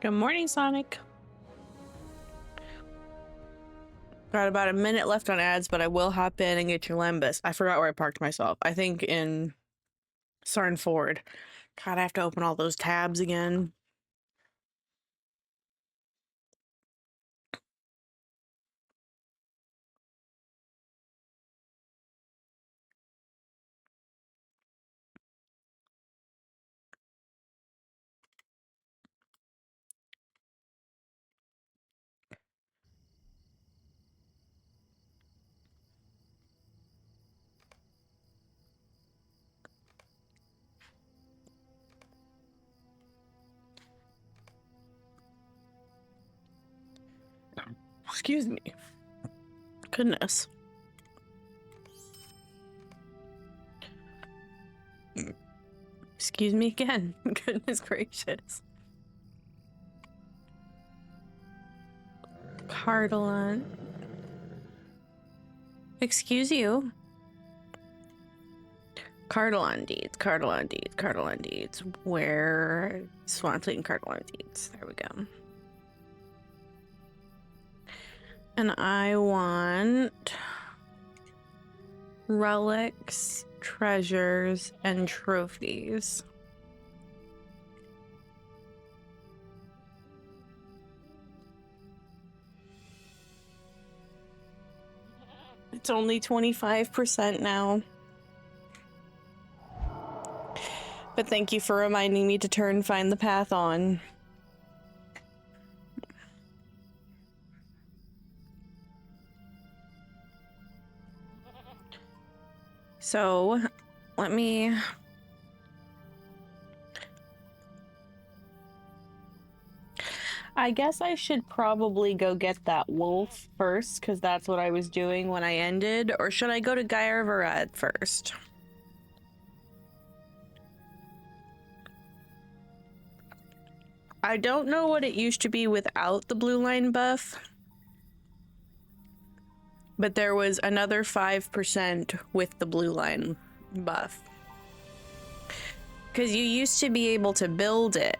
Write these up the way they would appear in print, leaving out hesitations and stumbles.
Good morning, Sonic. Got about a minute left on ads, but I will hop in and get your Lembus. I forgot where I parked myself. I think in Sarn Ford. God, I have to open all those tabs again. Excuse me. Goodness. Excuse me again. Goodness gracious. Cardalon. Excuse you. Cardalon deeds, Cardalon deeds, Cardalon deeds. Where? Swanfleet and Cardalon deeds. There we go. And I want relics, treasures, and trophies. It's only 25% now. But thank you for reminding me to turn Find the Path on. So, let me... I guess I should probably go get that wolf first, because that's what I was doing when I ended. Or should I go to Gyarvarad first? I don't know what it used to be without the blue line buff, but there was another 5% with the blue line buff. Because you used to be able to build it.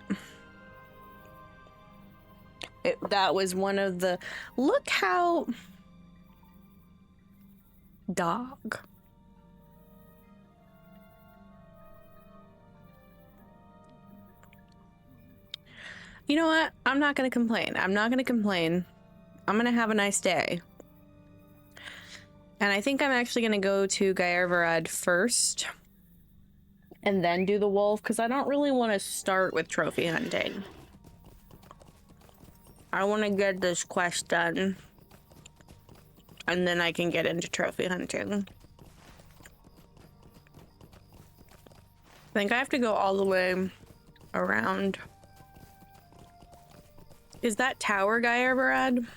That was one of the... Look how... Dog. You know what? I'm not gonna complain. I'm not gonna complain. I'm gonna have a nice day. And I think I'm actually gonna go to Gyarvarad first. And then do the wolf, because I don't really want to start with trophy hunting. I want to get this quest done. And then I can get into trophy hunting. I think I have to go all the way around. Is that Tower Gyarvarad?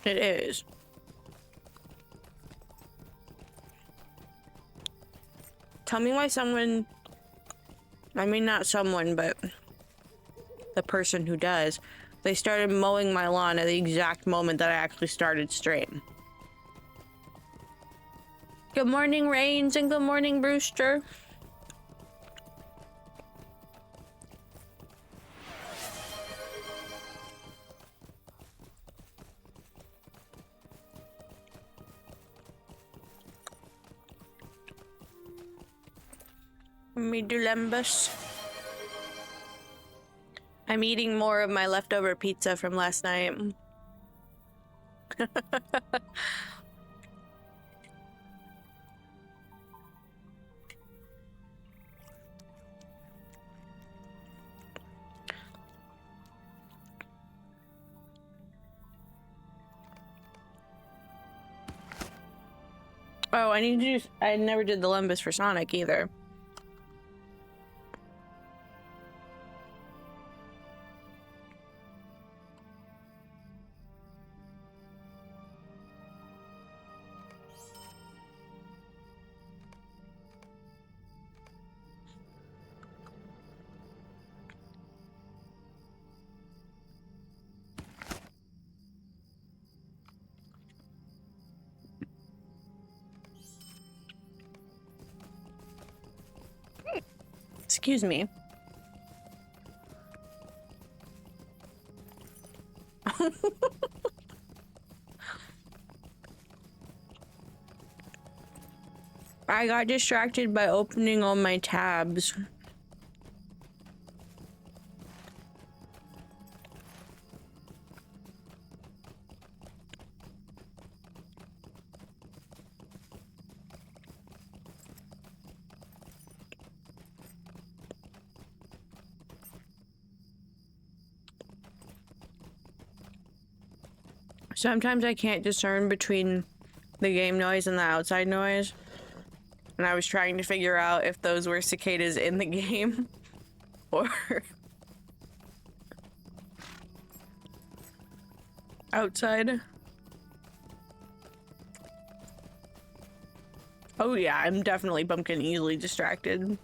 It is. Tell me why someone... I mean, not someone, but... the person who does. They started mowing my lawn at the exact moment that I actually started stream. Good morning, Rains, and good morning, Brewster. Me do lembus. I'm eating more of my leftover pizza from last night. Oh, I need to do... I never did the lembus for Sonic either. Excuse me. I got distracted by opening all my tabs. Sometimes I can't discern between the game noise and the outside noise. And I was trying to figure out if those were cicadas in the game or outside. Oh yeah, I'm definitely pumpkin easily distracted.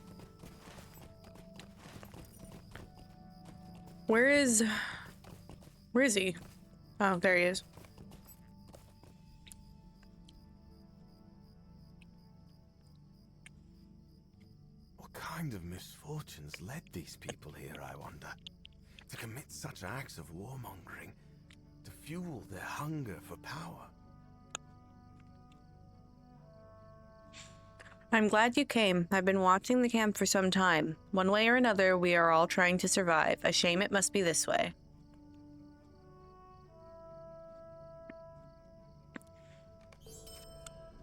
Where is he? Oh, there he is. What kind of misfortunes led these people here, I wonder? To commit such acts of warmongering, to fuel their hunger for power. I'm glad you came. I've been watching the camp for some time. One way or another, we are all trying to survive. A shame it must be this way.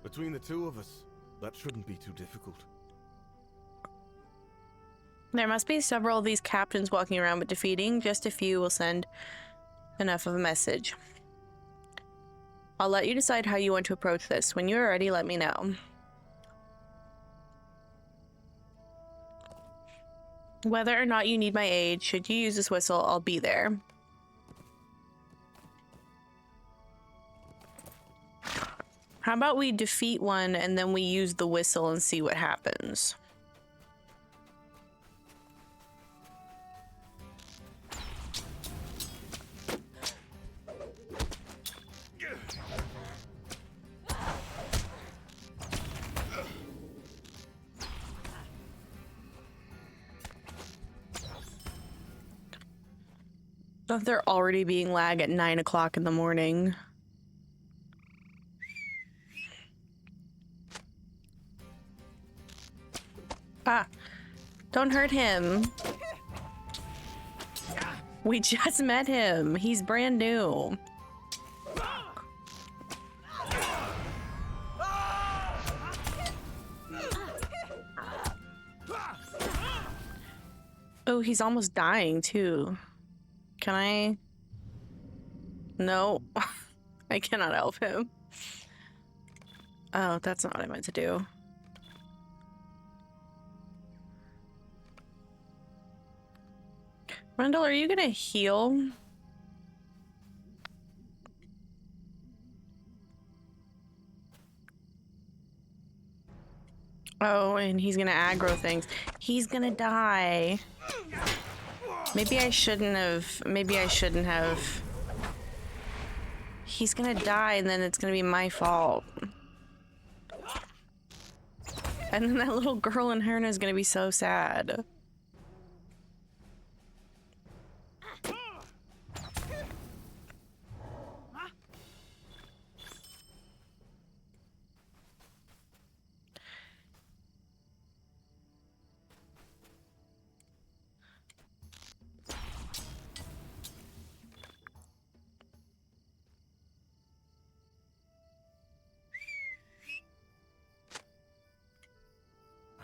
Between the two of us, that shouldn't be too difficult. There must be several of these captains walking around, but defeating just a few will send enough of a message. I'll let you decide how you want to approach this. When you're ready, let me know. Whether or not you need my aid, should you use this whistle, I'll be there. How about we defeat one and then we use the whistle and see what happens? They're already being lag at 9 o'clock in the morning. Ah, don't hurt him. We just met him. He's brand new. Oh, he's almost dying too. Can I? No, I cannot help him. Oh, that's not what I meant to do. Randall, are you gonna heal? Oh, and he's gonna aggro things. He's gonna die. Maybe I shouldn't have. Maybe I shouldn't have. He's gonna die and then it's gonna be my fault. And then that little girl in Herna is gonna be so sad.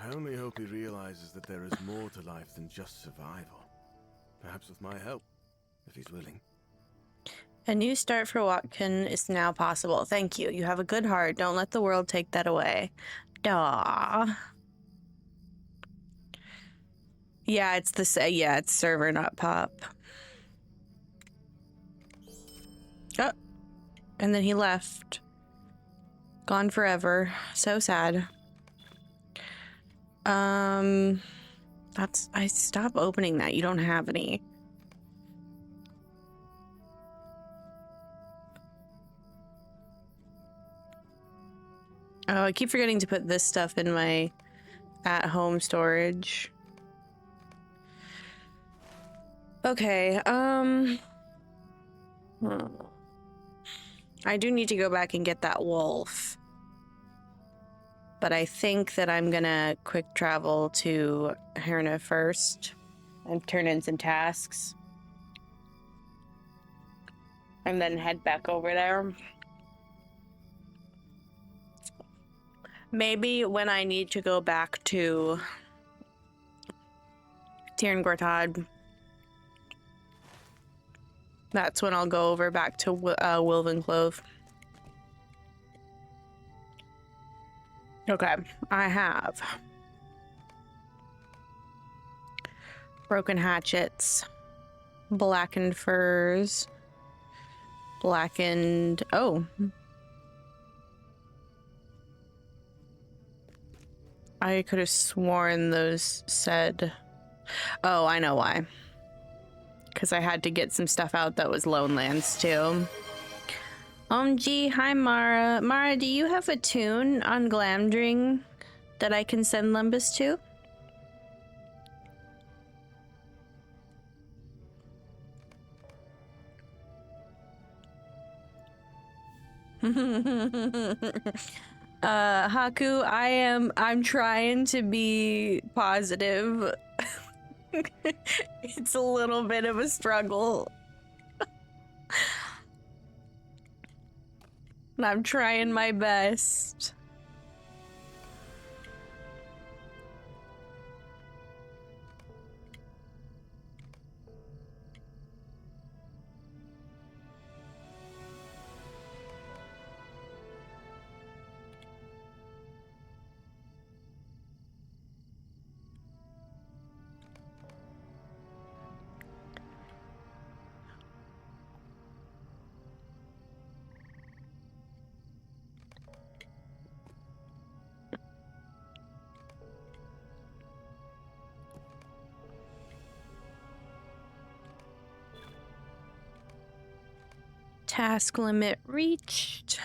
I only hope he realizes that there is more to life than just survival. Perhaps with my help, if he's willing. A new start for Watkin is now possible. Thank you. You have a good heart. Don't let the world take that away. Duh. Yeah, it's it's server, not pop. Oh, and then he left. Gone forever. So sad. I stop opening that. You don't have any. Oh, I keep forgetting to put this stuff in my at-home storage. Okay, I do need to go back and get that wolf. But I think that I'm gonna quick travel to Herna first and turn in some tasks. And then head back over there. Maybe when I need to go back to Tirn Gortad, that's when I'll go over back to Wilven Clove. Okay, I have broken hatchets, blackened furs, blackened... Oh. I could have sworn those said... Oh, I know why. Because I had to get some stuff out that was Lone Lands, too. Gee, hi, Mara. Mara, do you have a tune on Glamdring that I can send Lumbus to? Haku, I'm trying to be positive. It's a little bit of a struggle. I'm trying my best. Task limit reached.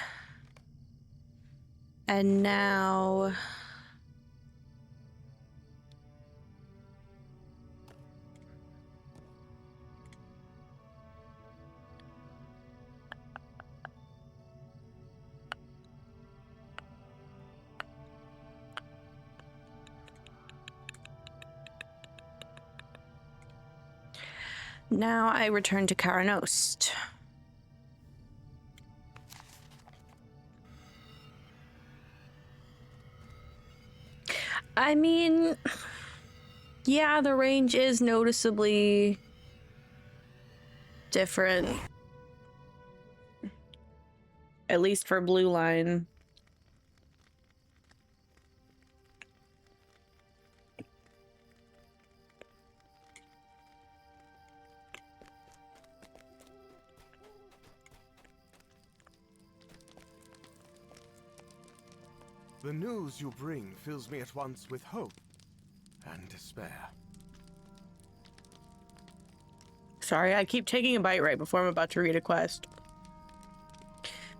And now... Now I return to Karanost. I mean, yeah, the range is noticeably different. At least for Blue Line. The news you bring fills me at once with hope and despair. Sorry, I keep taking a bite right before I'm about to read a quest.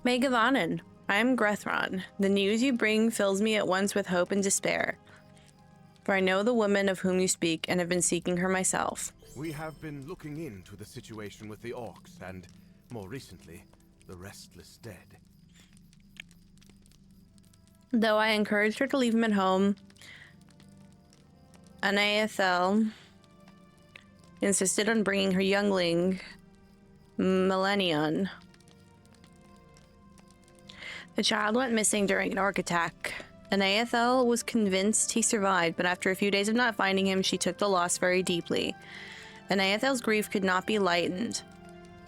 Megavanen, I am Grethron. The news you bring fills me at once with hope and despair. For I know the woman of whom you speak and have been seeking her myself. We have been looking into the situation with the orcs and, more recently, the restless dead. Though I encouraged her to leave him at home, Anaethel insisted on bringing her youngling, Millennion. The child went missing during an orc attack. Anaethel was convinced he survived, but after a few days of not finding him, she took the loss very deeply. Anaethel's grief could not be lightened,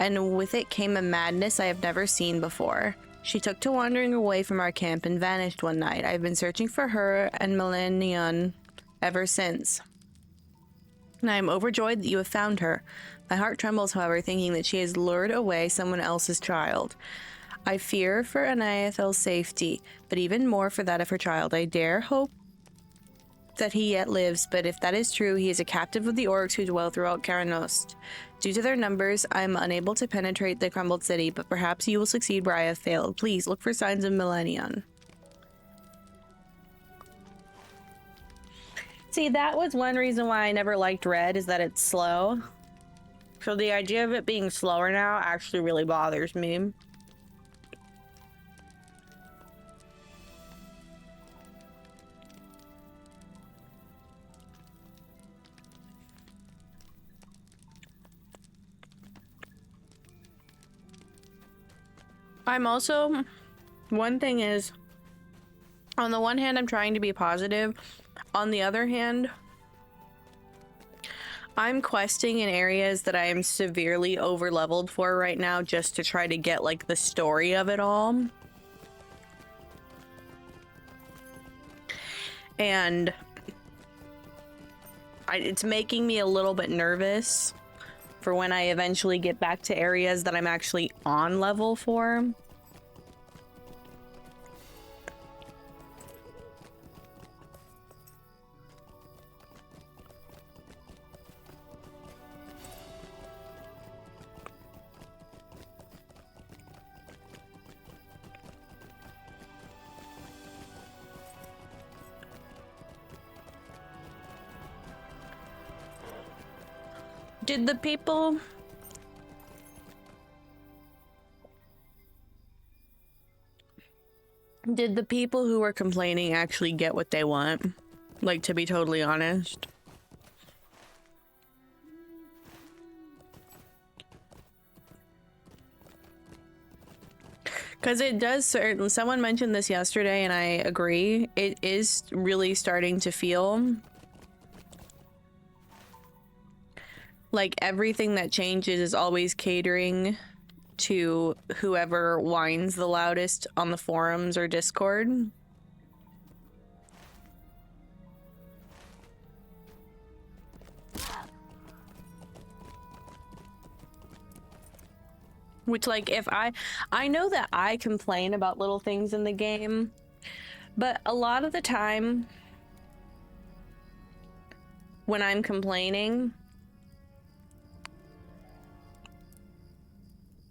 and with it came a madness I have never seen before. She took to wandering away from our camp and vanished one night. I've been searching for her and Millennion ever since. And I am overjoyed that you have found her. My heart trembles, however, thinking that she has lured away someone else's child. I fear for Anaethel's safety, but even more for that of her child. I dare hope that he yet lives, but if that is true, he is a captive of the orcs who dwell throughout Karanost. Due to their numbers, I am unable to penetrate the crumbled city, but perhaps you will succeed where I have failed. Please look for signs of Millennion. See, that was one reason why I never liked Red, is that it's slow. So the idea of it being slower now actually really bothers me. I'm also, one thing is, on the one hand, I'm trying to be positive. On the other hand, I'm questing in areas that I am severely over leveled for right now just to try to get like the story of it all. And it's making me a little bit nervous for when I eventually get back to areas that I'm actually on level for. Did the people... Did the people who were complaining actually get what they want? Like, to be totally honest. Because it does certainly... Someone mentioned this yesterday, and I agree. It is really starting to feel like everything that changes is always catering to whoever whines the loudest on the forums or Discord. Which, like, if I know that I complain about little things in the game, but a lot of the time when I'm complaining,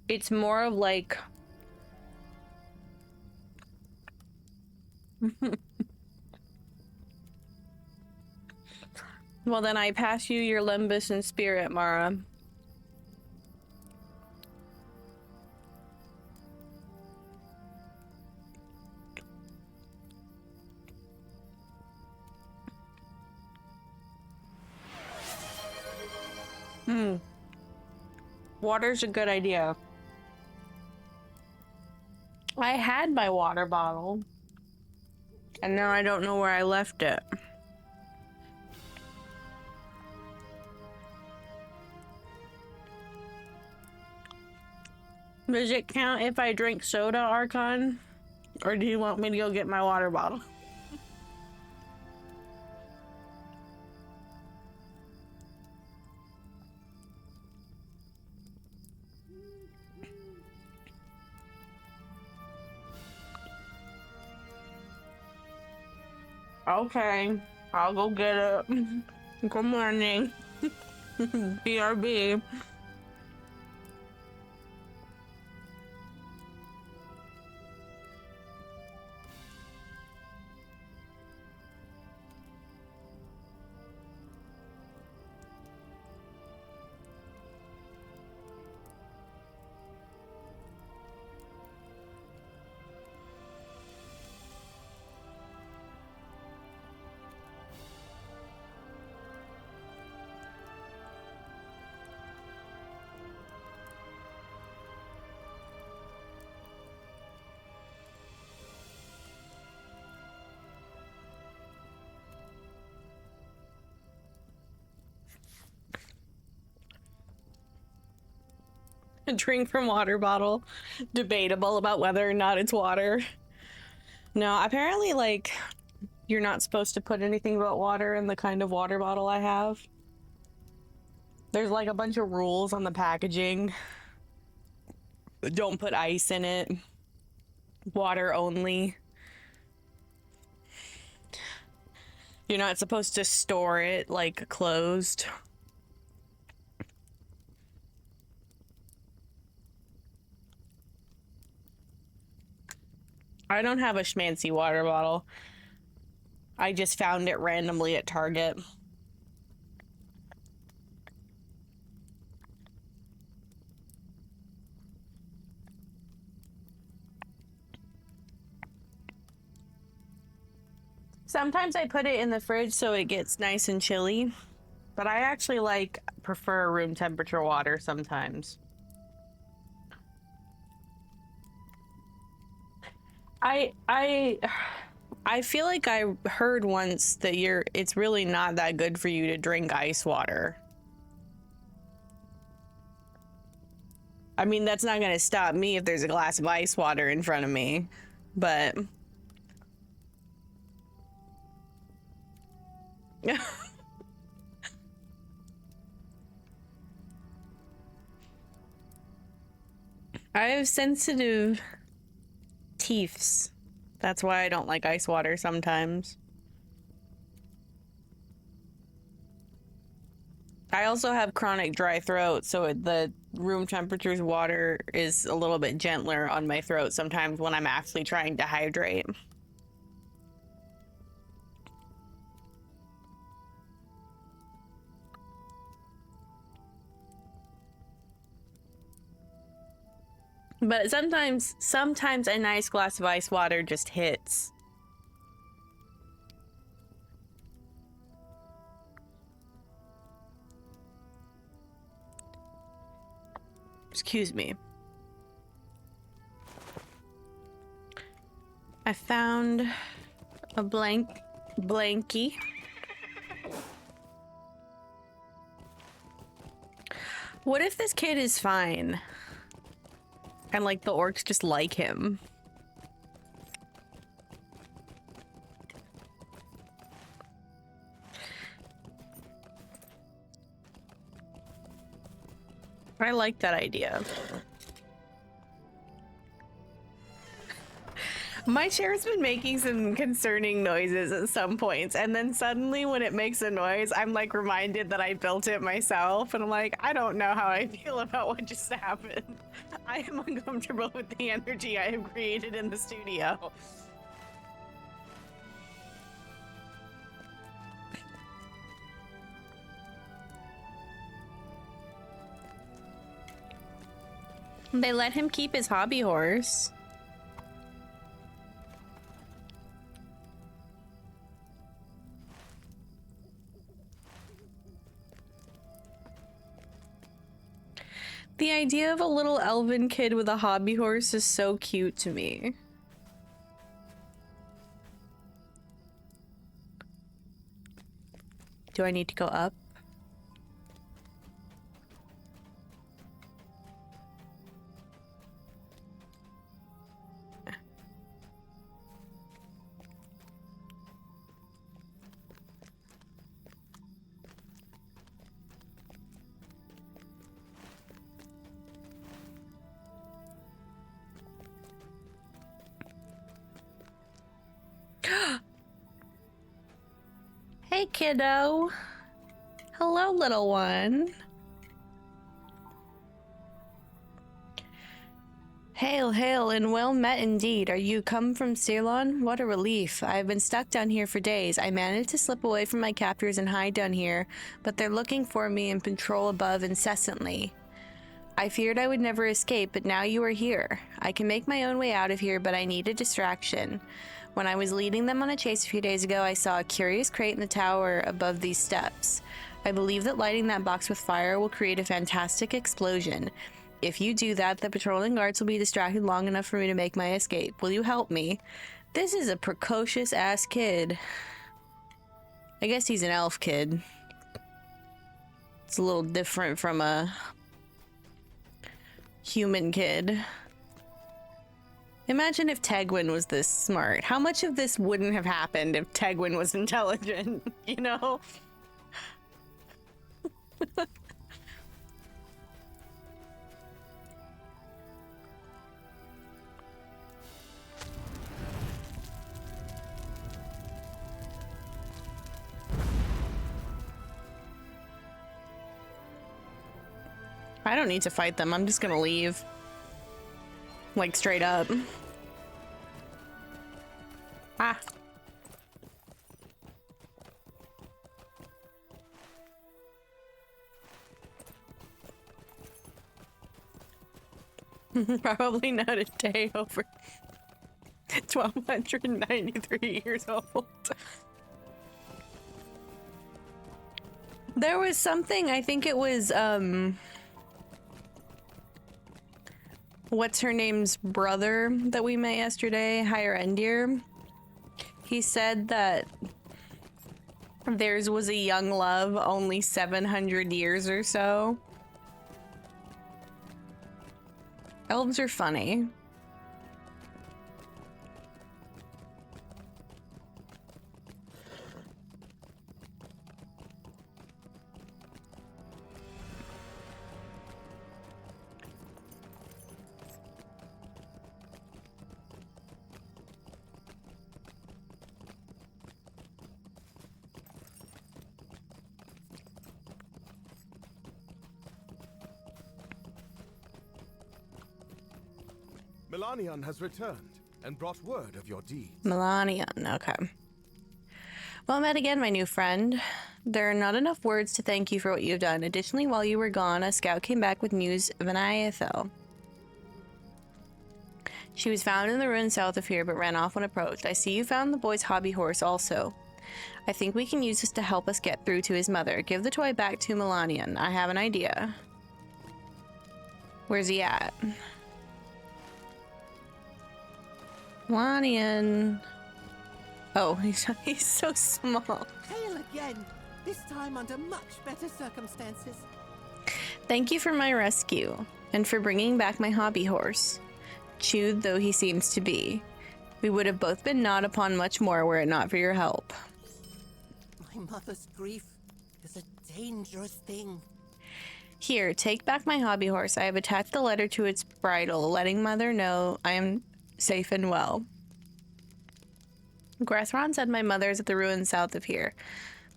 it's more of like... Well, then I pass you your Limbus and Spirit, Mara. Water's a good idea. I had my water bottle, and now I don't know where I left it. Does it count if I drink soda, Archon? Or do you want me to go get my water bottle? Okay, I'll go get it. Good morning. BRB. A drink from water bottle. Debatable about whether or not it's water. No, apparently, like, you're not supposed to put anything about water in the kind of water bottle I have. There's like a bunch of rules on the packaging. Don't put ice in it. Water only. You're not supposed to store it, like, closed. I don't have a schmancy water bottle. I just found it randomly at Target. Sometimes I put it in the fridge so it gets nice and chilly, but I actually prefer room temperature water sometimes. I feel like I heard once that it's really not that good for you to drink ice water. I mean, that's not gonna stop me if there's a glass of ice water in front of me, but I have sensitive teeths. That's why I don't like ice water sometimes. I also have chronic dry throat, so the room temperature's water is a little bit gentler on my throat sometimes when I'm actually trying to hydrate. But sometimes a nice glass of ice water just hits. Excuse me. I found a blankie. What if this kid is fine? And like the orcs just like him. I like that idea. My chair's been making some concerning noises at some points, and then suddenly when it makes a noise, I'm like reminded that I built it myself, and I'm like, I don't know how I feel about what just happened. I am uncomfortable with the energy I have created in the studio. They let him keep his hobby horse. The idea of a little elven kid with a hobby horse is so cute to me. Do I need to go up? Hey, kiddo. Hello, little one. Hail, hail, and well met indeed. Are you come from Ceylon? What a relief. I have been stuck down here for days. I managed to slip away from my captors and hide down here, but they're looking for me and patrol above incessantly. I feared I would never escape, but now you are here. I can make my own way out of here, but I need a distraction. When I was leading them on a chase a few days ago, I saw a curious crate in the tower above these steps. I believe that lighting that box with fire will create a fantastic explosion. If you do that, the patrolling guards will be distracted long enough for me to make my escape. Will you help me? This is a precocious-ass kid. I guess he's an elf kid. It's a little different from a human kid. Imagine if Tegwin was this smart. How much of this wouldn't have happened if Tegwin was intelligent, you know? I don't need to fight them. I'm just gonna leave. Like, straight up. Ah. Probably not a day over 1,293 years old. There was something, I think it was, what's her name's brother that we met yesterday, Higher Endir. He said that theirs was a young love, only 700 years or so. Elves are funny. Melanion has returned and brought word of your deeds. Melanion, okay. Well met again, my new friend. There are not enough words to thank you for what you've done. Additionally, while you were gone, a scout came back with news of an Iathel. She was found in the ruins south of here, but ran off when approached. I see you found the boy's hobby horse also. I think we can use this to help us get through to his mother. Give the toy back to Melanion. I have an idea. Where's he at? Melanion. Oh, he's so small. Hail again, this time under much better circumstances. Thank you for my rescue, and for bringing back my hobby horse. Chewed though he seems to be, we would have both been gnawed upon much more were it not for your help. My mother's grief is a dangerous thing. Here, take back my hobby horse. I have attached the letter to its bridle, letting Mother know I am safe and well. Grethron said my mother is at the ruins south of here,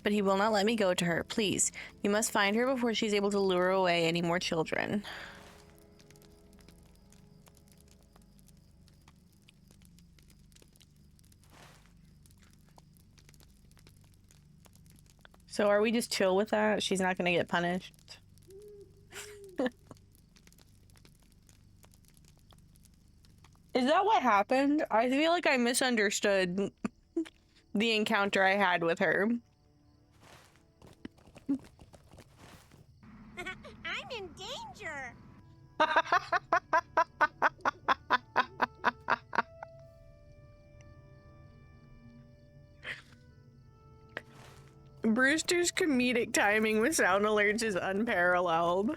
but he will not let me go to her. Please, you must find her before she's able to lure away any more children. So are we just chill with that? She's not gonna get punished? Is that what happened? I feel like I misunderstood the encounter I had with her. I'm in danger. Brewster's comedic timing with sound alerts is unparalleled.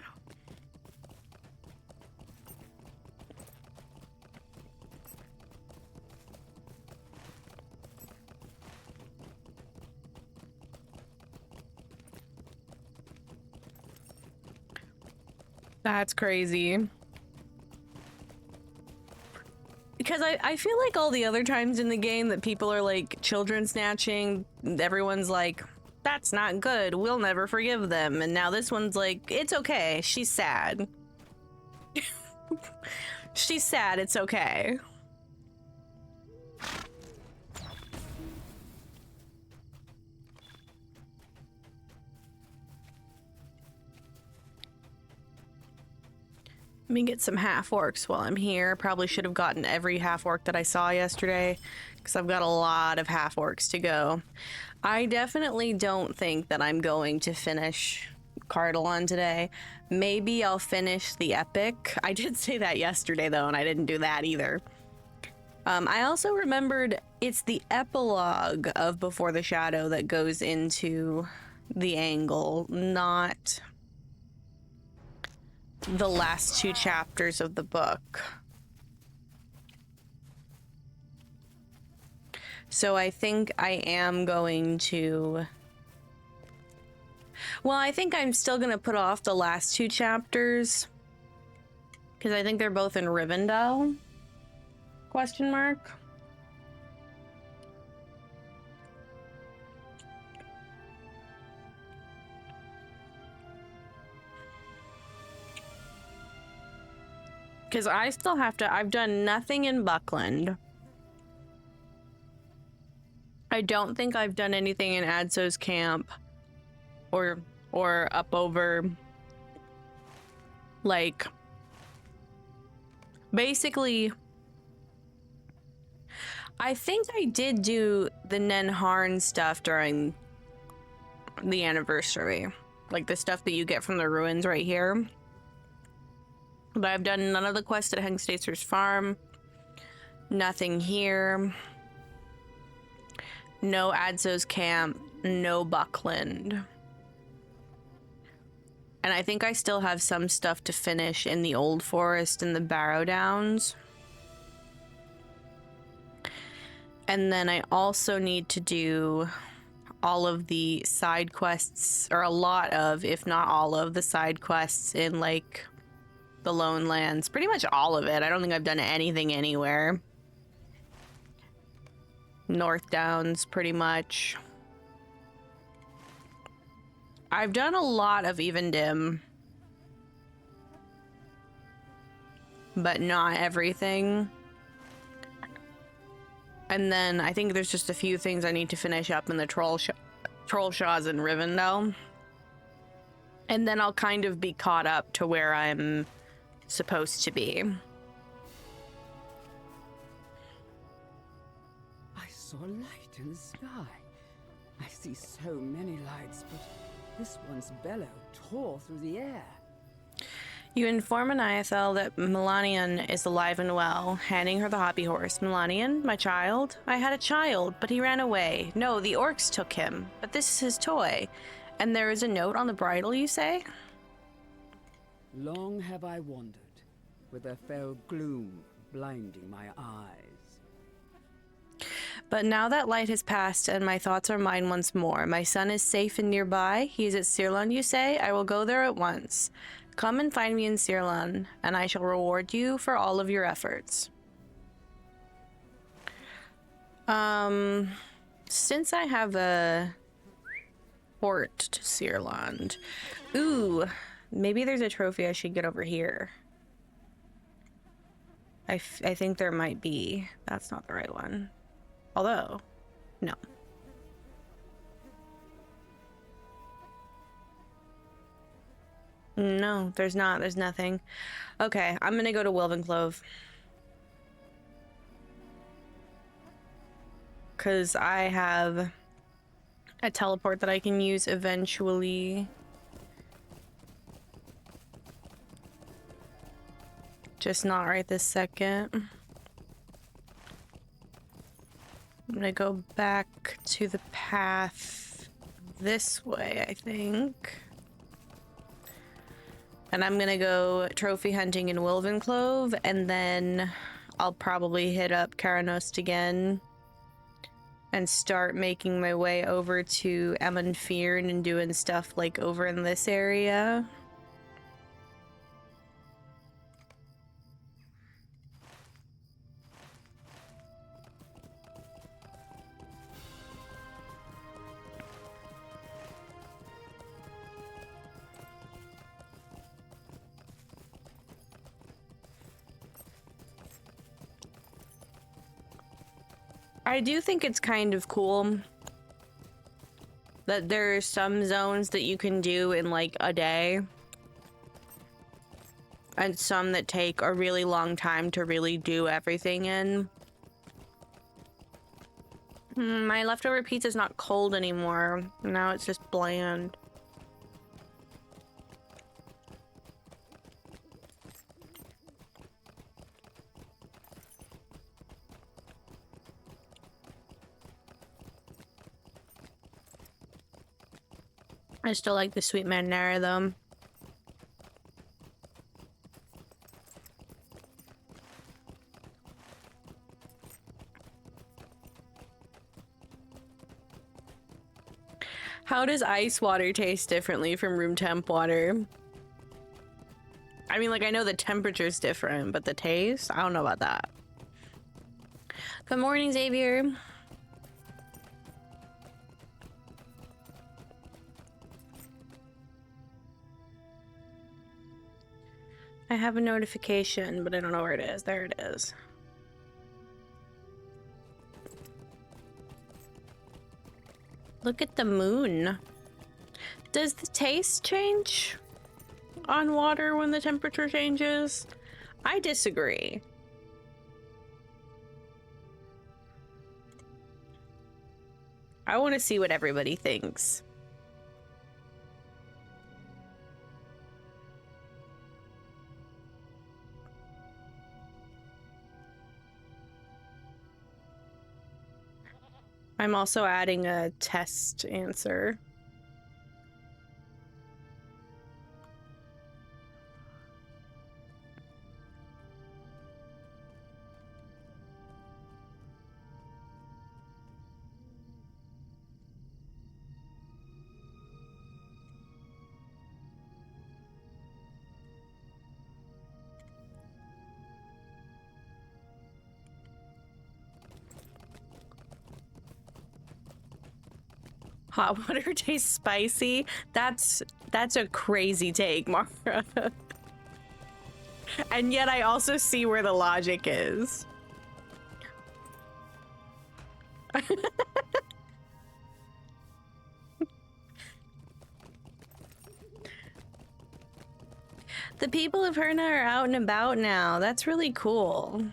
That's crazy. Because I feel like all the other times in the game that people are like children snatching, everyone's like, that's not good, we'll never forgive them. And now this one's like, it's okay, she's sad. She's sad, it's okay. Let me get some half-orcs while I'm here. Probably should have gotten every half-orc that I saw yesterday, because I've got a lot of half-orcs to go. I definitely don't think that I'm going to finish Cardalon today. Maybe I'll finish the epic. I did say that yesterday, though, and I didn't do that either. I also remembered it's the epilogue of Before the Shadow that goes into the angle, not the last two chapters of the book. So I think I am going to... Well, I think I'm still going to put off the last two chapters, because I think they're both in Rivendell? Question mark. Because I still have to... I've done nothing in Buckland. I don't think I've done anything in Adso's camp. Or up over... Like... Basically... I think I did do the Nenharn stuff during the anniversary. Like the stuff that you get from the ruins right here. But I've done none of the quests at Hengstacer's farm. Nothing here. No Adzo's camp. No Buckland. And I think I still have some stuff to finish in the Old Forest and the Barrow Downs. And then I also need to do all of the side quests, or a lot of, if not all of, the side quests in, like, the Lone Lands. Pretty much all of it. I don't think I've done anything anywhere. North Downs, pretty much. I've done a lot of Evendim, but not everything. And then I think there's just a few things I need to finish up in the Trollshaws in Rivendell. And then I'll kind of be caught up to where I'm supposed to be. I saw a light in the sky. I see so many lights, but this one's bellow tore through the air. You inform Aniathel that Melanion is alive and well, handing her the hobby horse. Melanion, my child? I had a child, but he ran away. No, the orcs took him, but this is his toy. And there is a note on the bridle, you say? Long have I wandered, with a fell gloom blinding my eyes. But now that light has passed and my thoughts are mine once more. My son is safe and nearby. He is at Cirlon, you say? I will go there at once. Come and find me in Cirlon, and I shall reward you for all of your efforts. Since I have a port to Cirlon, ooh, maybe there's a trophy I should get over here. I think there might be. That's not the right one. Although, no. No, there's not. There's nothing. Okay, I'm gonna go to Wilvenclove. Because I have a teleport that I can use eventually. Just not right this second. I'm gonna go back to the path this way, I think. And I'm gonna go trophy hunting in Wilvenclove, and then I'll probably hit up Karanost again and start making my way over to Emonfearn and doing stuff like over in this area. I do think it's kind of cool that there are some zones that you can do in like a day, and some that take a really long time to really do everything in. My leftover pizza's not cold anymore. Now it's just bland. I still like the sweet marinara though. How does ice water taste differently from room temp water? I mean, like, I know the temperature's different, but the taste? I don't know about that. Good morning, Xavier. I have a notification, but I don't know where it is. There it is. Look at the moon. Does the taste change on water when the temperature changes? I disagree. I want to see what everybody thinks. I'm also adding a test answer. Hot water tastes spicy. That's a crazy take, Mara. And yet I also see where the logic is. The people of Herna are out and about now. That's really cool.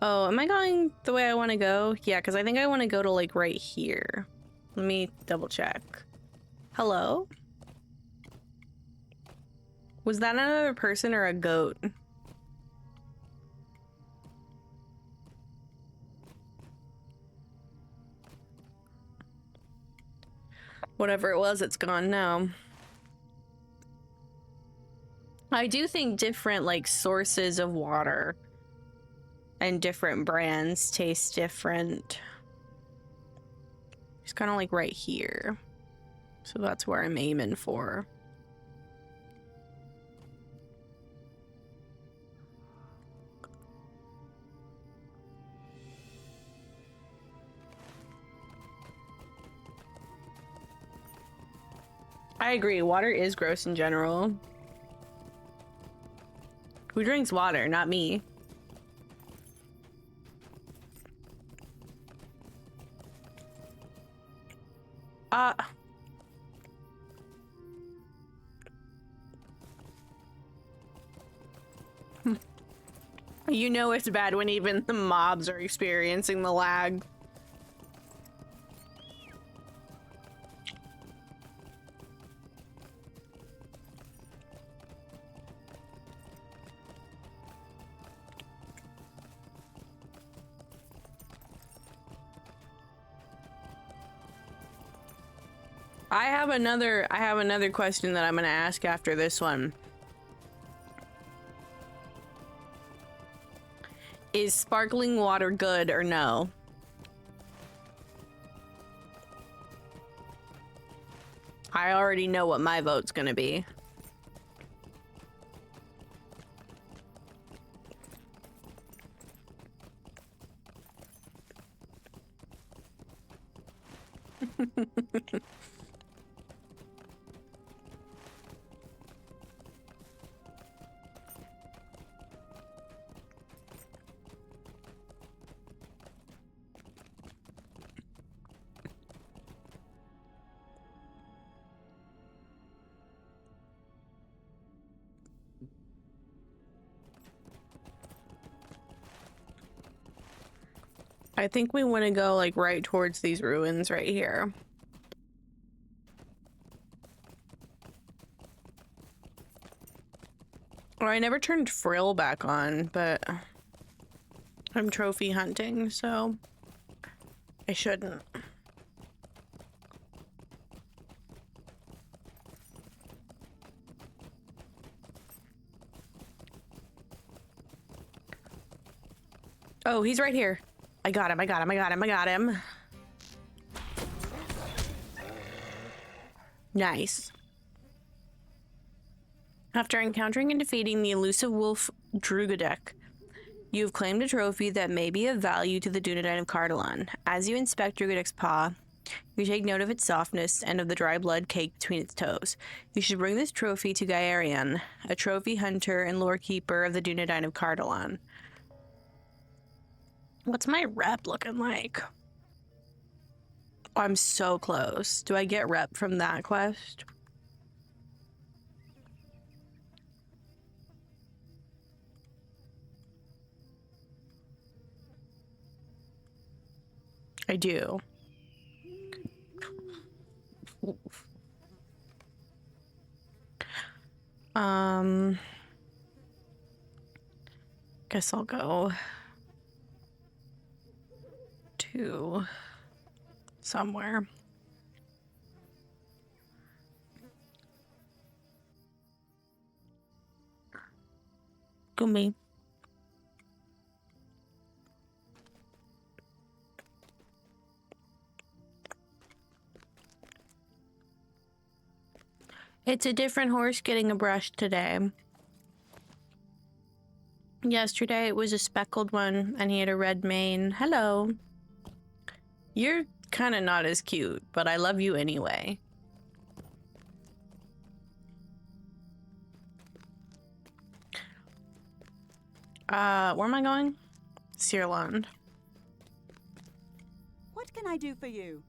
Oh, am I going the way I want to go? Yeah, because I think I want to go to, like, right here. Let me double check. Hello? Was that another person or a goat? Whatever it was, it's gone now. I do think different, like, sources of water and different brands taste different. It's kind of like right here. So that's where I'm aiming for. I agree, water is gross in general. Who drinks water? Not me. You know it's bad when even the mobs are experiencing the lag. I have another question that I'm gonna ask after this one. Is sparkling water good or no? I already know what my vote's gonna be. I think we want to go like right towards these ruins right here. Well, I never turned Frill back on, but I'm trophy hunting, so I shouldn't. Oh, he's right here. I got him, I got him, I got him, I got him. Nice. After encountering and defeating the elusive wolf Drugadek, you have claimed a trophy that may be of value to the Dunedain of Cardolan. As you inspect Drugadek's paw, you take note of its softness and of the dry blood caked between its toes. You should bring this trophy to Gaarian, a trophy hunter and lore keeper of the Dunedain of Cardolan. What's my rep looking like? Oh, I'm so close. Do I get rep from that quest? I do. Guess I'll go to somewhere. Go me. It's a different horse getting a brush today. Yesterday it was a speckled one and he had a red mane. Hello. You're kind of not as cute, but I love you anyway. Where am I going? Searland. What can I do for you?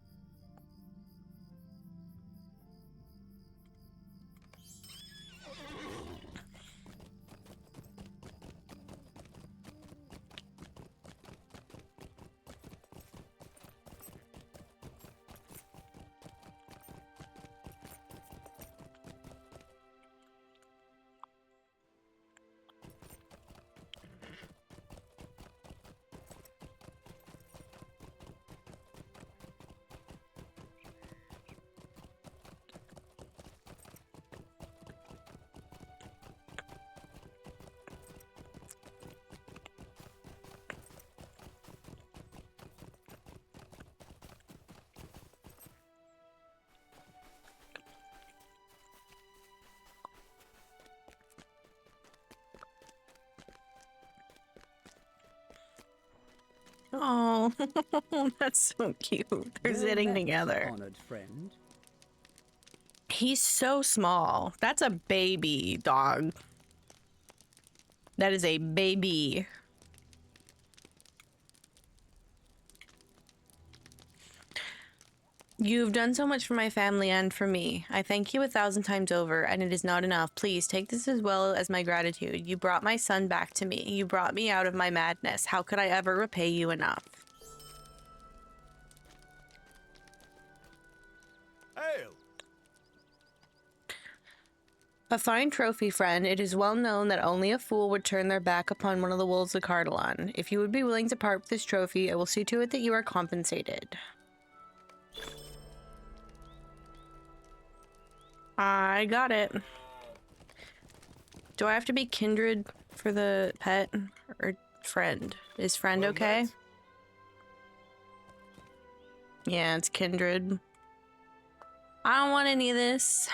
Oh, that's so cute. They're Well sitting met, together. honored friend. He's so small. That's a baby dog. That is a baby. You've done so much for my family and for me. I thank you 1,000 times over, and it is not enough. Please take this as well as my gratitude. You brought my son back to me. You brought me out of my madness. How could I ever repay you enough? Ale! A fine trophy, friend. It is well known that only a fool would turn their back upon one of the wolves of Cardalon. If you would be willing to part with this trophy, I will see to it that you are compensated. I got it. Do I have to be kindred for the pet or friend? Is friend Well okay? met. Yeah, it's kindred. I don't want any of this.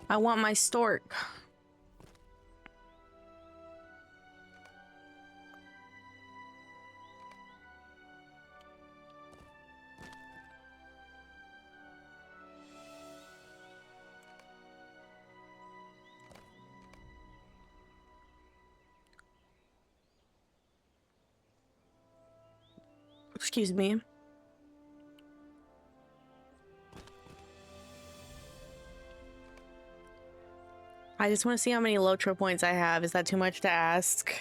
I want my stork. Excuse me. I just want to see how many Lotro points I have. Is that too much to ask?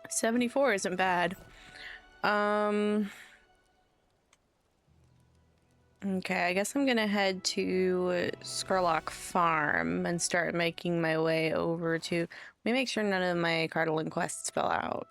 74 isn't bad. Okay, I guess I'm gonna head to Skurlock Farm and start making my way over to... Let me make sure none of my Cardalin quests spell out.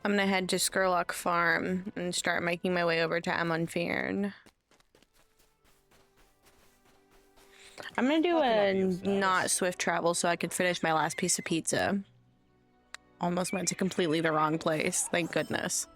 I'm gonna head to Skurlock Farm and start making my way over to Amonfearn. I'm gonna do a not swift travel so I can finish my last piece of pizza. Almost went to completely the wrong place. Thank goodness.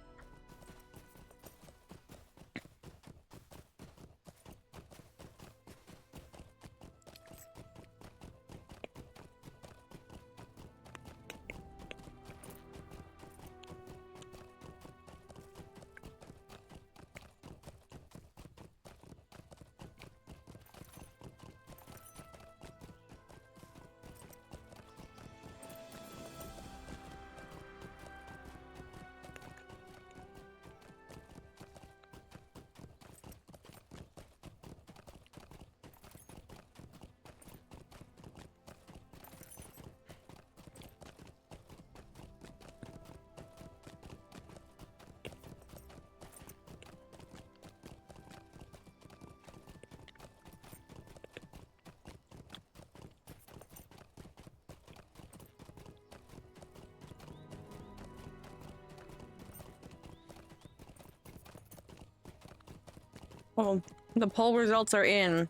Oh, the poll results are in.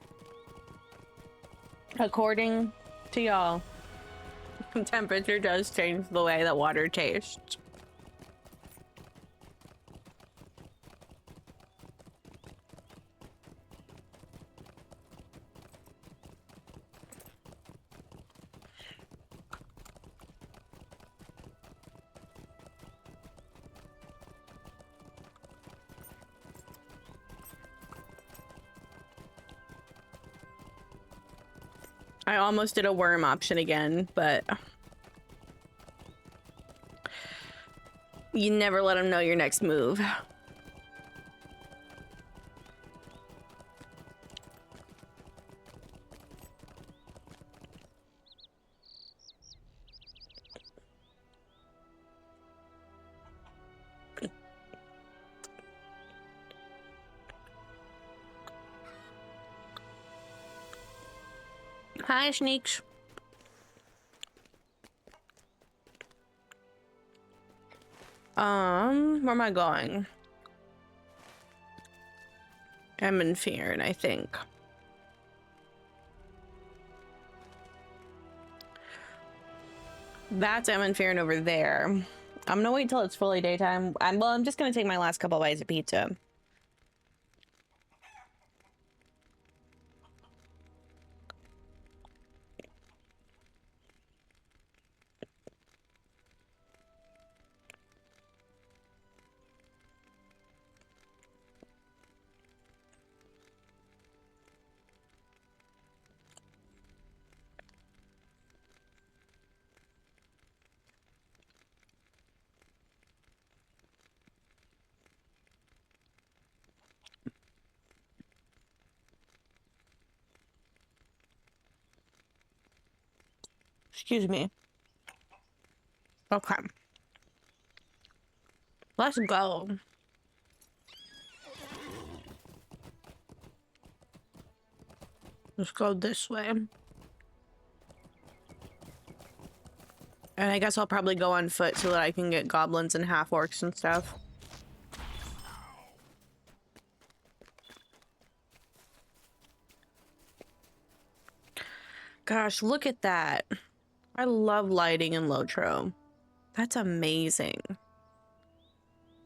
According to y'all, temperature does change the way that water tastes. I almost did a worm option again, but you never let them know your next move. Hi, Sneaks. Where am I going? I'm in Fearn, I think. That's Fearn over there. I'm gonna wait till it's fully daytime. I'm just gonna take my last couple bites of pizza. Excuse me. Okay. Let's go. Let's go this way. And I guess I'll probably go on foot so that I can get goblins and half-orcs and stuff. Gosh, look at that. I love lighting in Lotro. That's amazing.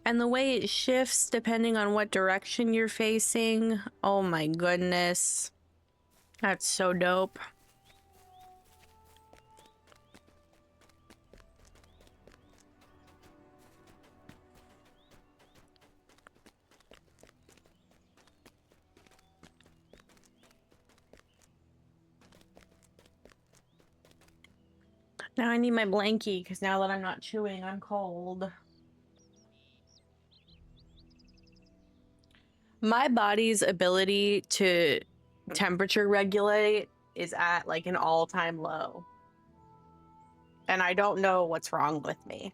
And the way it shifts depending on what direction you're facing. Oh my goodness. That's so dope. Now I need my blankie because now that I'm not chewing, I'm cold. My body's ability to temperature regulate is at like an all-time low. And I don't know what's wrong with me.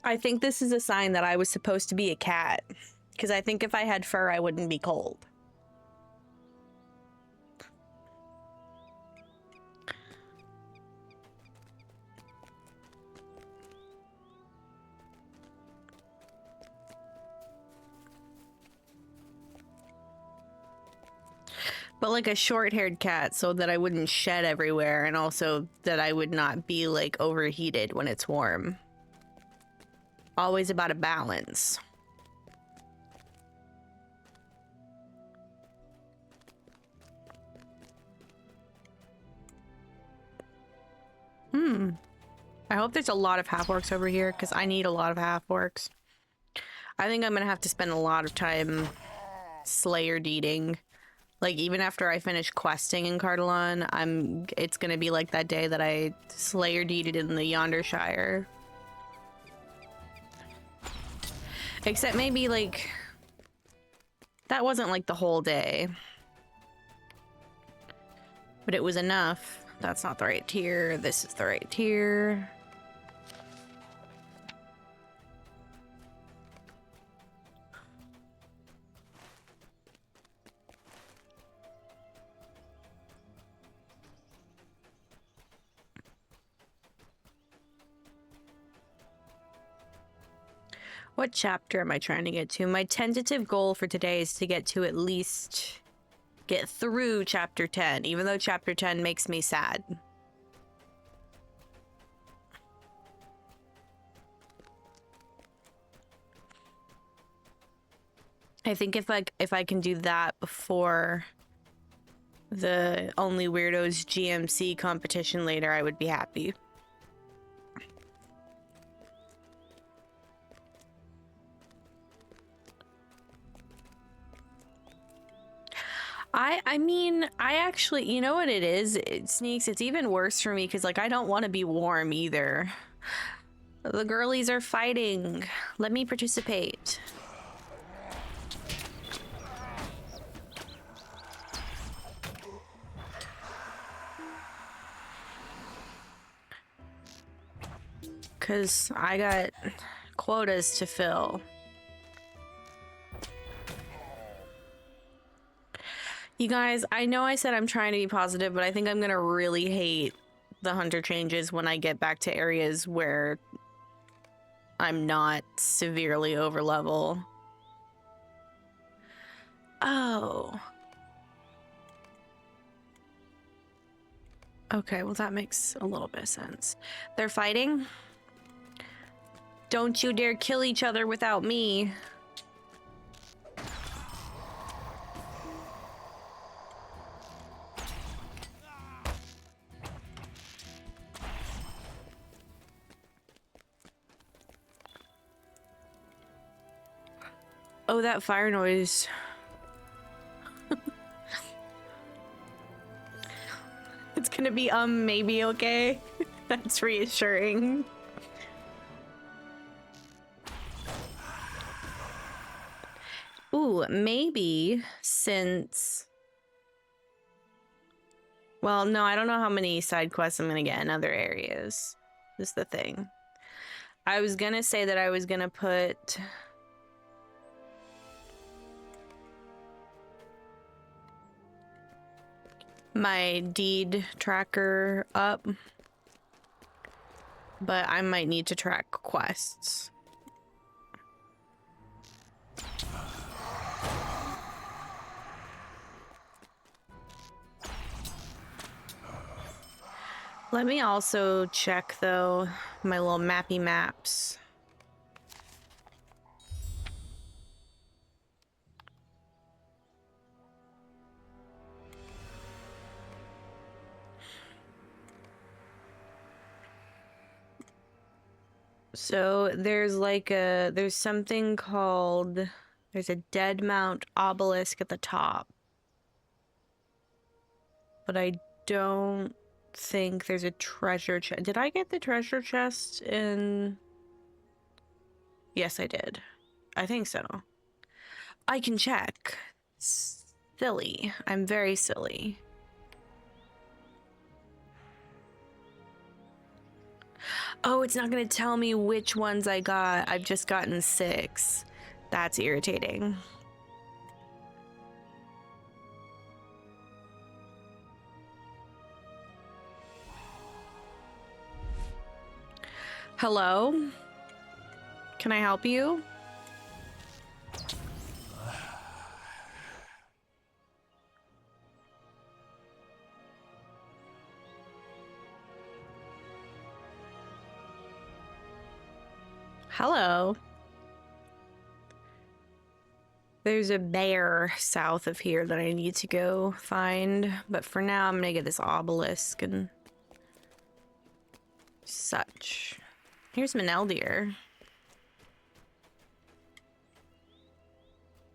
I think this is a sign that I was supposed to be a cat. Because I think if I had fur, I wouldn't be cold. But like a short-haired cat so that I wouldn't shed everywhere and also that I would not be like overheated when it's warm. Always about a balance. I hope there's a lot of half-orcs over here because I need a lot of half-orcs. I think I'm gonna have to spend a lot of time slayer deeding. Like, even after I finish questing in Cardalon, it's gonna be like that day that I slayer deeded in the Yonder Shire. Except maybe, like, that wasn't, like, the whole day. But it was enough. That's not the right tier. This is the right tier. What chapter am I trying to get to? My tentative goal for today is to get to at least get through chapter 10, even though chapter 10 makes me sad. I think if I can do that before the Only Weirdos GMC competition later, I would be happy. I mean, I actually, you know what it is? It Sneaks, it's even worse for me because, like, I don't want to be warm either. The girlies are fighting. Let me participate. Because I got quotas to fill. You guys, I know I said I'm trying to be positive, but I think I'm gonna really hate the hunter changes when I get back to areas where I'm not severely over level. Oh. Okay, well that makes a little bit of sense. They're fighting? Don't you dare kill each other without me. Oh, that fire noise. It's gonna be, maybe okay. That's reassuring. Ooh, maybe since... Well, no, I don't know how many side quests I'm gonna get in other areas. Is the thing. I was gonna say that I was gonna put... my deed tracker up, but I might need to track quests. Let me also check though my little mappy maps. So there's like there's something called, there's a Dead Mount obelisk at the top. But I don't think there's a treasure chest. Did I get the treasure chest in... Yes, I did. I think so. I can check. Silly. I'm very silly. Oh, it's not going to tell me which ones I got. I've just gotten 6. That's irritating. Hello? Can I help you? Hello. There's a bear south of here that I need to go find, but for now I'm gonna get this obelisk and such. Here's Maneldir.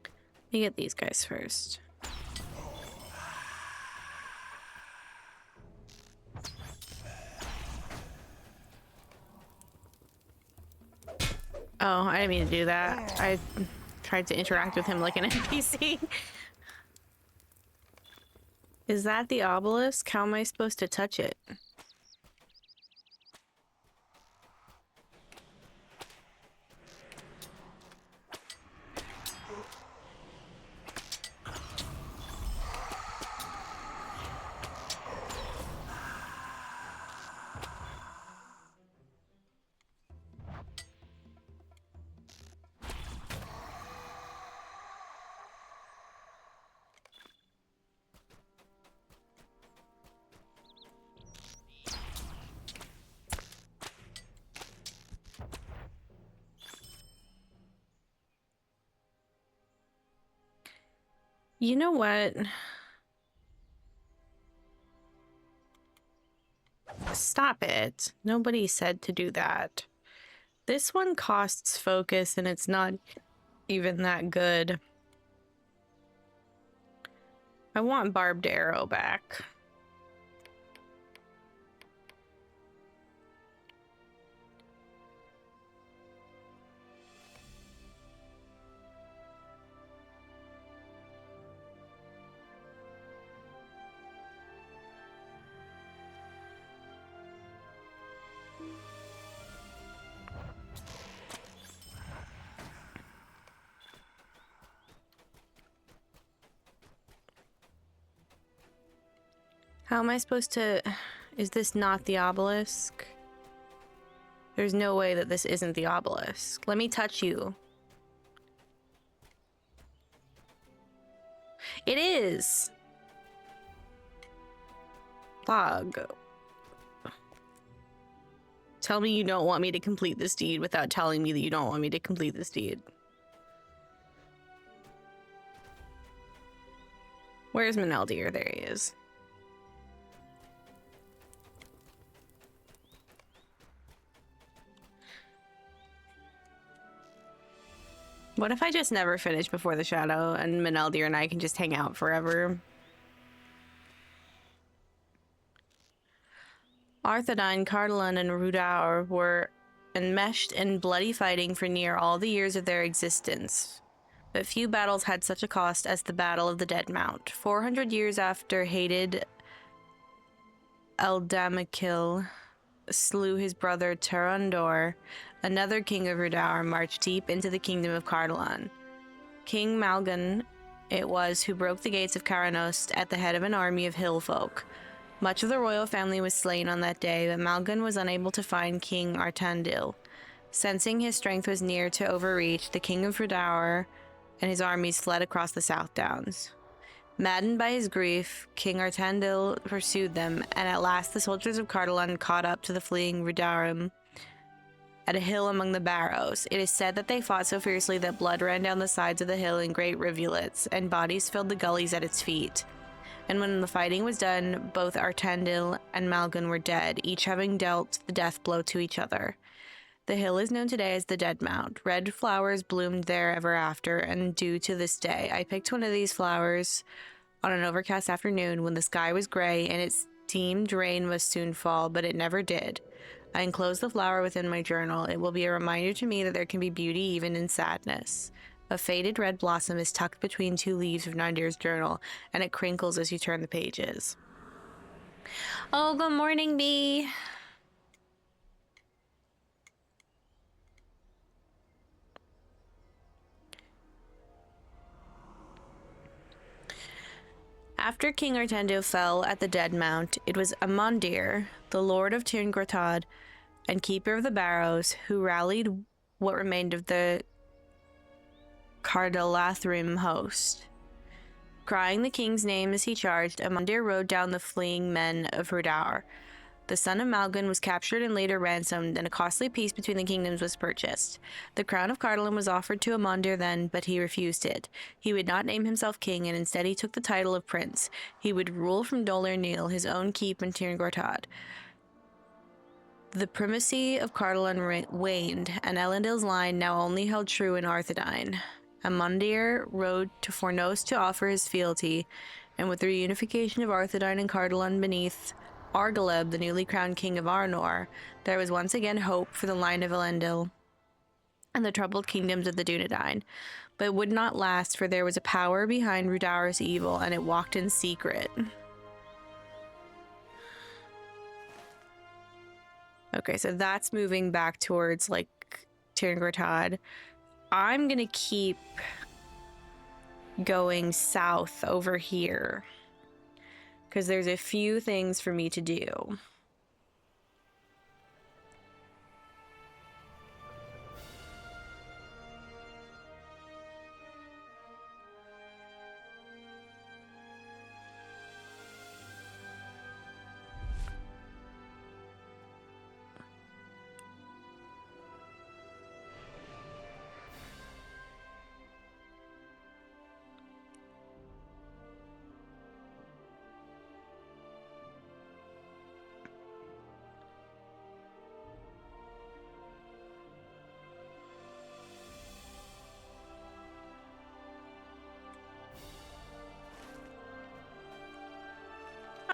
Let me get these guys first. Oh, I didn't mean to do that. I tried to interact with him like an NPC. Is that the obelisk? How am I supposed to touch it? You know what? Stop it. Nobody said to do that. This one costs focus and it's not even that good. I want barbed arrow back. How am I supposed to... Is this not the obelisk? There's no way that this isn't the obelisk. Let me touch you. It is! Log. Tell me you don't want me to complete this deed without telling me that you don't want me to complete this deed. Where's Meneldir? There he is. What if I just never finish Before the Shadow and Meneldir and I can just hang out forever? Arthedain, Cardolan, and Rudaur were enmeshed in bloody fighting for near all the years of their existence. But few battles had such a cost as the Battle of the Dead Mount. 400 years after hated Eldamikil slew his brother Terundor, another king of Rudaur marched deep into the kingdom of Cardolan. King Malgan it was who broke the gates of Caranost at the head of an army of hill folk. Much of the royal family was slain on that day, but Malgan was unable to find King Artandil. Sensing his strength was near to overreach, the king of Rudaur and his armies fled across the South Downs. Maddened by his grief, King Artandil pursued them, and at last the soldiers of Cardolan caught up to the fleeing Rudaurum at a hill among the barrows. It is said that they fought so fiercely that blood ran down the sides of the hill in great rivulets, and bodies filled the gullies at its feet. And when the fighting was done, both Artandil and Malgan were dead, each having dealt the death blow to each other. The hill is known today as the Dead Mount. Red flowers bloomed there ever after, and do to this day. I picked one of these flowers on an overcast afternoon when the sky was gray and it seemed rain must soon fall, but it never did. I enclosed the flower within my journal. It will be a reminder to me that there can be beauty even in sadness. A faded red blossom is tucked between two leaves of Nadir's journal, and it crinkles as you turn the pages. Oh, good morning, bee. After King Artandil fell at the Dead Mount, it was Amandir, the lord of Tirngratad and keeper of the barrows, who rallied what remained of the Cardalathrim host. Crying the king's name as he charged, Amandir rode down the fleeing men of Rudaur. The son of Malgan was captured and later ransomed, and a costly peace between the kingdoms was purchased. The crown of Cardolan was offered to Amandir then, but he refused it. He would not name himself king, and instead he took the title of prince. He would rule from Dol Nil, his own keep in Tirngratad. The primacy of Cardolan waned, and Elendil's line now only held true in Arthedain. Amandir rode to Fornos to offer his fealty, and with the reunification of Arthedain and Cardolan beneath Argaleb, the newly crowned king of Arnor, there was once again hope for the line of Elendil and the troubled kingdoms of the Dunedain. But it would not last, for there was a power behind Rudaur's evil, and it walked in secret. Okay, so that's moving back towards, like, Tirngratad. I'm gonna keep going south over here, because there's a few things for me to do.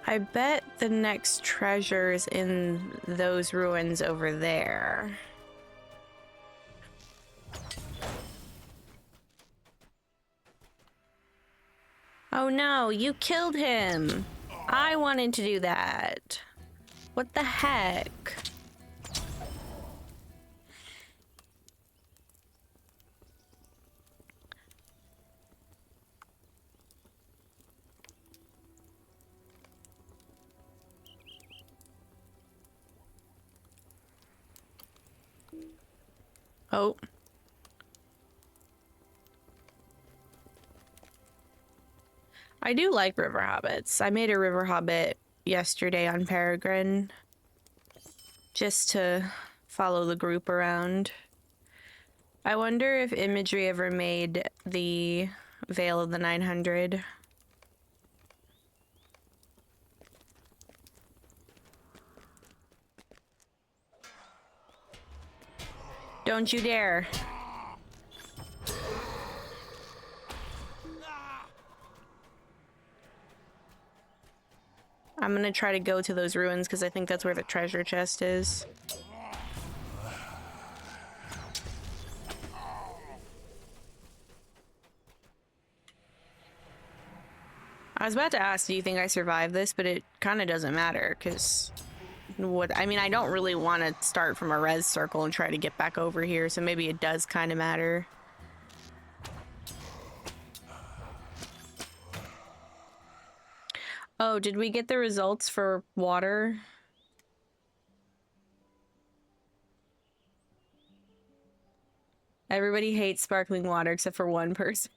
I bet the next treasure's in those ruins over there. Oh no, you killed him! I wanted to do that. What the heck? Oh. I do like river hobbits. I made a river hobbit yesterday on Peregrine just to follow the group around. I wonder if Imagery ever made the Veil of the 900. Don't you dare. I'm gonna try to go to those ruins because I think that's where the treasure chest is. I was about to ask, do you think I survived this? But it kind of doesn't matter because I mean, I don't really want to start from a res circle and try to get back over here, so maybe it does kind of matter. Oh, did we get the results for water? Everybody hates sparkling water except for one person.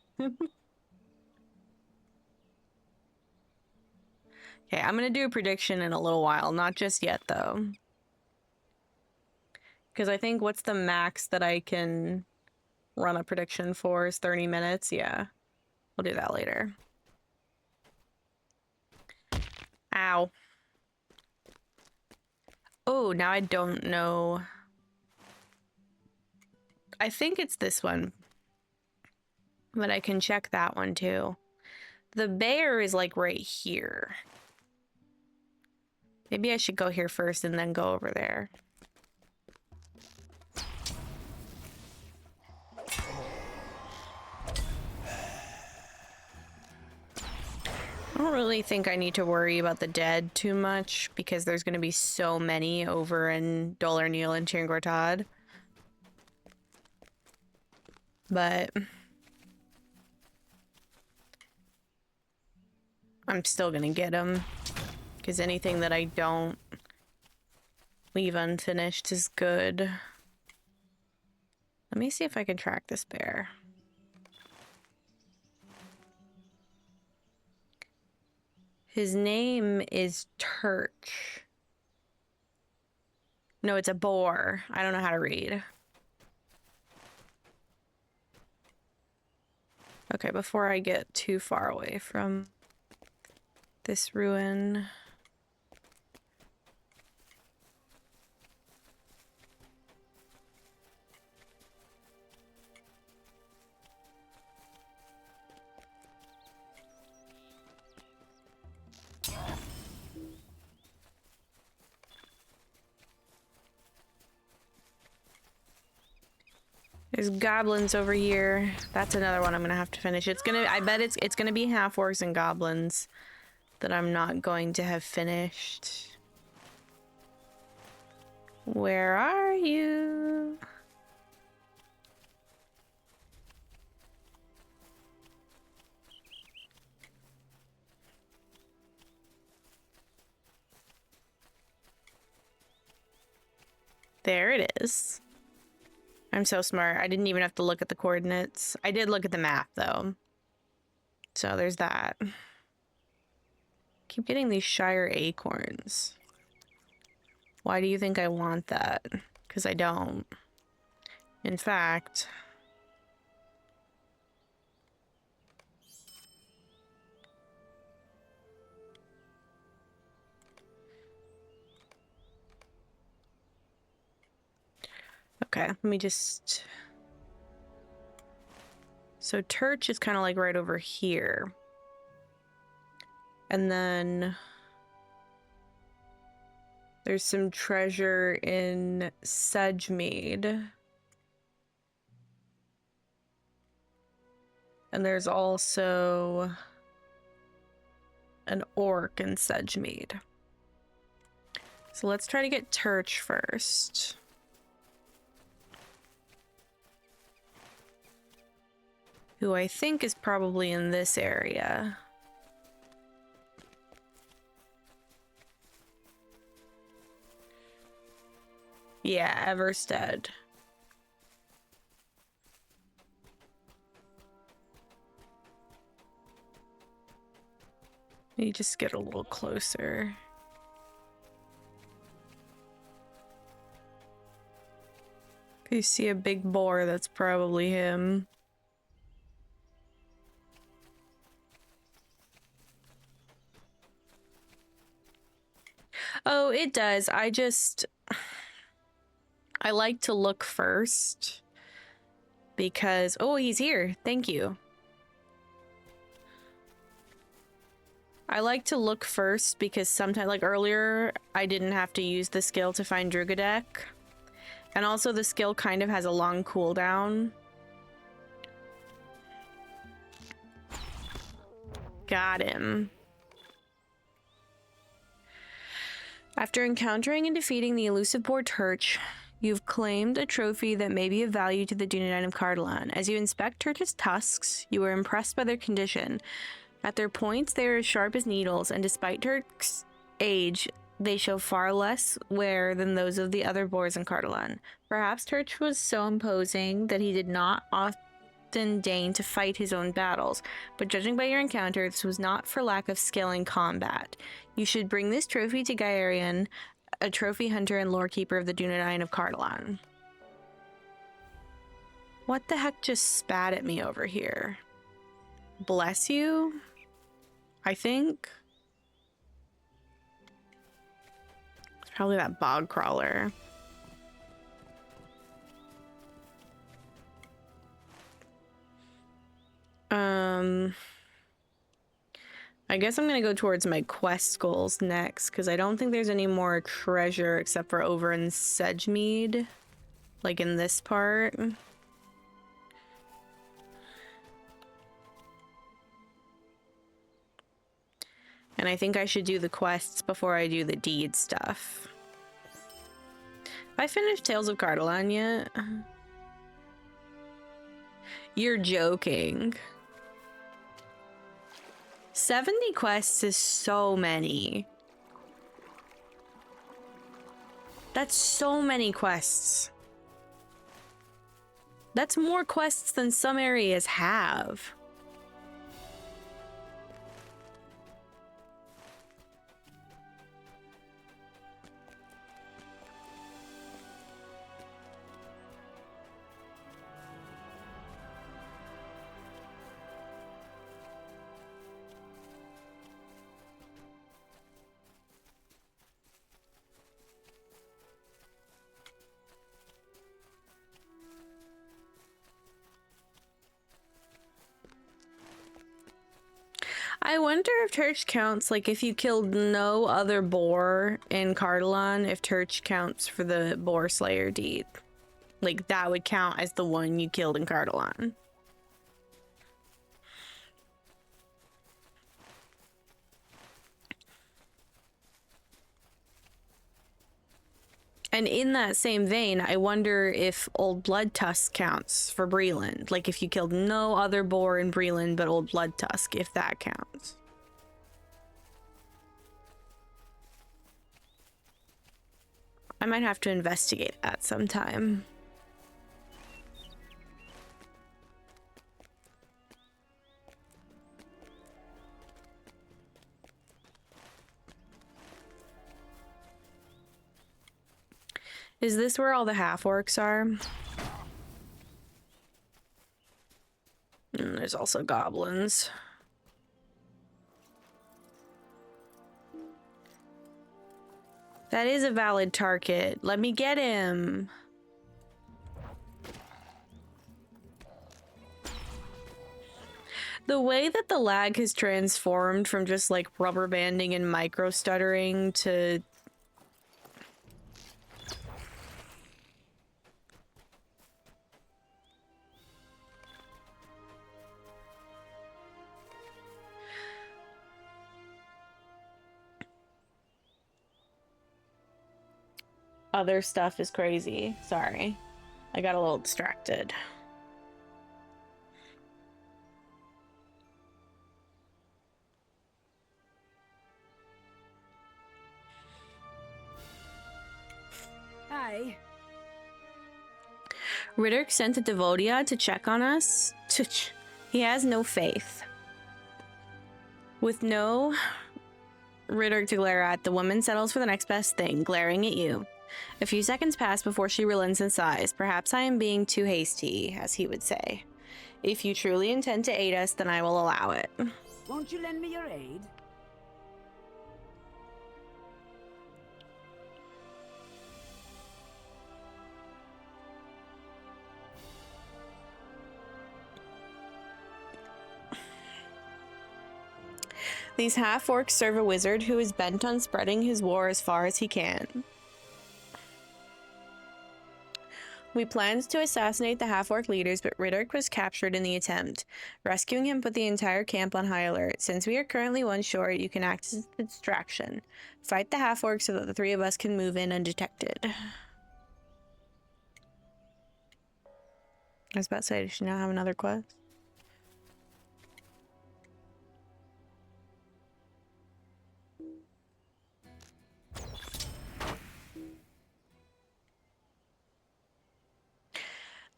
Okay, I'm gonna do a prediction in a little while. Not just yet, though. Because I think what's the max that I can run a prediction for is 30 minutes. Yeah, we'll do that later. Ow. Oh, now I don't know. I think it's this one. But I can check that one too. The bear is like right here. Maybe I should go here first and then go over there. I don't really think I need to worry about the dead too much because there's going to be so many over in Dol Amril and Tir Gwrtad. But I'm still going to get them because anything that I don't leave unfinished is good. Let me see if I can track this bear. His name is Turch. No, it's a boar. I don't know how to read. Okay, before I get too far away from this ruin. There's goblins over here. That's another one I'm gonna have to finish. I bet it's gonna be half orcs and goblins that I'm not going to have finished. Where are you? There it is. I'm so smart. I didn't even have to look at the coordinates. I did look at the map, though. So there's that. Keep getting these Shire acorns. Why do you think I want that? Because I don't. In fact... Okay, let me just... So Turch is kind of like right over here. And then There's some treasure in Sedgemead. And there's also an orc in Sedgemead. So let's try to get Turch first. Who I think is probably in this area. Yeah, Everstead. Let me just get a little closer. If you see a big boar, that's probably him. Oh, it does. I like to look first because, oh, he's here. Thank you. I like to look first because sometimes, like earlier, I didn't have to use the skill to find Drugadek. And also the skill kind of has a long cooldown. Got him. After encountering and defeating the elusive boar Turch, you've claimed a trophy that may be of value to the Dunedain of Cardolan. As you inspect Turch's tusks, you are impressed by their condition. At their points, they are as sharp as needles, and despite Turch's age, they show far less wear than those of the other boars in Cardolan. Perhaps Turch was so imposing that he did not often deign to fight his own battles, but judging by your encounter, this was not for lack of skill in combat. You should bring this trophy to Gaerion, a trophy hunter and lorekeeper of the Dunedain of Cardolan. What the heck just spat at me over here? Bless you? I think. It's probably that bog crawler. I guess I'm gonna go towards my quest goals next, because I don't think there's any more treasure except for over in Sedgemead, like in this part. And I think I should do the quests before I do the deed stuff. Have I finished Tales of Cardolan yet? You're joking. 70 quests is so many. That's so many quests. That's more quests than some areas have. I wonder if Turch counts, like if you killed no other boar in Cardolan, if Turch counts for the boar slayer deed. Like that would count as the one you killed in Cardolan. And in that same vein, I wonder if Old Blood Tusk counts for Breland. Like if you killed no other boar in Breland but Old Blood Tusk, if that counts. I might have to investigate that sometime. Is this where all the half-orcs are? And there's also goblins. That is a valid target. Let me get him. The way that the lag has transformed from just like rubber banding and micro stuttering to other stuff is crazy. Sorry. I got a little distracted. Hi. Ritter sent a Devotia to check on us. He has no faith. With no Ritter to glare at, the woman settles for the next best thing, glaring at you. A few seconds pass before she relents and sighs. Perhaps I am being too hasty, as he would say. If you truly intend to aid us, then I will allow it. Won't you lend me your aid? These half-orcs serve a wizard who is bent on spreading his war as far as he can. We planned to assassinate the half-orc leaders, but Riddick was captured in the attempt. Rescuing him put the entire camp on high alert. Since we are currently one short, you can act as a distraction. Fight the half-orcs so that the three of us can move in undetected. I was about to say, does she not have another quest?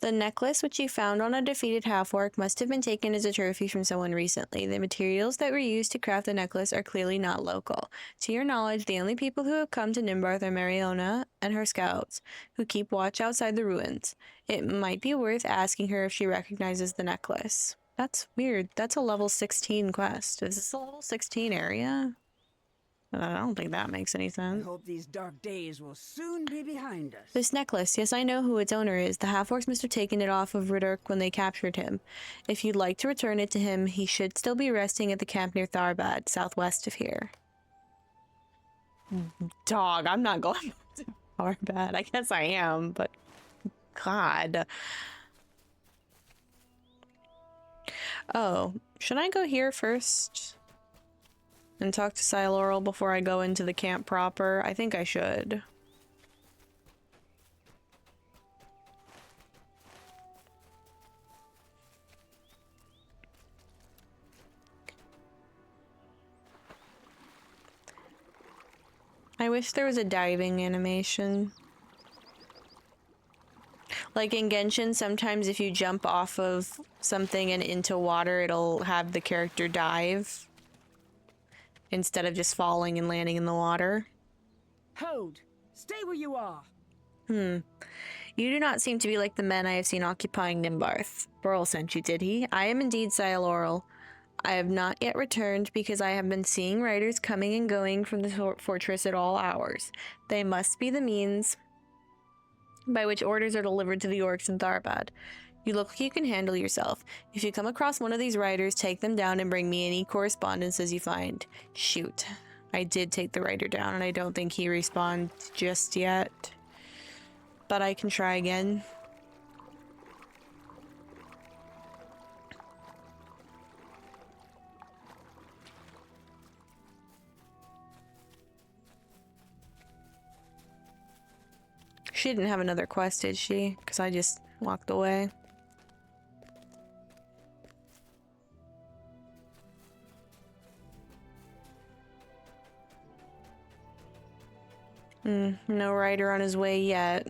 The necklace, which you found on a defeated half-orc, must have been taken as a trophy from someone recently. The materials that were used to craft the necklace are clearly not local. To your knowledge, the only people who have come to Nimbarth are Mariona and her scouts, who keep watch outside the ruins. It might be worth asking her if she recognizes the necklace. That's weird. That's a level 16 quest. Is this a level 16 area? I don't think that makes any I sense. hope these dark days will soon be behind us. This necklace, yes, I know who its owner is. The half-orcs must have taken it off of Riddick when they captured him. If you'd like to return it to him, he should still be resting at the camp near Tharbad, southwest of here. Dog, I'm not going to Tharbad. I guess I am, but God. Oh, should I go here first? And talk to Siloral before I go into the camp proper? I think I should. I wish there was a diving animation. Like in Genshin, sometimes if you jump off of something and into water, it'll have the character dive instead of just falling and landing in the water. Hold! Stay where you are! You do not seem to be like the men I have seen occupying Nimbarth. Burl sent you, did he? I am indeed Siloral. I have not yet returned because I have been seeing riders coming and going from the fortress at all hours. They must be the means by which orders are delivered to the orcs in Tharbad. You look like you can handle yourself. If you come across one of these riders, take them down and bring me any correspondences you find. Shoot. I did take the rider down, and I don't think he respawned just yet. But I can try again. She didn't have another quest, did she? Because I just walked away. No rider on his way yet.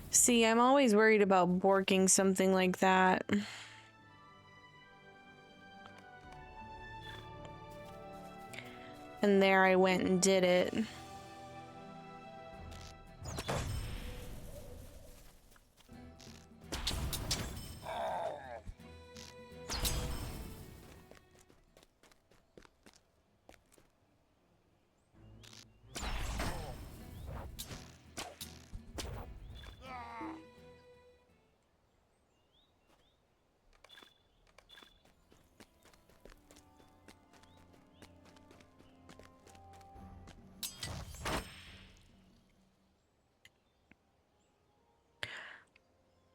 See, I'm always worried about borking something like that. And there I went and did it.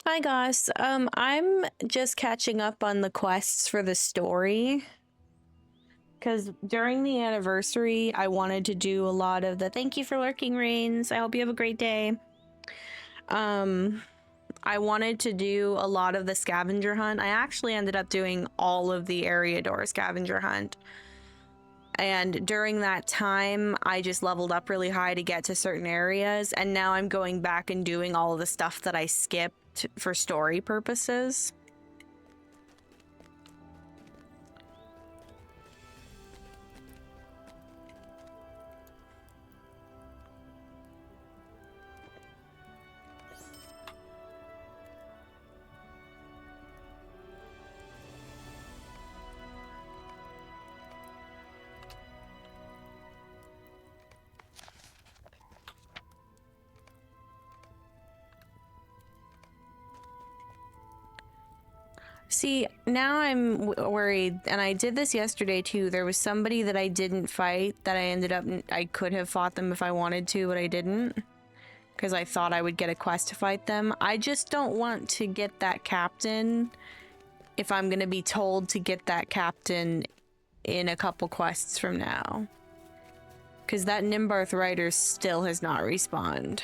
Hi guys. I'm just catching up on the quests for the story. Because during the anniversary, I wanted to do a lot of the thank you for lurking, Rains. I hope you have a great day. I wanted to do a lot of the scavenger hunt. I actually ended up doing all of the area door scavenger hunt. And during that time, I just leveled up really high to get to certain areas. And now I'm going back and doing all of the stuff that I skipped for story purposes. See, now I'm worried, and I did this yesterday too. There was somebody that I didn't fight that I could have fought them if I wanted to, but I didn't. Because I thought I would get a quest to fight them. I just don't want to get that captain if I'm going to be told to get that captain in a couple quests from now. Because that Nimbarth Rider still has not respawned.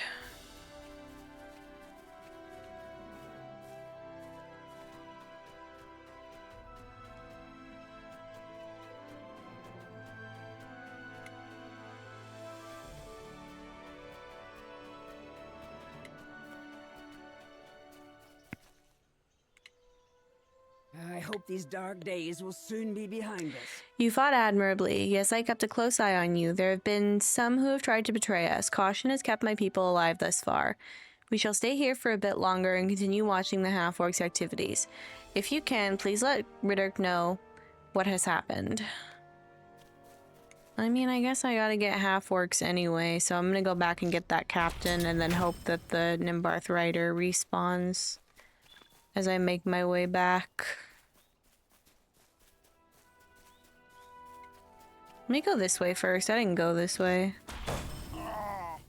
I hope these dark days will soon be behind us. You fought admirably. Yes, I kept a close eye on you. There have been some who have tried to betray us. Caution has kept my people alive thus far. We shall stay here for a bit longer and continue watching the half-orcs' activities. If you can, please let Riddick know what has happened. I mean, I guess I gotta get half-orcs anyway, so I'm gonna go back and get that captain and then hope that the Nimbarth Rider respawns as I make my way back. Let me go this way first. I didn't go this way. I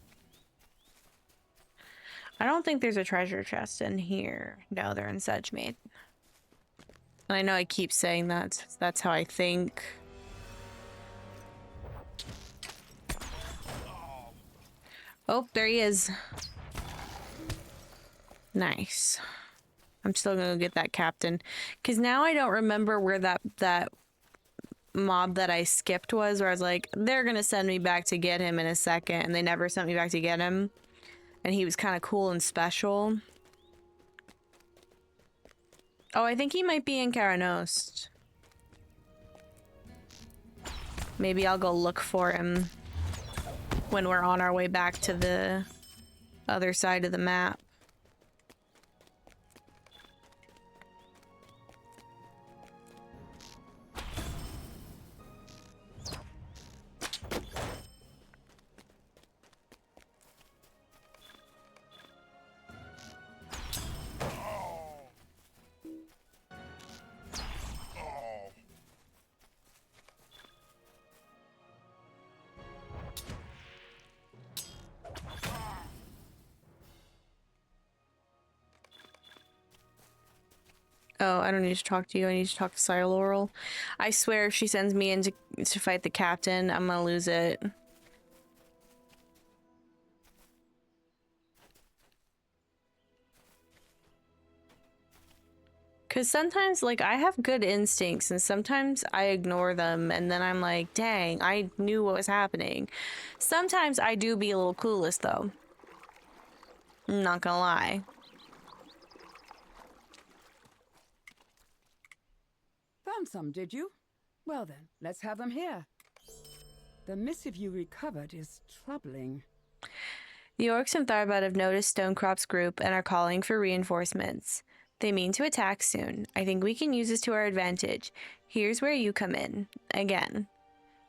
don't think there's a treasure chest in here. No, they're in Sedgemead. And I know I keep saying that. That's how I think. Oh, there he is. Nice. I'm still gonna get that captain. Because now I don't remember where that mob that I skipped was, where I was like, they're gonna send me back to get him in a second, and they never sent me back to get him. And he was kind of cool and special. Oh, I think he might be in Karanost. Maybe I'll go look for him when we're on our way back to the other side of the map. Oh, I don't need to talk to you. I need to talk to Siloral. I swear if she sends me in to fight the captain, I'm gonna lose it. Because sometimes, like, I have good instincts, and sometimes I ignore them, and then I'm like, dang, I knew what was happening. Sometimes I do be a little clueless, though. I'm not gonna lie. Found some, did you? Well then, let's have them here. The missive you recovered is troubling. The orcs in Tharbad have noticed Stonecrop's group and are calling for reinforcements. They mean to attack soon. I think we can use this to our advantage. Here's where you come in. Again.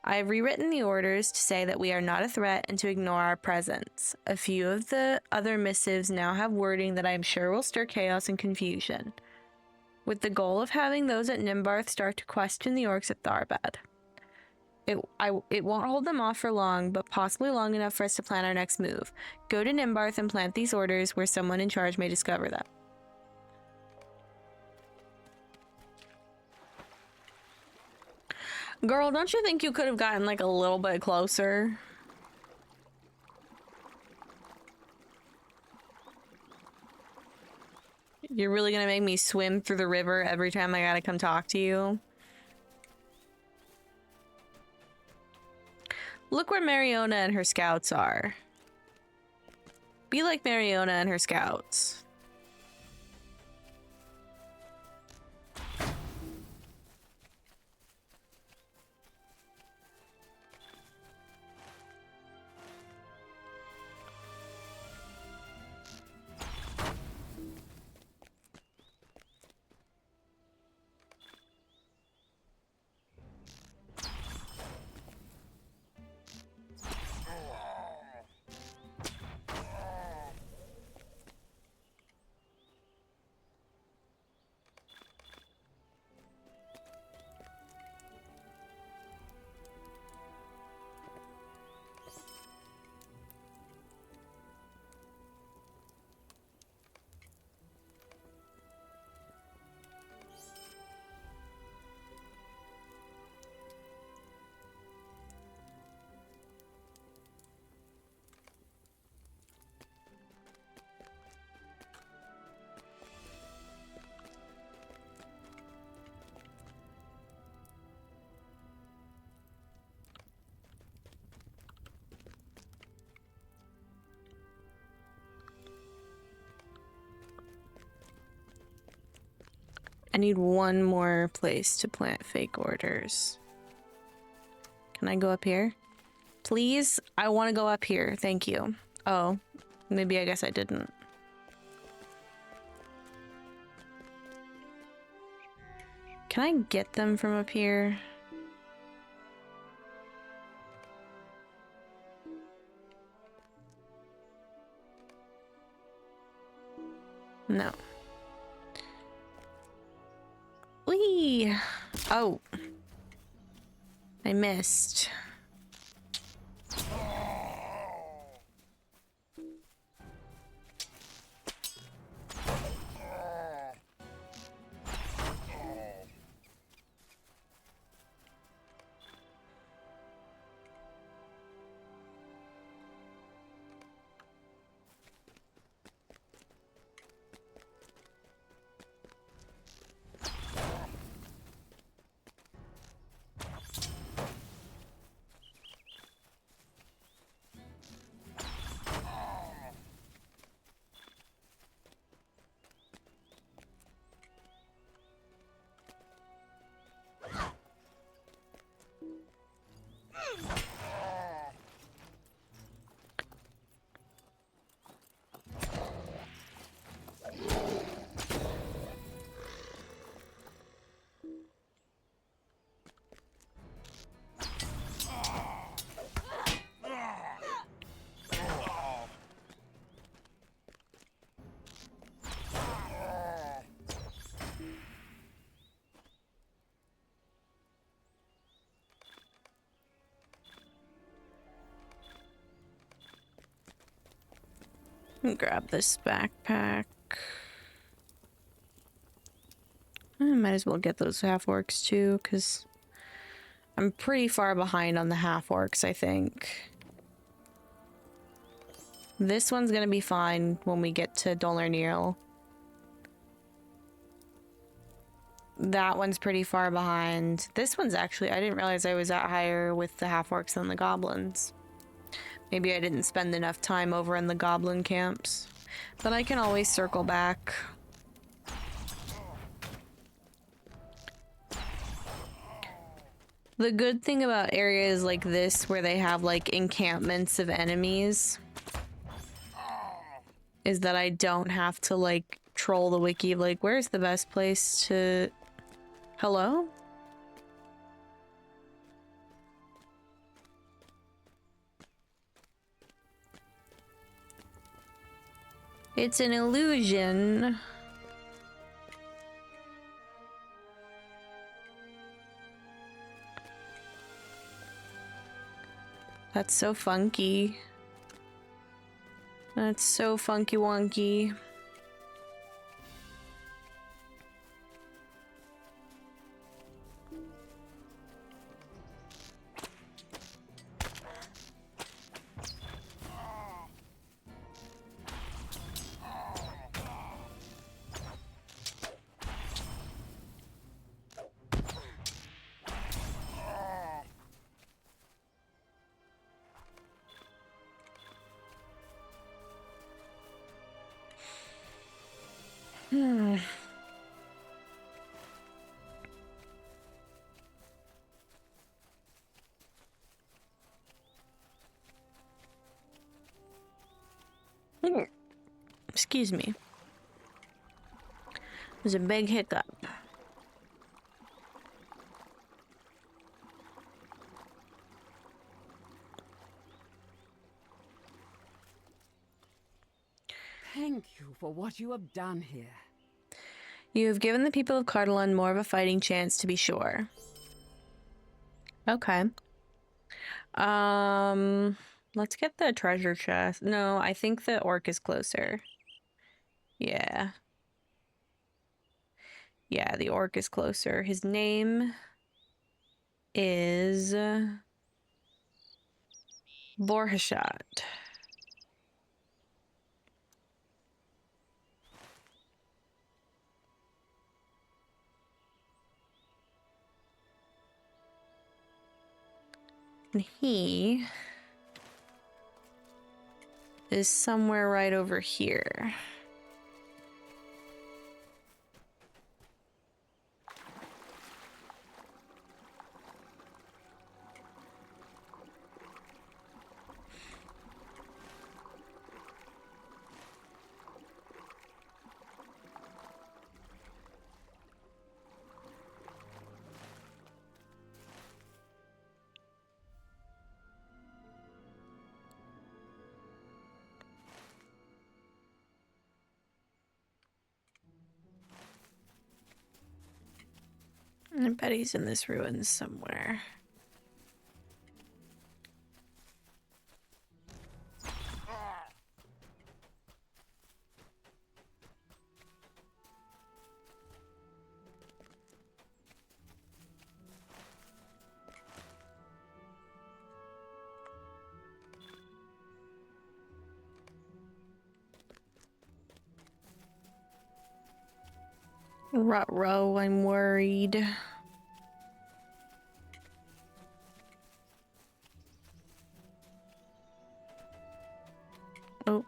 I have rewritten the orders to say that we are not a threat and to ignore our presence. A few of the other missives now have wording that I am sure will stir chaos and confusion, with the goal of having those at Nimbarth start to question the orcs at Tharbad. It won't hold them off for long, but possibly long enough for us to plan our next move. Go to Nimbarth and plant these orders where someone in charge may discover them. Girl, don't you think you could have gotten like a little bit closer? You're really gonna make me swim through the river every time I gotta come talk to you? Look where Mariona and her scouts are. Be like Mariona and her scouts. I need one more place to plant fake orders. Can I go up here? Please? I want to go up here. Thank you. Oh, maybe I guess I didn't. Can I get them from up here? No. Whee! Oh. I missed. Grab this backpack. I might as well get those half-orcs too, because I'm pretty far behind on the half-orcs, I think. This one's gonna be fine when we get to Dolornil. That one's pretty far behind. This one's actually, I didn't realize I was at higher with the half-orcs than the goblins. Maybe I didn't spend enough time over in the goblin camps. But I can always circle back. The good thing about areas like this where they have like encampments of enemies is that I don't have to like troll the wiki of like, where's the best place to... Hello? It's an illusion. That's so funky. That's so funky wonky. Hmm. Excuse me. There's a big hiccup. Thank you for what you have done here. You have given the people of Cardolan more of a fighting chance, to be sure. Okay. Let's get the treasure chest. No, I think the orc is closer. Yeah. Yeah, the orc is closer. His name is Borhashat. And he is somewhere right over here. I bet he's in this ruin somewhere. Ruh-roh, I'm worried. Oh.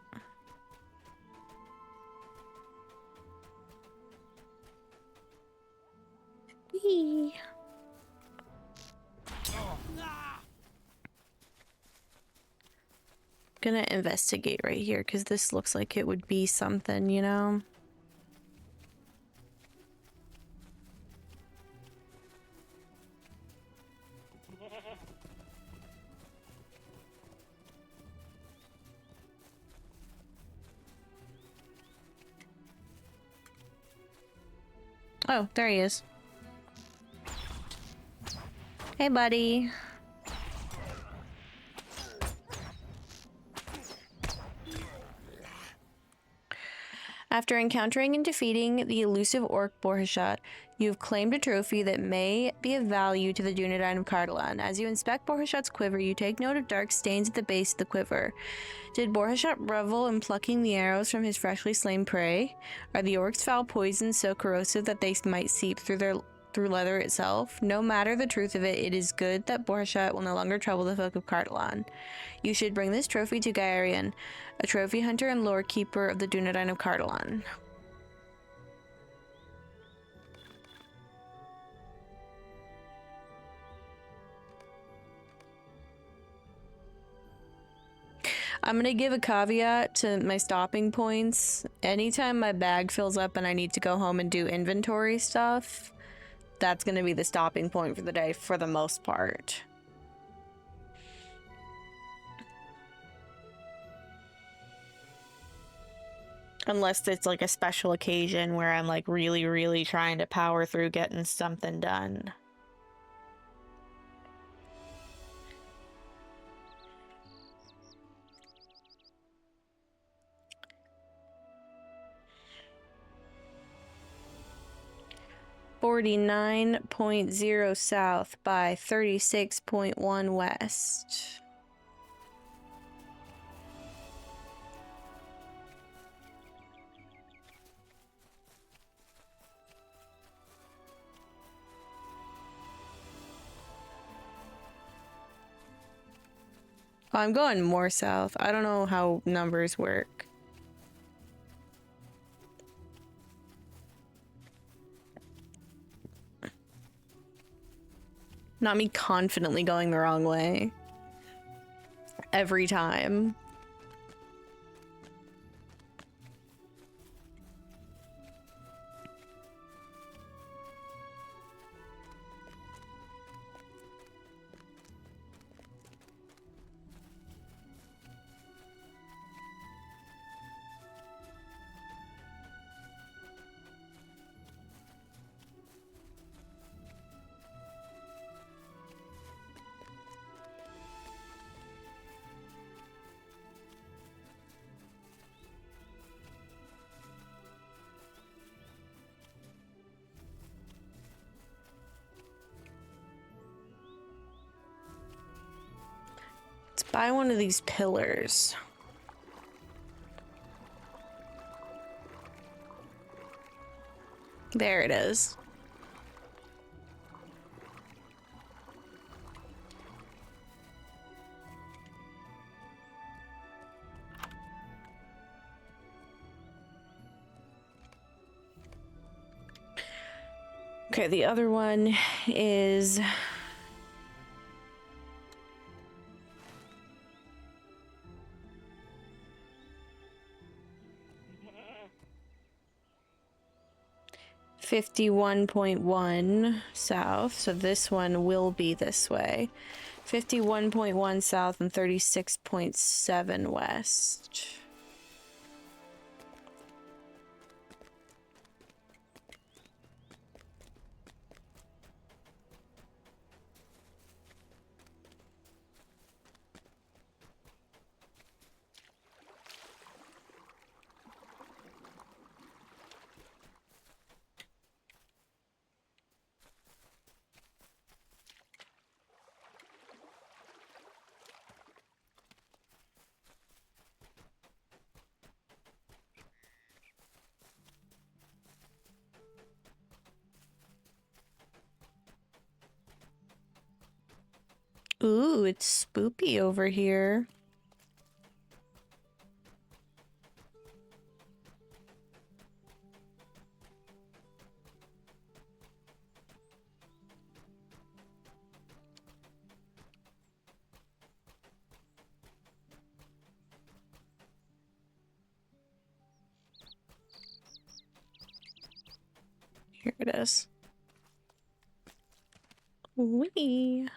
Whee. Gonna investigate right here because this looks like it would be something, you know? Oh, there he is. Hey, buddy. After encountering and defeating the elusive orc Borhashat, you have claimed a trophy that may be of value to the Dunedain of Cardolan. As you inspect Borhashat's quiver, you take note of dark stains at the base of the quiver. Did Borhashat revel in plucking the arrows from his freshly slain prey? Are the orc's foul poisons so corrosive that they might seep through leather itself? No matter the truth of it, it is good that Borhashat will no longer trouble the folk of Cardolan. You should bring this trophy to Gaarian, a trophy hunter and lore keeper of the Dunedain of Cardolan. I'm gonna give a caveat to my stopping points. Anytime my bag fills up and I need to go home and do inventory stuff, that's gonna be the stopping point for the day for the most part. Unless it's like a special occasion where I'm like really, really trying to power through getting something done. .0 south by 36.1 west. I'm going more south. I don't know how numbers work. Not me confidently going the wrong way. Every time. Let's buy one of these pillars. There it is. Okay, the other one is... $51.1 south, so this one will be this way. 51.1 south and 36.7 west. Ooh, it's spoopy over here. Here it is. Wee.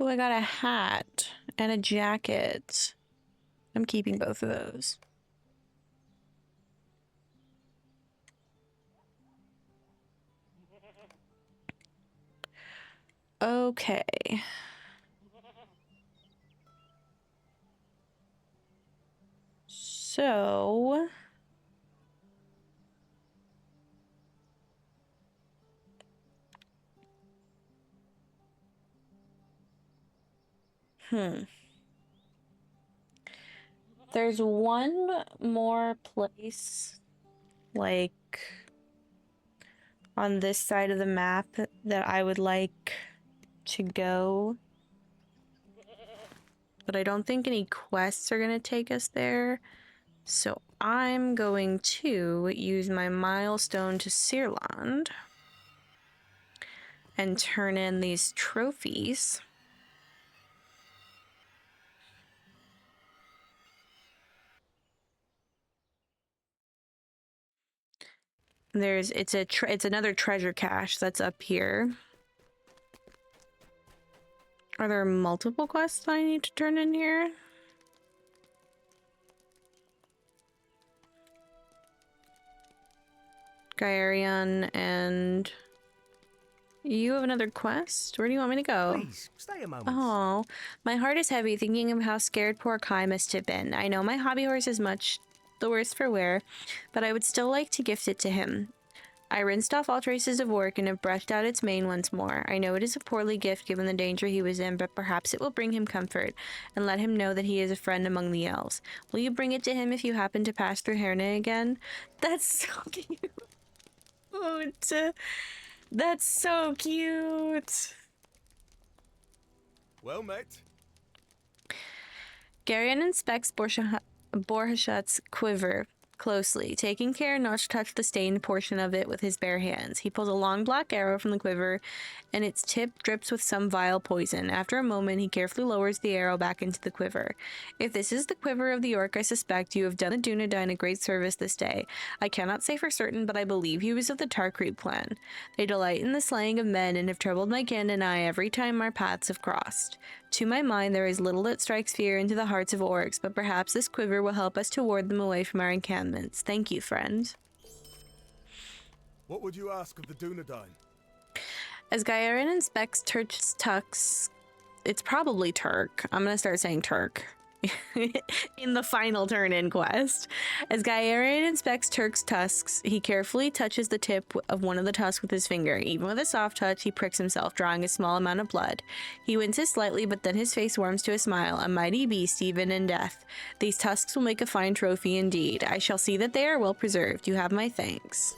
Oh, I got a hat and a jacket. I'm keeping both of those. Okay. So... There's one more place, like, on this side of the map that I would like to go. But I don't think any quests are going to take us there. So I'm going to use my milestone to Searland and turn in these trophies. It's another treasure cache that's up here. Are there multiple quests I need to turn in here? Gyarion, and you have another quest? Where do you want me to go? Please, stay a moment. Oh, my heart is heavy thinking of how scared poor Kai must have been. I know my hobby horse is much the worse for wear, but I would still like to gift it to him. I rinsed off all traces of work and have brushed out its mane once more. I know it is a poorly gift given the danger he was in, but perhaps it will bring him comfort and let him know that he is a friend among the elves. Will you bring it to him if you happen to pass through Herne again? That's so cute. That's so cute. Well met. Garion inspects Borhashat's quiver. closely, taking care not to touch the stained portion of it with his bare hands. He pulls a long black arrow from the quiver, and its tip drips with some vile poison. After a moment, he carefully lowers the arrow back into the quiver. If this is the quiver of the orc, I suspect you have done the Dunedain a great service this day. I cannot say for certain, but I believe he was of the Tarkreep clan. They delight in the slaying of men and have troubled my kin and I every time our paths have crossed. To my mind, there is little that strikes fear into the hearts of orcs, but perhaps this quiver will help us to ward them away from our encampments. Thank you, friend. What would you ask of the Dunedain? As Gaiarin inspects Turk's tucks, it's probably Turk. I'm gonna start saying Turk. In the final turn-in quest. As Gaiarin inspects Turk's tusks, he carefully touches the tip of one of the tusks with his finger. Even with a soft touch, he pricks himself, drawing a small amount of blood. He winces slightly, but then his face warms to a smile. A mighty beast, even in death. These tusks will make a fine trophy indeed. I shall see that they are well preserved. You have my thanks.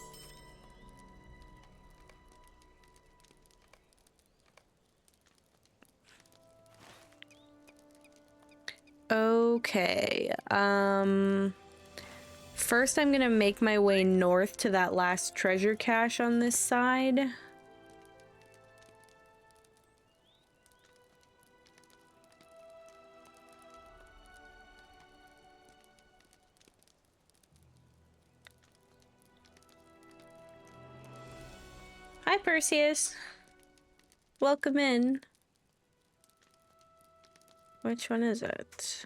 Okay, first I'm gonna make my way north to that last treasure cache on this side. Hi, Perseus. Welcome in. Which one is it?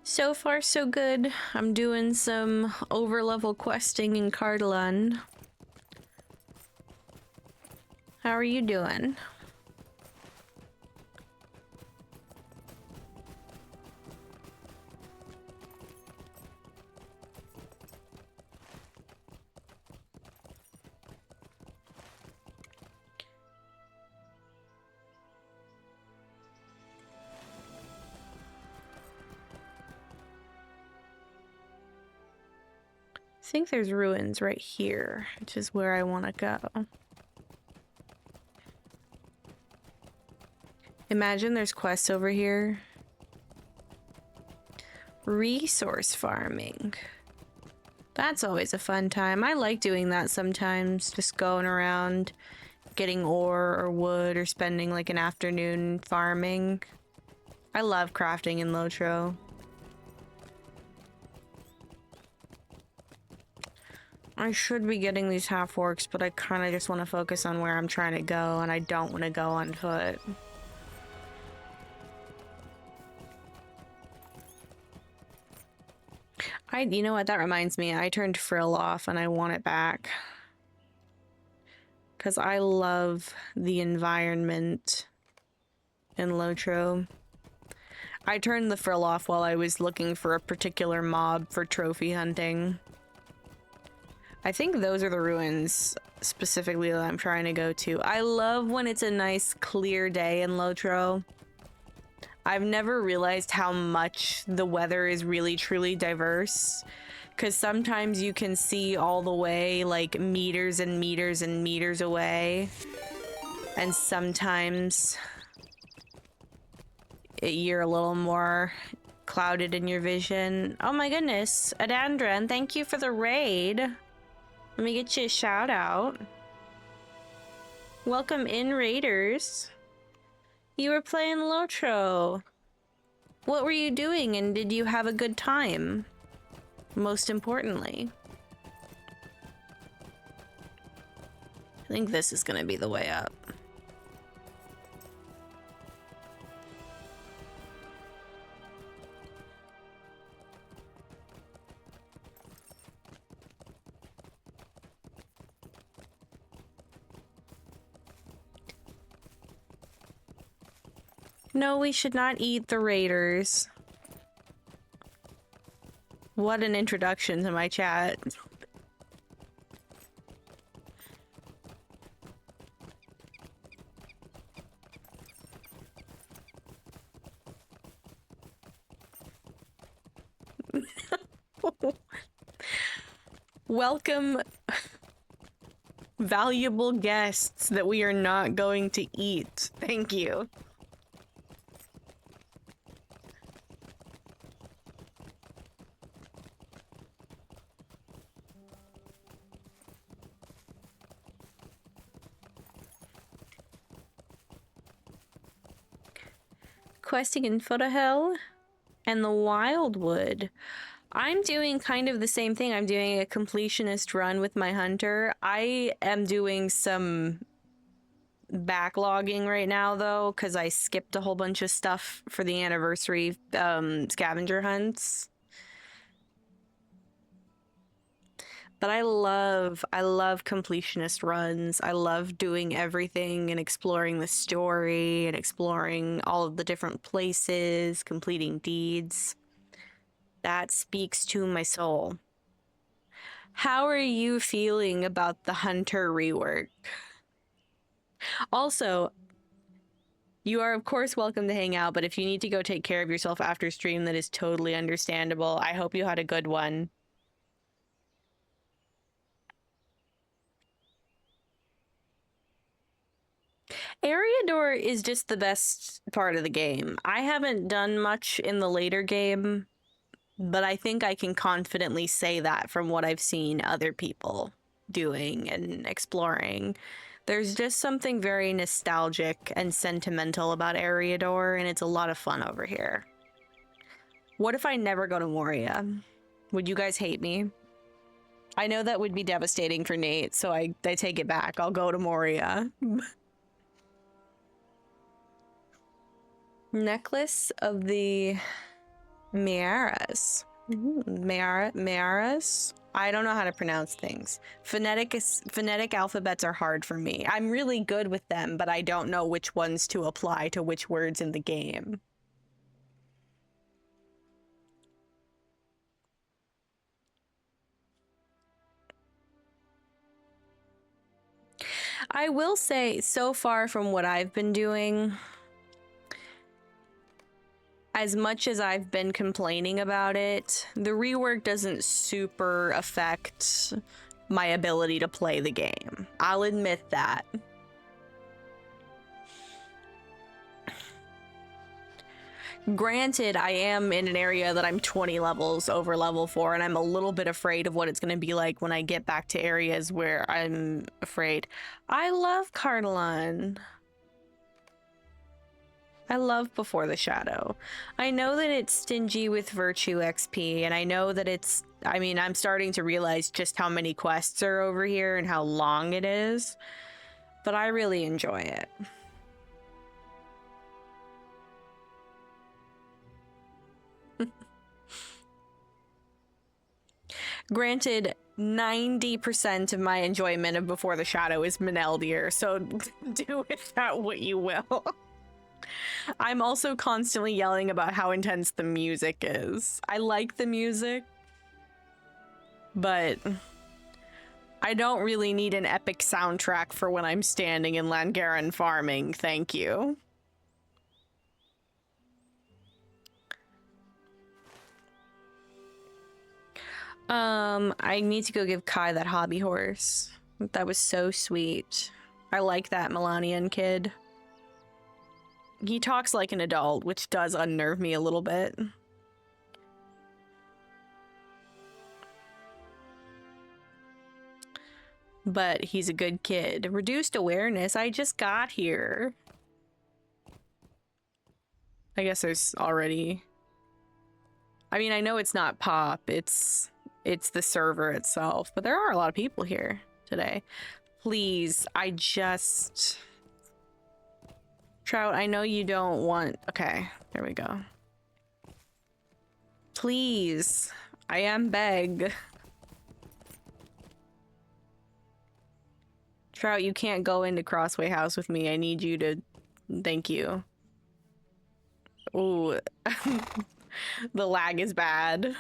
So far, so good. I'm doing some overlevel questing in Cardolan. How are you doing? I think there's ruins right here, which is where I want to go. Imagine there's quests over here. Resource farming. That's always a fun time. I like doing that sometimes, just going around getting ore or wood or spending like an afternoon farming. I love crafting in Lotro. I should be getting these half-orcs, but I kind of just want to focus on where I'm trying to go, and I don't want to go on foot. You know what, that reminds me, I turned Frill off and I want it back. Because I love the environment in Lotro. I turned the Frill off while I was looking for a particular mob for trophy hunting. I think those are the ruins specifically that I'm trying to go to. I love when it's a nice clear day in Lotro. I've never realized how much the weather is really truly diverse, because sometimes you can see all the way like meters and meters and meters away, and sometimes you're a little more clouded in your vision. Oh my goodness, Adandran, thank you for the raid. Let me get you a shout out. Welcome in, raiders. You were playing Lotro. What were you doing, and did you have a good time? Most importantly. I think this is gonna be the way up. No, we should not eat the raiders. What an introduction to my chat. Welcome, valuable guests that we are not going to eat. Thank you. Questing in Foothell and the Wildwood. I'm doing kind of the same thing. I'm doing a completionist run with my hunter. I am doing some backlogging right now, though, because I skipped a whole bunch of stuff for the anniversary scavenger hunts. But I love completionist runs. I love doing everything and exploring the story and exploring all of the different places, completing deeds. That speaks to my soul. How are you feeling about the Hunter rework? Also, you are of course welcome to hang out, but if you need to go take care of yourself after stream, that is totally understandable. I hope you had a good one. Eriador is just the best part of the game. I haven't done much in the later game, but I think I can confidently say that from what I've seen other people doing and exploring. There's just something very nostalgic and sentimental about Eriador, and it's a lot of fun over here. What if I never go to Moria? Would you guys hate me? I know that would be devastating for Nate, so I take it back. I'll go to Moria. Necklace of the Mearas. Mearas? I don't know how to pronounce things. Phonetic alphabets are hard for me. I'm really good with them, but I don't know which ones to apply to which words in the game. I will say, so far from what I've been doing, as much as I've been complaining about it, the rework doesn't super affect my ability to play the game. I'll admit that. Granted, I am in an area that I'm 20 levels over level 4, and I'm a little bit afraid of what it's going to be like when I get back to areas where I'm afraid. I love Cardalon. I love Before the Shadow. I know that it's stingy with Virtue XP, and I know that it's... I mean, I'm starting to realize just how many quests are over here and how long it is, but I really enjoy it. Granted, 90% of my enjoyment of Before the Shadow is Meneldir, so do with that what you will. I'm also constantly yelling about how intense the music is. I like the music, but I don't really need an epic soundtrack for when I'm standing in Langaran farming, thank you. I need to go give Kai that hobby horse. That was so sweet. I like that Melanian kid. He talks like an adult, which does unnerve me a little bit. But he's a good kid. Reduced awareness. I just got here. I guess there's already... I mean, I know it's not pop. It's the server itself. But there are a lot of people here today. Please, I just... Trout, I know you don't want... Okay, there we go. Please, I am beg. Trout, you can't go into Crossway House with me. I need you to... Thank you. Ooh. The lag is bad.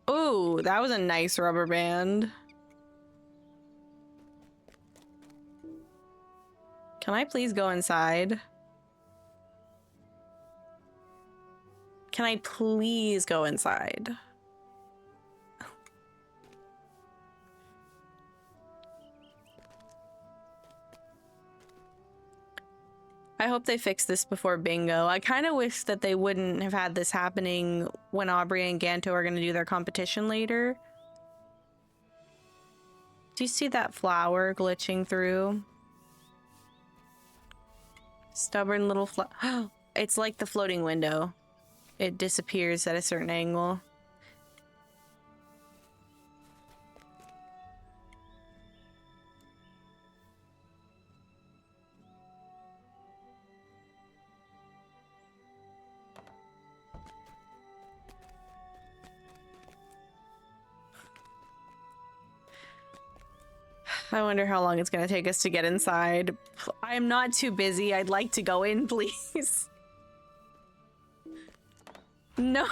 Ooh, that was a nice rubber band. Can I please go inside? Can I please go inside? I hope they fix this before bingo. I kind of wish that they wouldn't have had this happening when Aubrey and Ganto are going to do their competition later. Do you see that flower glitching through? Stubborn little flower. It's like the floating window. It disappears at a certain angle. I wonder how long it's gonna take us to get inside. I am not too busy. I'd like to go in, please. No.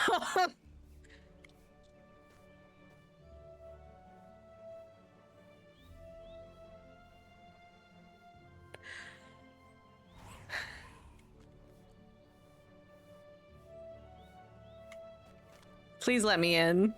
Please let me in.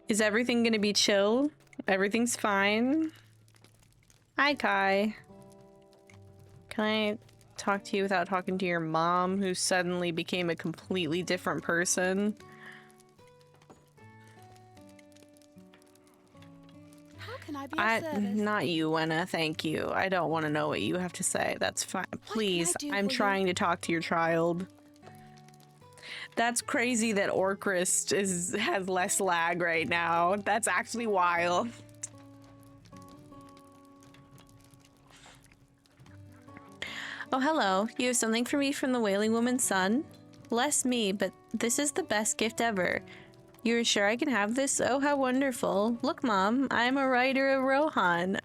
Is everything gonna be chill? Everything's fine. Hi, Kai. Can I talk to you without talking to your mom, who suddenly became a completely different person? How can I be of service? Not you, Wenna. Thank you. I don't want to know what you have to say. That's fine. Please, I'm trying to talk to your child. That's crazy that Orcrist has less lag right now. That's actually wild. Oh, hello. You have something for me from the Wailing Woman's son? Bless me, but this is the best gift ever. You're sure I can have this? Oh, how wonderful. Look, Mom, I'm a writer of Rohan.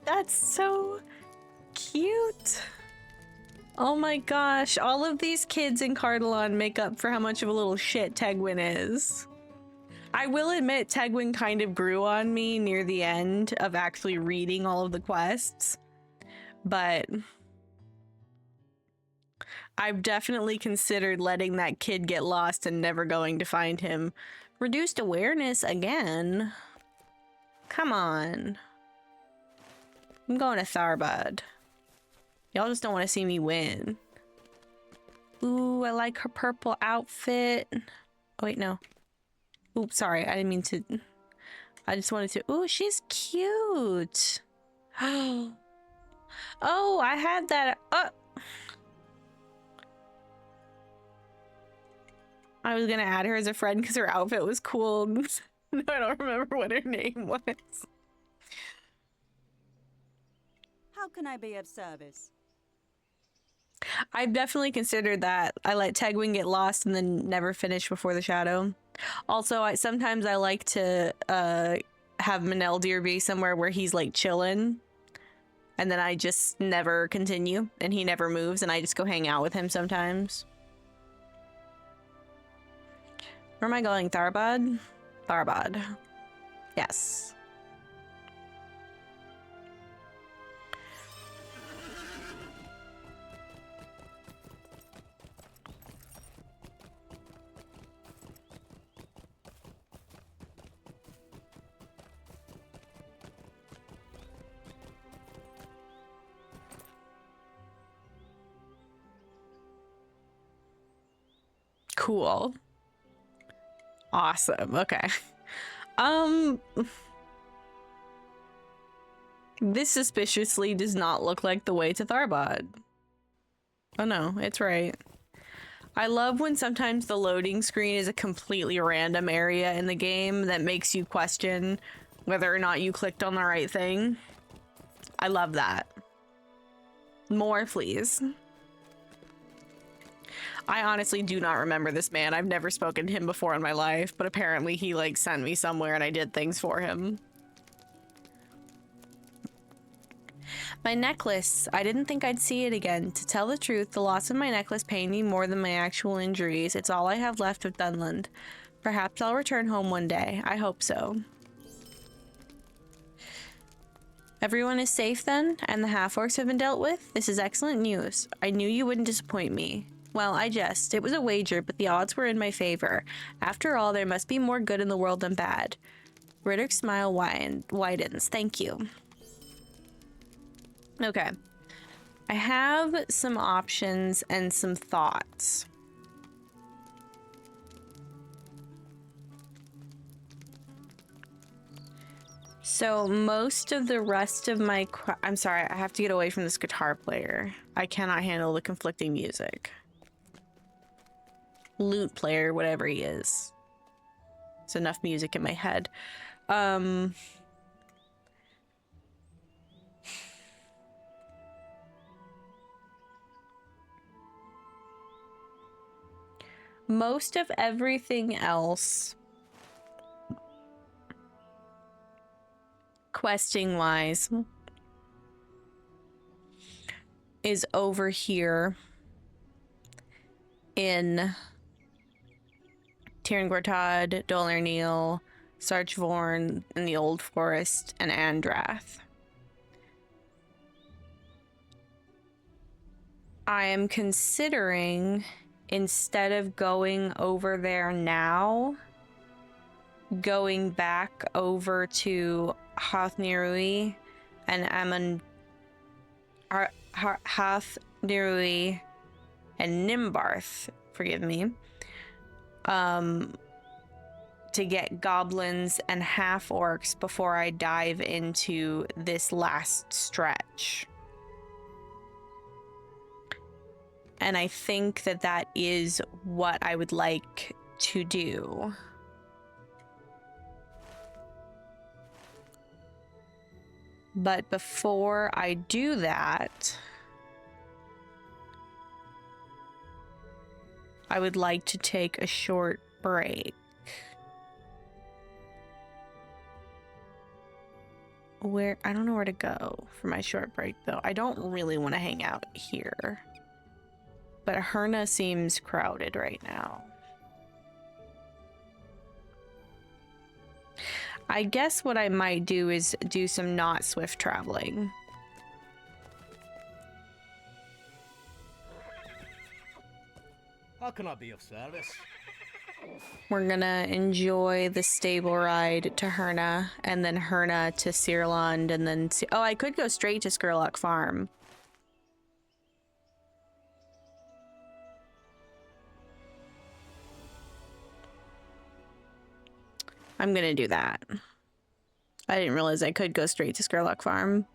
That's so cute. Oh my gosh, all of these kids in Cardalon make up for how much of a little shit Tegwin is. I will admit Tegwin kind of grew on me near the end of actually reading all of the quests, but I've definitely considered letting that kid get lost and never going to find him. Reduced awareness again? Come on. I'm going to Tharbad. Y'all just don't want to see me win. Ooh, I like her purple outfit. Oh, wait, no. Oops, sorry. I didn't mean to. I just wanted to. Ooh, she's cute. Oh, I had that. I was going to add her as a friend because her outfit was cool. No, I don't remember what her name was. How can I be of service? I've definitely considered that. I let Tegwin get lost and then never finish before the shadow. Also, sometimes I like to have Maneldir be somewhere where he's like chilling, and then I just never continue, and he never moves, and I just go hang out with him sometimes. Where am I going? Tharbad? Tharbad. Yes. Cool. Awesome. Okay. This suspiciously does not look like the way to Tharbad. Oh no, it's right. I love when sometimes the loading screen is a completely random area in the game that makes you question whether or not you clicked on the right thing. I love that. More, please. I honestly do not remember this man. I've never spoken to him before in my life, but apparently he like sent me somewhere and I did things for him. My necklace. I didn't think I'd see it again. To tell the truth, the loss of my necklace pained me more than my actual injuries. It's all I have left of Dunland. Perhaps I'll return home one day. I hope so. Everyone is safe then, and the half-orcs have been dealt with? This is excellent news. I knew you wouldn't disappoint me. Well, I jest. It was a wager, but the odds were in my favor. After all, there must be more good in the world than bad. Riddick's smile widens. Thank you. Okay. I have some options and some thoughts. So most of the rest of my... I'm sorry, I have to get away from this guitar player. I cannot handle the conflicting music. Lute player, whatever he is. There's enough music in my head. Most of everything else, questing wise, is over here in Tirngortad, Dol Erneal, Sarchvorn, in the Old Forest, and Andrath. I am considering, instead of going over there now, going back over to Hathnirui and Hathnirui and Nimbarth, forgive me, to get goblins and half-orcs before I dive into this last stretch. And I think that that is what I would like to do. But before I do that, I would like to take a short break. I don't know where to go for my short break, though. I don't really want to hang out here. But Herna seems crowded right now. I guess what I might do is do some not swift traveling. How can I be of service? We're gonna enjoy the stable ride to Herna, and then Herna to Searland, and then... Oh, I could go straight to Skurlock Farm. I'm gonna do that. I didn't realize I could go straight to Skurlock Farm.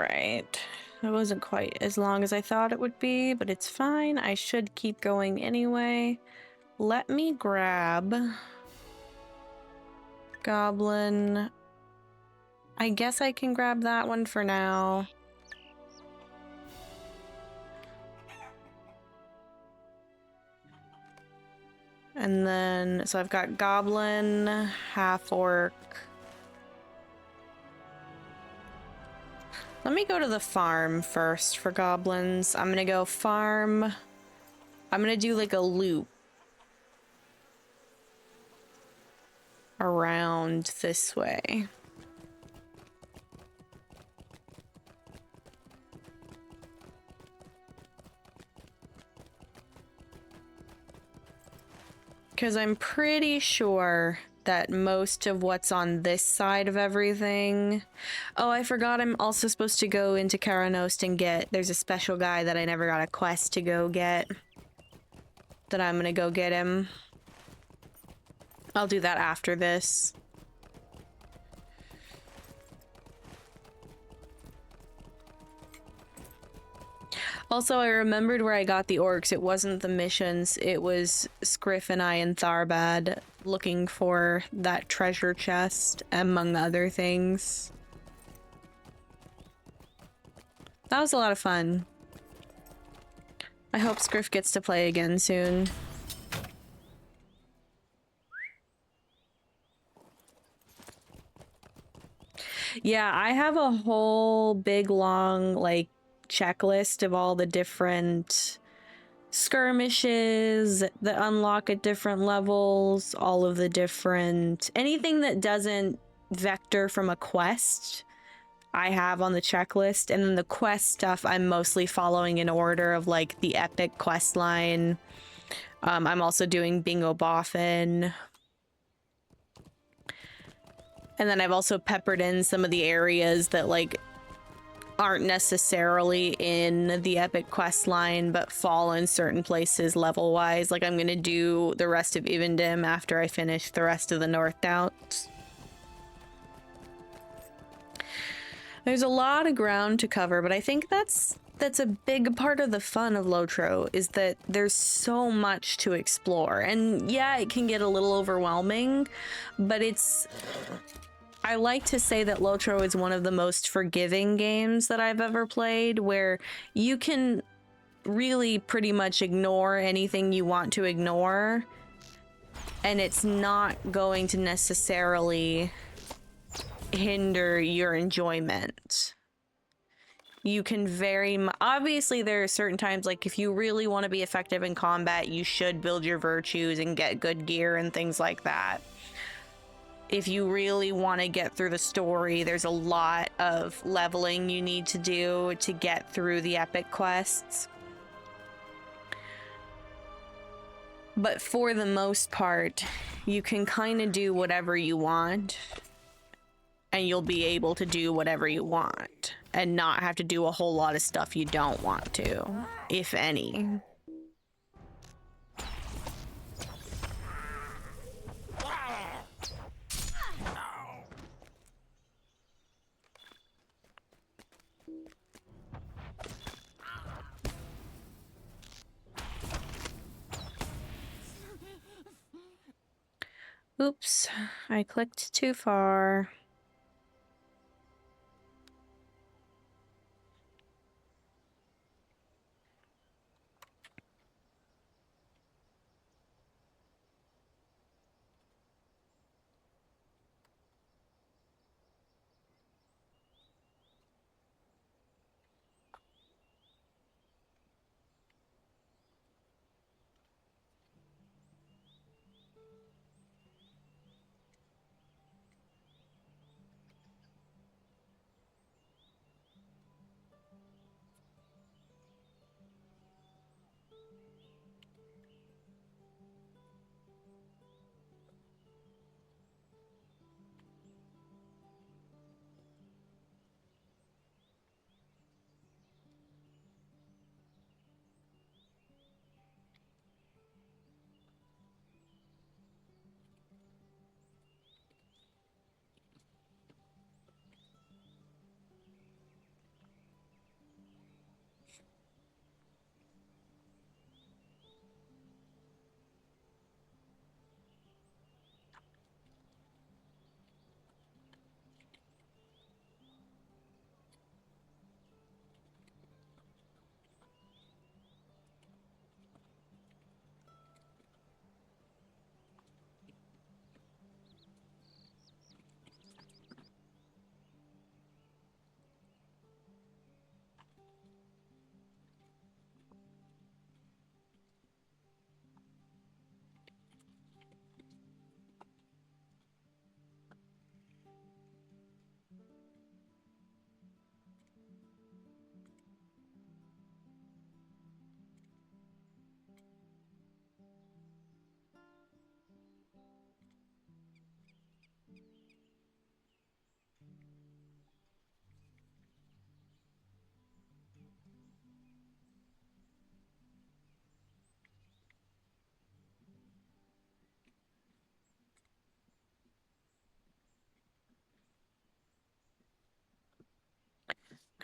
Alright. It wasn't quite as long as I thought it would be, but it's fine. I should keep going anyway. Let me grab... Goblin. I guess I can grab that one for now. And then, so I've got Goblin, Half-Orc. Let me go to the farm first for goblins. I'm gonna go farm. I'm gonna do like a loop around this way. Because I'm pretty sure that most of what's on this side of everything... Oh, I forgot I'm also supposed to go into Karanost and get... There's a special guy that I never got a quest to go get. That I'm gonna go get him. I'll do that after this. Also, I remembered where I got the orcs. It wasn't the missions. It was Scriff and I and Tharbad looking for that treasure chest, among other things. That was a lot of fun. I hope Scriff gets to play again soon. Yeah, I have a whole big long, like, checklist of all the different skirmishes that unlock at different levels, all of the different... Anything that doesn't vector from a quest, I have on the checklist. And then the quest stuff, I'm mostly following in order of, like, the epic quest line. I'm also doing Bingo Boffin. And then I've also peppered in some of the areas that, like, aren't necessarily in the epic quest line, but fall in certain places level-wise. Like, I'm gonna do the rest of Evendim after I finish the rest of the North Doubts. There's a lot of ground to cover, but I think that's a big part of the fun of Lotro, is that there's so much to explore. And yeah, it can get a little overwhelming, but it's... I like to say that Lotro is one of the most forgiving games that I've ever played, where you can really pretty much ignore anything you want to ignore, and it's not going to necessarily hinder your enjoyment. You can obviously there are certain times, like if you really want to be effective in combat, you should build your virtues and get good gear and things like that. If you really want to get through the story, there's a lot of leveling you need to do to get through the epic quests. But for the most part, you can kind of do whatever you want, and you'll be able to do whatever you want, and not have to do a whole lot of stuff you don't want to, if any. Oops, I clicked too far.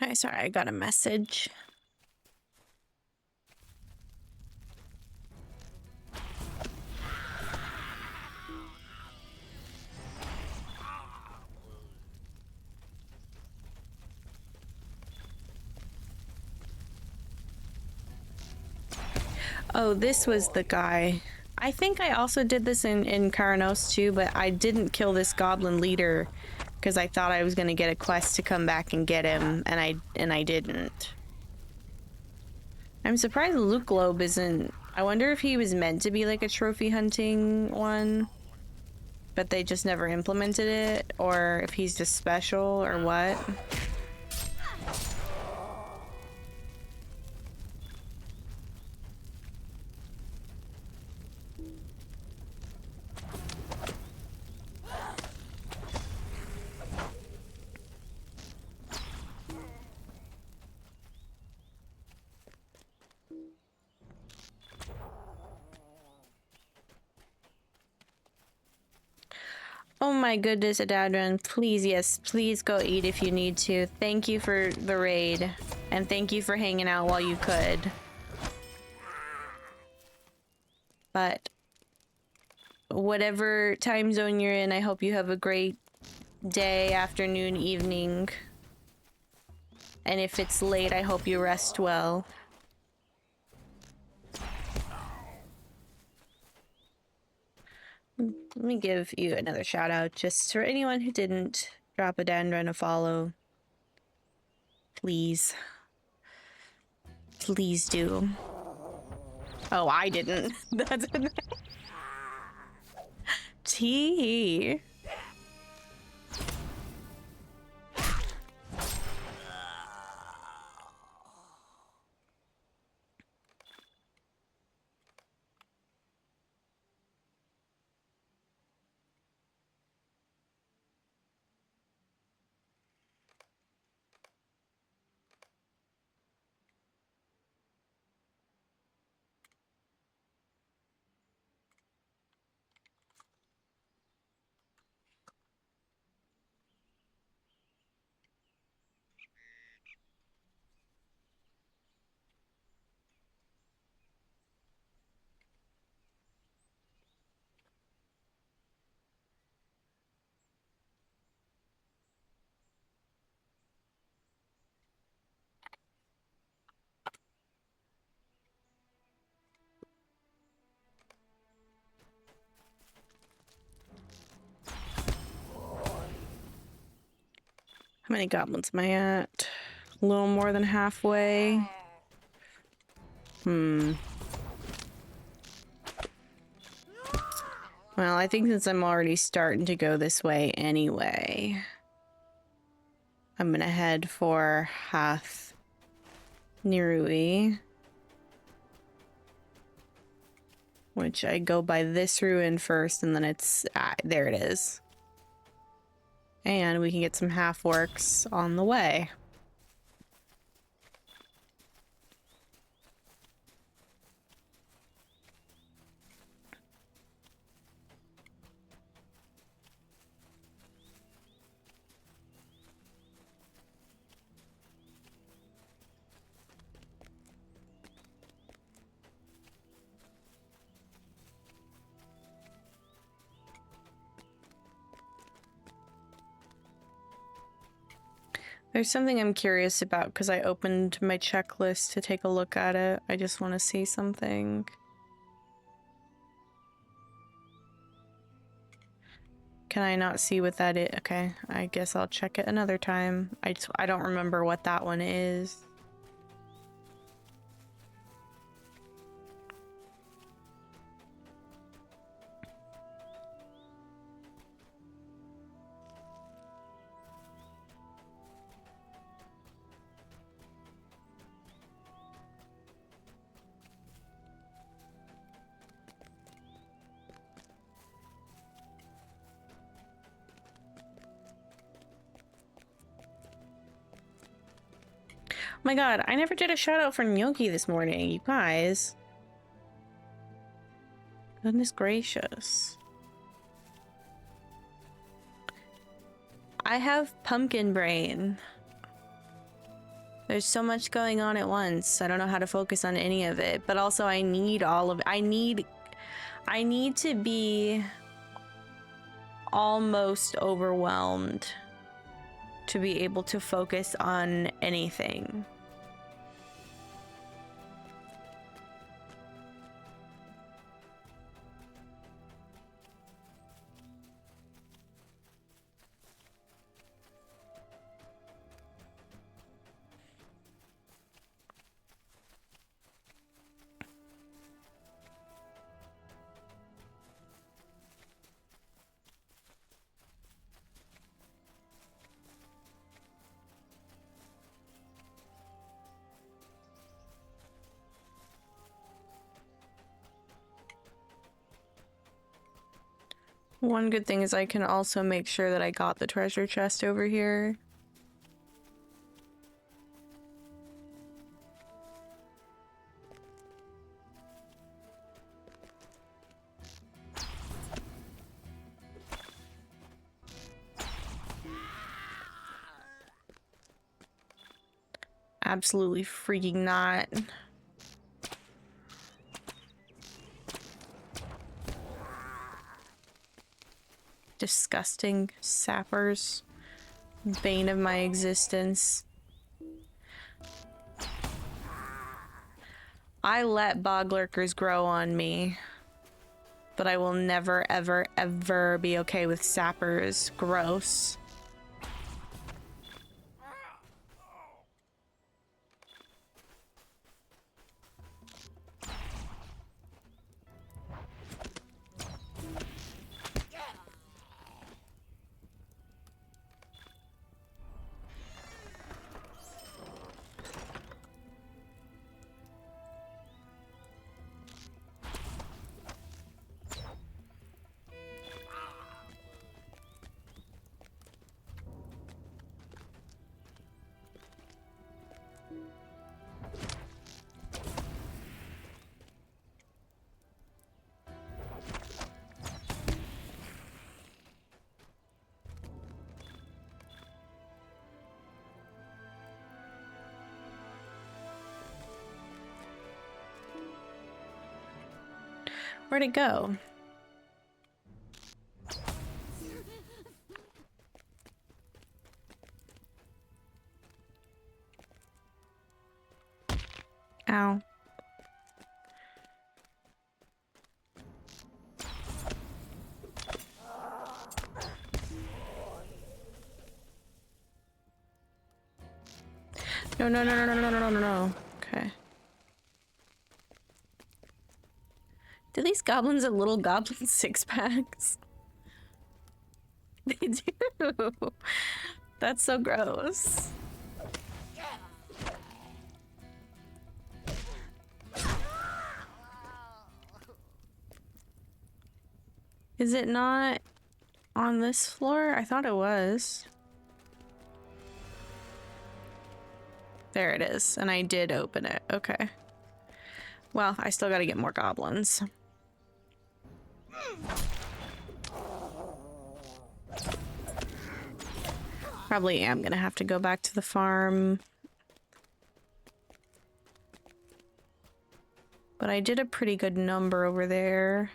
Okay, sorry, I got a message. Oh, this was the guy. I think I also did this in Karanos too, but I didn't kill this goblin leader because I thought I was gonna get a quest to come back and get him, and I didn't. I'm surprised Luke Globe isn't. I wonder if he was meant to be like a trophy hunting one, but they just never implemented it, or if he's just special or what. Oh my goodness, Adadran, please, yes, please go eat if you need to. Thank you for the raid, and thank you for hanging out while you could. But whatever time zone you're in, I hope you have a great day, afternoon, evening. And if it's late, I hope you rest well. Let me give you another shout out just for anyone who didn't drop a Dandran a follow. Please. Please do. Oh, I didn't. That's T. How many goblins am I at? A little more than halfway. Well, I think since I'm already starting to go this way anyway, I'm gonna head for Hath Nirui, which I go by this ruin first, and then it's there it is. And we can get some half works on the way. There's something I'm curious about because I opened my checklist to take a look at it. I just want to see something. Can I not see what that is? Okay, I guess I'll check it another time. I don't remember what that one is. Oh my god, I never did a shout out for Gnocchi this morning, you guys. Goodness gracious. I have pumpkin brain. There's so much going on at once. I don't know how to focus on any of it, but also I need all of it. I need to be almost overwhelmed to be able to focus on anything. One good thing is I can also make sure that I got the treasure chest over here. Absolutely freaking not. Disgusting sappers. Bane of my existence. I let bog lurkers grow on me, but I will never, ever, ever be okay with sappers. Gross. Where'd it go? Ow. No, no, no, no, no, no, no, no, no. Okay. Do these goblins have little goblin six-packs? They do. That's so gross. Is it not on this floor? I thought it was. There it is, and I did open it. Okay. Well, I still gotta get more goblins. Probably am gonna have to go back to the farm. But I did a pretty good number over there.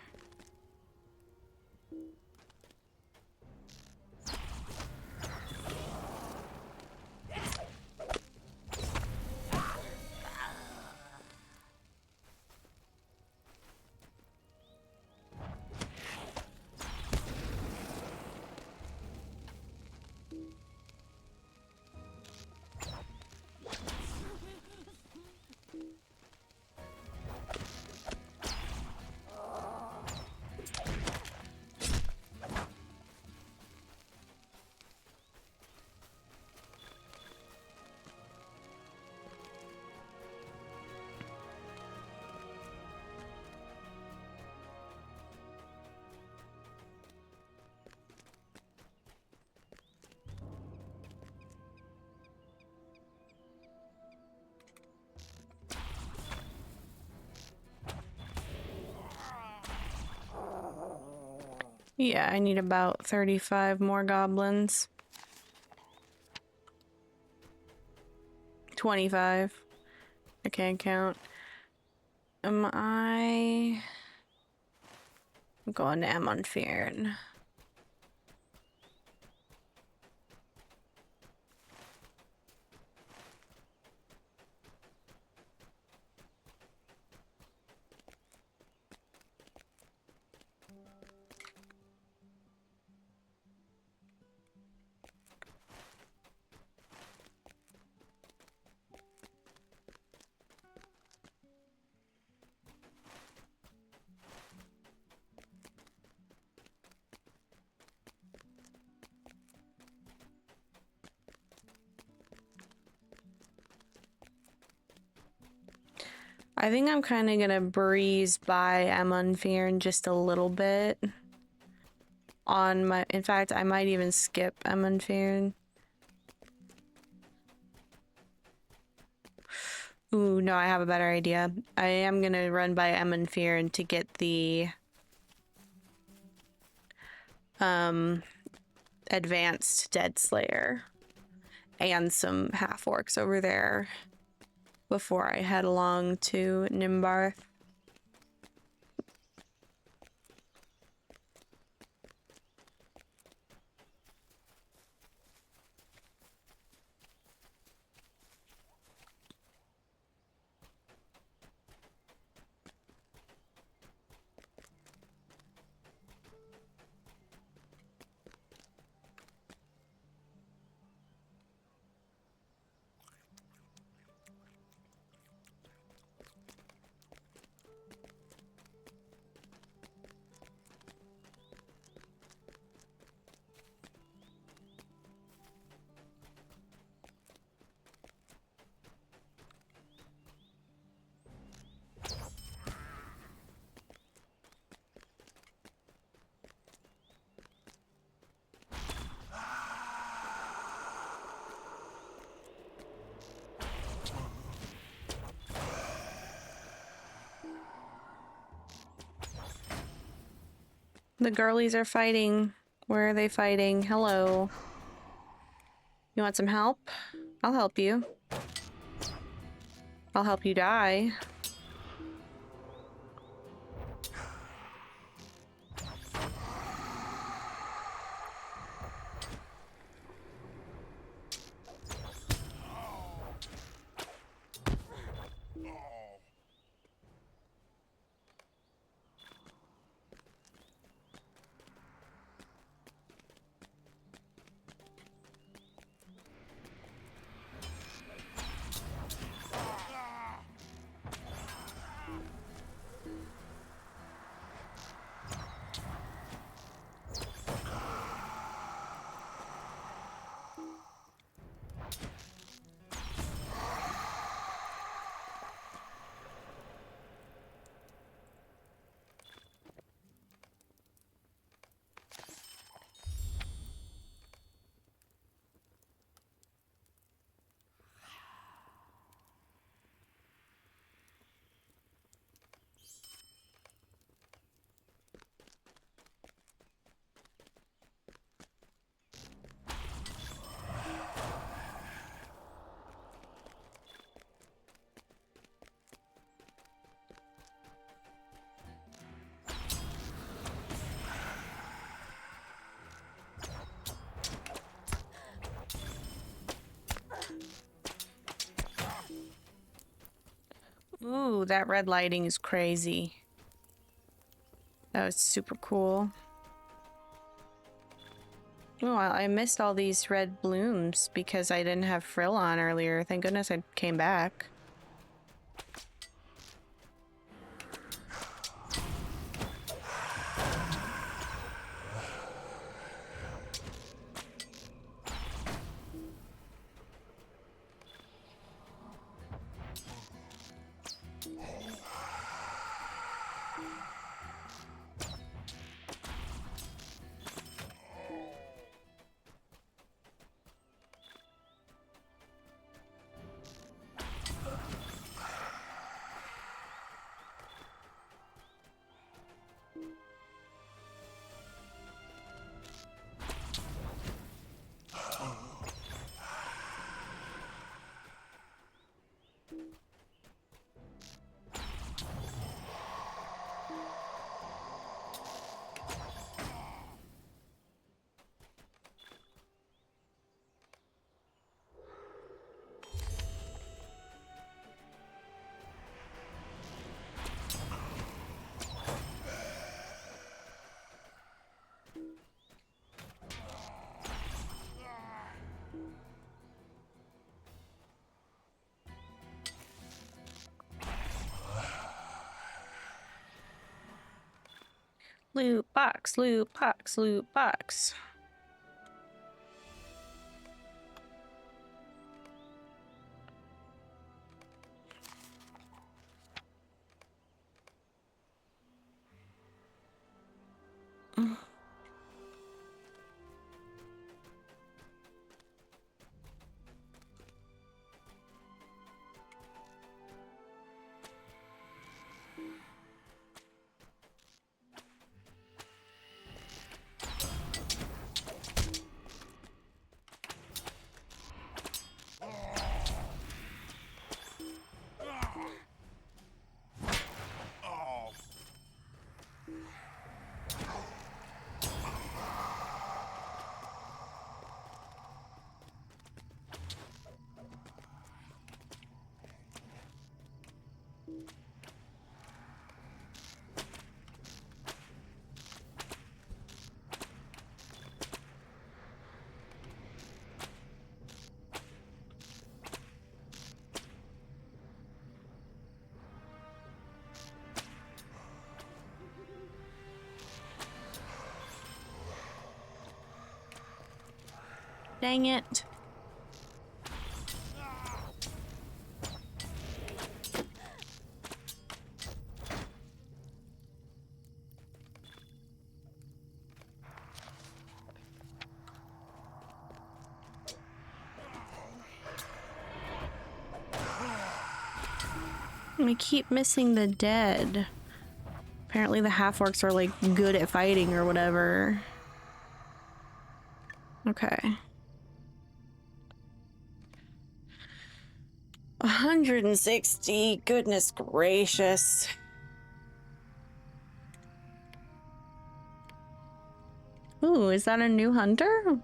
Yeah, I need about 35 more goblins. 25. I can't count. I'm going to Amonfern. I think I'm kind of gonna breeze by Amonfern just a little bit. In fact, I might even skip Amonfern. Ooh, no, I have a better idea. I am gonna run by Amonfern to get the advanced Dead Slayer and some half orcs over there before I head along to Nimbarth. The girlies are fighting. Where are they fighting? Hello. You want some help? I'll help you. I'll help you die. Ooh, that red lighting is crazy. That was super cool. Oh, I missed all these red blooms because I didn't have frill on earlier. Thank goodness I came back. Loot box, loot box, loot box. Dang it. I keep missing the dead. Apparently the half-orcs are like good at fighting or whatever. Okay. 160, goodness gracious. Ooh, is that a new hunter?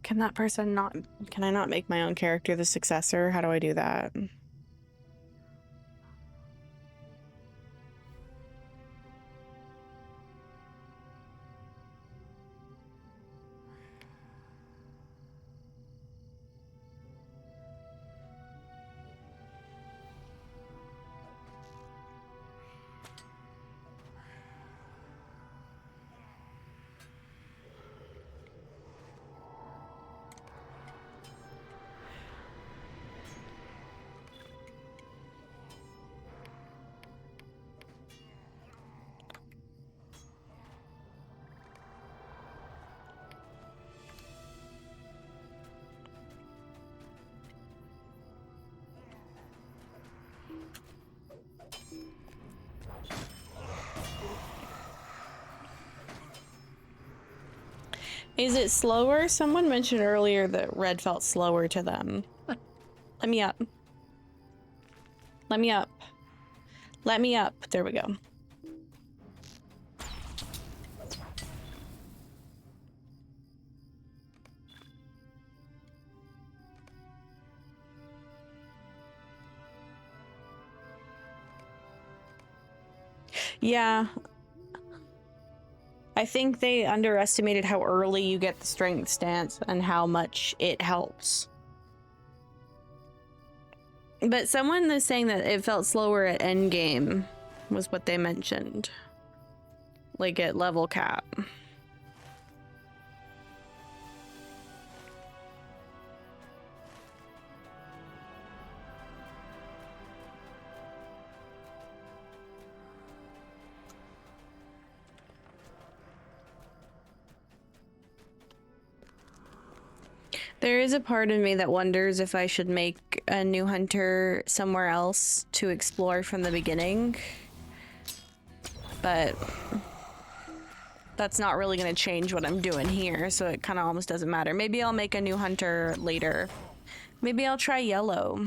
Can that person not, can I not make my own character the successor? How do I do that? Is it slower? Someone mentioned earlier that red felt slower to them. Let me up. Let me up. Let me up. There we go. Yeah. I think they underestimated how early you get the strength stance and how much it helps. But someone is saying that it felt slower at endgame, was what they mentioned. Like at level cap. There is a part of me that wonders if I should make a new hunter somewhere else to explore from the beginning. But that's not really going to change what I'm doing here, so it kind of almost doesn't matter. Maybe I'll make a new hunter later. Maybe I'll try yellow.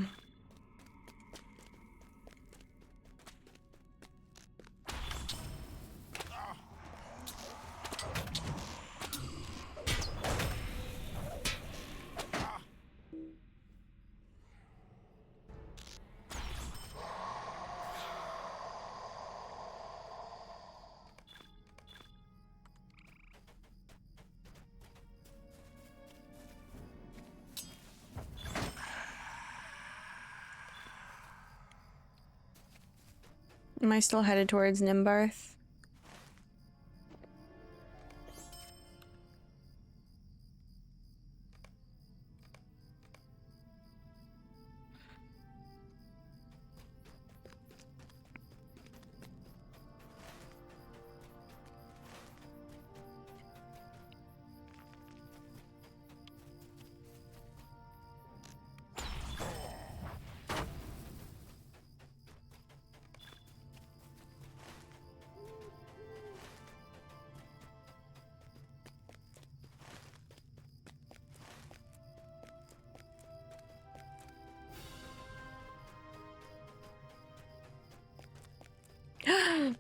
Am I still headed towards Nimbarth?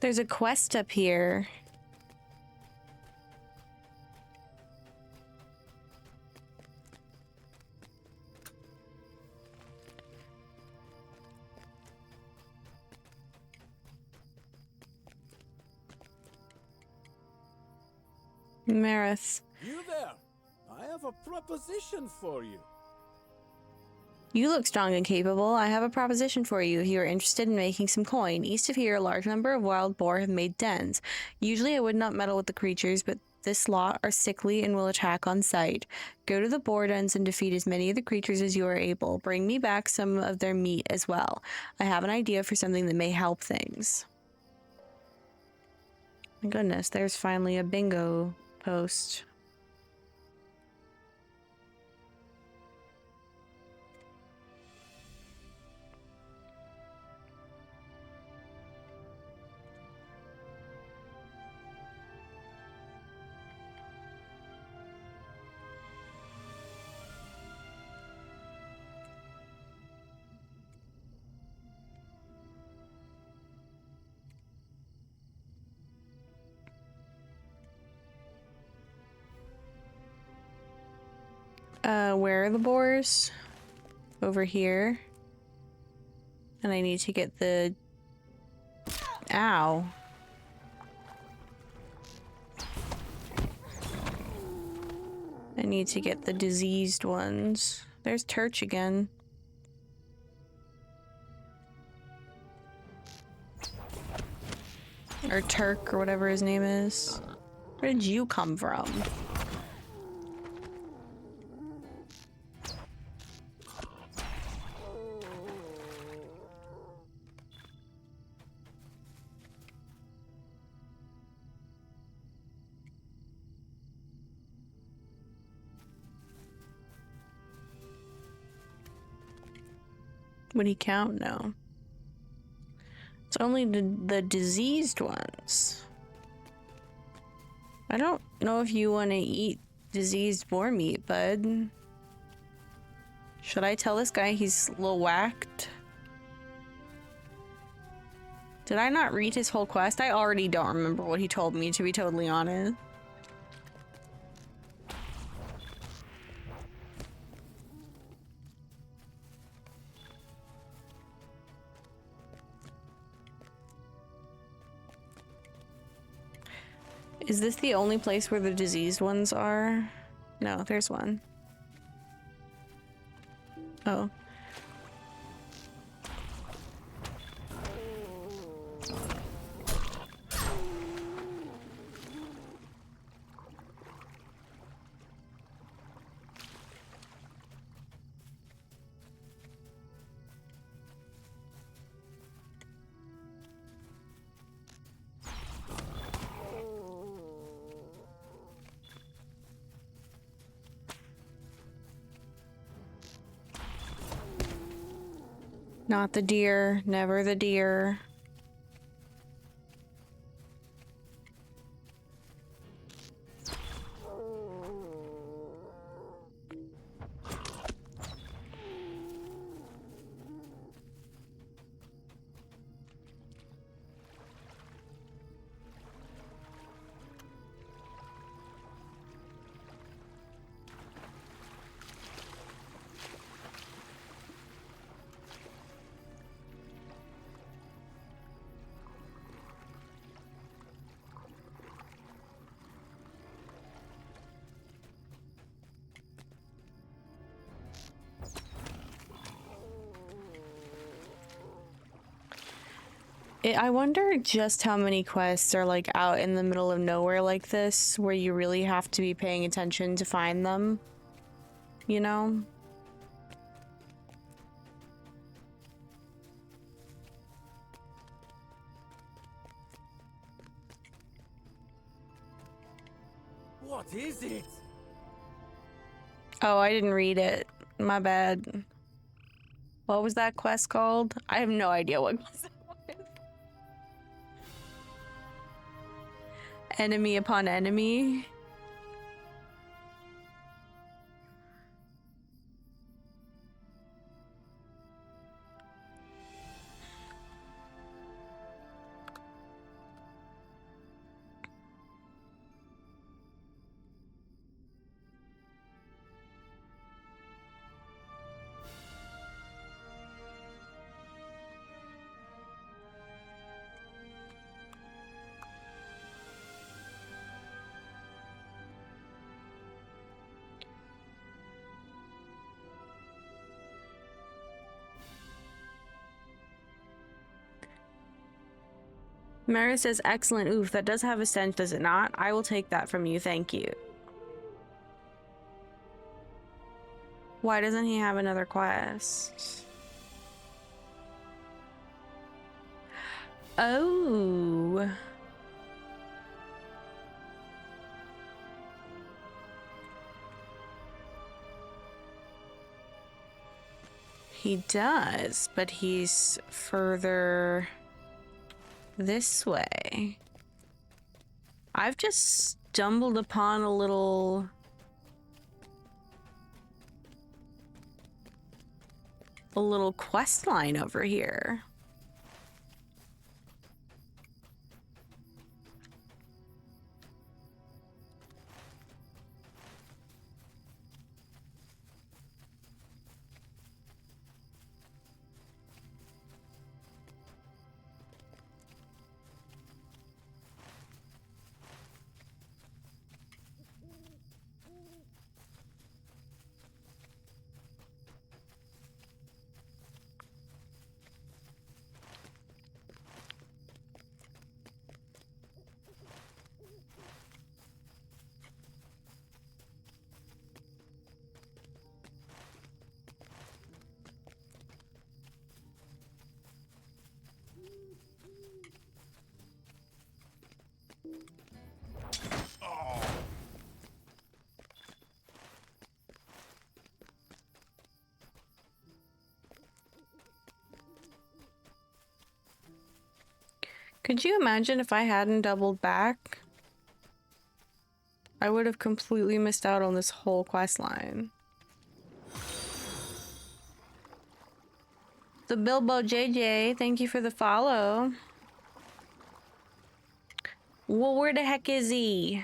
There's a quest up here. Marith. You there? I have a proposition for you. You look strong and capable. I have a proposition for you. If you are interested in making some coin, east of here, a large number of wild boar have made dens. Usually I would not meddle with the creatures, but this lot are sickly and will attack on sight. Go to the boar dens and defeat as many of the creatures as you are able. Bring me back some of their meat as well. I have an idea for something that may help things. My goodness, there's finally a bingo post. Where are the boars? Over here. And I need to get the... Ow. I need to get the diseased ones. There's Turch again. Or Turk, or whatever his name is. Where did you come from? Would he count? No. It's only the diseased ones. I don't know if you want to eat diseased boar meat, bud. Should I tell this guy he's a little whacked? Did I not read his whole quest? I already don't remember what he told me, to be totally honest. Is this the only place where the diseased ones are? No, there's one. Oh. Not the deer, never the deer. I wonder just how many quests are like out in the middle of nowhere like this, where you really have to be paying attention to find them, you know? What is it? Oh, I didn't read it. My bad. What was that quest called? I have no idea what quest it was. Enemy upon enemy. Mara says, excellent. Oof, that does have a stench, does it not? I will take that from you, thank you. Why doesn't he have another quest? Oh. He does, but he's further this way. I've just stumbled upon a little quest line over here. Could you imagine if I hadn't doubled back? I would have completely missed out on this whole quest line. The Bilbo JJ, thank you for the follow. Well, where the heck is he?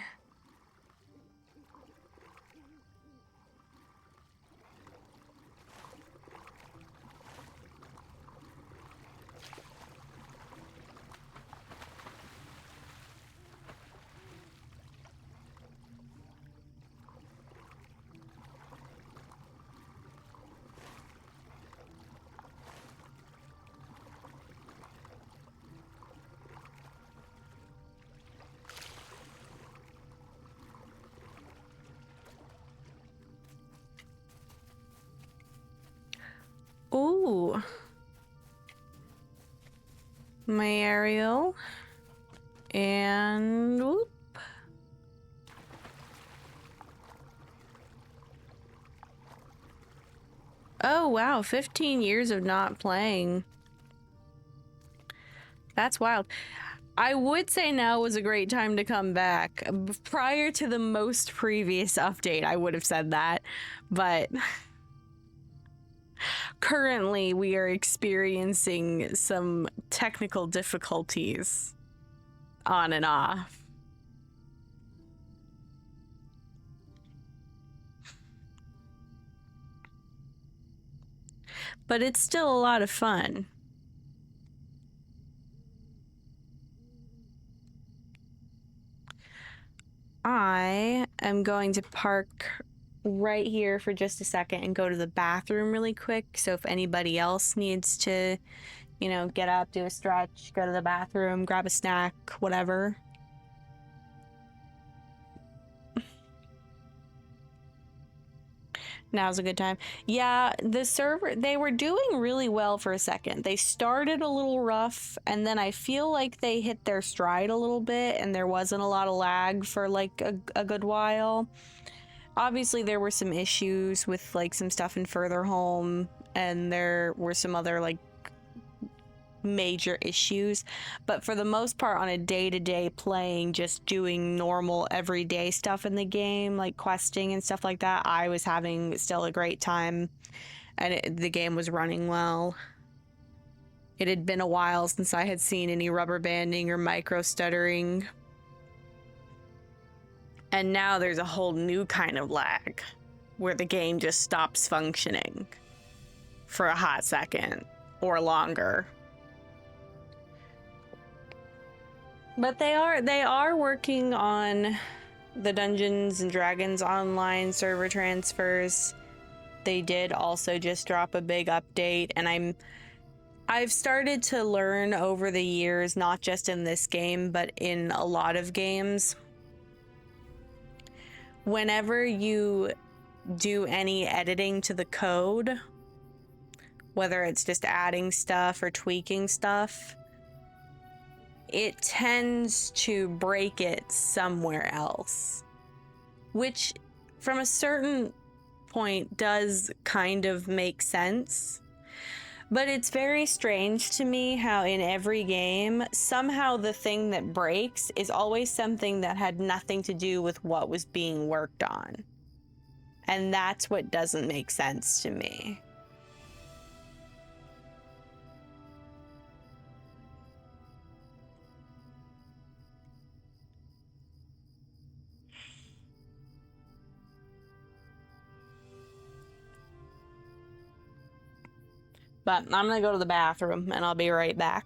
Ooh. My Ariel. And whoop. Oh wow, 15 years of not playing. That's wild. I would say now was a great time to come back. Prior to the most previous update, I would have said that. But currently, we are experiencing some technical difficulties on and off. But it's still a lot of fun. I am going to park right here for just a second and go to the bathroom really quick. So if anybody else needs to You know, get up, do a stretch, go to the bathroom, grab a snack, whatever. Now's a good time. Yeah, the server, they were doing really well for a second. They started a little rough, and then I feel like they hit their stride a little bit, and there wasn't a lot of lag for like a good while. Obviously, there were some issues with like some stuff in Further Home, and there were some other like major issues, but for the most part, on a day-to-day playing, just doing normal everyday stuff in the game, like questing and stuff like that, I was having still a great time, and the game was running well. It had been a while since I had seen any rubber banding or micro stuttering, and now there's a whole new kind of lag where the game just stops functioning for a hot second or longer. But they are working on the Dungeons and Dragons online server transfers. They did also just drop a big update, and I've started to learn over the years, not just in this game, but in a lot of games. Whenever you do any editing to the code, whether it's just adding stuff or tweaking stuff, it tends to break it somewhere else, which from a certain point does kind of make sense. But it's very strange to me how in every game, somehow the thing that breaks is always something that had nothing to do with what was being worked on. And that's what doesn't make sense to me. But I'm gonna go to the bathroom and I'll be right back.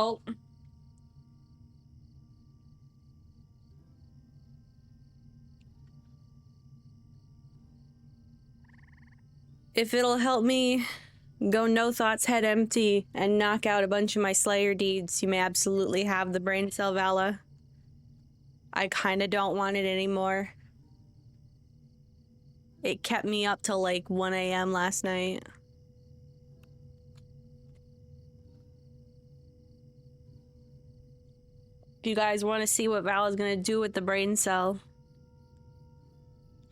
Oh. If it'll help me go no thoughts head empty and knock out a bunch of my Slayer deeds, you may absolutely have the brain cell, Vala. I kinda don't want it anymore. It kept me up till like 1 a.m. last night. If you guys want to see what Vala's gonna do with the brain cell,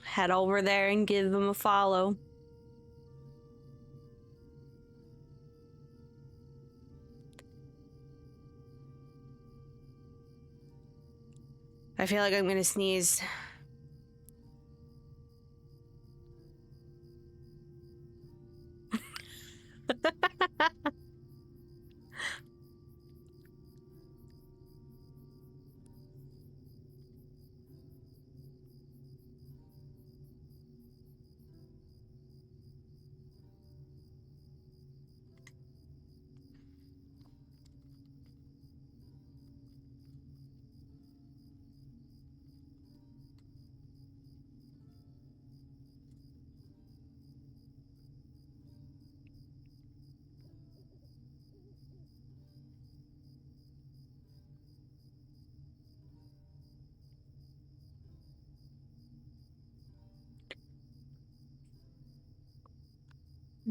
head over there and give them a follow. I feel like I'm gonna sneeze.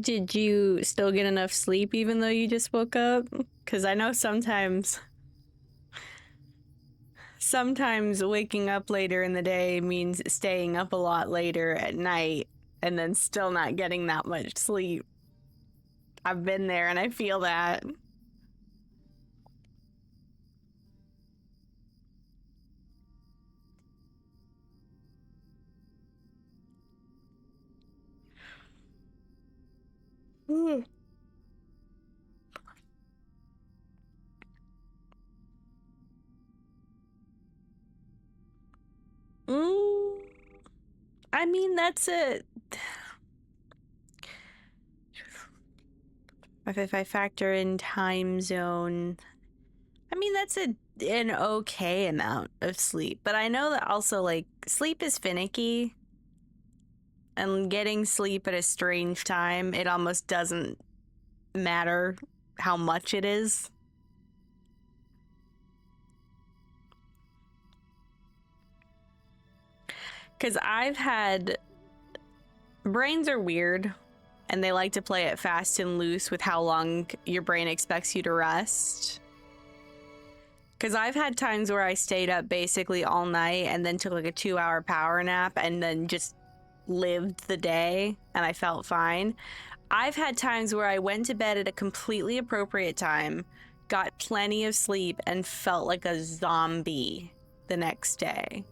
Did you still get enough sleep even though you just woke up? Because I know sometimes waking up later in the day means staying up a lot later at night and then still not getting that much sleep. I've been there and I feel that. I mean, that's it. If I factor in time zone, I mean, that's an okay amount of sleep. But I know that also, like, sleep is finicky. And getting sleep at a strange time, it almost doesn't matter how much it is. Because I've had... Brains are weird, and they like to play it fast and loose with how long your brain expects you to rest. Because I've had times where I stayed up basically all night and then took like a 2-hour power nap and then just lived the day and I felt fine. I've had times where I went to bed at a completely appropriate time, got plenty of sleep, and felt like a zombie the next day.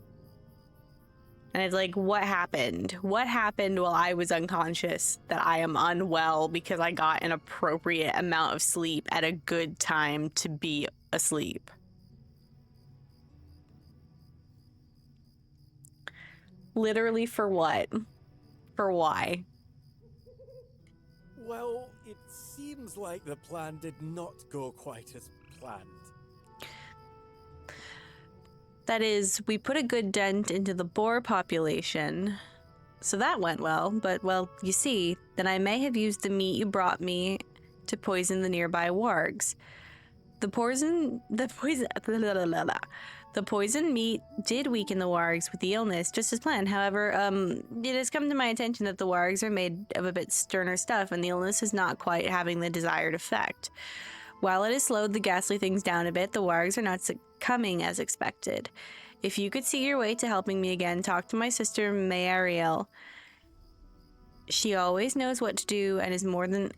And it's like, what happened? What happened while I was unconscious that I am unwell because I got an appropriate amount of sleep at a good time to be asleep? Literally for what? For why? Well, it seems like the plan did not go quite as planned. That is, we put a good dent into the boar population, so that went well, but, well, you see, then I may have used the meat you brought me to poison the nearby wargs. The poison meat did weaken the wargs with the illness, just as planned. However, it has come to my attention that the wargs are made of a bit sterner stuff, and the illness is not quite having the desired effect. While it has slowed the ghastly things down a bit, the wargs are not succumbing as expected. If you could see your way to helping me again, talk to my sister Mayariel. She always knows what to do and is more than...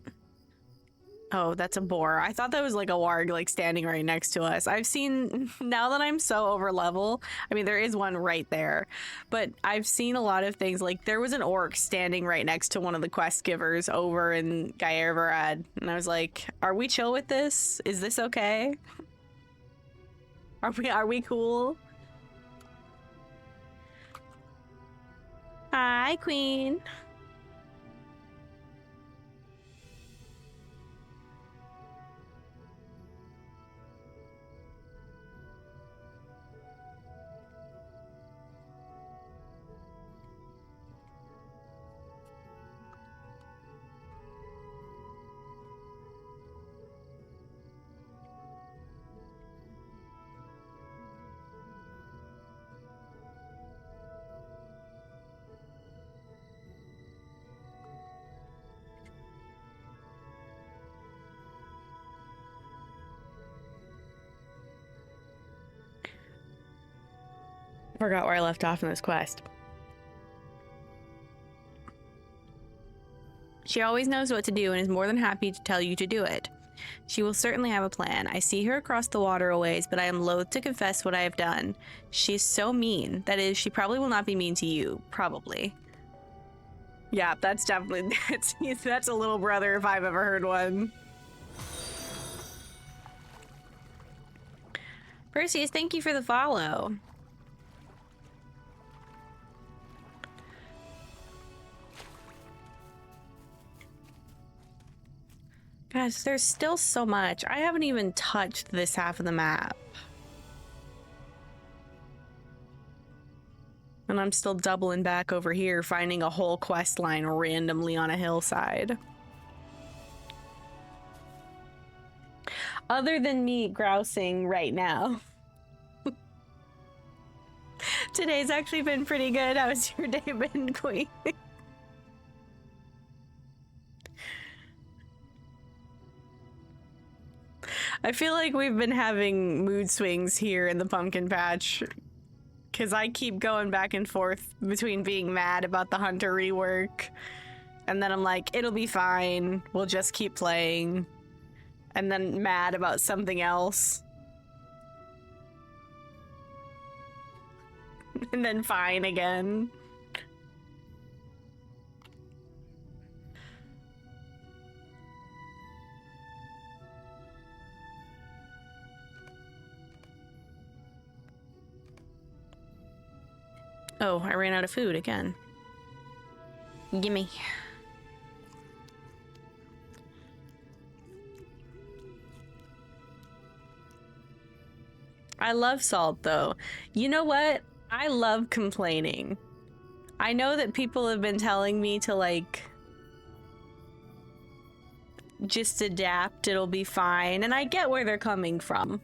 Oh, that's a boar. I thought that was like a warg, like standing right next to us. I've seen, now that I'm so over level, I mean, there is one right there, but I've seen a lot of things. Like, there was an orc standing right next to one of the quest givers over in Gaervarad, and I was like, are we chill with this? Is this okay? Are we cool? Hi, Queen. Forgot where I left off in this quest. She always knows what to do and is more than happy to tell you to do it. She will certainly have a plan. I see her across the water a ways, but I am loath to confess what I have done. She's so mean. That is, she probably will not be mean to you. Probably. Yeah, that's definitely... That's a little brother if I've ever heard one. Perseus, thank you for the follow. Guys, there's still so much. I haven't even touched this half of the map. And I'm still doubling back over here, finding a whole quest line randomly on a hillside. Other than me grousing right now. Today's actually been pretty good. How's your day been, Queen? I feel like we've been having mood swings here in the pumpkin patch, because I keep going back and forth between being mad about the Hunter rework, and then I'm like, it'll be fine, we'll just keep playing, and then mad about something else, and then fine again. Oh, I ran out of food again. Gimme. I love salt, though. You know what? I love complaining. I know that people have been telling me to, like, just adapt, it'll be fine, and I get where they're coming from.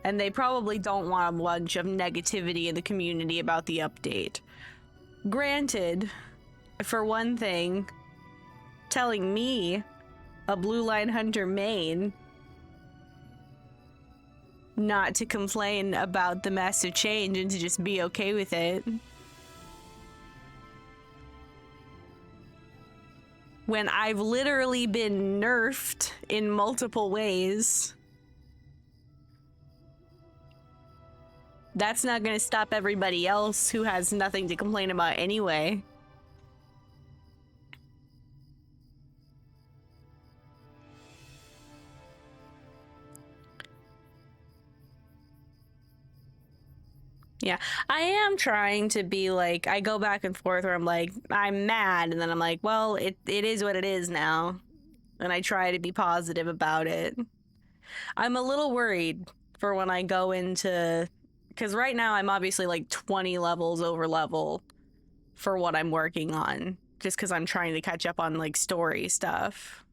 And they probably don't want a bunch of negativity in the community about the update. Granted, for one thing, telling me, a Blue Line Hunter main, not to complain about the massive change and to just be okay with it. When I've literally been nerfed in multiple ways. That's not gonna stop everybody else who has nothing to complain about anyway. Yeah, I am trying to be like, I go back and forth where I'm like, I'm mad, and then I'm like, well, it is what it is now. And I try to be positive about it. I'm a little worried for when I go into... Because right now I'm obviously like 20 levels over level for what I'm working on. Just because I'm trying to catch up on like story stuff.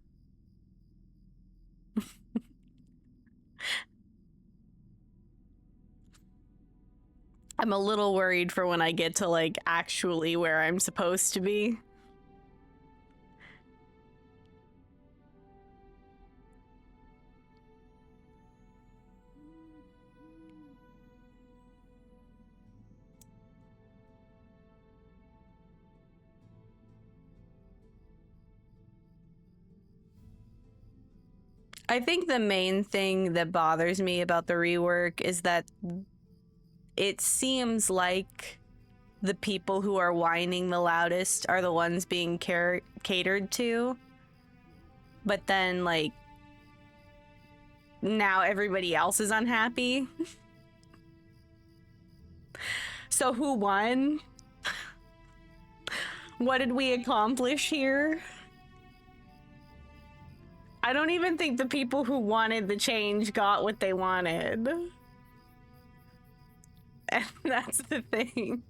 I'm a little worried for when I get to like actually where I'm supposed to be. I think the main thing that bothers me about the rework is that it seems like the people who are whining the loudest are the ones being catered to. But then, like, now everybody else is unhappy. So who won? What did we accomplish here? I don't even think the people who wanted the change got what they wanted. And that's the thing.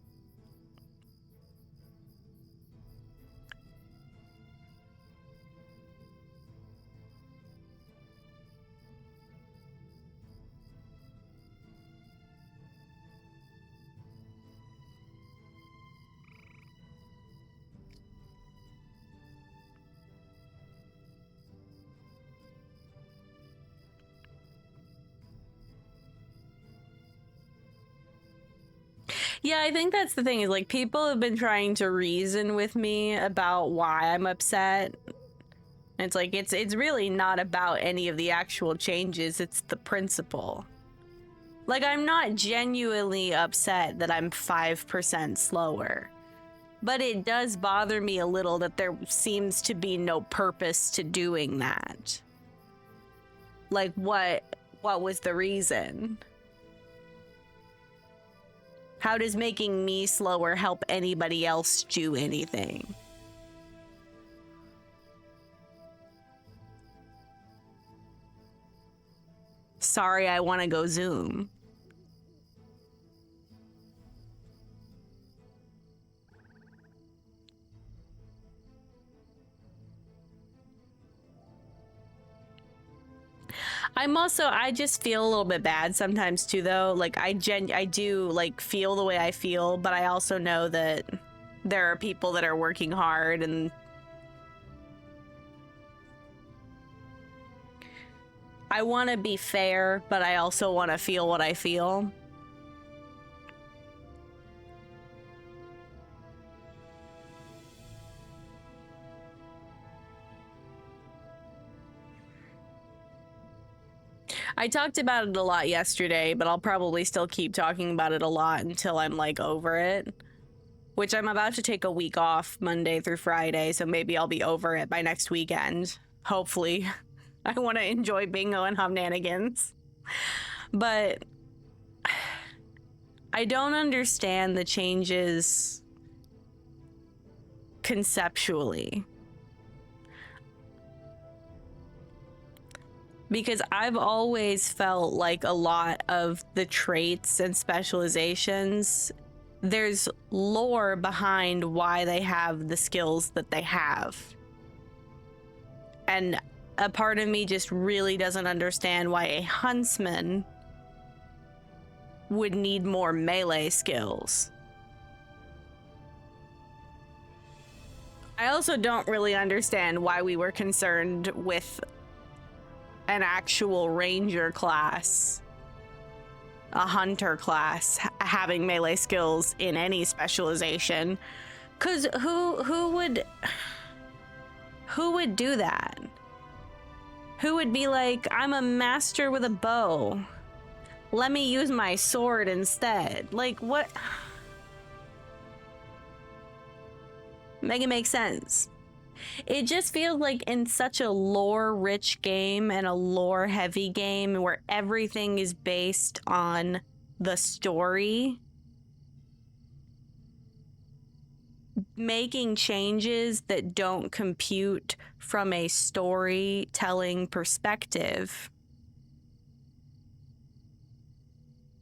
Yeah, I think that's the thing is like people have been trying to reason with me about why I'm upset. It's like it's really not about any of the actual changes, it's the principle. Like I'm not genuinely upset that I'm 5% slower. But it does bother me a little that there seems to be no purpose to doing that. Like what was the reason? How does making me slower help anybody else do anything? Sorry, I want to go Zoom. I just feel a little bit bad sometimes too, though. Like I do like feel the way I feel, but I also know that there are people that are working hard and I want to be fair, but I also want to feel what I feel. I talked about it a lot yesterday, but I'll probably still keep talking about it a lot until I'm like over it. Which I'm about to take a week off Monday through Friday, so maybe I'll be over it by next weekend. Hopefully. I want to enjoy bingo and Humnanigans. But I don't understand the changes conceptually. Because I've always felt like a lot of the traits and specializations, there's lore behind why they have the skills that they have. And a part of me just really doesn't understand why a huntsman would need more melee skills. I also don't really understand why we were concerned with an actual ranger class, a hunter class, having melee skills in any specialization. Cause who would do that? Who would be like, I'm a master with a bow. Let me use my sword instead. Like what? Make it make sense. It just feels like in such a lore-rich game and a lore-heavy game where everything is based on the story, making changes that don't compute from a storytelling perspective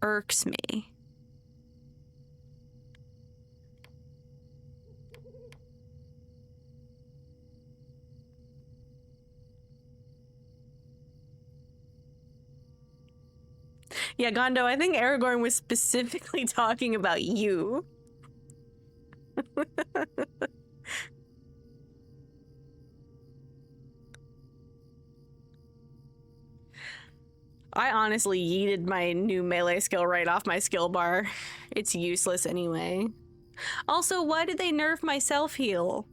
irks me. Yeah, Gondo, I think Aragorn was specifically talking about you. I honestly yeeted my new melee skill right off my skill bar. It's useless anyway. Also, why did they nerf my self-heal?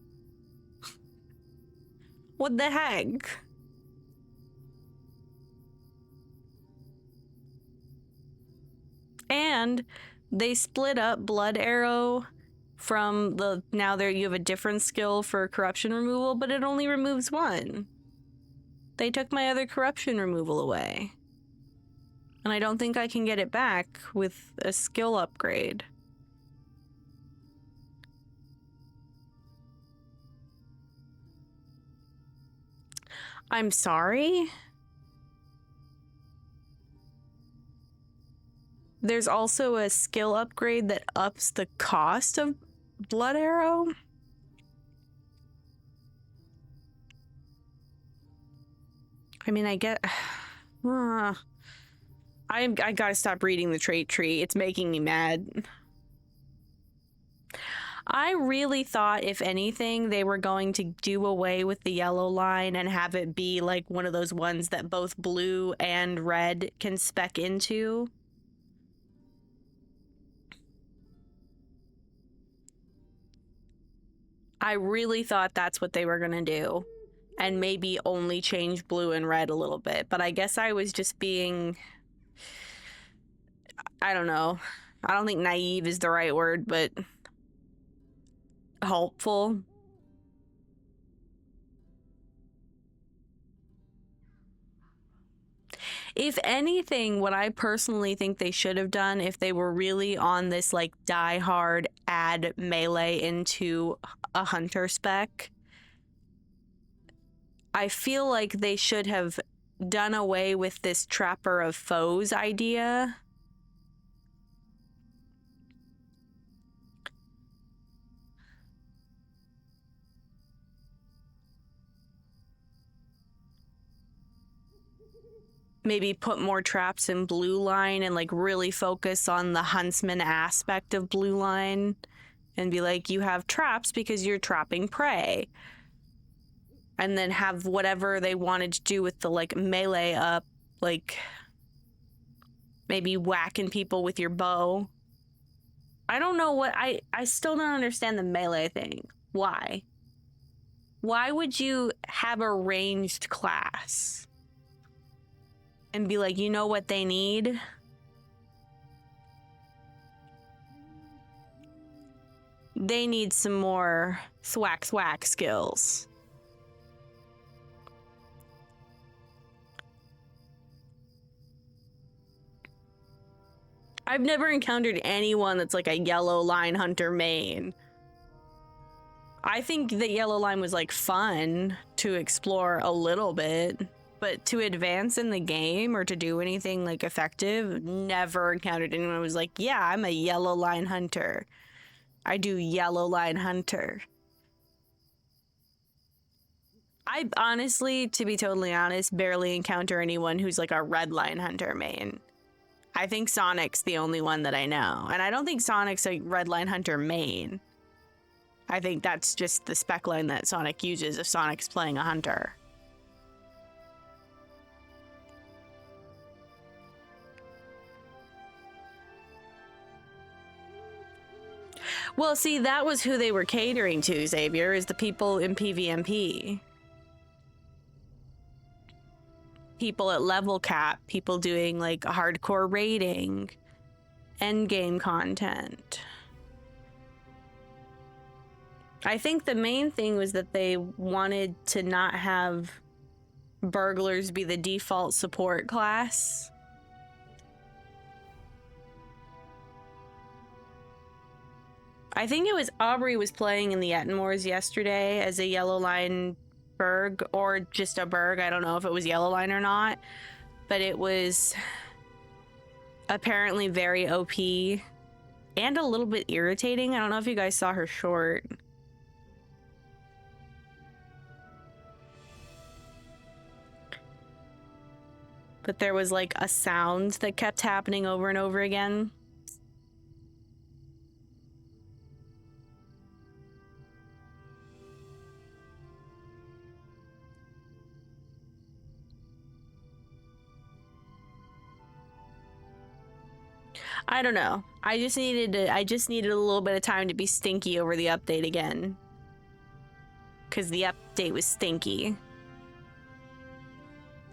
What the heck? And they split up Blood Arrow from the, now there you have a different skill for corruption removal, but it only removes one. They took my other corruption removal away. And I don't think I can get it back with a skill upgrade. I'm sorry? There's also a skill upgrade that ups the cost of Blood Arrow. I mean, I get... I gotta stop reading the trait tree. It's making me mad. I really thought, if anything, they were going to do away with the yellow line and have it be like one of those ones that both blue and red can spec into. I really thought that's what they were gonna do, and maybe only change blue and red a little bit, but I guess I was just being, I don't know. I don't think naive is the right word, but hopeful. If anything, what I personally think they should have done, if they were really on this like die hard add melee into a hunter spec, I feel like they should have done away with this trapper of foes idea. Maybe put more traps in blue line and like really focus on the huntsman aspect of blue line and be like, you have traps because you're trapping prey. And then have whatever they wanted to do with the like melee up, like maybe whacking people with your bow. I don't know what, I still don't understand the melee thing. Why? Why would you have a ranged class and be like, you know what they need? They need some more thwack skills. I've never encountered anyone that's like a yellow line hunter main. I think the yellow line was like fun to explore a little bit. But to advance in the game or to do anything like effective, never encountered anyone who was like, yeah, I'm a yellow line hunter. I do yellow line hunter. I honestly, to be totally honest, barely encounter anyone who's like a red line hunter main. I think Sonic's the only one that I know. And I don't think Sonic's a red line hunter main. I think that's just the spec line that Sonic uses if Sonic's playing a hunter. Well, see, that was who they were catering to, Xavier, is the people in PvMP. People at level cap, people doing like hardcore raiding, endgame content. I think the main thing was that they wanted to not have burglars be the default support class. I think it was Aubrey was playing in the Ettenmoors yesterday as a yellow line Berg, or just a Berg. I don't know if it was yellow line or not, but it was apparently very OP and a little bit irritating. I don't know if you guys saw her short. But there was like a sound that kept happening over and over again. I don't know. I just needed a little bit of time to be stinky over the update again. 'Cause the update was stinky.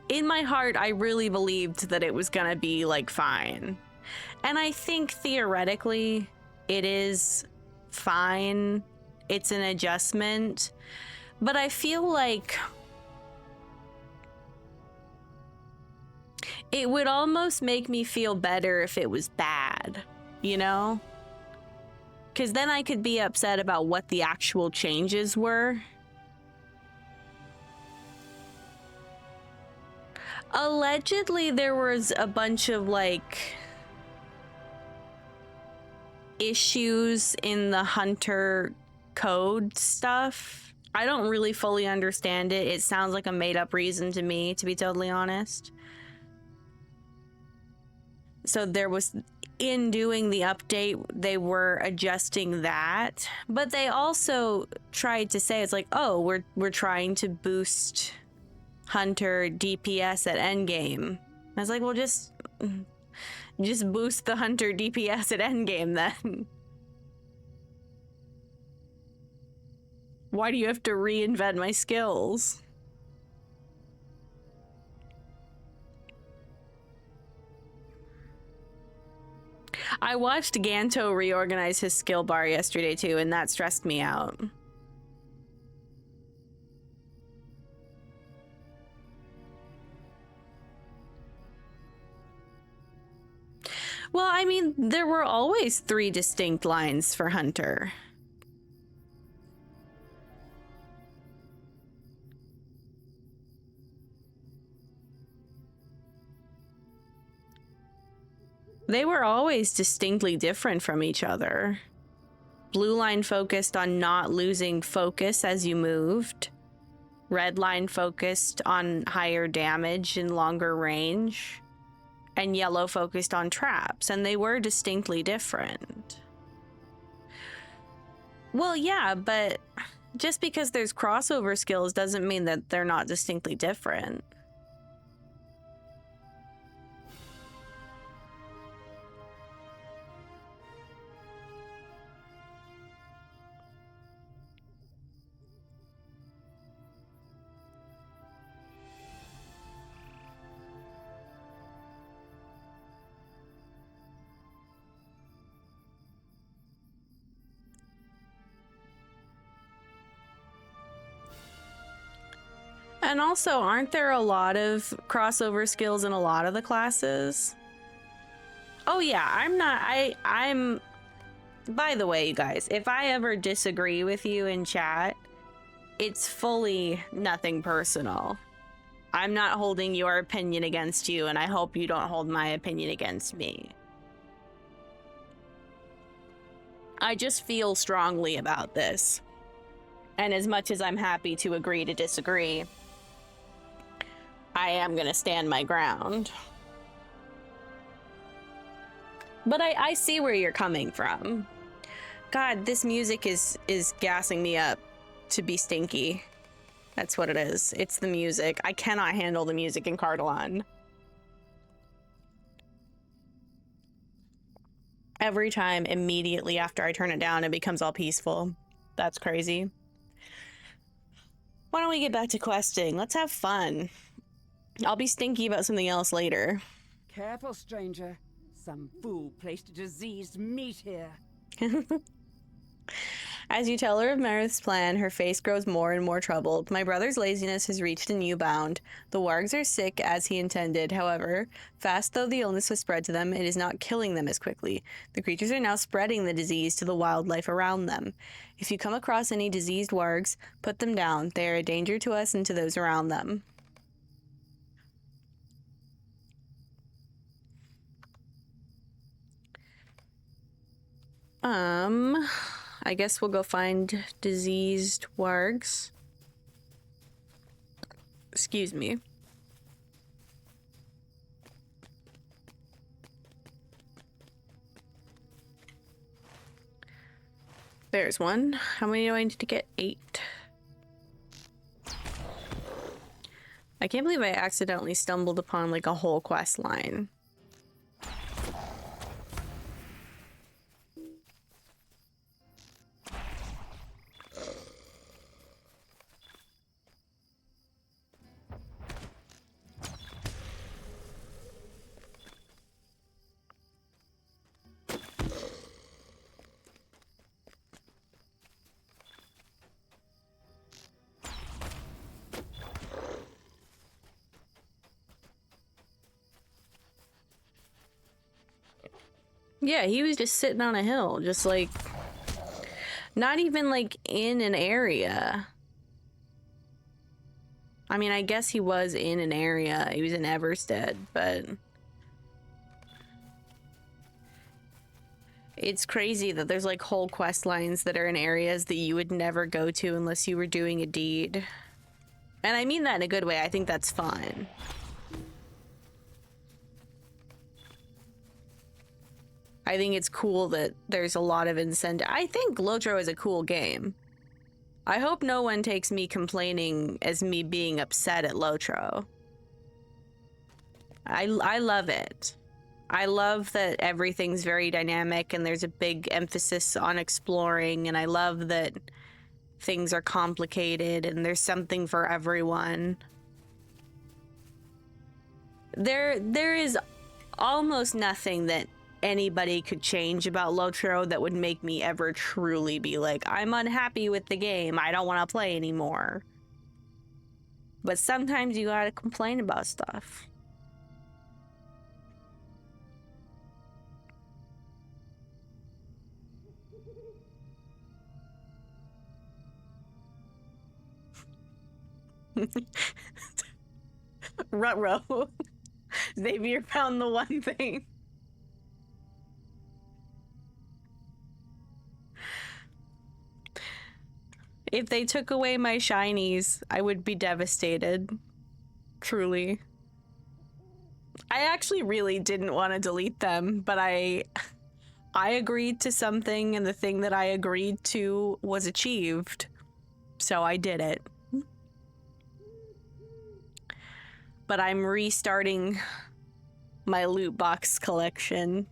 In my heart, I really believed that it was gonna be like fine. And I think theoretically it is fine. It's an adjustment. But I feel like it would almost make me feel better if it was bad, you know? Because then I could be upset about what the actual changes were. Allegedly, there was a bunch of, like, issues in the Hunter code stuff. I don't really fully understand it. It sounds like a made-up reason to me, to be totally honest. So there was, in doing the update, they were adjusting that, but they also tried to say, it's like, oh, we're trying to boost Hunter DPS at endgame. I was like, well, just boost the Hunter DPS at endgame then. Why do you have to reinvent my skills? I watched Ganto reorganize his skill bar yesterday too, and that stressed me out. Well, I mean, there were always 3 distinct lines for Hunter. They were always distinctly different from each other. Blue line focused on not losing focus as you moved. Red line focused on higher damage and longer range. And yellow focused on traps, and they were distinctly different. Well, yeah, but just because there's crossover skills doesn't mean that they're not distinctly different. And also, aren't there a lot of crossover skills in a lot of the classes? Oh yeah, I'm by the way, you guys, if I ever disagree with you in chat, it's fully nothing personal. I'm not holding your opinion against you, and I hope you don't hold my opinion against me. I just feel strongly about this. And as much as I'm happy to agree to disagree, I am gonna stand my ground. But I see where you're coming from. God, this music is gassing me up to be stinky. That's what it is. It's the music. I cannot handle the music in Cardalon. Every time, immediately after I turn it down, it becomes all peaceful. That's crazy. Why don't we get back to questing? Let's have fun. I'll be stinky about something else later. Careful, stranger. Some fool placed a diseased meat here. As you tell her of Meredith's plan, her face grows more and more troubled. My brother's laziness has reached a new bound. The wargs are sick as he intended. However, fast though the illness has spread to them, it is not killing them as quickly. The creatures are now spreading the disease to the wildlife around them. If you come across any diseased wargs, put them down. They are a danger to us and to those around them. I guess we'll go find diseased wargs. Excuse me. There's one. How many do I need to get? 8. I can't believe I accidentally stumbled upon like a whole quest line. Yeah, he was just sitting on a hill, just like, not even like in an area. I mean, I guess he was in an area. He was in Everstead, but it's crazy that there's like whole quest lines that are in areas that you would never go to unless you were doing a deed. And I mean that in a good way. I think that's fun. I think it's cool that there's a lot of incentive. I think Lotro is a cool game. I hope no one takes me complaining as me being upset at Lotro. I love it. I love that everything's very dynamic and there's a big emphasis on exploring, and I love that things are complicated and there's something for everyone. There is almost nothing that anybody could change about Lotro that would make me ever truly be like, I'm unhappy with the game, I don't want to play anymore. But sometimes you gotta complain about stuff. Ruh-roh. Xavier found the one thing. If they took away my shinies, I would be devastated. Truly. I actually really didn't want to delete them, but I agreed to something, and the thing that I agreed to was achieved. So I did it. But I'm restarting my loot box collection.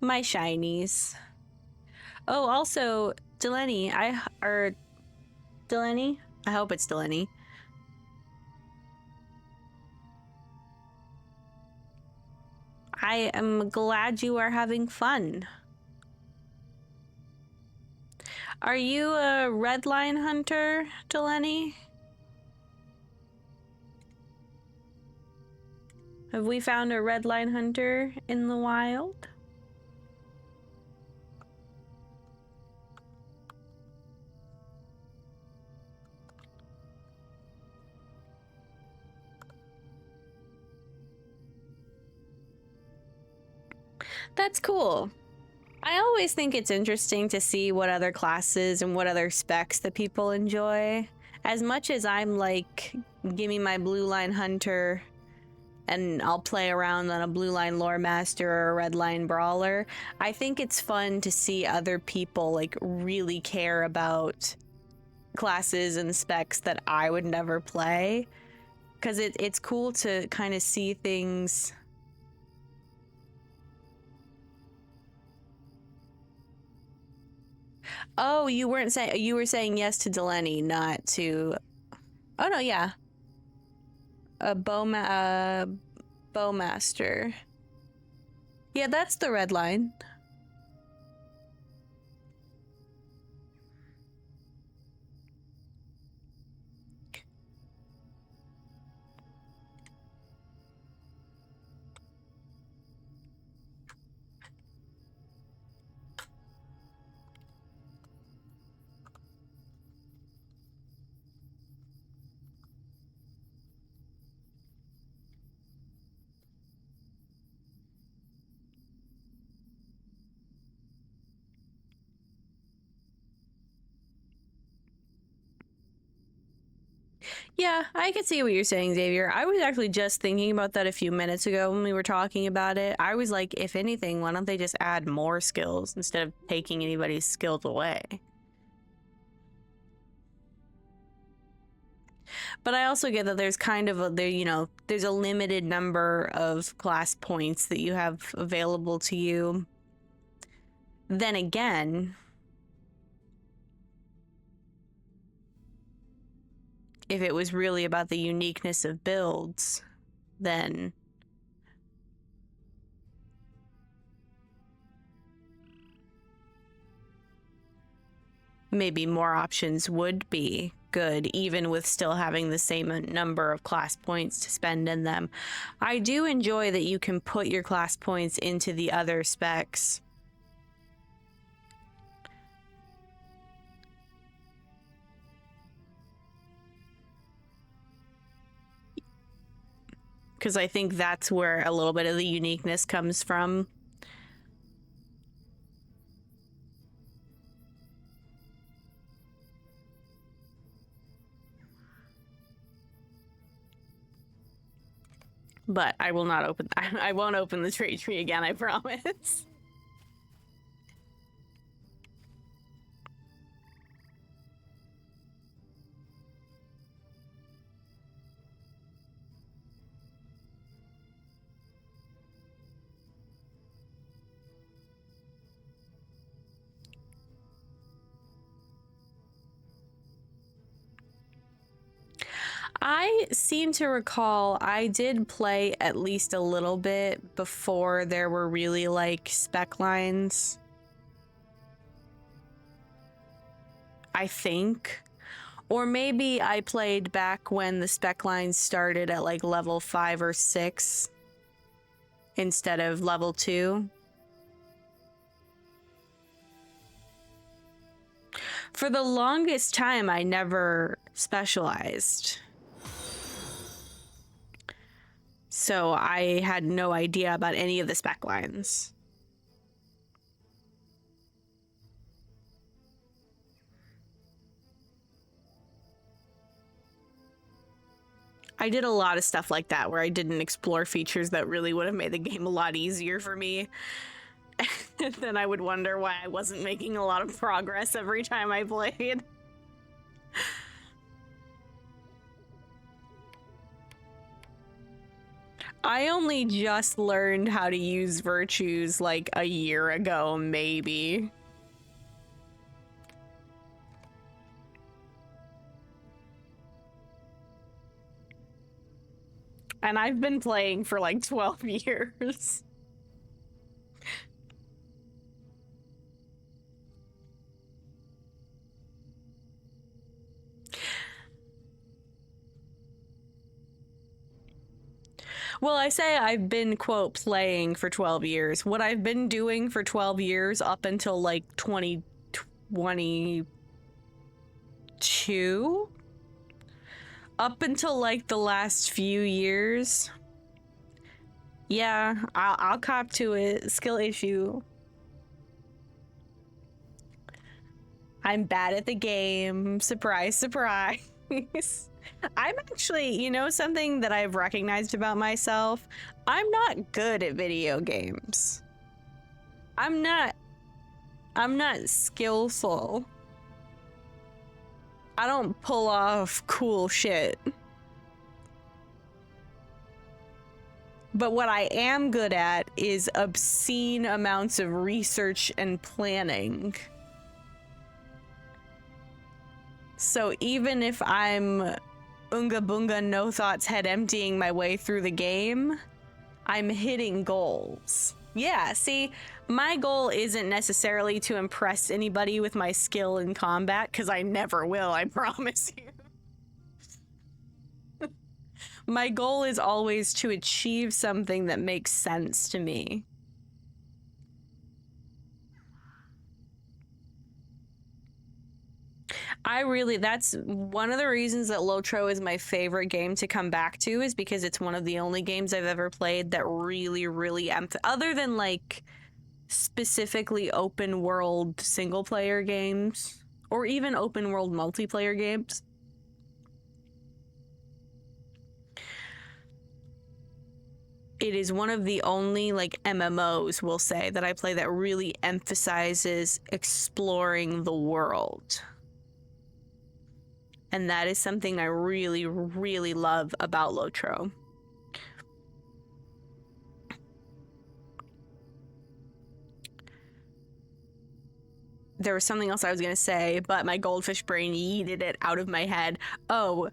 My shinies. Oh, also, Delaney, Delaney? I hope it's Delaney. I am glad you are having fun. Are you a redline hunter, Delaney? Have we found a redline hunter in the wild? That's cool. I always think it's interesting to see what other classes and what other specs that people enjoy. As much as I'm like, give me my blue line hunter and I'll play around on a blue line lore master or a red line brawler, I think it's fun to see other people like really care about classes and specs that I would never play. Because it's cool to kind of see things. Oh, you were saying yes to Delaney, not to. Oh no, yeah. A bowmaster. Yeah, that's the red line. Yeah, I can see what you're saying, Xavier. I was actually just thinking about that a few minutes ago when we were talking about it. I was like, if anything, why don't they just add more skills instead of taking anybody's skills away? But I also get that there's kind of there's a limited number of class points that you have available to you. Then again, if it was really about the uniqueness of builds, then maybe more options would be good, even with still having the same number of class points to spend in them. I do enjoy that you can put your class points into the other specs. Because I think that's where a little bit of the uniqueness comes from. But I will not open. I won't open the trade tree again, I promise. I seem to recall I did play at least a little bit before there were really like spec lines. I think. Or maybe I played back when the spec lines started at like level 5 or 6 instead of level 2. For the longest time, I never specialized. So I had no idea about any of the spec lines. I did a lot of stuff like that where I didn't explore features that really would have made the game a lot easier for me. And then I would wonder why I wasn't making a lot of progress every time I played. I only just learned how to use virtues like a year ago, maybe. And I've been playing for like 12 years. Well, I say I've been, quote, playing for 12 years. What I've been doing for 12 years up until like 2022? Up until like the last few years. Yeah, I'll cop to it. Skill issue. I'm bad at the game. Surprise, surprise. I'm actually, you know, something that I've recognized about myself. I'm not good at video games. I'm not skillful. I don't pull off cool shit. But what I am good at is obscene amounts of research and planning. So even if I'm unga bunga no thoughts head emptying my way through the game, I'm hitting goals. Yeah, see, my goal isn't necessarily to impress anybody with my skill in combat, because I never will, I promise you. My goal is always to achieve something that makes sense to me. That's one of the reasons that Lotro is my favorite game to come back to, is because it's one of the only games I've ever played that really other than like specifically open world single player games or even open world multiplayer games. It is one of the only like MMOs, we'll say, that I play that really emphasizes exploring the world. And that is something I really love about Lotro. There was something else I was going to say, but my goldfish brain yeeted it out of my head. Oh,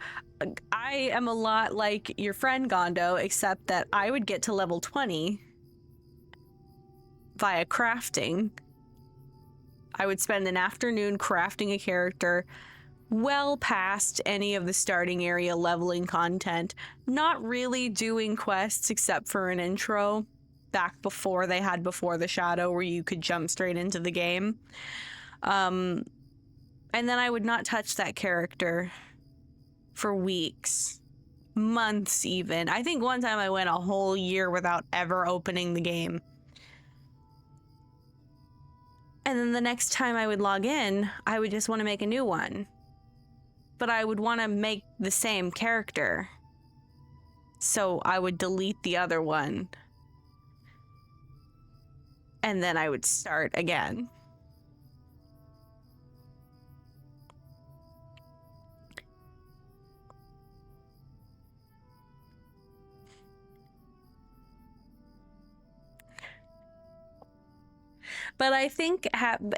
I am a lot like your friend Gondo, except that I would get to level 20 via crafting. I would spend an afternoon crafting a character well past any of the starting area leveling content, not really doing quests except for an intro back before they had Before the Shadow, where you could jump straight into the game. And then I would not touch that character for weeks, months even. I think one time I went a whole year without ever opening the game. And then the next time I would log in, I would just want to make a new one. But I would want to make the same character. So I would delete the other one. And then I would start again. But I think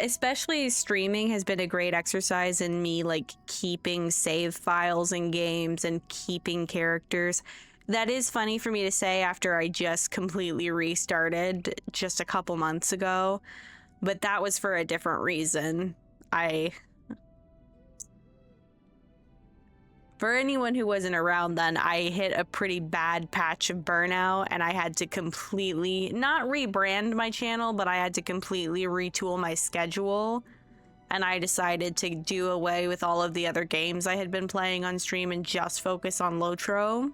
especially streaming has been a great exercise in me like keeping save files in games and keeping characters. That is funny for me to say after I just completely restarted just a couple months ago, but that was for a different reason. For anyone who wasn't around then, I hit a pretty bad patch of burnout and I had to completely, not rebrand my channel, but I had to completely retool my schedule. And I decided to do away with all of the other games I had been playing on stream and just focus on Lotro.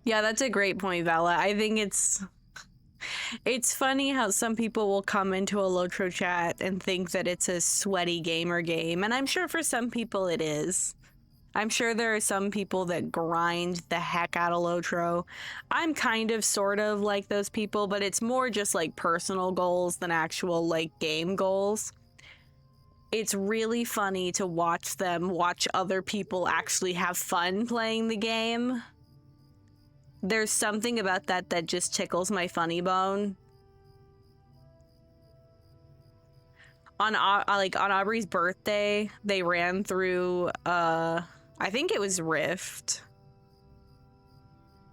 Yeah, that's a great point, Vala. I think it's funny how some people will come into a Lotro chat and think that it's a sweaty gamer game, and I'm sure for some people it is. I'm sure there are some people that grind the heck out of Lotro. I'm kind of sort of like those people, but it's more just like personal goals than actual like game goals. It's really funny to watch other people actually have fun playing the game. There's something about that just tickles my funny bone. On Aubrey's birthday, they ran through I think it was Rift.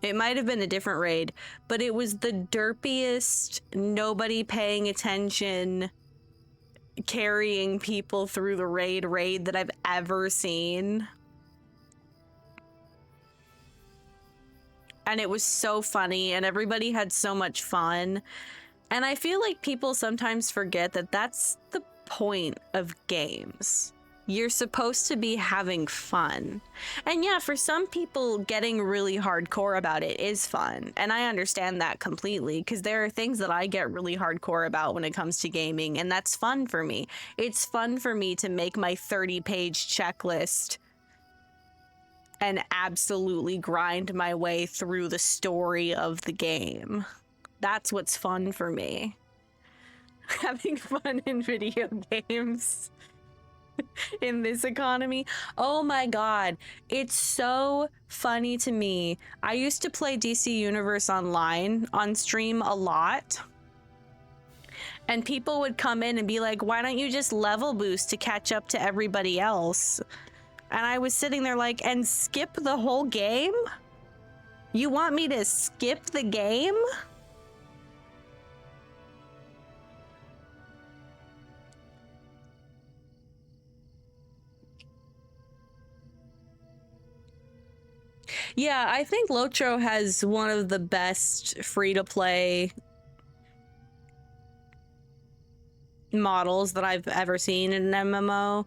It might have been a different raid, but it was the derpiest, nobody paying attention, carrying people through the raid that I've ever seen. And it was so funny and everybody had so much fun. And I feel like people sometimes forget that that's the point of games. You're supposed to be having fun. And yeah, for some people, getting really hardcore about it is fun. And I understand that completely because there are things that I get really hardcore about when it comes to gaming, and that's fun for me. It's fun for me to make my 30-page checklist and absolutely grind my way through the story of the game. That's what's fun for me. Having fun in video games in this economy. Oh my god, it's so funny to me. I used to play DC Universe Online on stream a lot. And people would come in and be like, why don't you just level boost to catch up to everybody else? And I was sitting there like, and skip the whole game? You want me to skip the game? Yeah, I think Lotro has one of the best free-to-play models that I've ever seen in an MMO,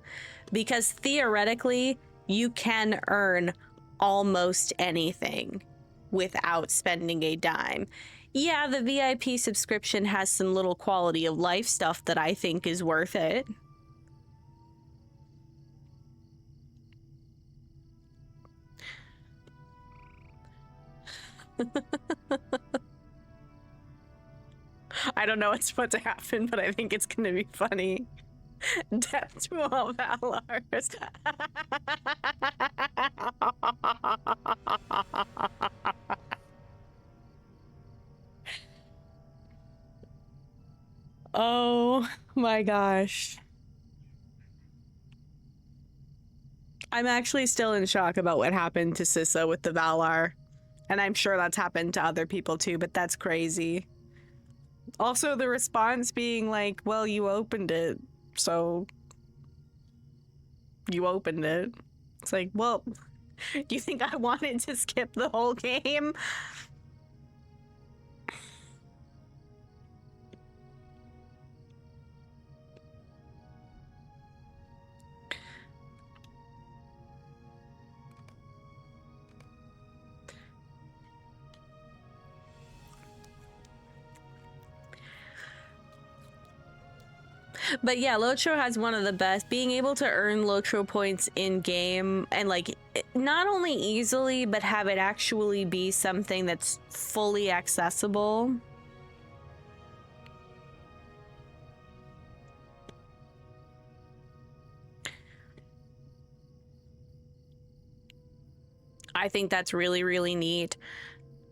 because theoretically you can earn almost anything without spending a dime. Yeah, the VIP subscription has some little quality of life stuff that I think is worth it. I don't know what's about to happen, but I think it's gonna be funny. Death to all Valars. Oh my gosh. I'm actually still in shock about what happened to Sissa with the Valar. And I'm sure that's happened to other people too, but that's crazy. Also, the response being like, well, you opened it, so you opened it. It's like, well, do you think I wanted to skip the whole game? But yeah, Lotro has one of the best. Being able to earn Lotro points in game and like not only easily, but have it actually be something that's fully accessible. I think that's really, really neat.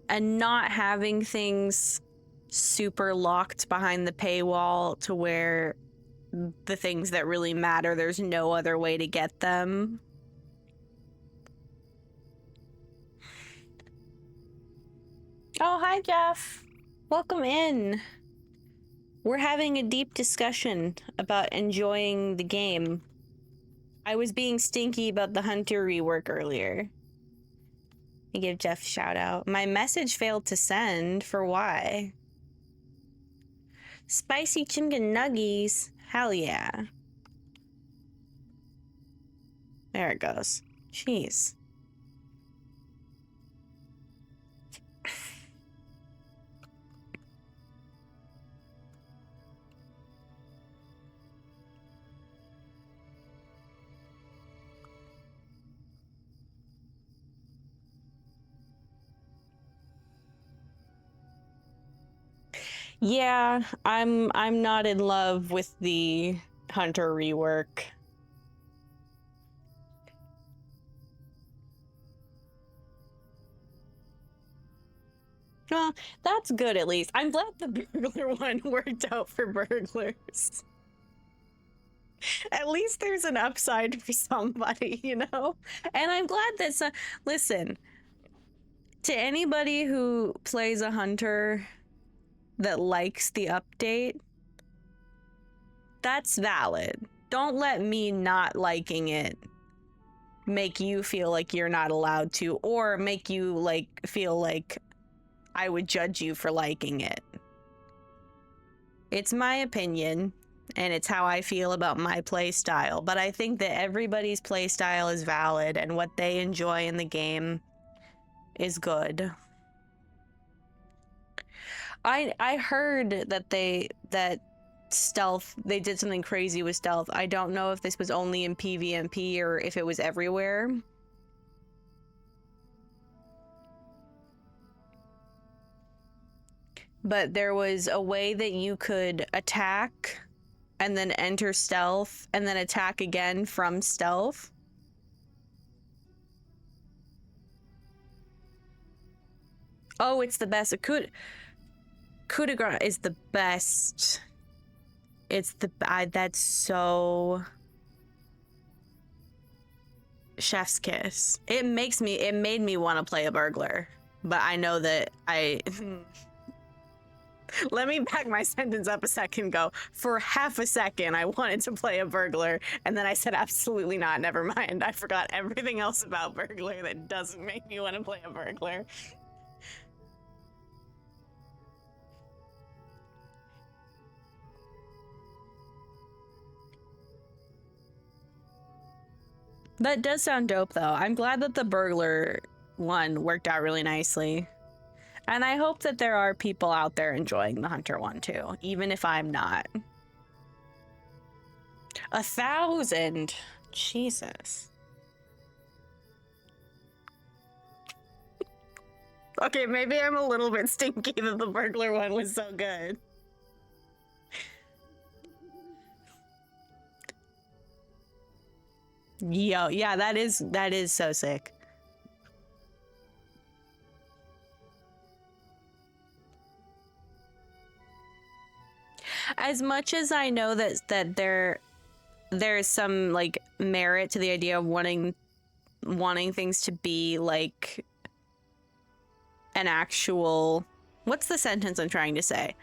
And not having things super locked behind the paywall to where the things that really matter, there's no other way to get them. Oh, hi, Jeff. Welcome in. We're having a deep discussion about enjoying the game. I was being stinky about the Hunter rework earlier. I give Jeff a shout out. My message failed to send. For why? Spicy chicken nuggies. Hell yeah. There it goes. Jeez. Yeah, I'm not in love with the Hunter rework. Well, that's good at least. I'm glad the burglar one worked out for burglars. At least there's an upside for somebody, you know? And I'm glad that listen, to anybody who plays a hunter that likes the update, that's valid. Don't let me not liking it make you feel like you're not allowed to, or make you like feel like I would judge you for liking it. It's my opinion, and it's how I feel about my play style, but I think that everybody's play style is valid, and what they enjoy in the game is good. I heard that stealth, they did something crazy with stealth. I don't know if this was only in PvMP or if it was everywhere. But there was a way that you could attack and then enter stealth and then attack again from stealth. Oh, it's the best. Coup de grace is the best. It's the that's so chef's kiss. It made me want to play a burglar, but I know that let me back my sentence up a second ago. For half a second, I wanted to play a burglar, and then I said, absolutely not, never mind. I forgot everything else about burglar that doesn't make me want to play a burglar. That does sound dope, though. I'm glad that the burglar one worked out really nicely. And I hope that there are people out there enjoying the hunter one, too, even if I'm not. 1,000? Jesus. Okay, maybe I'm a little bit stinky that the burglar one was so good. Yo, yeah, that is so sick. As much as I know that there's some like merit to the idea of wanting things to be like an actual, what's the sentence I'm trying to say?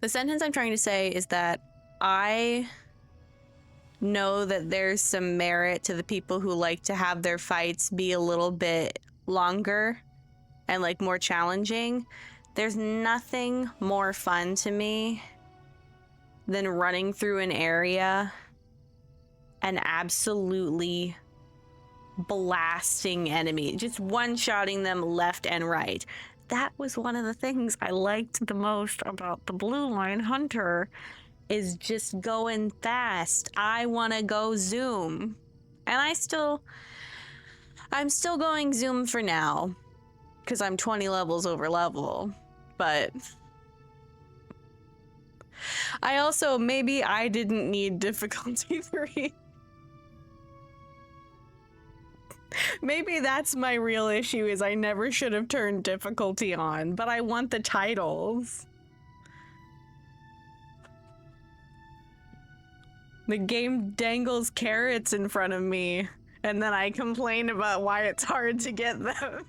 The sentence I'm trying to say is that I know that there's some merit to the people who like to have their fights be a little bit longer and like more challenging. There's nothing more fun to me than running through an area and absolutely blasting enemies, just one-shotting them left and right. that was one of the things I liked the most about the Blue Line Hunter, is just going fast. I want to go zoom. And I'm still going zoom for now, because I'm 20 levels over level. But I also, maybe I didn't need difficulty 3. Maybe that's my real issue, is I never should have turned difficulty on, but I want the titles. The game dangles carrots in front of me, and then I complain about why it's hard to get them.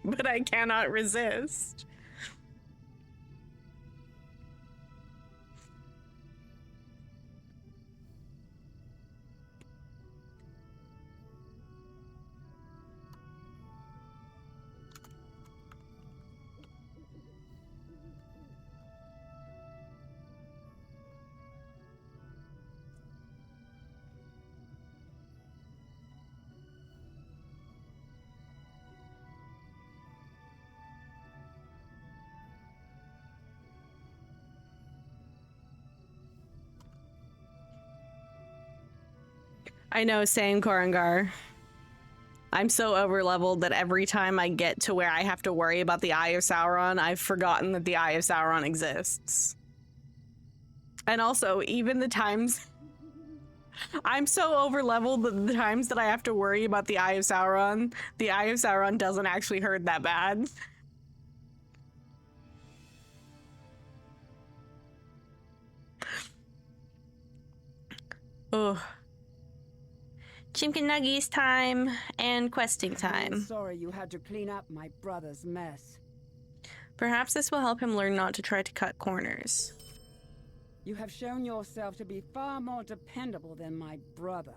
But I cannot resist. I know, same, Korangar. I'm so overleveled that every time I get to where I have to worry about the Eye of Sauron, I've forgotten that the Eye of Sauron exists. And also, even the times... I'm so overleveled that the times that I have to worry about the Eye of Sauron doesn't actually hurt that bad. Ugh. Chimkin Nuggies time and questing time. I'm sorry you had to clean up my brother's mess. Perhaps this will help him learn not to try to cut corners. You have shown yourself to be far more dependable than my brother.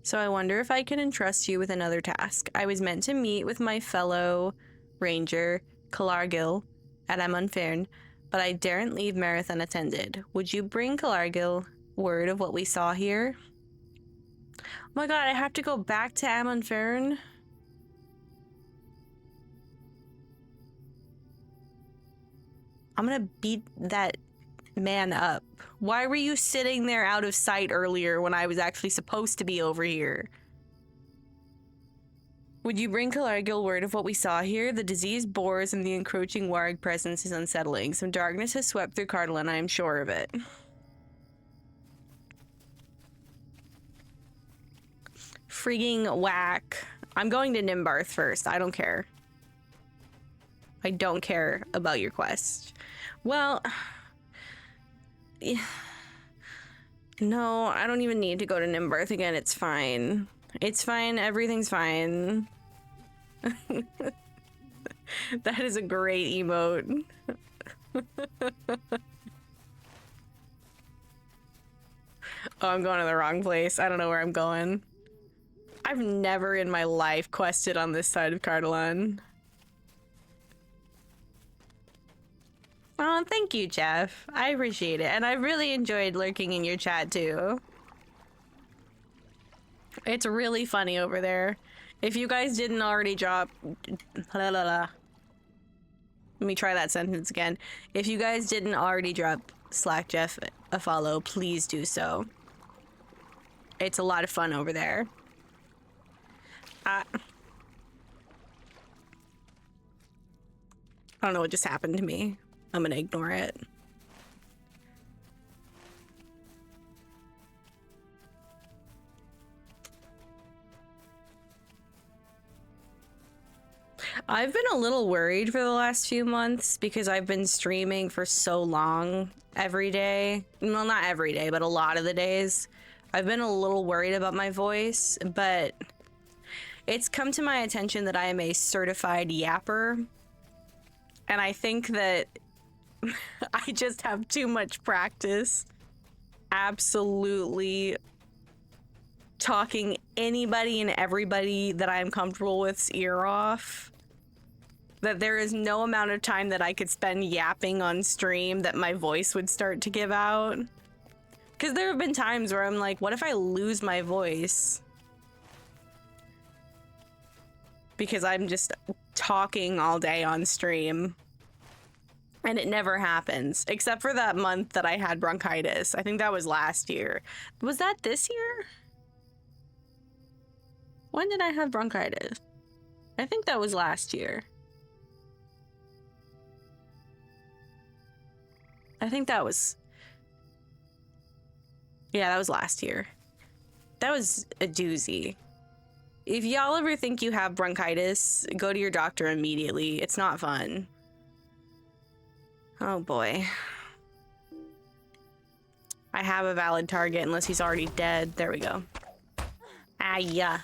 So I wonder if I can entrust you with another task. I was meant to meet with my fellow ranger, Calargil, at Amonfern, but I daren't leave Marith unattended. Would you bring Calargil word of what we saw here? Oh my god, I have to go back to Amonfern? I'm gonna beat that man up. Why were you sitting there out of sight earlier when I was actually supposed to be over here? Would you bring Calargil word of what we saw here? The diseased boars and the encroaching warg presence is unsettling. Some darkness has swept through Cardolan, I am sure of it. Frigging whack. I'm going to Nimbarth first. I don't care. I don't care about your quest. Well... No, I don't even need to go to Nimbarth again. It's fine. It's fine. Everything's fine. That is a great emote. Oh, I'm going to the wrong place. I don't know where I'm going. I've never in my life quested on this side of Cardolan. Oh, thank you, Jeff. I appreciate it. And I really enjoyed lurking in your chat, too. It's really funny over there. If you guys didn't already drop... Let me try that sentence again. If you guys didn't already drop Slack Jeff a follow, please do so. It's a lot of fun over there. I don't know what just happened to me. I'm gonna ignore it. I've been a little worried for the last few months because I've been streaming for so long every day. Well, not every day, but a lot of the days. I've been a little worried about my voice, but it's come to my attention that I am a certified yapper. And I think that I just have too much practice absolutely talking anybody and everybody that I'm comfortable with's ear off. That there is no amount of time that I could spend yapping on stream that my voice would start to give out. Because there have been times where I'm like, what if I lose my voice? because I'm just talking all day on stream. And it never happens, except for that month that I had bronchitis. I think that was last year. Was that this year? When did I have bronchitis? I think that was last year. I think that was... Yeah, that was last year. That was a doozy. If y'all ever think you have bronchitis, go to your doctor immediately. It's not fun. Oh boy. I have a valid target unless he's already dead. There we go. Ah, yeah.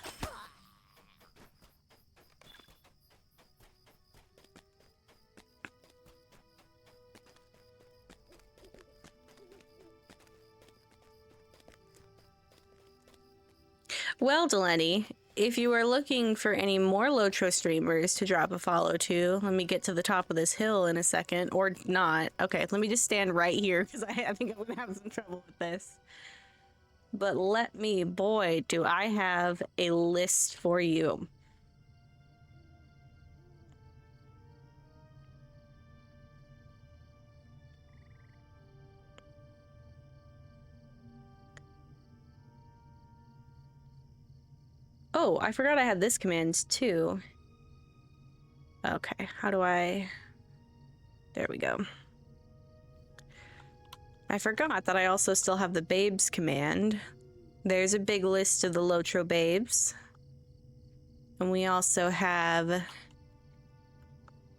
Well, Delaney, if you are looking for any more Lotro streamers to drop a follow to, let me get to the top of this hill in a second, or not. Okay, let me just stand right here because I think I'm gonna have some trouble with this. But let me, boy, do I have a list for you. Oh, I forgot I had this command too. Okay, how do I... There we go. I forgot that I also still have the babes command. There's a big list of the Lotro babes. And we also have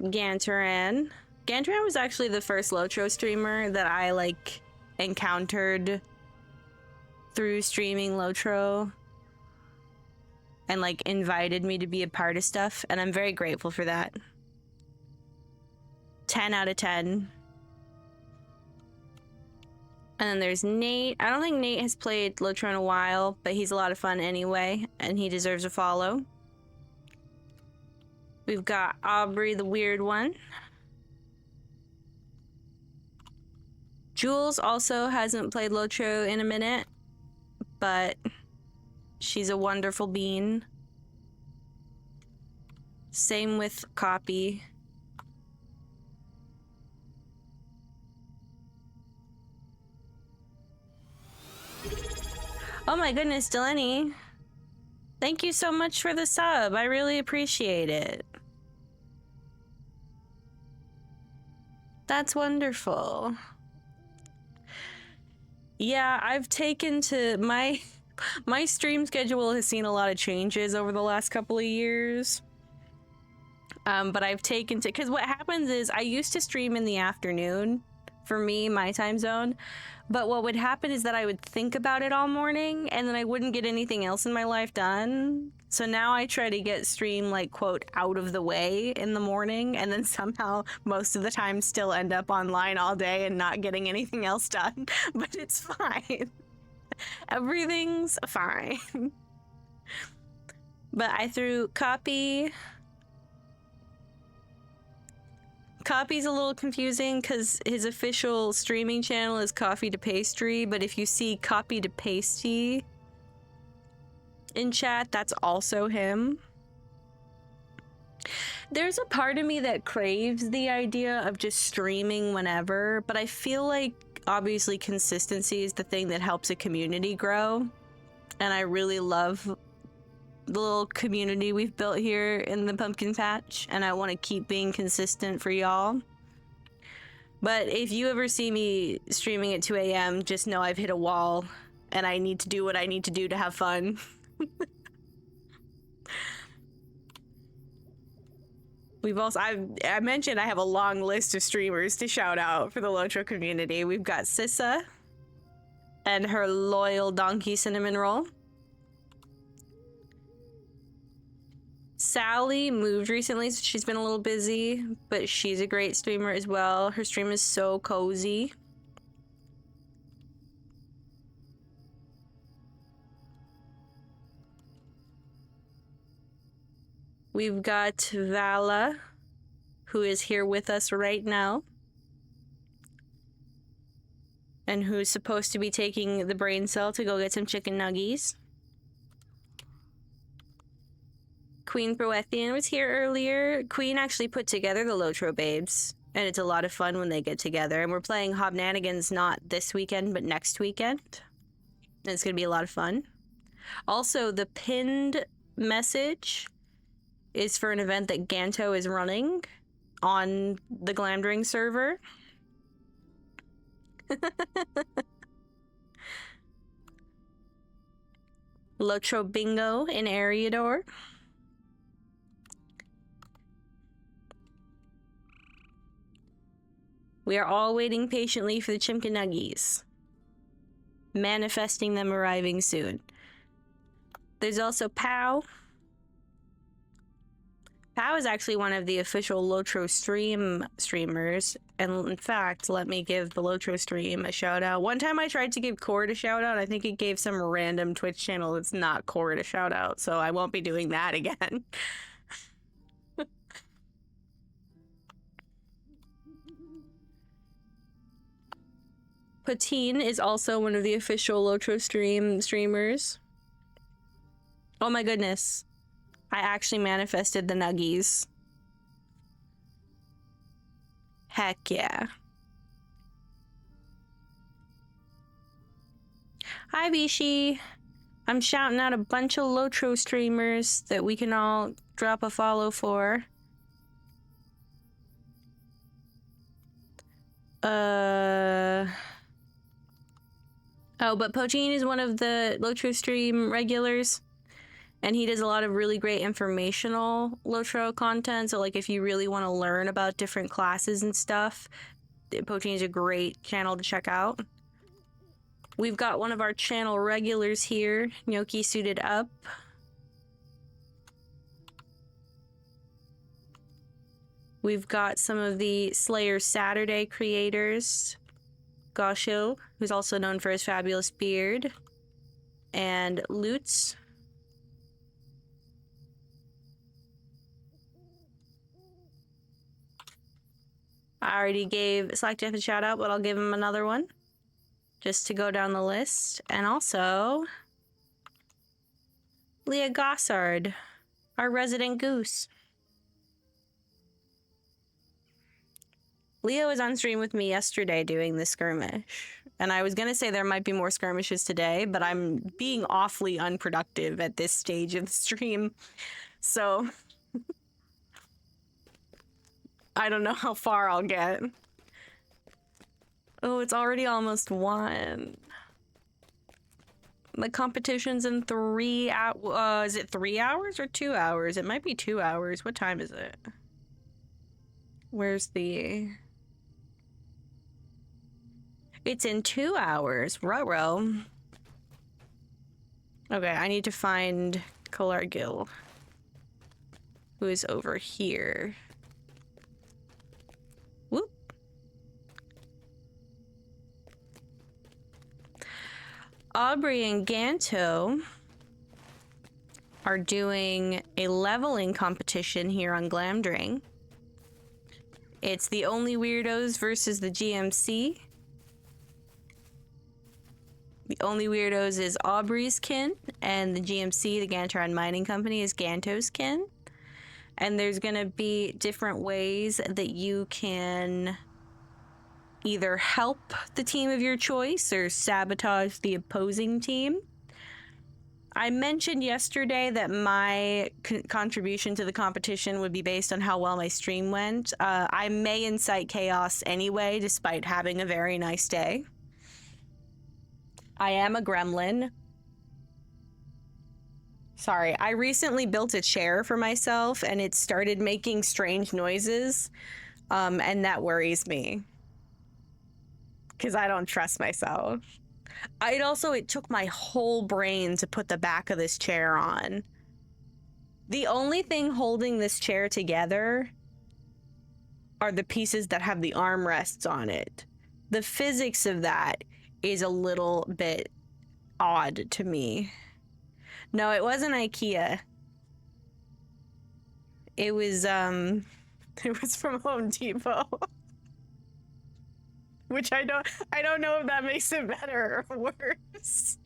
Gantaran. Gantaran was actually the first Lotro streamer that I, like, encountered through streaming Lotro. And, like, invited me to be a part of stuff. And I'm very grateful for that. 10 out of 10. And then there's Nate. I don't think Nate has played Lotro in a while, but he's a lot of fun anyway, and he deserves a follow. We've got Aubrey, the weird one. Jules also hasn't played Lotro in a minute, but she's a wonderful bean. Same with Copy. Oh my goodness, Delaney. Thank you so much for the sub. I really appreciate it. That's wonderful. Yeah, I've taken to my stream schedule has seen a lot of changes over the last couple of years. But I've taken to, because what happens is I used to stream in the afternoon for me, my time zone. But what would happen is that I would think about it all morning and then I wouldn't get anything else in my life done. So now I try to get stream, like, quote, out of the way in the morning, and then somehow most of the time still end up online all day and not getting anything else done. But it's fine. Everything's fine. But I threw Copy. Copy's a little confusing because his official streaming channel is Coffee to Pastry, but if you see Copy to Pasty in chat, that's also him. There's a part of me that craves the idea of just streaming whenever, but I feel like obviously consistency is the thing that helps a community grow, and I really love the little community we've built here in the pumpkin patch, and I want to keep being consistent for y'all. But if you ever see me streaming at 2 a.m., just know I've hit a wall and I need to do what I need to do to have fun. We've also, I mentioned I have a long list of streamers to shout out for the Lotro community. We've got Sissa and her loyal donkey cinnamon roll. Sally moved recently, so she's been a little busy, but she's a great streamer as well. Her stream is so cozy. We've got Vala, who is here with us right now, and who's supposed to be taking the brain cell to go get some chicken nuggies. Queen Proethian was here earlier. Queen actually put together the Lotro Babes, and it's a lot of fun when they get together. And we're playing Hobnanigans not this weekend, but next weekend. And it's going to be a lot of fun. Also, the pinned message is for an event that Ganto is running on the Glamdring server. Lotro Bingo in Ariador. We are all waiting patiently for the Chimpanuggies, manifesting them arriving soon. There's also Pow. Pow is actually one of the official Lotro streamers, and in fact, let me give the Lotro stream a shout out. One time I tried to give Cord a shout out. I think it gave some random Twitch channel that's not Cord a shout out, so I won't be doing that again. Patine is also one of the official Lotro streamers. Oh my goodness. I actually manifested the Nuggies. Heck yeah. Hi, Bishi. I'm shouting out a bunch of Lotro streamers that we can all drop a follow for. Oh, but Pochine is one of the Lotro stream regulars, and he does a lot of really great informational Lotro content. So, like, if you really want to learn about different classes and stuff, Pochine is a great channel to check out. We've got one of our channel regulars here, Gnocchi Suited Up. We've got some of the Slayer Saturday creators. Goshil, who's also known for his fabulous beard, and Lutz. I already gave Slack Jeff a shout out, but I'll give him another one just to go down the list. And also Leah Gossard, our resident goose. Leo was on stream with me yesterday doing the skirmish, and I was gonna say there might be more skirmishes today, but I'm being awfully unproductive at this stage of the stream, so I don't know how far I'll get. Oh, it's already almost 1. The competition's in 3 hours. Is it 3 hours or 2 hours? It might be 2 hours. What time is it? Where's the... It's in 2 hours. Ruh-roh. Okay, I need to find Kalargil, who is over here. Whoop. Aubrey and Ganto are doing a leveling competition here on Glamdring. It's the Only Weirdos versus the GMC. The Only Weirdos is Aubrey's kin, and the GMC, the Gantaran Mining Company, is Ganto's kin. And there's gonna be different ways that you can either help the team of your choice or sabotage the opposing team. I mentioned yesterday that my contribution to the competition would be based on how well my stream went. I may incite chaos anyway, despite having a very nice day. I am a gremlin. Sorry, I recently built a chair for myself and it started making strange noises, and that worries me because I don't trust myself. It took my whole brain to put the back of this chair on. The only thing holding this chair together are the pieces that have the armrests on it. The physics of that is a little bit odd to me. No, it wasn't IKEA. It was from Home Depot. Which I don't know if that makes it better or worse.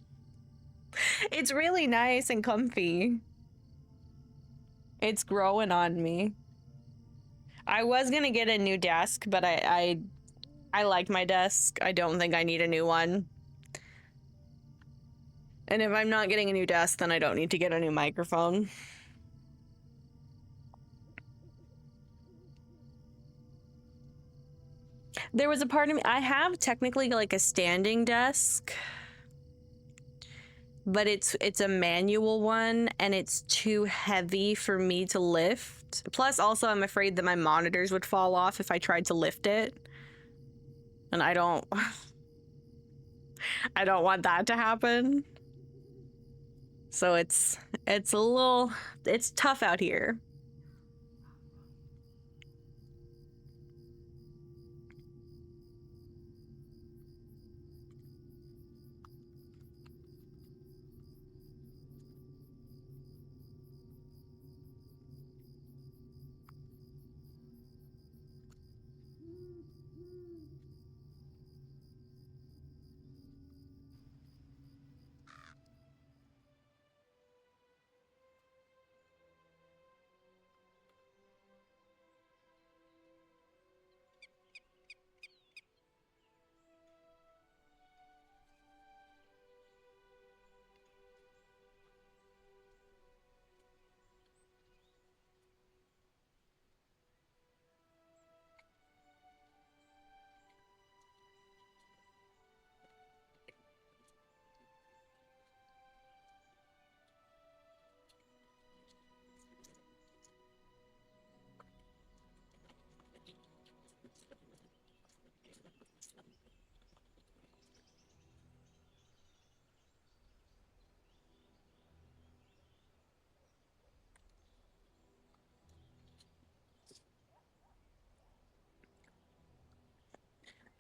It's really nice and comfy. It's growing on me. I was gonna get a new desk, but I like my desk. I don't think I need a new one. And if I'm not getting a new desk, then I don't need to get a new microphone. There was a part of me, I have technically like a standing desk, but it's a manual one and it's too heavy for me to lift. Plus also I'm afraid that my monitors would fall off if I tried to lift it. And I don't want that to happen. So it's tough out here.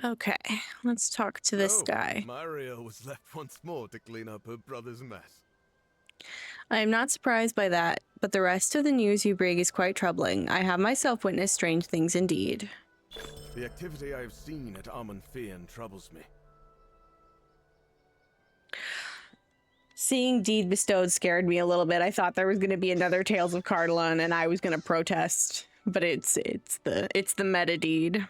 Okay, let's talk to this guy. Mario was left once more to clean up her brother's mess. I am not surprised by that, but the rest of the news you bring is quite troubling. I have myself witnessed strange things indeed. The activity I have seen at Amonfian troubles me. Seeing deed bestowed scared me a little bit. I thought there was going to be another Tales of Cardalon and I was going to protest, but it's the meta deed.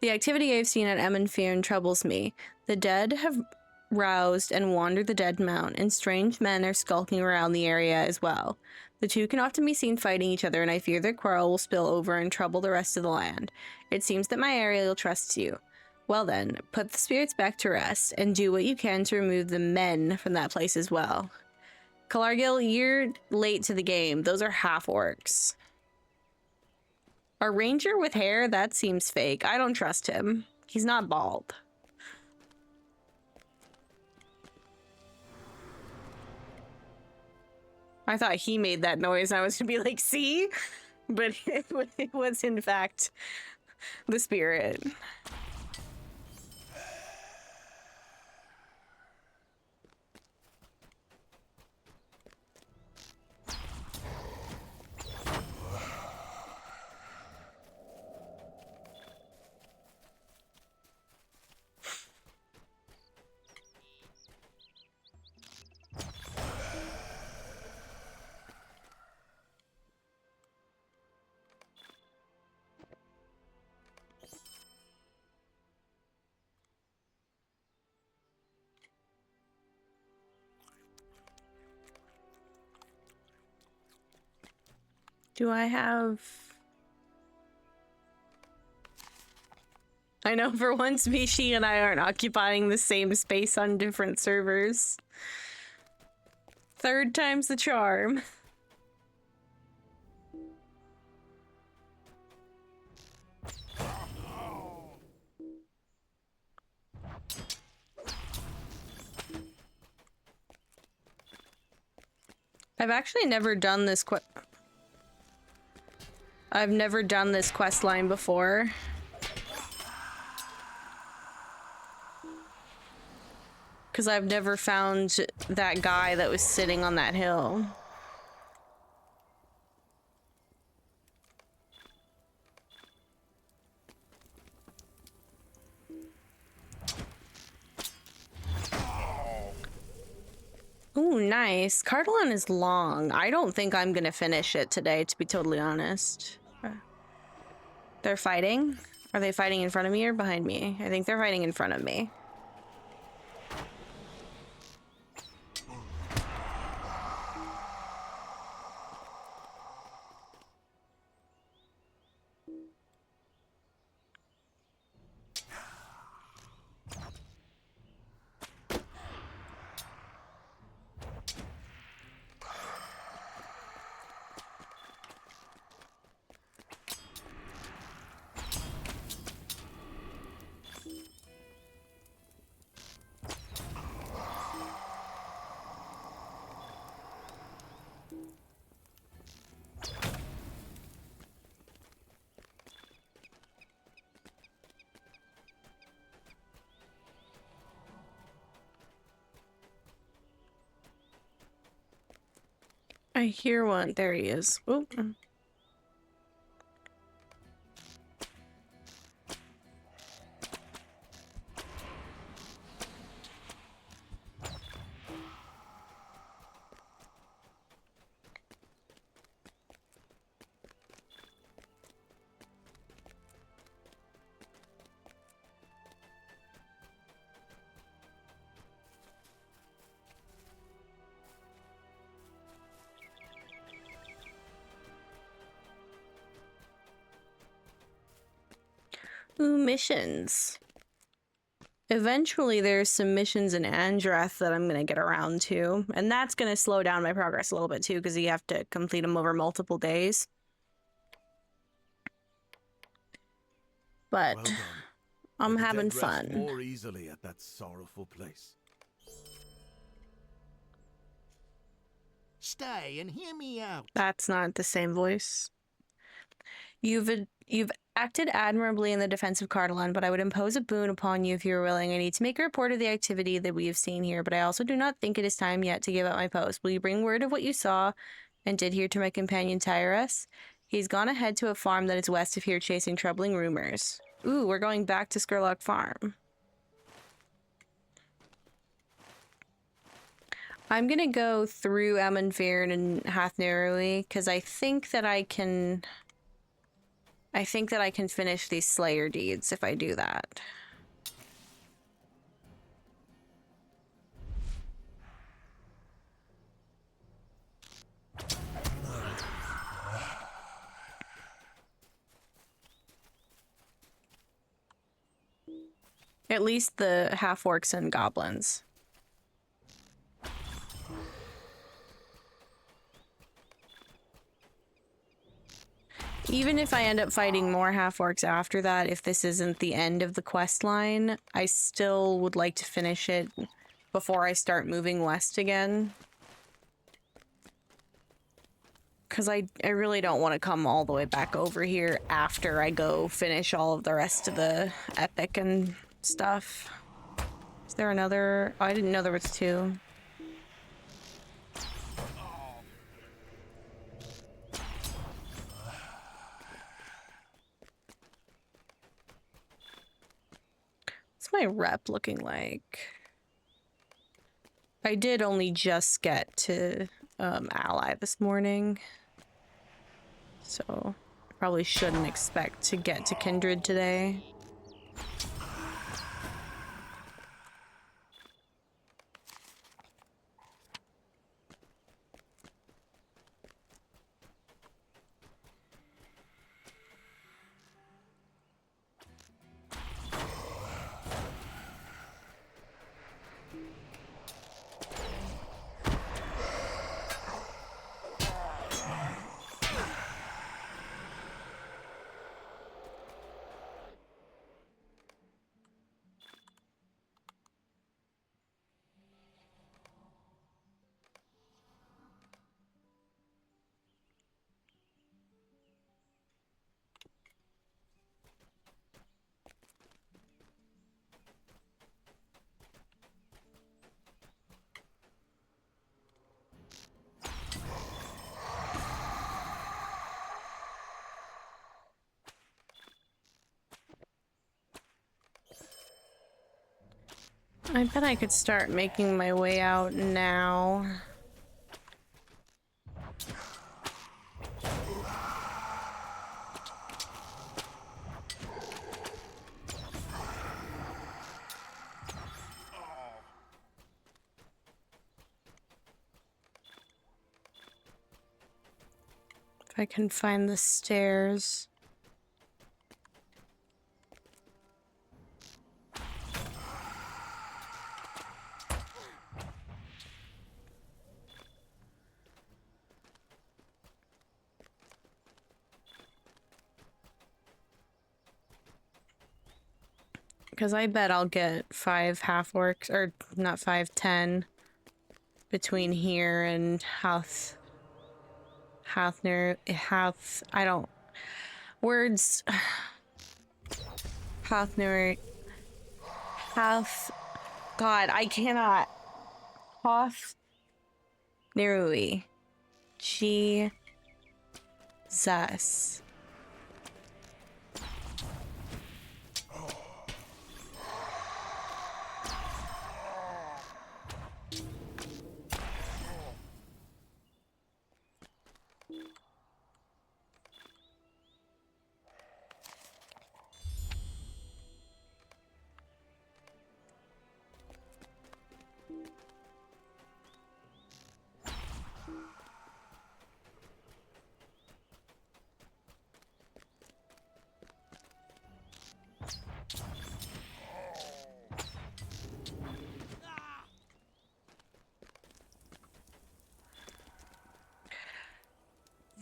The activity I've seen at Amonfian troubles me. The dead have roused and wandered the Dead Mount, and strange men are skulking around the area as well. The two can often be seen fighting each other, and I fear their quarrel will spill over and trouble the rest of the land. It seems that my Ariel trusts you. Well then, put the spirits back to rest, and do what you can to remove the men from that place as well. Kalargil, you're late to the game. Those are half-orcs. A ranger with hair? That seems fake. I don't trust him. He's not bald. I thought he made that noise. I was gonna be like, see? But it was in fact the spirit. Do I have... I know for once Mishi and I aren't occupying the same space on different servers. Third time's the charm. I've actually never done this I've never done this quest line before. Because I've never found that guy that was sitting on that hill. nice. Cardalon is long. I don't think I'm gonna finish it today, to be totally honest. They're fighting? Are they fighting in front of me or behind me? I think they're fighting in front of me. I hear one. There he is. Oop. Ooh, missions. Eventually, there's some missions in Andrath that I'm gonna get around to, and that's gonna slow down my progress a little bit too, because you have to complete them over multiple days. But Well done. I'm May the having dead rest fun. more easily at that sorrowful place. Stay and hear me out. That's not the same voice. You've acted admirably in the defense of Cardalon, but I would impose a boon upon you if you were willing. I need to make a report of the activity that we have seen here, but I also do not think it is time yet to give up my post. Will you bring word of what you saw and did hear to my companion Tyrus? He's gone ahead to a farm that is west of here chasing troubling rumors. Ooh, we're going back to Skurlock Farm. I'm gonna go through Amonfearn and Hathnarui, because I think that I can finish these Slayer deeds if I do that. At least the half-orcs and goblins. Even if I end up fighting more half-orcs after that, if this isn't the end of the quest line, I still would like to finish it before I start moving west again. Because I really don't want to come all the way back over here after I go finish all of the rest of the epic and stuff. Is there another? Oh, I didn't know there was two. What's my rep looking like? I did only just get to ally this morning, so probably shouldn't expect to get to kindred today. I bet I could start making my way out now. I can find the stairs. Because I bet I'll get 5 half-orcs, or not 5, 10 between here and I don't... Words... Hathner... God, I cannot. Hoth... Nerui. Jesus.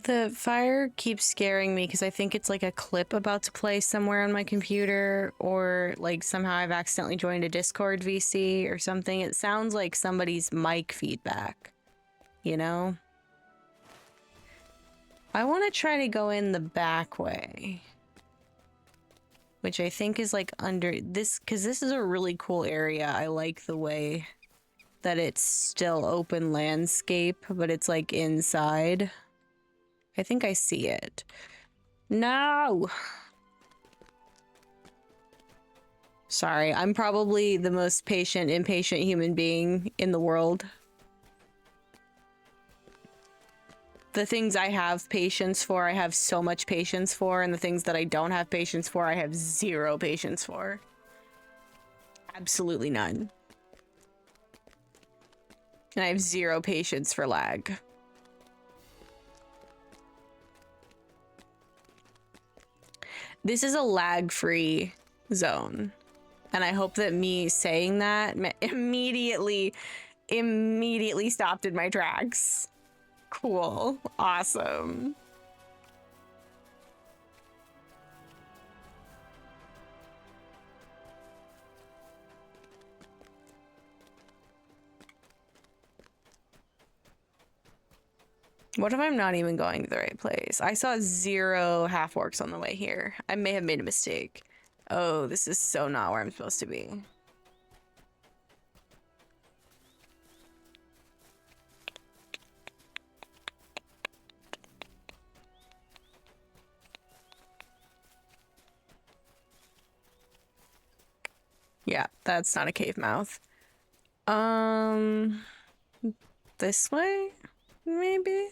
The fire keeps scaring me because I think it's like a clip about to play somewhere on my computer, or like somehow I've accidentally joined a Discord VC or something. It sounds like somebody's mic feedback, you know? I want to try to go in the back way, which I think is like under this, because this is a really cool area. I like the way that it's still open landscape, but it's like inside. I think I see it. No! Sorry, I'm probably the most patient, impatient human being in the world. The things I have patience for, I have so much patience for, and the things that I don't have patience for, I have zero patience for. Absolutely none. And I have zero patience for lag. This is a lag-free zone. And I hope that me saying that immediately stopped in my tracks. Cool. Awesome. What if I'm not even going to the right place? I saw 0 half-orcs on the way here. I may have made a mistake. Oh, this is so not where I'm supposed to be. Yeah, that's not a cave mouth. This way? Maybe?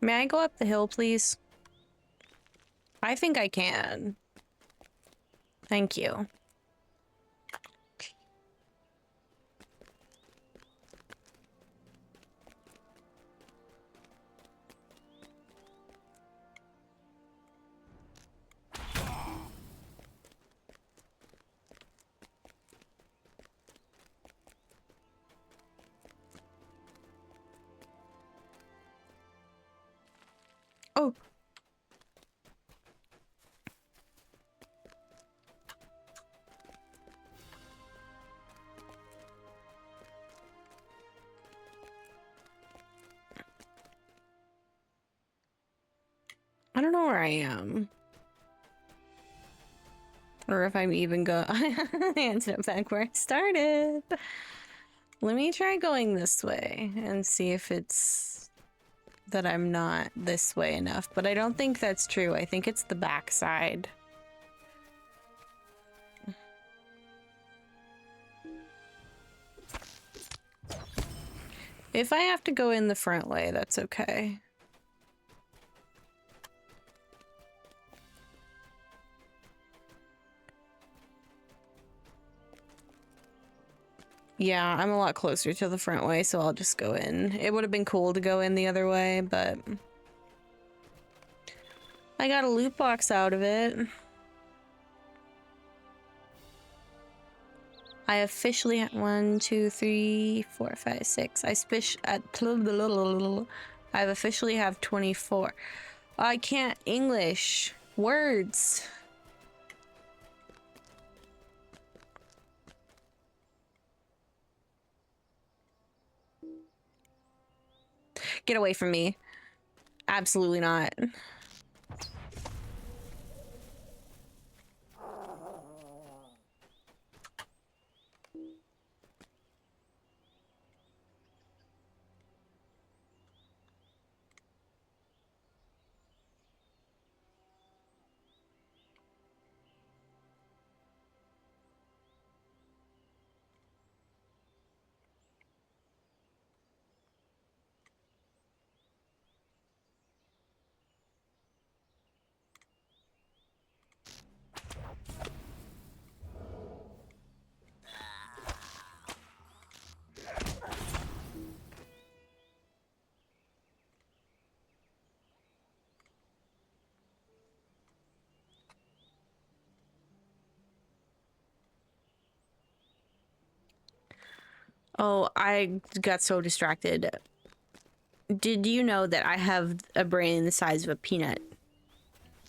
May I go up the hill, please? I think I can. Thank you. Oh. I don't know where I am. Or if I'm even I ended up back where I started. Let me try going this way and see if it's that I'm not this way enough. But I don't think that's true. I think it's the back side. If I have to go in the front way, that's okay. Yeah, I'm a lot closer to the front way, so I'll just go in. It would have been cool to go in the other way, but I got a loot box out of it. I officially have 1, 2, 3, 4, 5, 6. I officially have 24. I can't English words. Get away from me. Absolutely not. Oh, I got so distracted. Did you know that I have a brain the size of a peanut?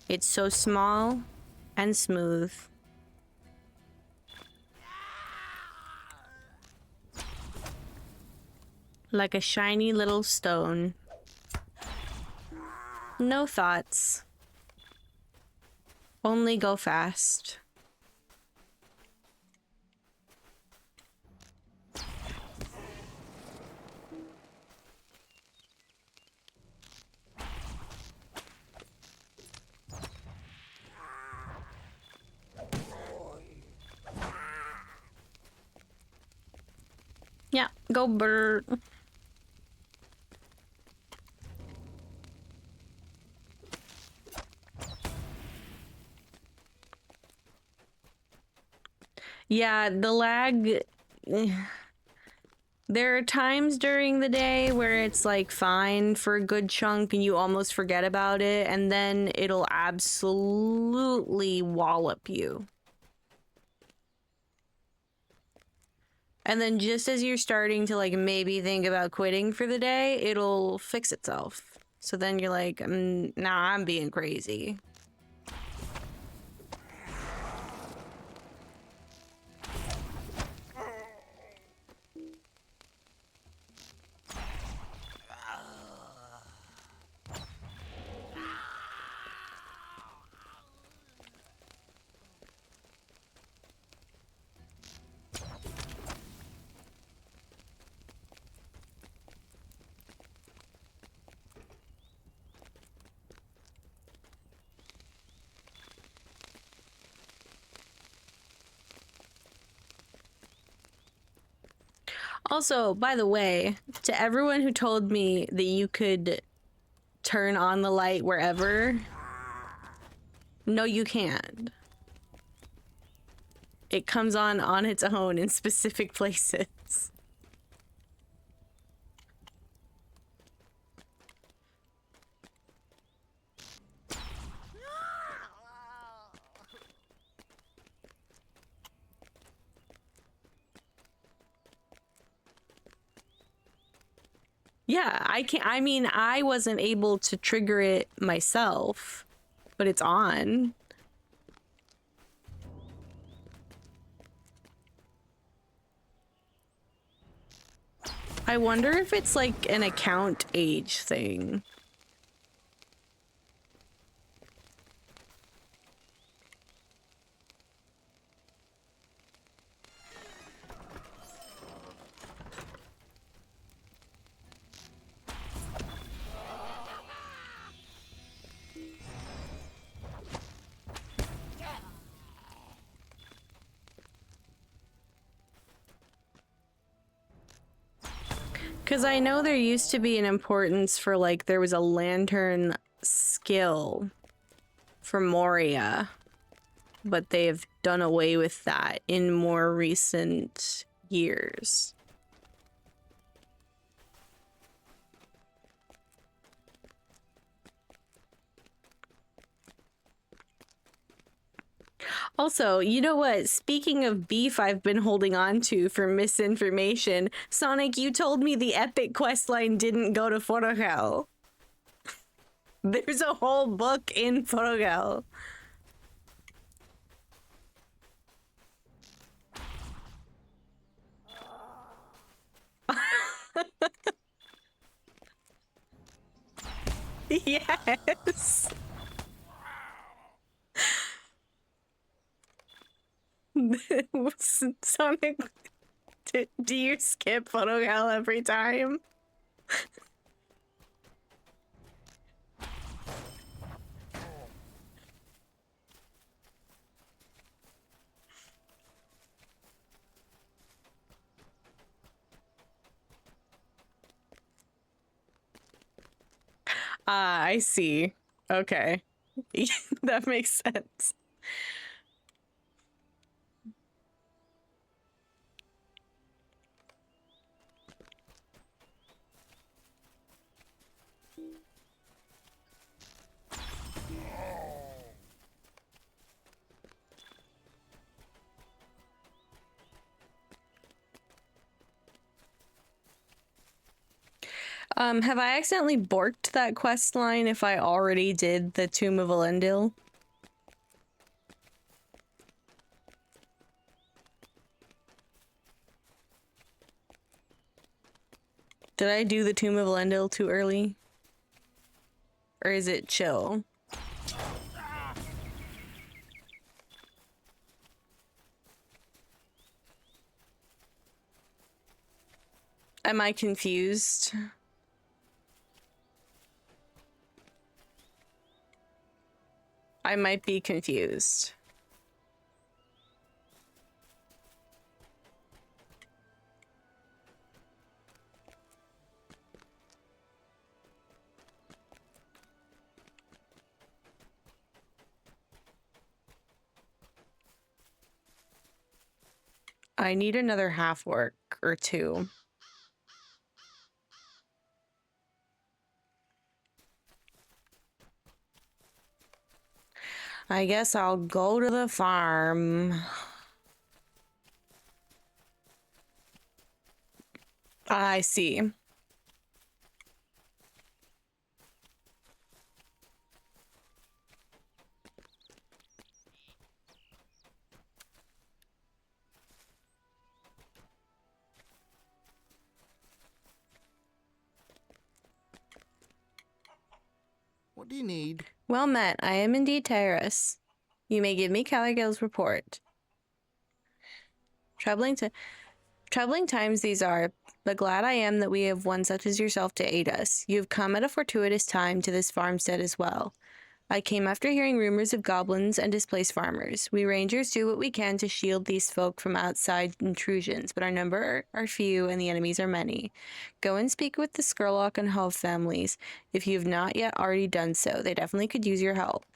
It's so small and smooth. Like a shiny little stone. No thoughts. Only go fast. Yeah, go bird. Yeah, the lag. There are times during the day where it's like fine for a good chunk and you almost forget about it, and then it'll absolutely wallop you. And then just as you're starting to like maybe think about quitting for the day, it'll fix itself. So then you're like, nah, I'm being crazy. Also, by the way, to everyone who told me that you could turn on the light wherever, no, you can't. It comes on its own in specific places. Yeah, I can't. I mean, I wasn't able to trigger it myself, but it's on. I wonder if it's like an account age thing. Because I know there used to be an importance for, like, there was a lantern skill for Moria, but they've done away with that in more recent years. Also, you know what? Speaking of beef I've been holding on to for misinformation, Sonic, you told me the epic questline didn't go to Forogel. There's a whole book in Forogel. Yes. Sonic, do you skip Photogel every time? Ah, I see. Okay. That makes sense. Have I accidentally borked that quest line if I already did the Tomb of Elendil? Did I do the Tomb of Elendil too early? Or is it chill? Am I confused? I might be confused. I need another half work or two. I guess I'll go to the farm. I see. What do you need? Well met. I am indeed Tyrus. You may give me Caligil's report. Troubling times these are, but glad I am that we have one such as yourself to aid us. You have come at a fortuitous time to this farmstead as well. I came after hearing rumors of goblins and displaced farmers. We rangers do what we can to shield these folk from outside intrusions, but our number are few and the enemies are many. Go and speak with the Skurlock and Hove families, if you have not yet already done so. They definitely could use your help.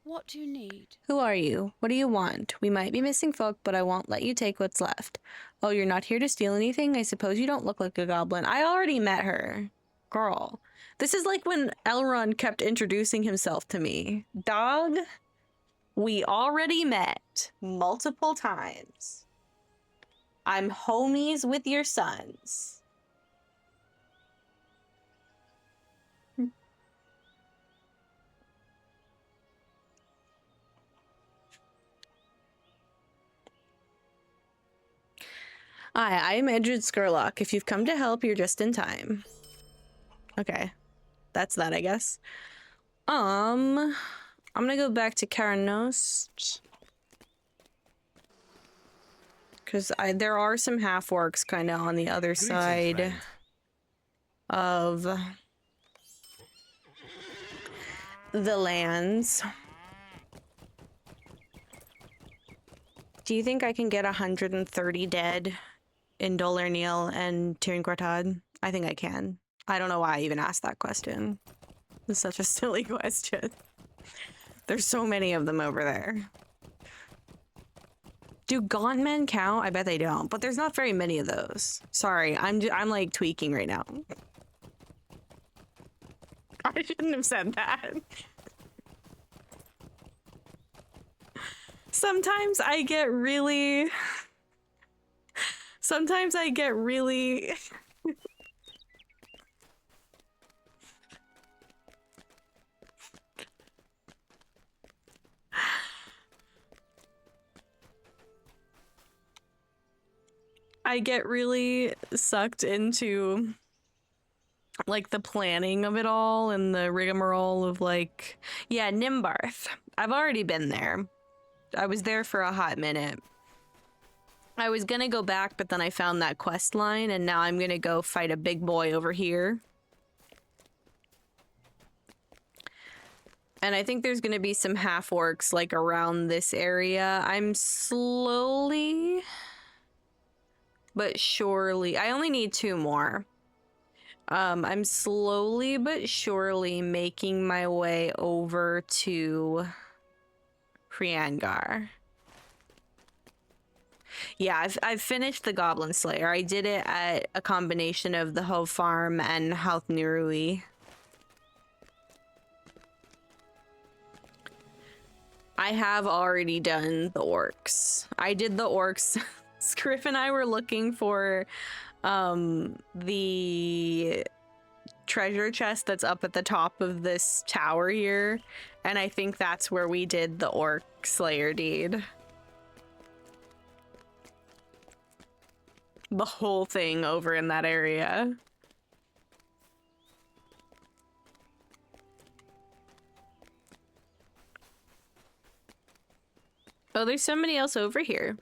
What do you need? Who are you? What do you want? We might be missing folk, but I won't let you take what's left. Oh, you're not here to steal anything? I suppose you don't look like a goblin. I already met her. Girl. This is like when Elrond kept introducing himself to me. Dog, we already met multiple times. I'm homies with your sons. Hi, I'm Edred Skurlock. If you've come to help, you're just in time. Okay. That's that, I guess. I'm gonna go back to Karanost. Because there are some half-orcs kind of on the other side of the lands. Do you think I can get 130 dead in Dol Neil and Tirn Quartad? I think I can. I don't know why I even asked that question. It's such a silly question. There's so many of them over there. Do gaunt men count? I bet they don't, but there's not very many of those. Sorry, I'm like tweaking right now. I shouldn't have said that. Sometimes I get really I get really sucked into like the planning of it all and the rigmarole of like, yeah, Nimbarth. I've already been there. I was there for a hot minute. I was gonna go back, but then I found that quest line, and now I'm gonna go fight a big boy over here. And I think there's gonna be some half-orcs like around this area. I'm slowly but surely, I only need 2 more. I'm slowly but surely making my way over to Hriangar. Yeah, I've finished the Goblin Slayer. I did it at a combination of the Hove Farm and Houth Nirui. I have already done the orcs. I did the orcs. Scriff and I were looking for the treasure chest that's up at the top of this tower here, and I think that's where we did the Orc Slayer deed. The whole thing over in that area. Oh, there's somebody else over here.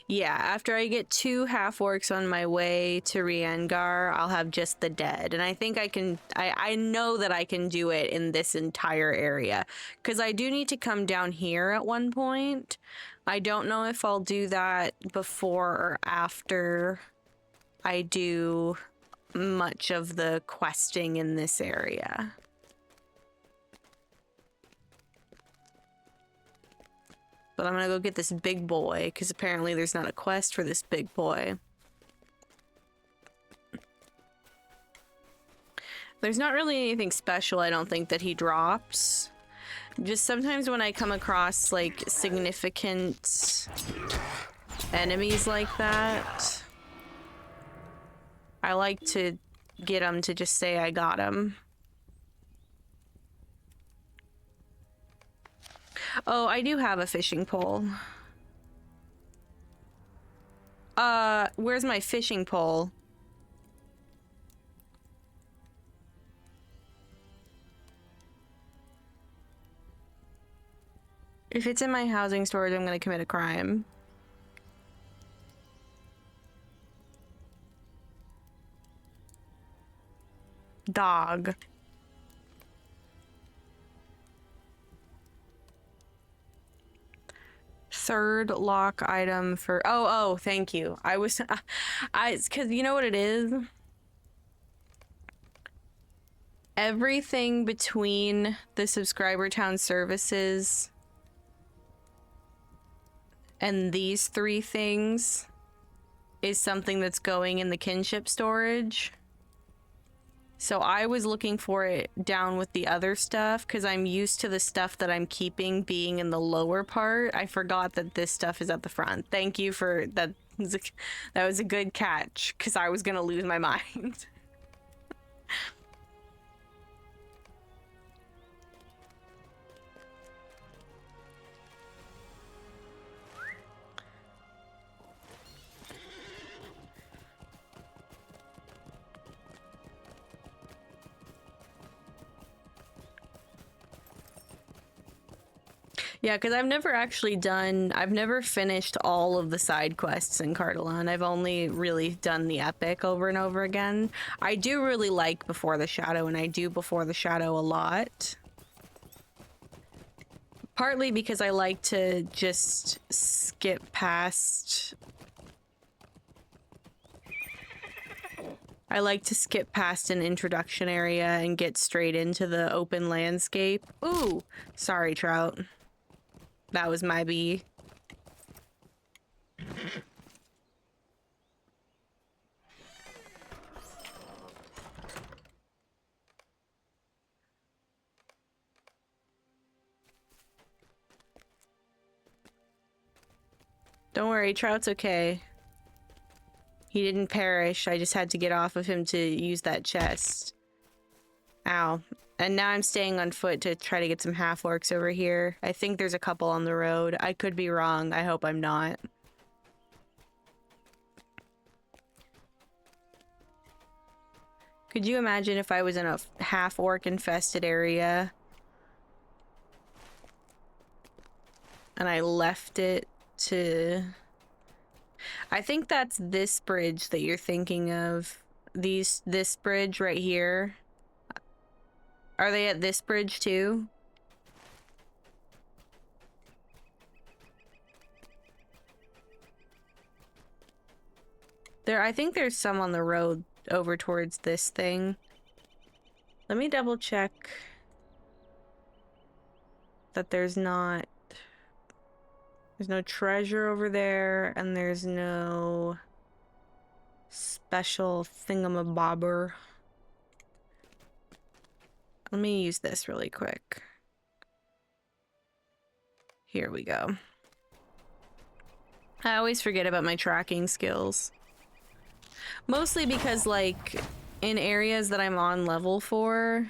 Yeah, after I get 2 half-orcs on my way to Hriangar, I'll have just the dead. And I think I can... I know that I can do it in this entire area. Because I do need to come down here at one point. I don't know if I'll do that before or after I do much of the questing in this area. But I'm gonna go get this big boy, because apparently there's not a quest for this big boy. There's not really anything special, I don't think, that he drops. Just sometimes when I come across, like, significant enemies like that, I like to get them to just say I got him. Oh, I do have a fishing pole. Where's my fishing pole? If it's in my housing storage, I'm gonna commit a crime. Dog. Third lock item for... Oh, thank you. I was... because you know what it is? Everything between the subscriber town services and these 3 things is something that's going in the kinship storage. So I was looking for it down with the other stuff because I'm used to the stuff that I'm keeping being in the lower part. I forgot that this stuff is at the front. Thank you for that. That was a good catch because I was gonna lose my mind. Yeah, because I've never finished all of the side quests in Cardolan. I've only really done the epic over and over again. I do really like Before the Shadow, and I do Before the Shadow a lot. Partly because I like to just skip past... I like to skip past an introduction area and get straight into the open landscape. Ooh! Sorry, Trout. That was my bee. Don't worry, Trout's okay. He didn't perish. I just had to get off of him to use that chest. Ow. And now I'm staying on foot to try to get some half-orcs over here. I think there's a couple on the road. I could be wrong. I hope I'm not. Could you imagine if I was in a half-orc infested area and I left it to... I think that's this bridge that you're thinking of. This bridge right here. Are they at this bridge too? I think there's some on the road over towards this thing. Let me double check that there's no treasure over there, and there's no special thingamabobber. Let me use this really quick. Here we go. I always forget about my tracking skills. Mostly because, like, in areas that I'm on level for,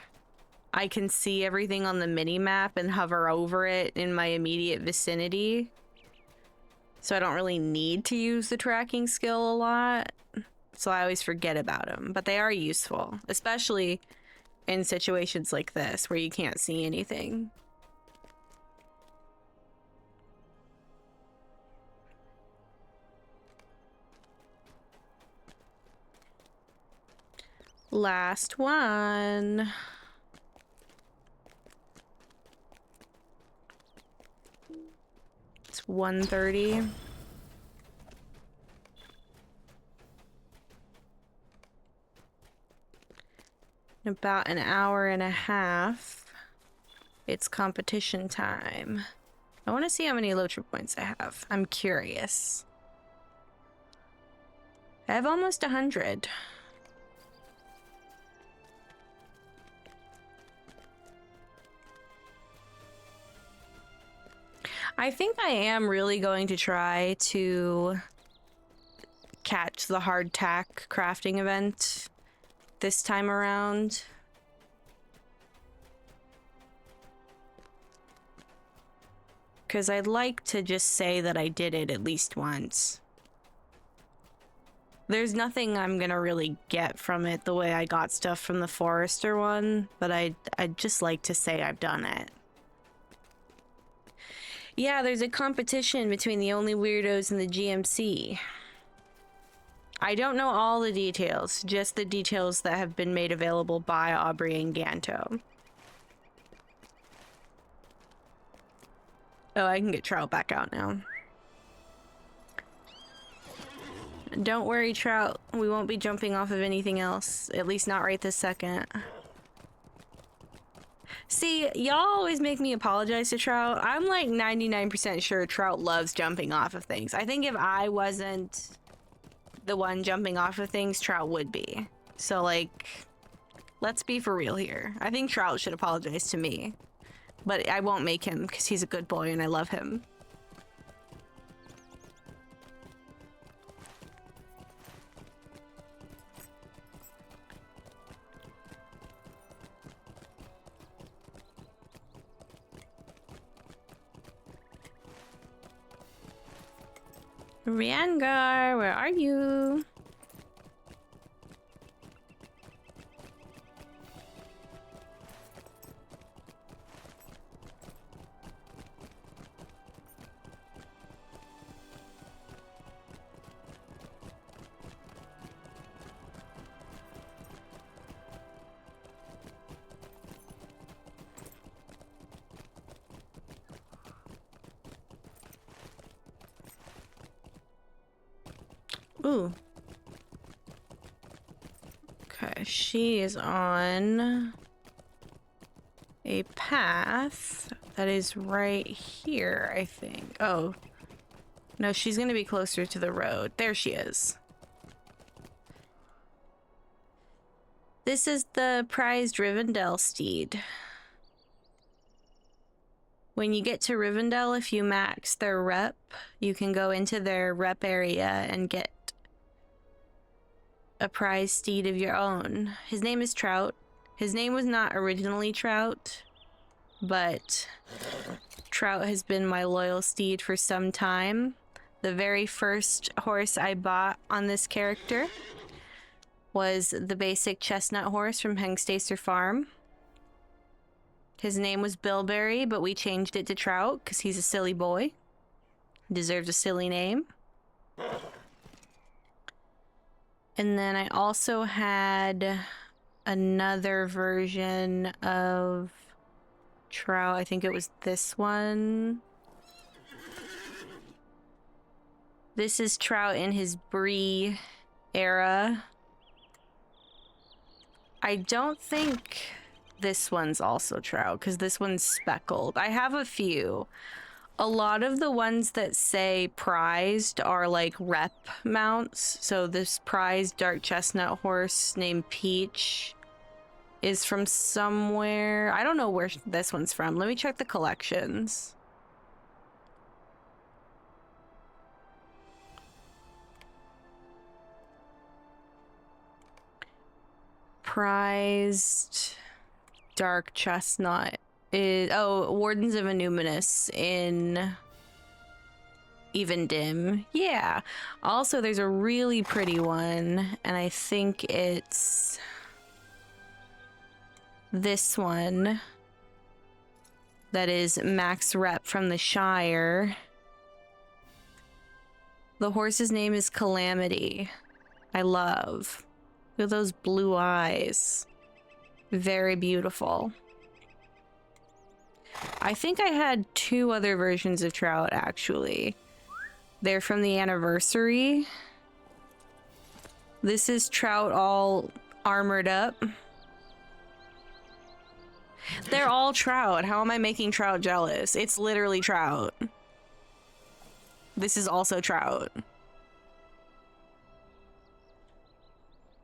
I can see everything on the mini-map and hover over it in my immediate vicinity. So I don't really need to use the tracking skill a lot. So I always forget about them. But they are useful, especially in situations like this where you can't see anything. Last one. It's 1:30. In about an hour and a half, it's competition time. I want to see how many Elotra points I have. I'm curious. I have almost 100. I think I am really going to try to catch the hardtack crafting event this time around. Because I'd like to just say that I did it at least once. There's nothing I'm gonna really get from it the way I got stuff from the Forester one, but I'd just like to say I've done it. Yeah, there's a competition between the Only Weirdos and the GMC. I don't know all the details, just the details that have been made available by Aubrey and Ganto. Oh, I can get Trout back out now. Don't worry, Trout. We won't be jumping off of anything else. At least not right this second. See, y'all always make me apologize to Trout. I'm like 99% sure Trout loves jumping off of things. I think if I wasn't the one jumping off of things, Trout would be. So, like, let's be for real here. I think Trout should apologize to me. But I won't make him because he's a good boy and I love him. Riangar, where are you? Ooh. Okay, she is on a path that is right here, I think. Oh. No, she's gonna be closer to the road. There she is. This is the prized Rivendell steed. When you get to Rivendell, if you max their rep, you can go into their rep area and get a prize steed of your own. His name is Trout. His name was not originally Trout, but Trout has been my loyal steed for some time. The very first horse I bought on this character was the basic chestnut horse from Hengstacer Farm. His name was Bilberry, but we changed it to Trout because he's a silly boy. Deserves a silly name. And then I also had another version of Trout. I think it was this one. This is Trout in his Brie era. I don't think this one's also Trout because this one's speckled. I have a few. A lot of the ones that say prized are like rep mounts. So this prized dark chestnut horse named Peach is from somewhere. I don't know where this one's from. Let me check the collections. Prized dark chestnut is Wardens of Illuminous in Even Dim. Yeah. Also, there's a really pretty one, and I think it's this one that is max rep from the Shire. The horse's name is Calamity. I love. Look at those blue eyes. Very beautiful. I think I had 2 other versions of Trout, actually. They're from the anniversary. This is Trout all armored up. They're all Trout. How am I making Trout jealous? It's literally Trout. This is also Trout.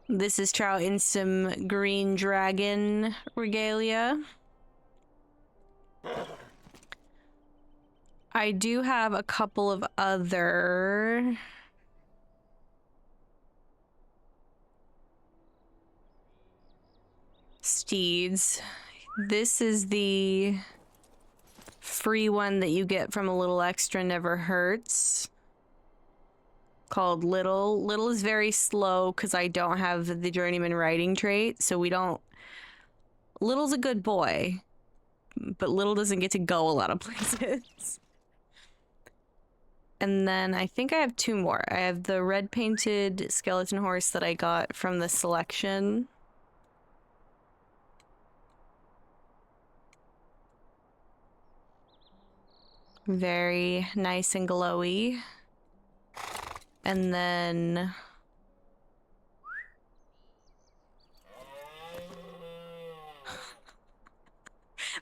This is Trout in some green dragon regalia. I do have a couple of other steeds. This is the free one that you get from a little extra never hurts, called Little. Little is very slow because I don't have the journeyman riding trait, so we don't... Little's a good boy, but Little doesn't get to go a lot of places. And then I think I have 2 more. I have the red painted skeleton horse that I got from the selection. Very nice and glowy. And then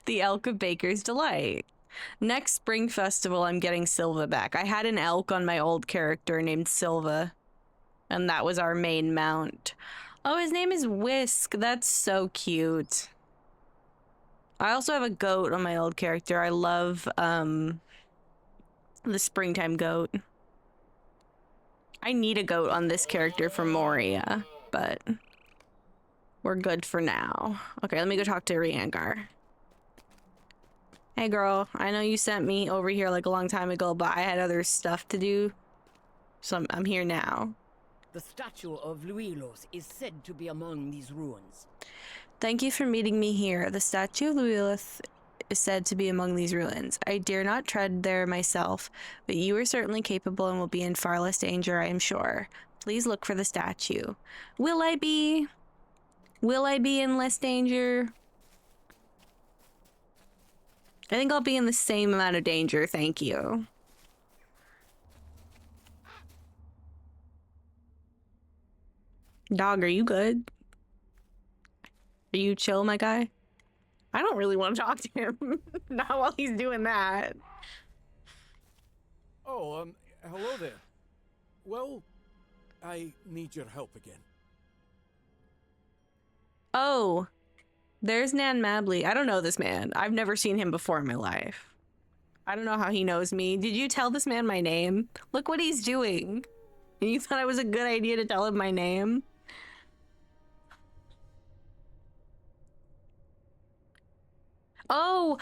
the Elk of Baker's Delight. Next Spring Festival, I'm getting Silva back. I had an elk on my old character named Silva, and that was our main mount. Oh, his name is Whisk. That's so cute. I also have a goat on my old character. I love the springtime goat. I need a goat on this character for Moria, but we're good for now. Okay, let me go talk to Riangar. Hey girl, I know you sent me over here like a long time ago, but I had other stuff to do, so I'm here now. The statue of Luilos is said to be among these ruins. Thank you for meeting me here. The statue of Luilos is said to be among these ruins. I dare not tread there myself, but you are certainly capable and will be in far less danger, I am sure. Please look for the statue. Will I be in less danger? I think I'll be in the same amount of danger, thank you. Dog, are you good? Are you chill, my guy? I don't really want to talk to him. Not while he's doing that. Oh, hello there. Well, I need your help again. Oh, there's Nan Mabley. I don't know this man. I've never seen him before in my life. I don't know how he knows me. Did you tell this man my name? Look what he's doing. And you thought it was a good idea to tell him my name? Oh,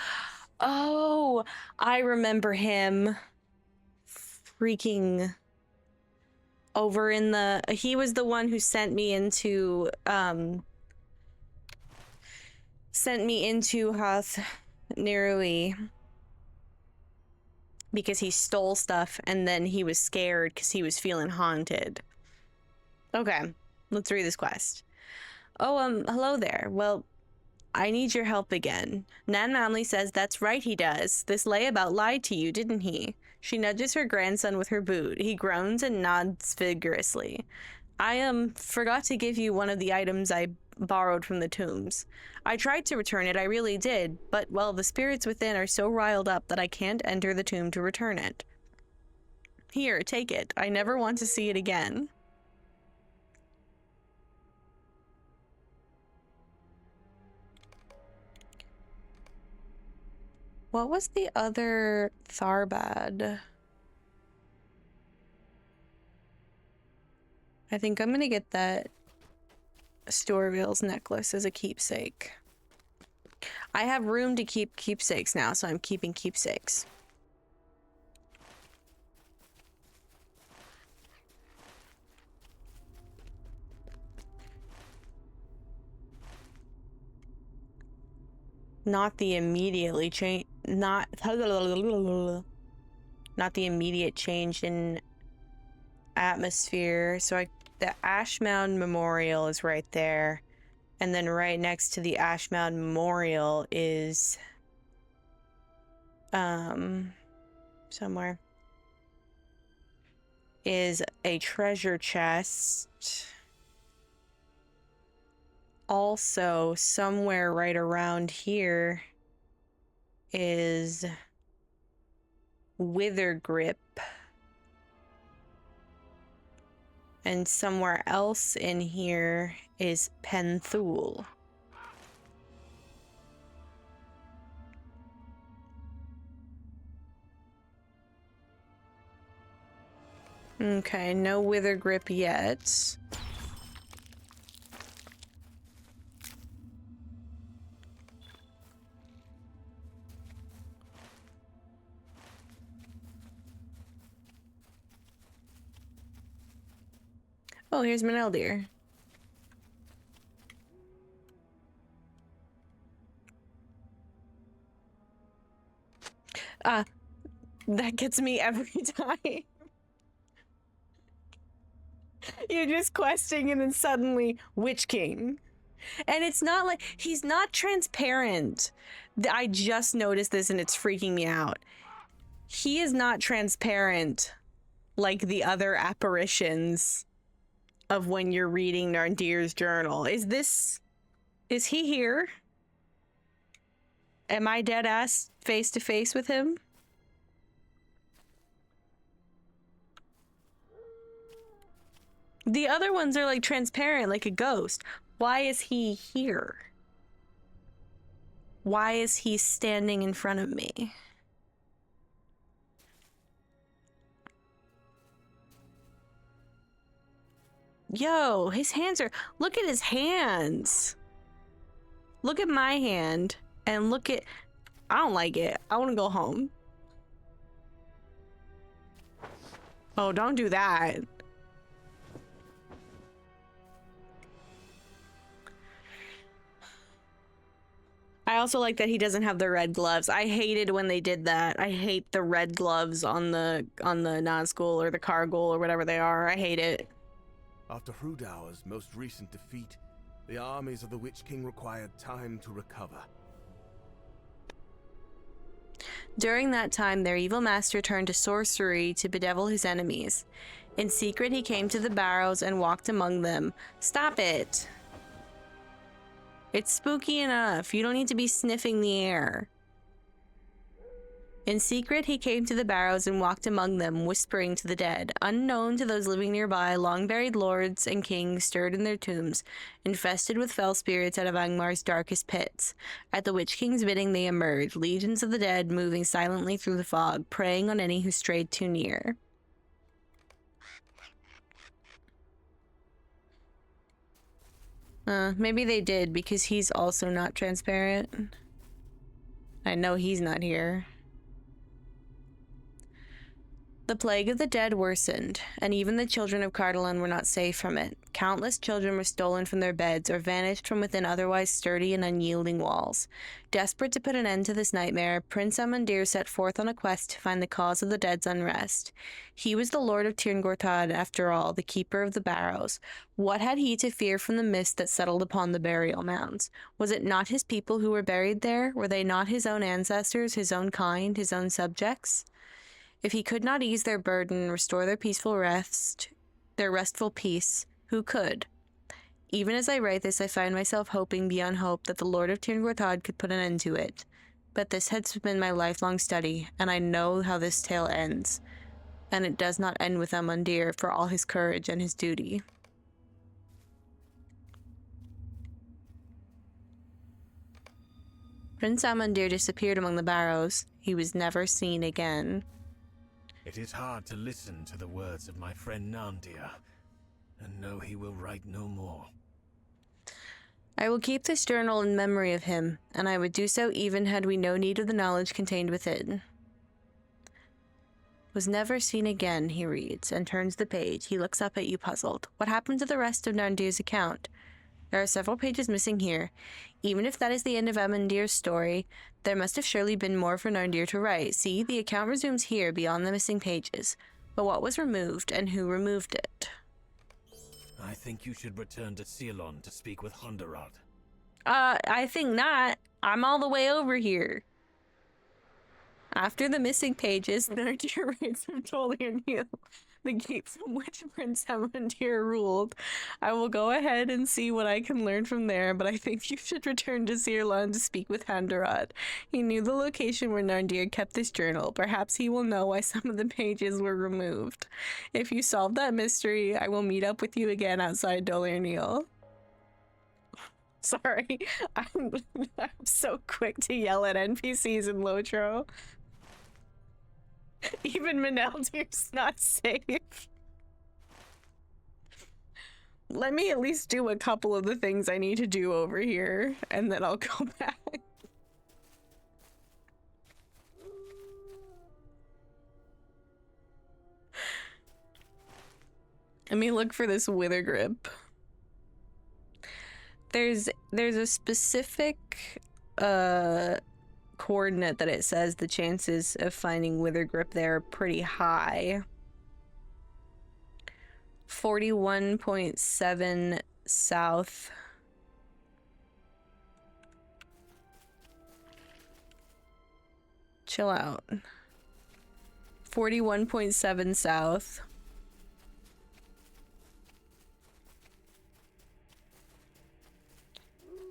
oh, I remember him. Freaking over in the, he was the one who sent me into Hath Nerui because he stole stuff and then he was scared because he was feeling haunted. Okay, let's read this quest. Oh, hello there. Well, I need your help again. Nan Manley says that's right, he does. This layabout lied to you, didn't he? She nudges her grandson with her boot. He groans and nods vigorously. I forgot to give you one of the items I borrowed from the tombs. I tried to return it, I really did, but, well, the spirits within are so riled up that I can't enter the tomb to return it. Here, take it. I never want to see it again. What was the other Tharbad? I think I'm gonna get that Storyville's necklace as a keepsake. I have room to keep keepsakes now, so I'm keeping keepsakes. Not the immediately change, not the immediate change in atmosphere. So the Ash Mound Memorial is right there, and then right next to the Ash Mound Memorial is somewhere is a treasure chest. Also, somewhere right around here is Wither Grip. And somewhere else in here is Penthul. Okay, no Wither Grip yet. Oh, here's Maneldir. That gets me every time. You're just questing and then suddenly Witch King. And it's not like, he's not transparent. I just noticed this and it's freaking me out. He is not transparent like the other apparitions of when you're reading Narndir's journal. Is he here? Am I dead ass face to face with him? The other ones are like transparent, like a ghost. Why is he here? Why is he standing in front of me? Yo, his hands are... Look at his hands. Look at my hand. And look at... I don't like it. I want to go home. Oh, don't do that. I also like that he doesn't have the red gloves. I hated when they did that. I hate the red gloves on the Nazgul or the Kargul or whatever they are. I hate it. After Hrudauer's most recent defeat, the armies of the Witch King required time to recover. During that time, their evil master turned to sorcery to bedevil his enemies. In secret, he came to the barrows and walked among them. Stop it! It's spooky enough. You don't need to be sniffing the air. In secret, he came to the barrows and walked among them, whispering to the dead. Unknown to those living nearby, long-buried lords and kings stirred in their tombs, infested with fell spirits out of Angmar's darkest pits. At the Witch King's bidding they emerged, legions of the dead moving silently through the fog, preying on any who strayed too near. Maybe they did, because he's also not transparent. I know he's not here. The plague of the dead worsened, and even the children of Cardolan were not safe from it. Countless children were stolen from their beds or vanished from within otherwise sturdy and unyielding walls. Desperate to put an end to this nightmare, Prince Amandir set forth on a quest to find the cause of the dead's unrest. He was the Lord of Tirngortad, after all, the keeper of the barrows. What had he to fear from the mist that settled upon the burial mounds? Was it not his people who were buried there? Were they not his own ancestors, his own kind, his own subjects? If he could not ease their burden, restore their peaceful rest, their restful peace, who could? Even as I write this, I find myself hoping beyond hope that the Lord of Tirngortad could put an end to it. But this has been my lifelong study, and I know how this tale ends. And it does not end with Amandir, for all his courage and his duty. Prince Amandir disappeared among the barrows. He was never seen again. It is hard to listen to the words of my friend Nandir, and know he will write no more. I will keep this journal in memory of him, and I would do so even had we no need of the knowledge contained within. Was never seen again, he reads, and turns the page. He looks up at you puzzled. What happened to the rest of Nandir's account? There are several pages missing here. Even if that is the end of Amandir's story, there must have surely been more for Nandir to write. See, the account resumes here beyond the missing pages. But what was removed, and who removed it? I think you should return to Ceylon to speak with Hunderad. I think not. I'm all the way over here. After the missing pages, Nandir writes from Tolirnil, the gate from which Prince Amandir ruled. I will go ahead and see what I can learn from there, but I think you should return to Ceylon to speak with Hunderad. He knew the location where Nandir kept this journal. Perhaps he will know why some of the pages were removed. If you solve that mystery, I will meet up with you again outside Dolirnil. Sorry, I'm so quick to yell at NPCs in Lotro. Even Maneldir's not safe. Let me at least do a couple of the things I need to do over here, and then I'll go back. Let me look for this wither grip. There's a specific coordinate that it says the chances of finding wither grip there are pretty high. 41.7 south. Chill out. 41.7 south.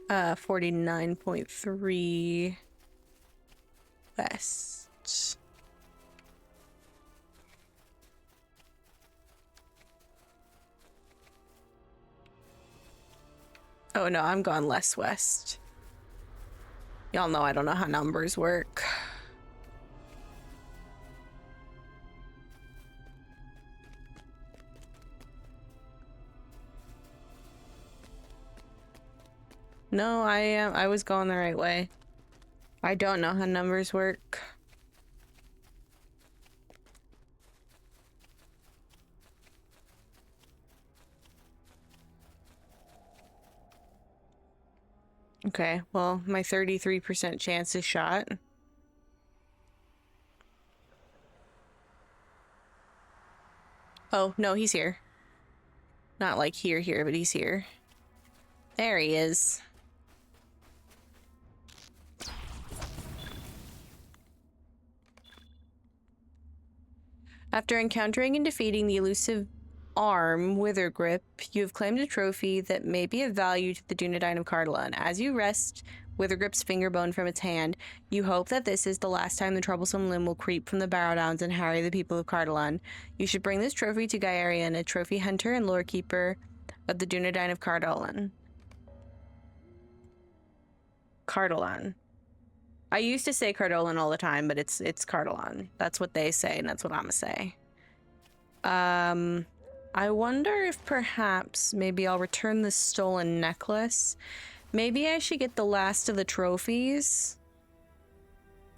Uh, 49.3 west. Oh no, I'm gone less west. Y'all know I don't know how numbers work. No, I was going the right way. I don't know how numbers work. Okay, well, my 33% chance is shot. Oh, no, he's here. Not like here, but he's here. There he is. After encountering and defeating the elusive arm, Wither Grip, you have claimed a trophy that may be of value to the Dunedain of Cardolan. As you wrest Wither Grip's finger bone from its hand, you hope that this is the last time the troublesome limb will creep from the Barrow Downs and harry the people of Cardolan. You should bring this trophy to Gyarian, a trophy hunter and lore keeper of the Dunedain of Cardolan. Cardolan. I used to say Cardolan all the time, but it's Cardolan. That's what they say, and that's what I'm gonna say. I wonder if perhaps maybe I'll return the stolen necklace. Maybe I should get the last of the trophies,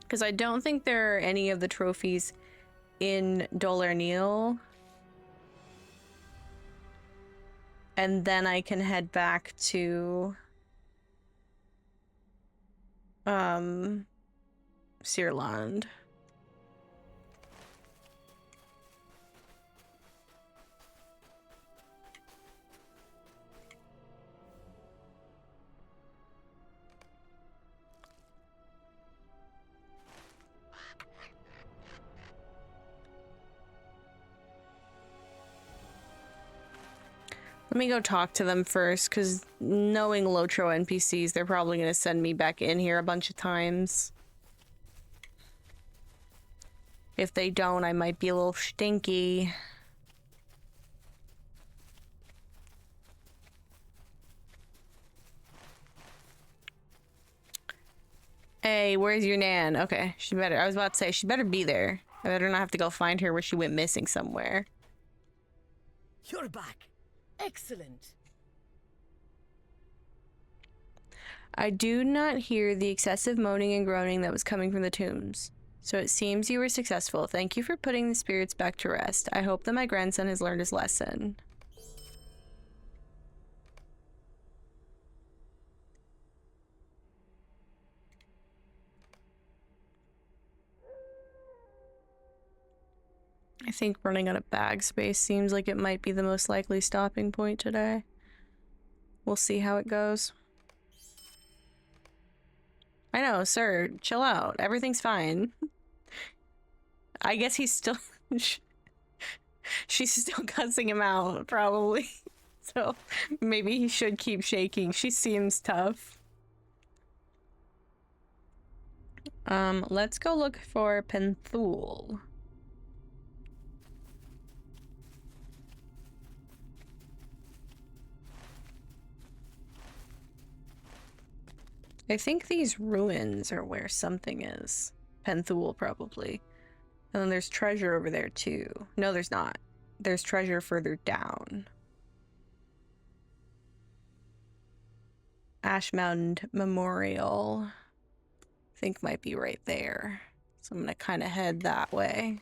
because I don't think there are any of the trophies in Dol Erneal. And then I can head back to Searland. Let me go talk to them first, because knowing Lotro NPCs, they're probably going to send me back in here a bunch of times. If they don't, I might be a little stinky. Hey, where's your Nan? Okay, she better, I was about to say, she better be there. I better not have to go find her where she went missing somewhere. You're back. Excellent. I do not hear the excessive moaning and groaning that was coming from the tombs. So it seems you were successful. Thank you for putting the spirits back to rest. I hope that my grandson has learned his lesson. I think running out of bag space seems like it might be the most likely stopping point today. We'll see how it goes. I know, sir. Chill out. Everything's fine. I guess he's still... She's still cussing him out, probably. So maybe he should keep shaking. She seems tough. Let's go look for Penthul. I think these ruins are where something is. Penthul, probably. And then there's treasure over there, too. No, there's not. There's treasure further down. Ash Mound Memorial. I think might be right there. So I'm gonna kind of head that way.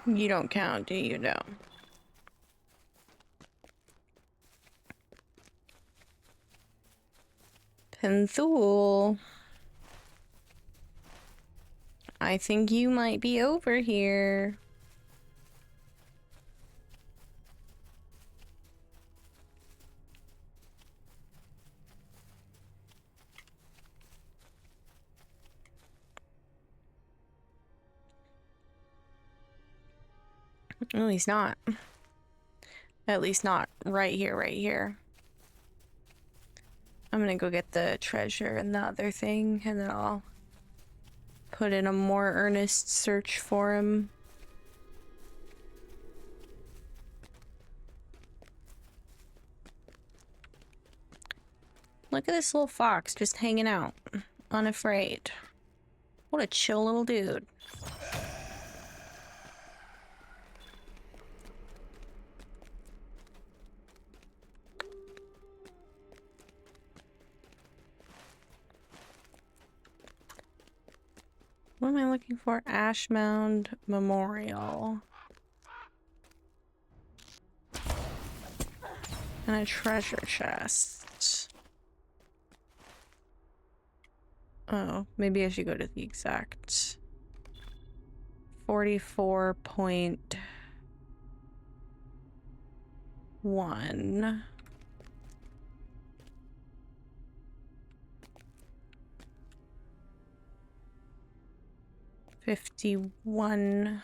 You don't count, do you? No. Penthul. I think you might be over here. No, he's not. At least not right here, right here. I'm gonna go get the treasure and the other thing, and then I'll put in a more earnest search for him. Look at this little fox just hanging out, unafraid. What a chill little dude. What am I looking for? Ash Mound Memorial. And a treasure chest. Oh, maybe I should go to the exact 44.1. $51.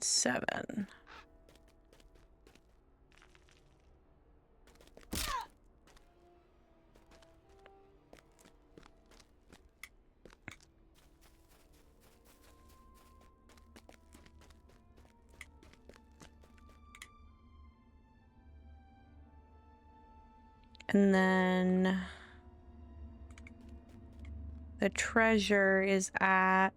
.7. And then the treasure is at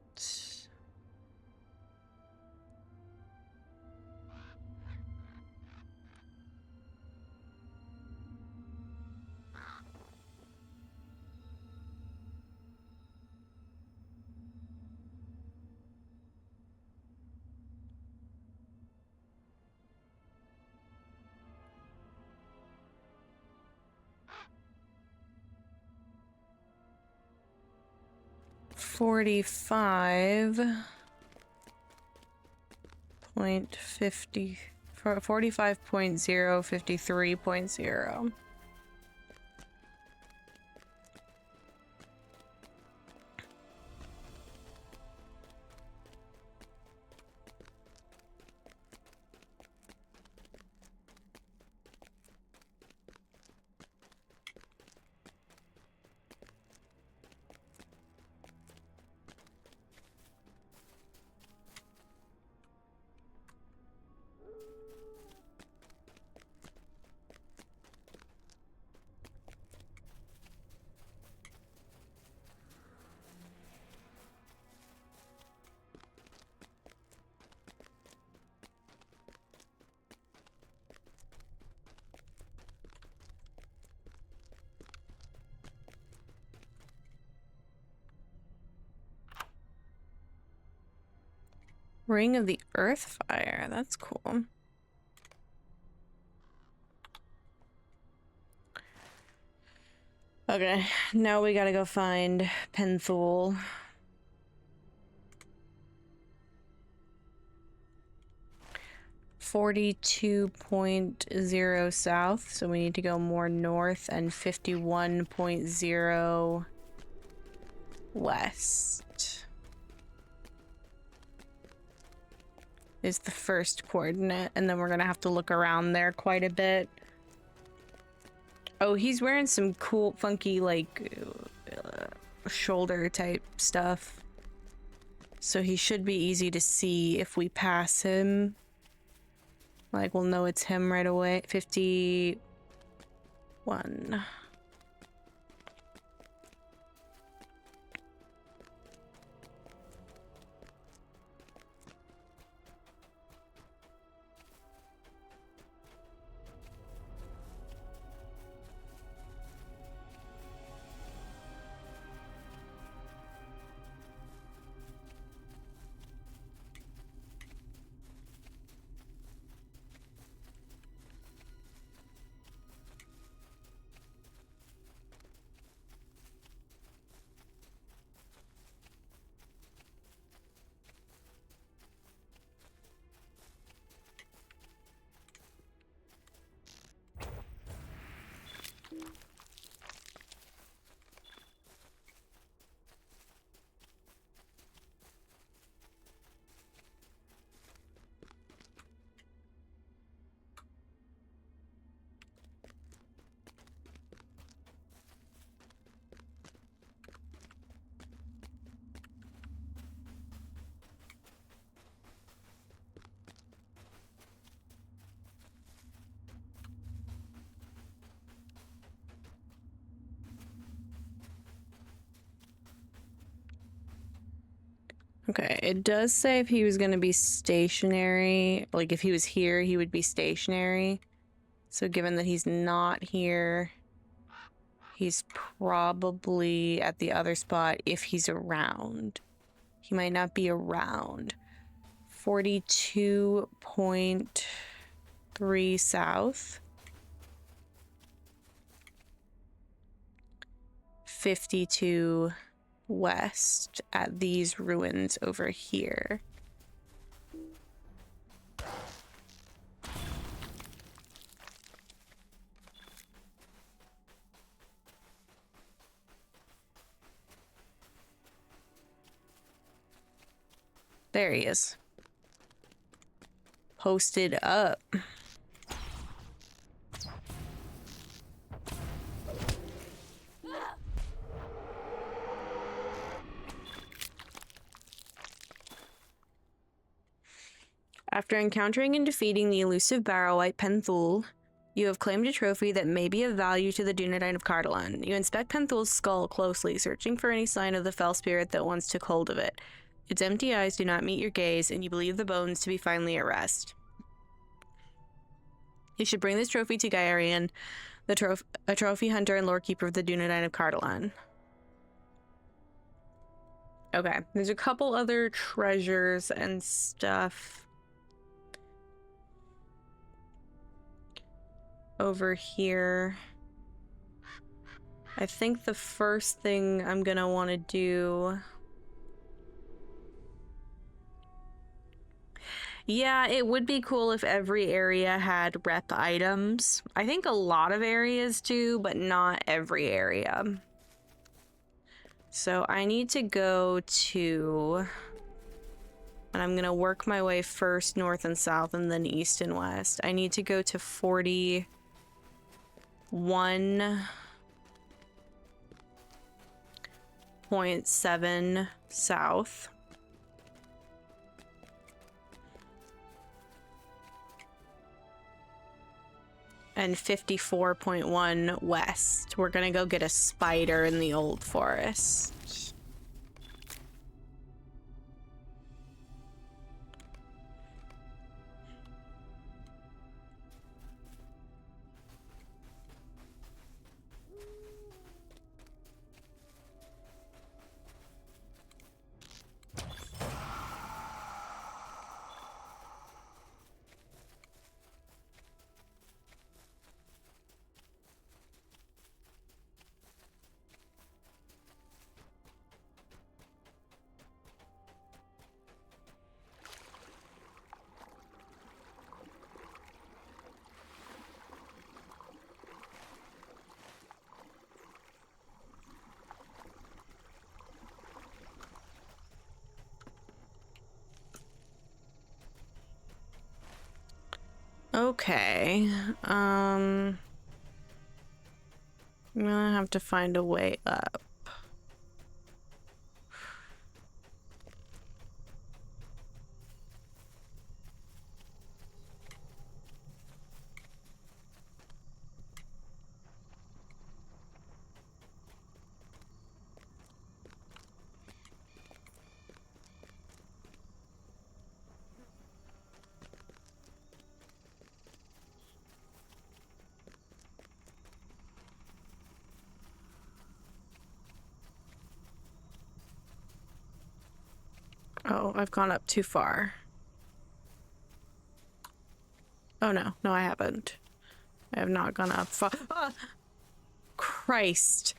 45.50 for 45.053.0. Ring of the Earthfire, that's cool. Okay, now we gotta go find Penthul. .0 south, so we need to go more north, and 51.0 west is the first coordinate, and then we're gonna have to look around there quite a bit. Oh, he's wearing some cool, funky, like, shoulder type stuff. So he should be easy to see if we pass him. Like, we'll know it's him right away. 51. Okay, it does say if he was going to be stationary, like if he was here, he would be stationary. So given that he's not here, he's probably at the other spot if he's around. He might not be around. 42.3 south. 52 west at these ruins over here. There he is. Posted up. After encountering and defeating the elusive Barrow-White Penthul, you have claimed a trophy that may be of value to the Dunedain of Cardolan. You inspect Penthul's skull closely, searching for any sign of the fell spirit that once took hold of it. Its empty eyes do not meet your gaze, and you believe the bones to be finally at rest. You should bring this trophy to Gaarian, a trophy hunter and lorekeeper of the Dunedain of Cardolan. Okay, there's a couple other treasures and stuff over here. I think the first thing I'm gonna want to do... Yeah, it would be cool if every area had rep items. I think a lot of areas do, but not every area. So I need to go to... And I'm gonna work my way first north and south and then east and west. I need to go to 41.7 south. And 54.1 west. We're gonna go get a spider in the old forest. Okay, I'm gonna have to find a way up. Oh, I've gone up too far. Oh no, no I haven't. I have not gone up far. Ah! Christ.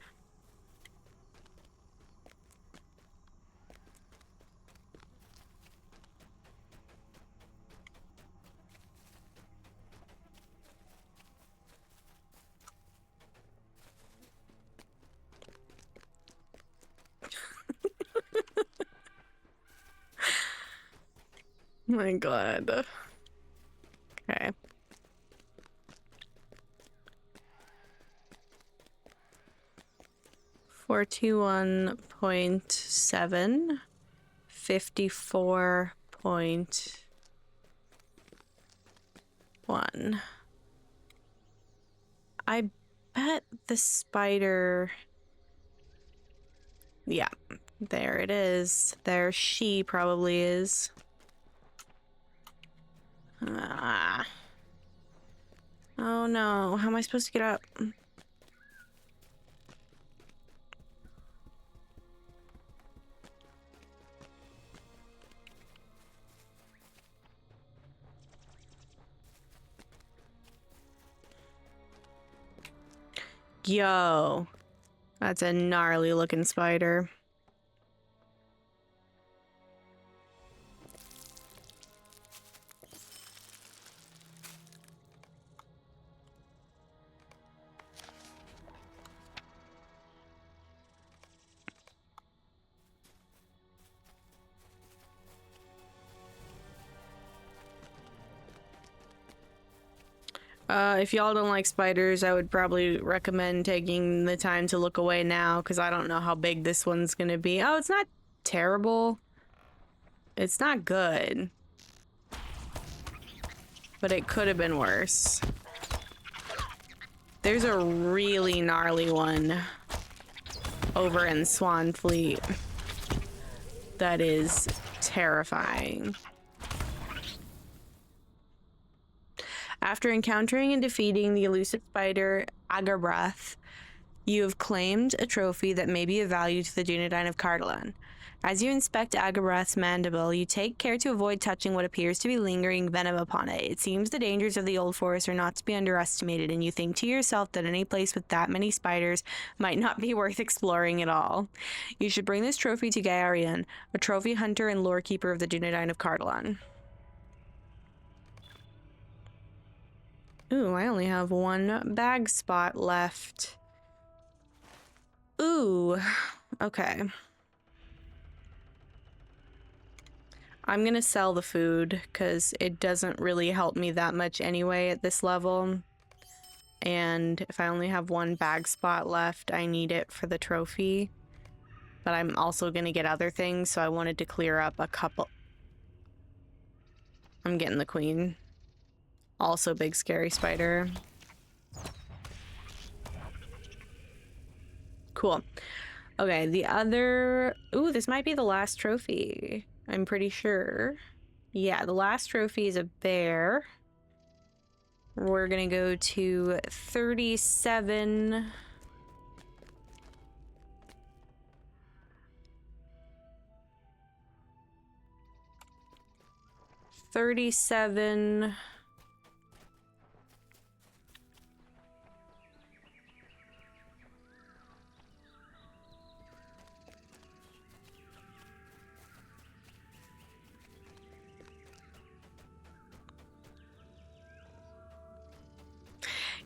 My God. Okay. $41.7, 54.1. I bet the spider... Yeah, There it is. There she probably is. Ah. Oh no, how am I supposed to get up? Yo, that's a gnarly looking spider. If y'all don't like spiders, I would probably recommend taking the time to look away now, because I don't know how big this one's gonna be. Oh, it's not terrible. It's not good. But it could have been worse. There's a really gnarly one over in Swanfleet that is terrifying. After encountering and defeating the elusive spider Agarbrath, you have claimed a trophy that may be of value to the Dunedain of Cardolan. As you inspect Agarbrath's mandible, you take care to avoid touching what appears to be lingering venom upon it. It seems the dangers of the old forest are not to be underestimated, and you think to yourself that any place with that many spiders might not be worth exploring at all. You should bring this trophy to Gaarian, a trophy hunter and lore keeper of the Dunedain of Cardolan. Ooh, I only have one bag spot left. Ooh, okay. I'm gonna sell the food because it doesn't really help me that much anyway at this level. And if I only have one bag spot left, I need it for the trophy. But I'm also gonna get other things, so I wanted to clear up a couple. I'm getting the queen. Also big scary spider. Cool. Okay, the other... Ooh, this might be the last trophy. I'm pretty sure. Yeah, the last trophy is a bear. We're gonna go to 37... 37...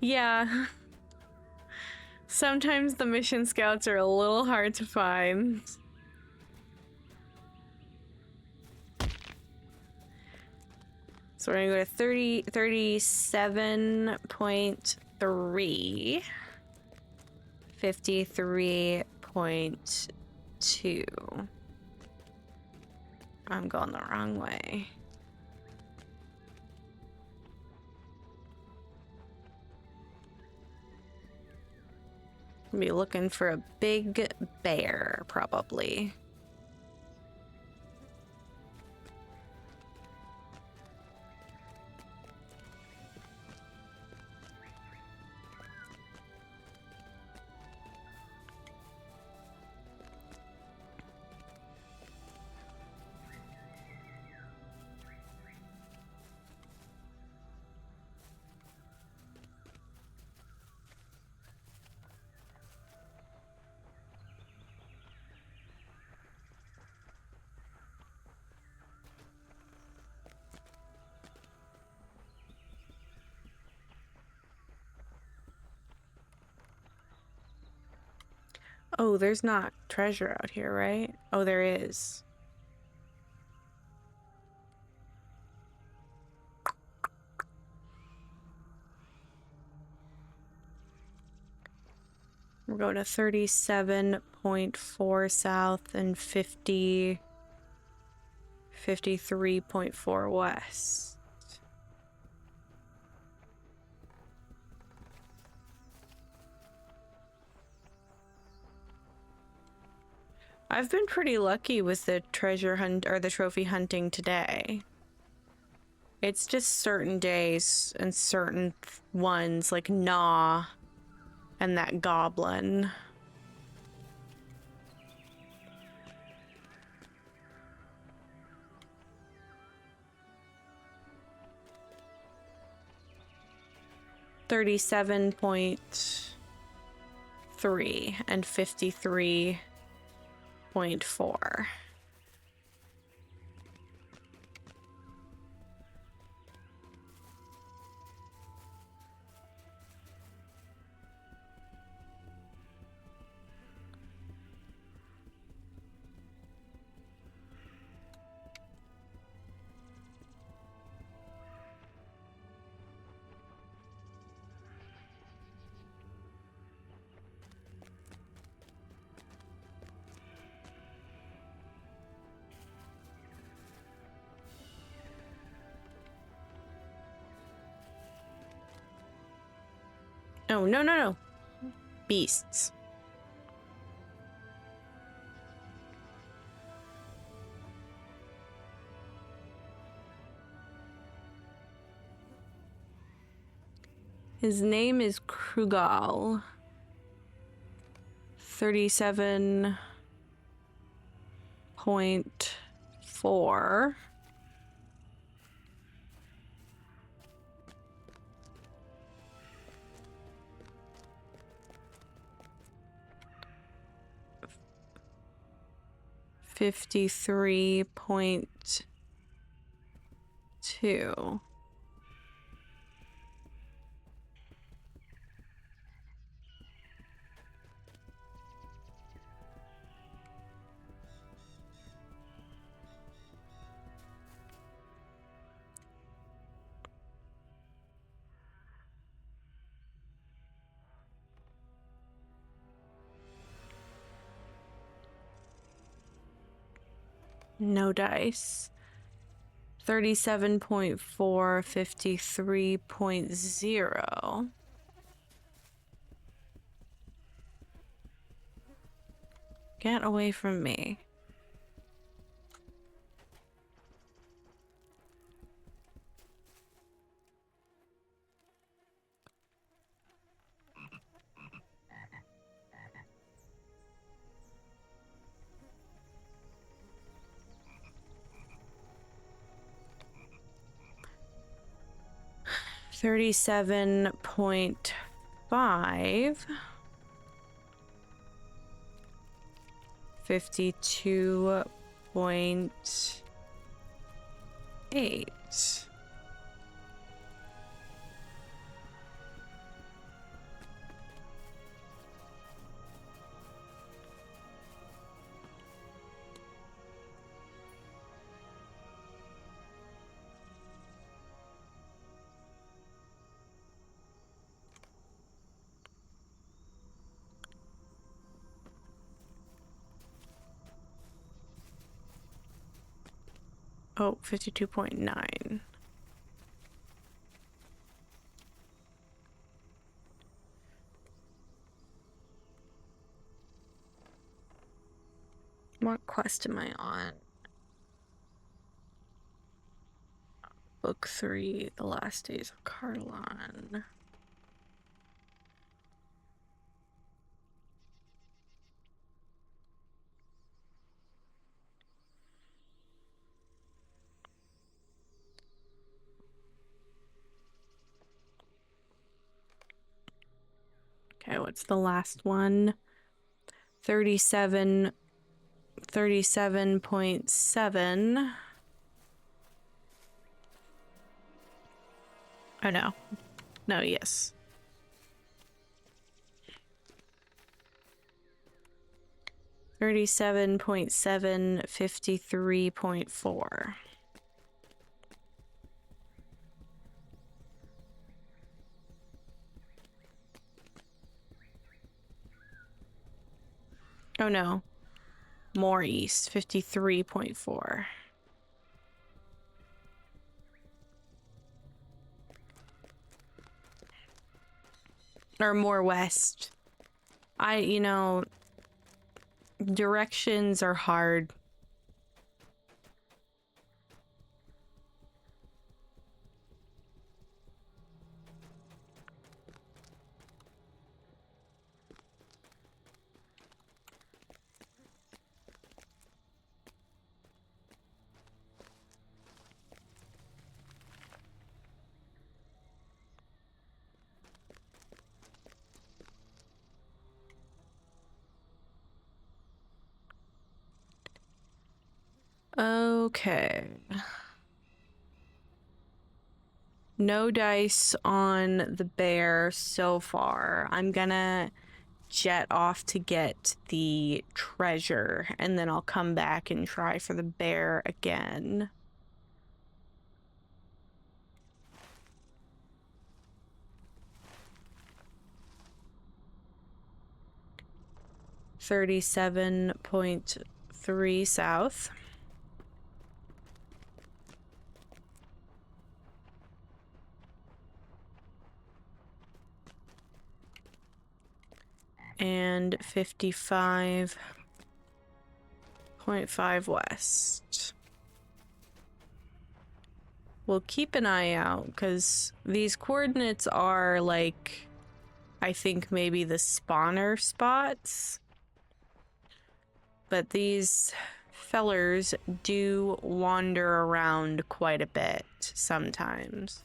Yeah. Sometimes the mission scouts are a little hard to find. So we're gonna go to 37.3. 53.2. I'm going the wrong way. Be looking for a big bear, probably. Oh, there's not treasure out here, right? Oh, there is. We're going to 37.4 south and 53.4 west. I've been pretty lucky with the treasure hunt or the trophy hunting today. It's just certain days and certain ones like Gnaw and that goblin. $37.3 and 53.4. Oh, no, no, no. Beasts. His name is Krugal. 37.4. $53.2. No dice. 37.4, 53.0. Get away from me. $37.5. 52.8. Oh, 52.9. What quest am I on? Book 3, The Last Days of Carlon. Okay, what's the last one? 37.7. Oh no. No, yes. 37.7, 53.4. Oh no. More east, 53.4. Or more west. Directions are hard. Okay. No dice on the bear so far. I'm gonna jet off to get the treasure, and then I'll come back and try for the bear again. $37.3 south. And 55.5 west. We'll keep an eye out, because these coordinates are like, I think maybe the spawner spots. But these fellers do wander around quite a bit sometimes.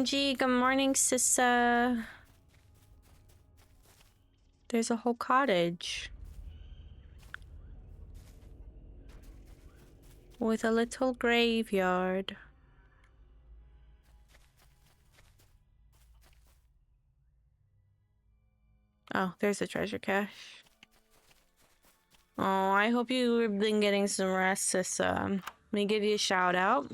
Gee, good morning, Sissa. There's a whole cottage. With a little graveyard. Oh, there's a treasure cache. Oh, I hope you've been getting some rest, Sissa. Let me give you a shout out.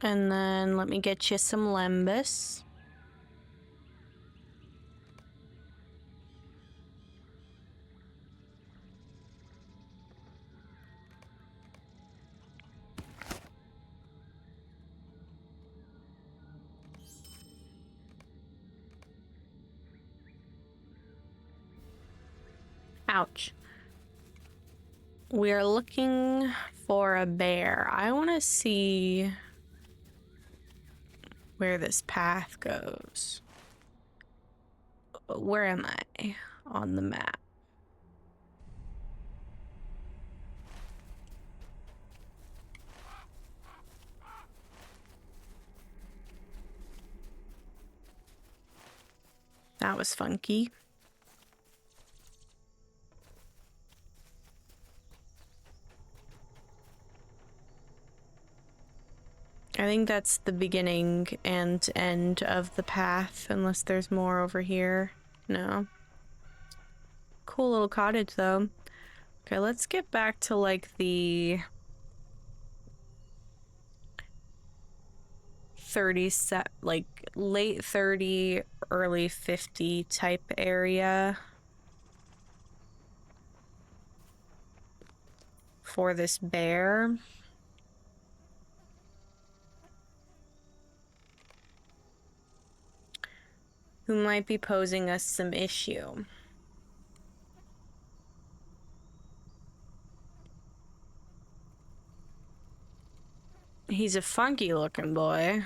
And then let me get you some lembas. Ouch. We're looking for a bear. I want to see where this path goes. Where am I on the map? That was funky. I think that's the beginning and end of the path, unless there's more over here. No. Cool little cottage, though. Okay, let's get back to, like, the like, late 30, early 50 type area for this bear. Who might be posing us some issue. He's a funky looking boy.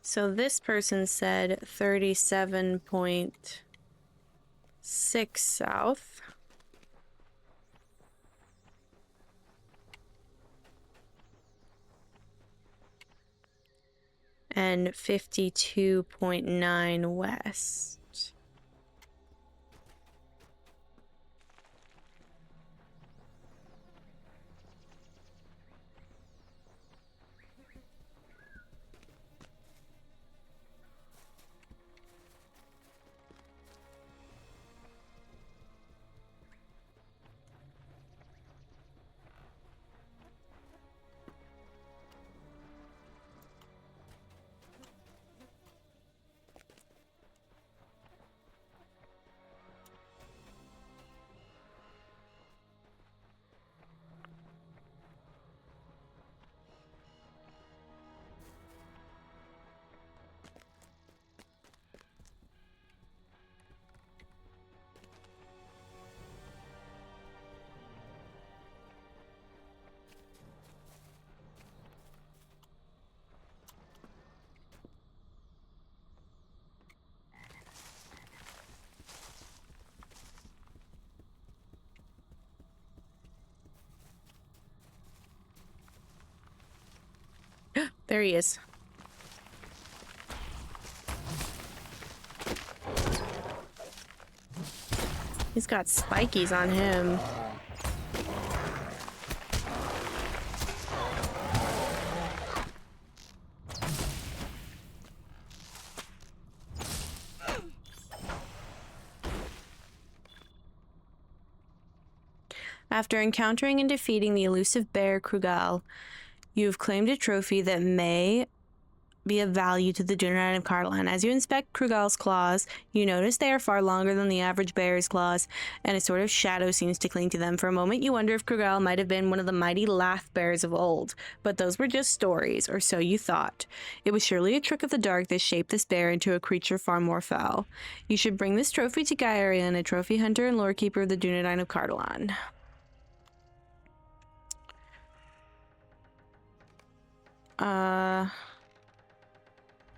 So this person said 37.6 south. And 52.9 west. There he is. He's got spikies on him. After encountering and defeating the elusive bear Krugal, you have claimed a trophy that may be of value to the Dunedain of Cardolan. As you inspect Krugal's claws, you notice they are far longer than the average bear's claws, and a sort of shadow seems to cling to them. For a moment, you wonder if Krugal might have been one of the mighty lath bears of old, but those were just stories, or so you thought. It was surely a trick of the dark that shaped this bear into a creature far more foul. You should bring this trophy to Gaarian, a trophy hunter and lorekeeper of the Dunedain of Cardolan.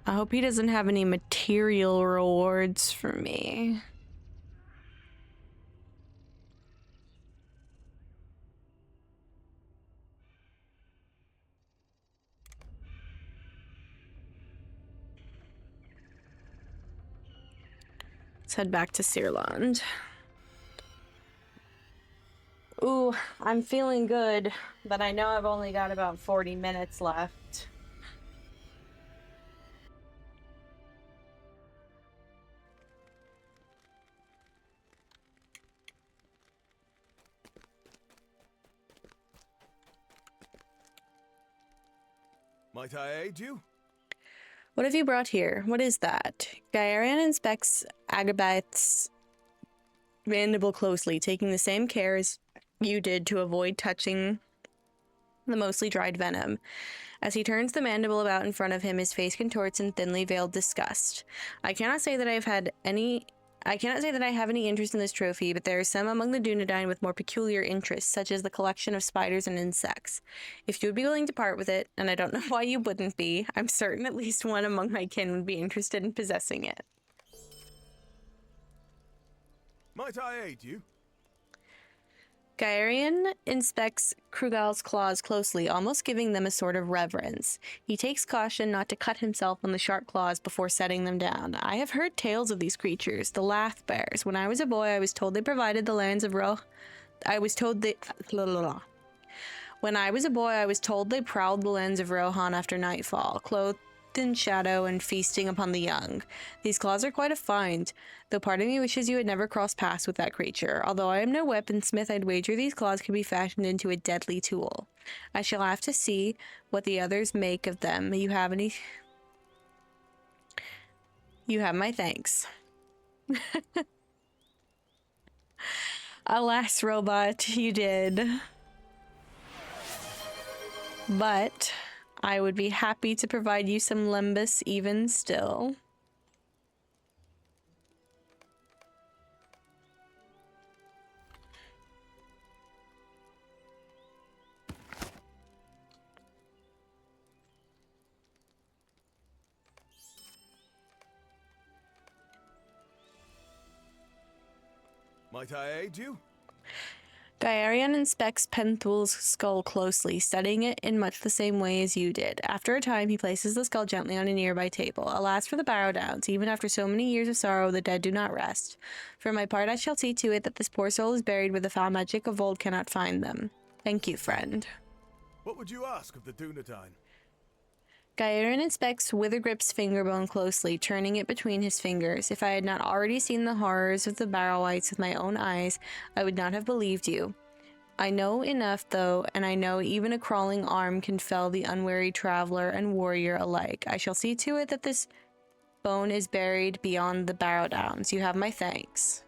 I hope he doesn't have any material rewards for me. Let's head back to Searland. Ooh, I'm feeling good, but I know I've only got about 40 minutes left. Might I aid you? What have you brought here? What is that? Gaarian inspects Agabath's mandible closely, taking the same care as you did to avoid touching the mostly dried venom. As he turns the mandible about in front of him, his face contorts in thinly veiled disgust. I cannot say that I have any interest in this trophy, but there are some among the Dunedain with more peculiar interests, such as the collection of spiders and insects. If you would be willing to part with it, and I don't know why you wouldn't be, I'm certain at least one among my kin would be interested in possessing it. Might I aid you? Gaarian inspects Krugal's claws closely, almost giving them a sort of reverence. He takes caution not to cut himself on the sharp claws before setting them down. I have heard tales of these creatures, the lath bears. When I was a boy, I was told they provided the lands of When I was a boy, I was told they prowled the lands of Rohan after nightfall, clothed in shadow and feasting upon the young. These claws are quite a find, though part of me wishes you had never crossed paths with that creature. Although I am no weaponsmith, I'd wager these claws could be fashioned into a deadly tool. I shall have to see what the others make of them. You have my thanks. Alas, robot, you did. But I would be happy to provide you some limbus even still. Might I aid you? Gyarion inspects Penthul's skull closely, studying it in much the same way as you did. After a time, he places the skull gently on a nearby table. Alas for the Barrow-downs, even after so many years of sorrow, the dead do not rest. For my part, I shall see to it that this poor soul is buried where the foul magic of old cannot find them. Thank you, friend. What would you ask of the Dunedain? Gyarion inspects Withergrip's fingerbone closely, turning it between his fingers. If I had not already seen the horrors of the Barrow-wights with my own eyes, I would not have believed you. I know enough, though, and I know even a crawling arm can fell the unwary traveler and warrior alike. I shall see to it that this bone is buried beyond the Barrow-downs. You have my thanks.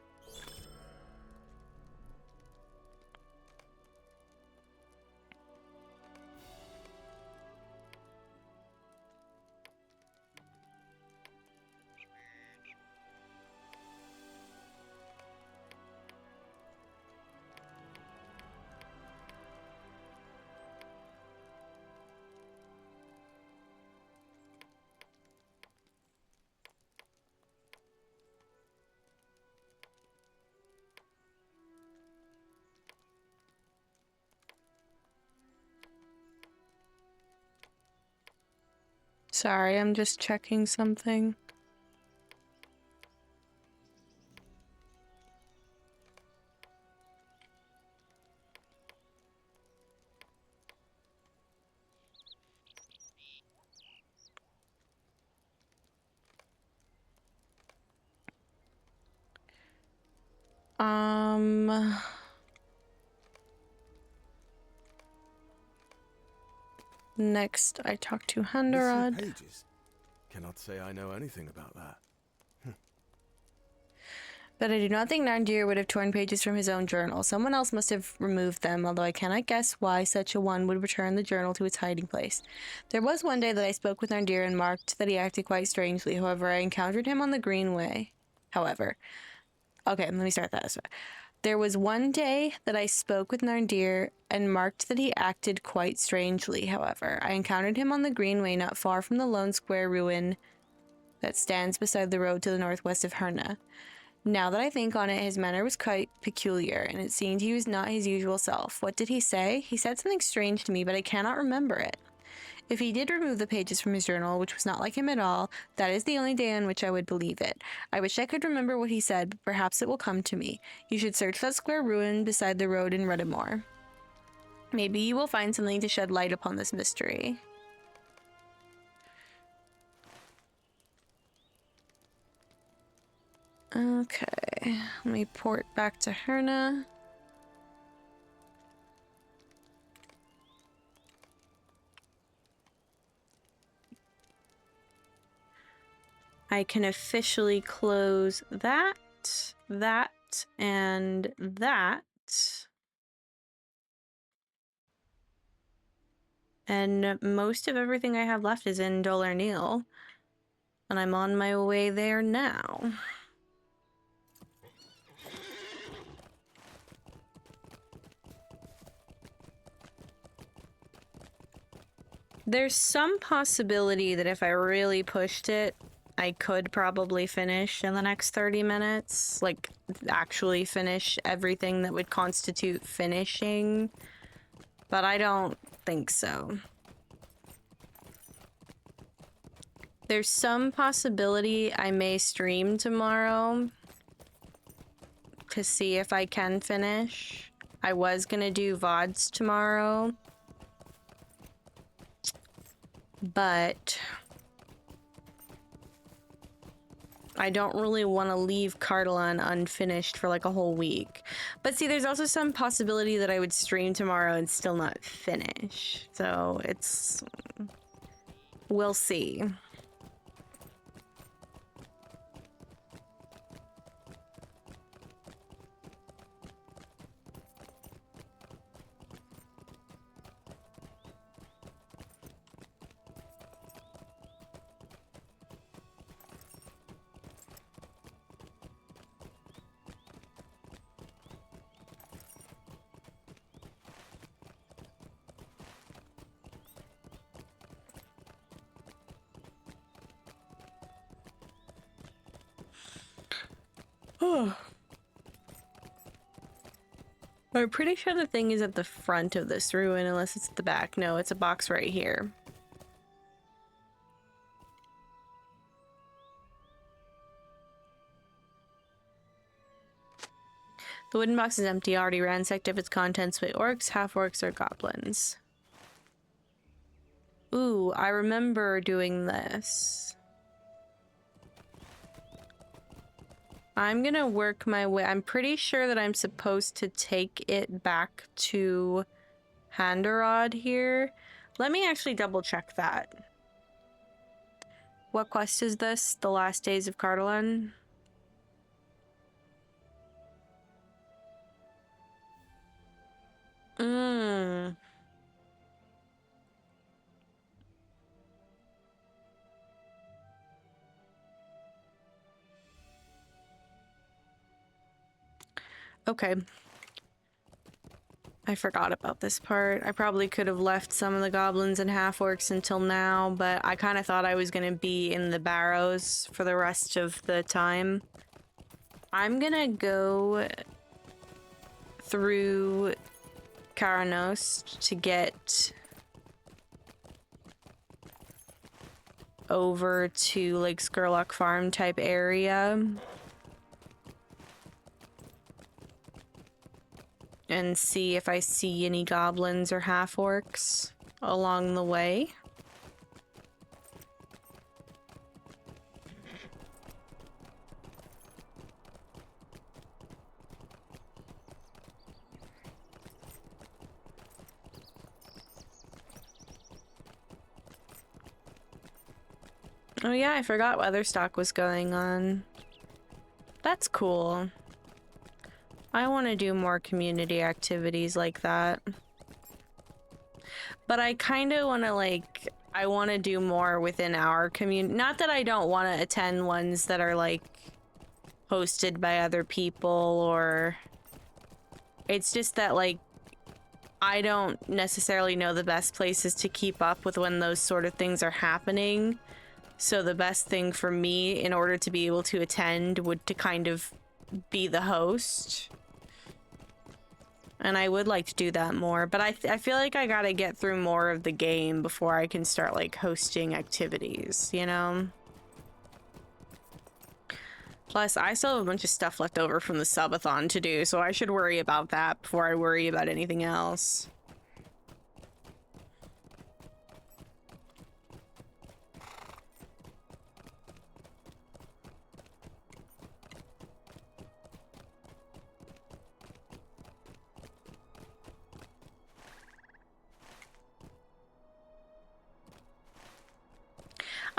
Sorry, I'm just checking something. Next, I talk to Missing Huntress. pages? Cannot say I know anything about that. But I do not think Narndir would have torn pages from his own journal. Someone else must have removed them, although I cannot guess why such a one would return the journal to its hiding place. There was one day that I spoke with Narndir and marked that he acted quite strangely. However, I encountered him on the Greenway. Okay, let me start that. There was one day that I spoke with Narndir and marked that he acted quite strangely. However, I encountered him on the Greenway not far from the lone square ruin that stands beside the road to the northwest of Herna. Now that I think on it, his manner was quite peculiar, and it seemed he was not his usual self. What did he say? He said something strange to me, but I cannot remember it. If he did remove the pages from his journal, which was not like him at all, that is the only day on which I would believe it. I wish I could remember what he said, but perhaps it will come to me. You should search that square ruin beside the road in Rudimore. Maybe you will find something to shed light upon this mystery. Okay, let me port back to Herna. I can officially close that, and that. And most of everything I have left is in Dol Neal. And I'm on my way there now. There's some possibility that if I really pushed it, I could probably finish in the next 30 minutes. Like, actually finish everything that would constitute finishing. But I don't think so. There's some possibility I may stream tomorrow to see if I can finish. I was gonna do VODs tomorrow. But I don't really want to leave Cardolan unfinished for like a whole week. But see, there's also some possibility that I would stream tomorrow and still not finish. So it's... we'll see. I'm pretty sure the thing is at the front of this ruin, unless it's at the back. No, it's a box right here. The wooden box is empty, already ransacked of its contents by orcs, half-orcs, or goblins. Ooh, I remember doing this. I'm gonna work my way. I'm pretty sure that I'm supposed to take it back to Handarod here. Let me actually double check that. What quest is this? The Last Days of Cardolan? Okay. I forgot about this part. I probably could have left some of the goblins and half-orcs until now, but I kind of thought I was going to be in the barrows for the rest of the time. I'm going to go through Karanost to get over to like Skurlock Farm type area. And see if I see any goblins or half-orcs along the way. Oh yeah, I forgot Weatherstock was going on. That's cool. I want to do more community activities like that. But I kind of want to like, I want to do more within our community. Not that I don't want to attend ones that are like hosted by other people, or it's just that like I don't necessarily know the best places to keep up with when those sort of things are happening. So the best thing for me in order to be able to attend would to kind of be the host. And I would like to do that more, but I feel like I gotta get through more of the game before I can start like hosting activities, you know? Plus, I still have a bunch of stuff left over from the subathon to do, so I should worry about that before I worry about anything else.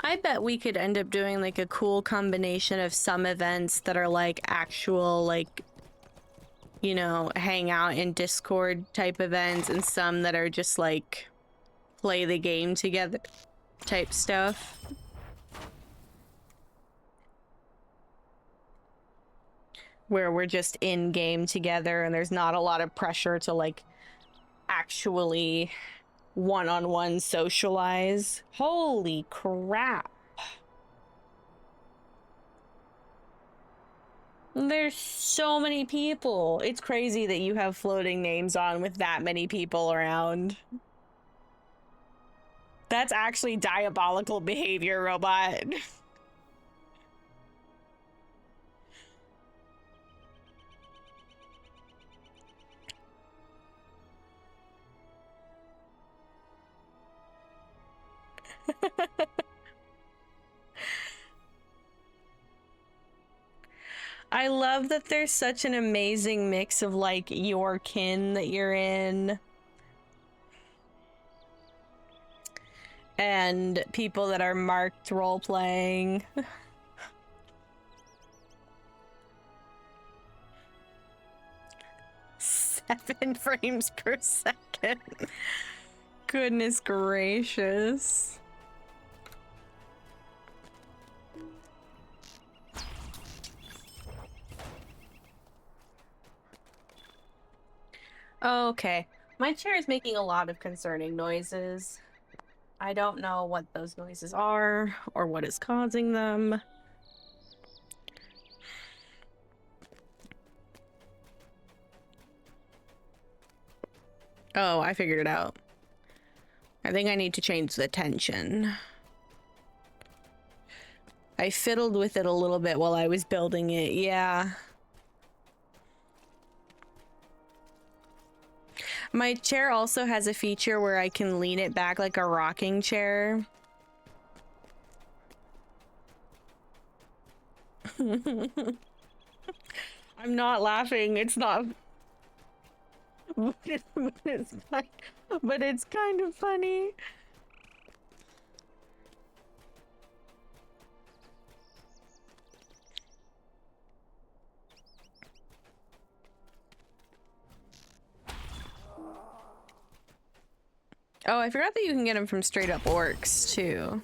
I bet we could end up doing like a cool combination of some events that are like actual like, you know, hang out in Discord type events, and some that are just like play the game together type stuff. Where we're just in game together and there's not a lot of pressure to like actually one-on-one socialize. Holy crap. There's so many people. It's crazy that you have floating names on with that many people around. That's actually diabolical behavior, robot. I love that there's such an amazing mix of like your kin that you're in and people that are marked role-playing. 7 frames per second. Goodness gracious. Okay, my chair is making a lot of concerning noises. I don't know what those noises are or what is causing them. Oh, I figured it out. I think I need to change the tension. I fiddled with it a little bit while I was building it, yeah. My chair also has a feature where I can lean it back like a rocking chair. I'm not laughing, it's not... but it's kind of funny. Oh, I forgot that you can get them from straight up orcs, too.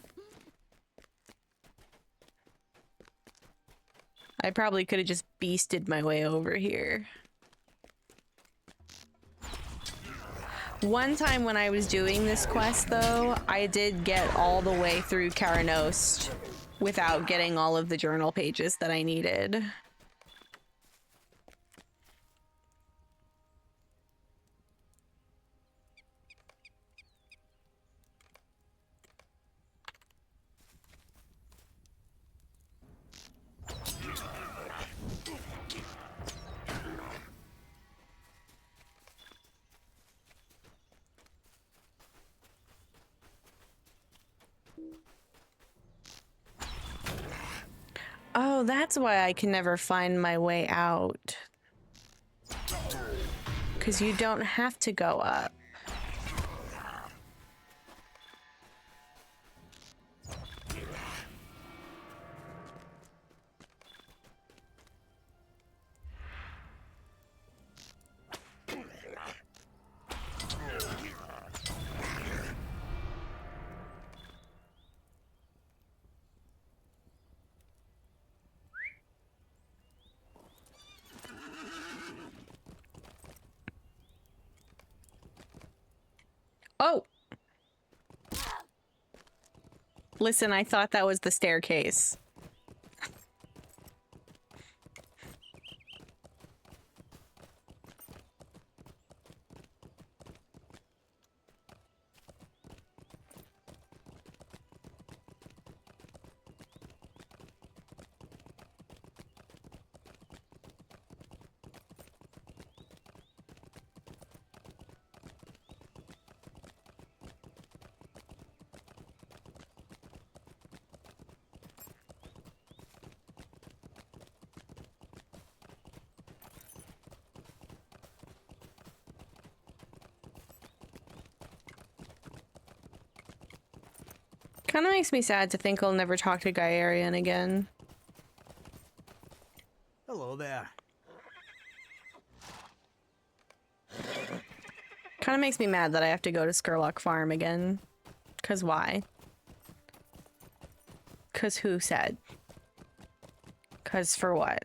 I probably could have just beasted my way over here. One time when I was doing this quest, though, I did get all the way through Karanost without getting all of the journal pages that I needed. Oh, that's why I can never find my way out. 'Cause you don't have to go up. Oh! Listen, I thought that was the staircase. Kind of makes me sad to think I'll never talk to Gyarian again. Hello there. Kind of makes me mad that I have to go to Skurlock Farm again. 'Cause why? 'Cause who said? 'Cause for what?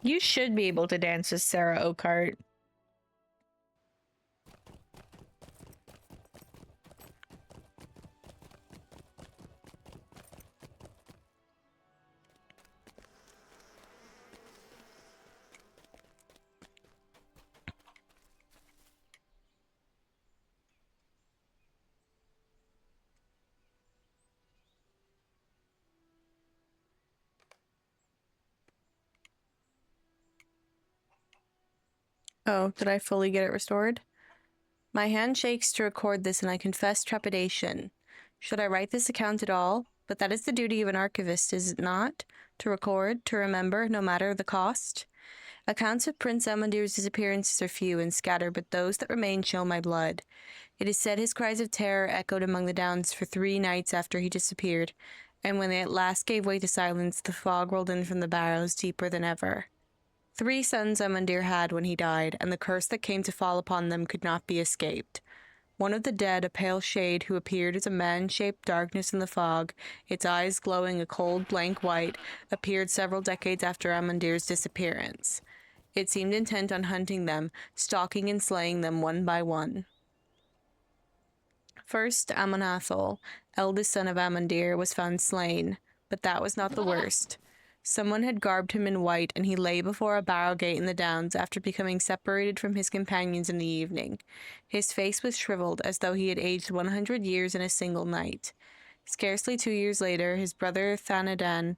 You should be able to dance with Sarah Oakart. Oh, did I fully get it restored? My hand shakes to record this and I confess trepidation. Should I write this account at all? But that is the duty of an archivist, is it not? To record, to remember, no matter the cost? Accounts of Prince Amandir's disappearances are few and scattered, but those that remain show my blood. It is said his cries of terror echoed among the downs for 3 nights after he disappeared, and when they at last gave way to silence, the fog rolled in from the barrows deeper than ever. 3 sons Amandir had when he died, and the curse that came to fall upon them could not be escaped. One of the dead, a pale shade who appeared as a man-shaped darkness in the fog, its eyes glowing a cold, blank white, appeared several decades after Amandir's disappearance. It seemed intent on hunting them, stalking and slaying them one by one. First, Amonathel, eldest son of Amandir, was found slain, but that was not the worst. Someone had garbed him in white, and he lay before a barrow gate in the downs after becoming separated from his companions in the evening. His face was shriveled, as though he had aged 100 years in a single night. Scarcely 2 years later, his brother Thanadan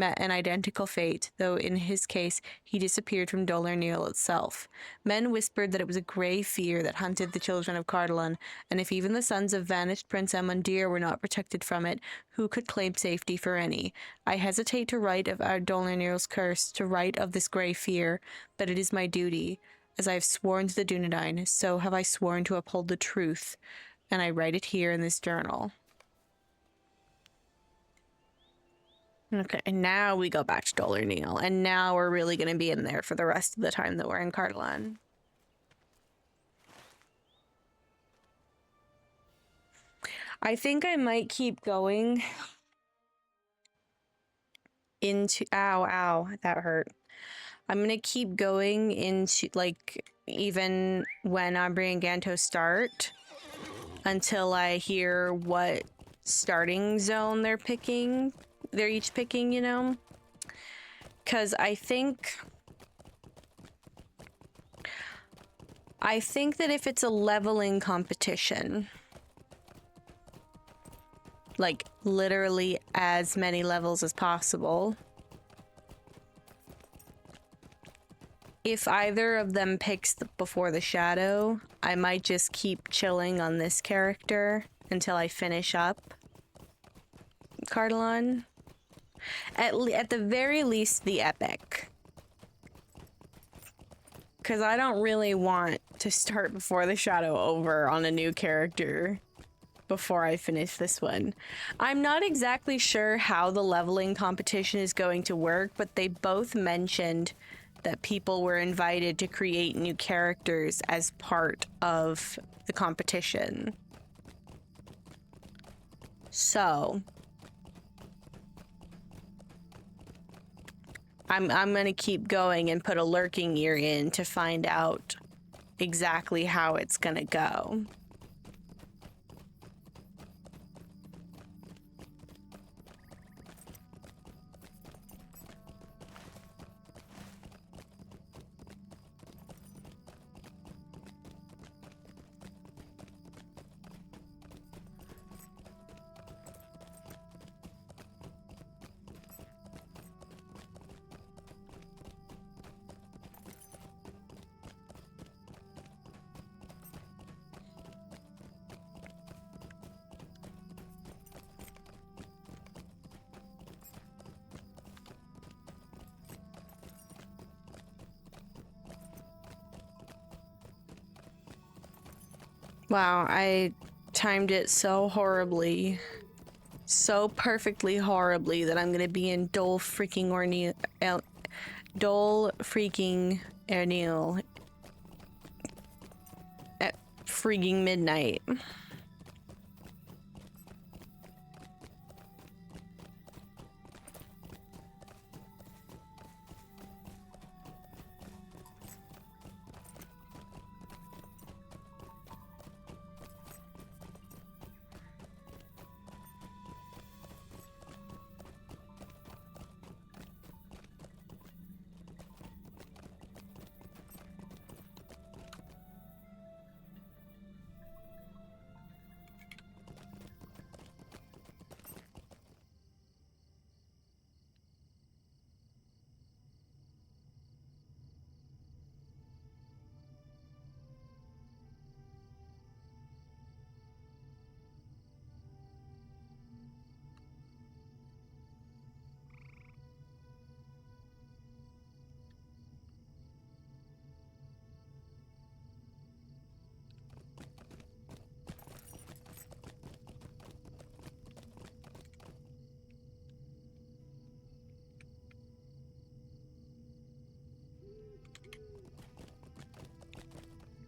met an identical fate, though in his case he disappeared from Dol Amroth itself. Men whispered that it was a grey fear that hunted the children of Cardolan, and if even the sons of vanished Prince Amandir were not protected from it, who could claim safety for any? I hesitate to write of our Dol Amroth's curse, to write of this grey fear, but it is my duty. As I have sworn to the Dunedain, so have I sworn to uphold the truth, and I write it here in this journal. Okay, and now we go back to Dol Amroth, and now we're really going to be in there for the rest of the time that we're in Cardolan. I think I might keep going into... Ow, that hurt. I'm going to keep going into, like, even when Aubrey and Ganto start, until I hear what starting zone they're each picking, you know? Because I think that if it's a leveling competition, like literally as many levels as possible, if either of them picks before the shadow, I might just keep chilling on this character until I finish up Cardolan. At the very least, the epic. Because I don't really want to start before the shadow over on a new character before I finish this one. I'm not exactly sure how the leveling competition is going to work, but they both mentioned that people were invited to create new characters as part of the competition. So I'm gonna keep going and put a lurking ear in to find out exactly how it's gonna go. Wow, I timed it so horribly. So perfectly horribly that I'm gonna be in Dol freaking Amroth at freaking midnight.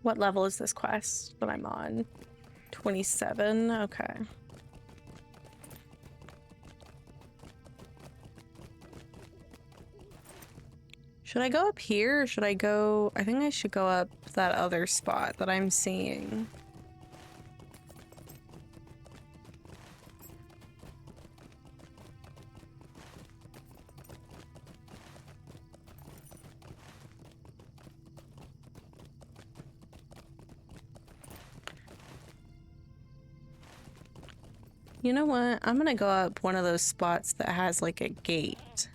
What level is this quest that I'm on? 27? Okay. Should I go up here or should I go... I think I should go up that other spot that I'm seeing. You know what? I'm gonna go up one of those spots that has like a gate.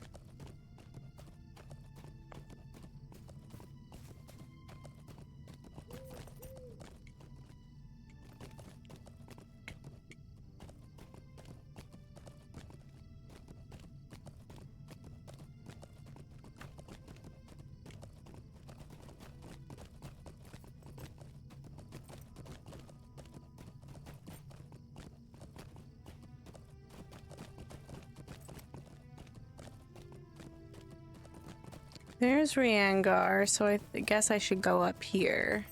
There's Riangar, so I guess I should go up here.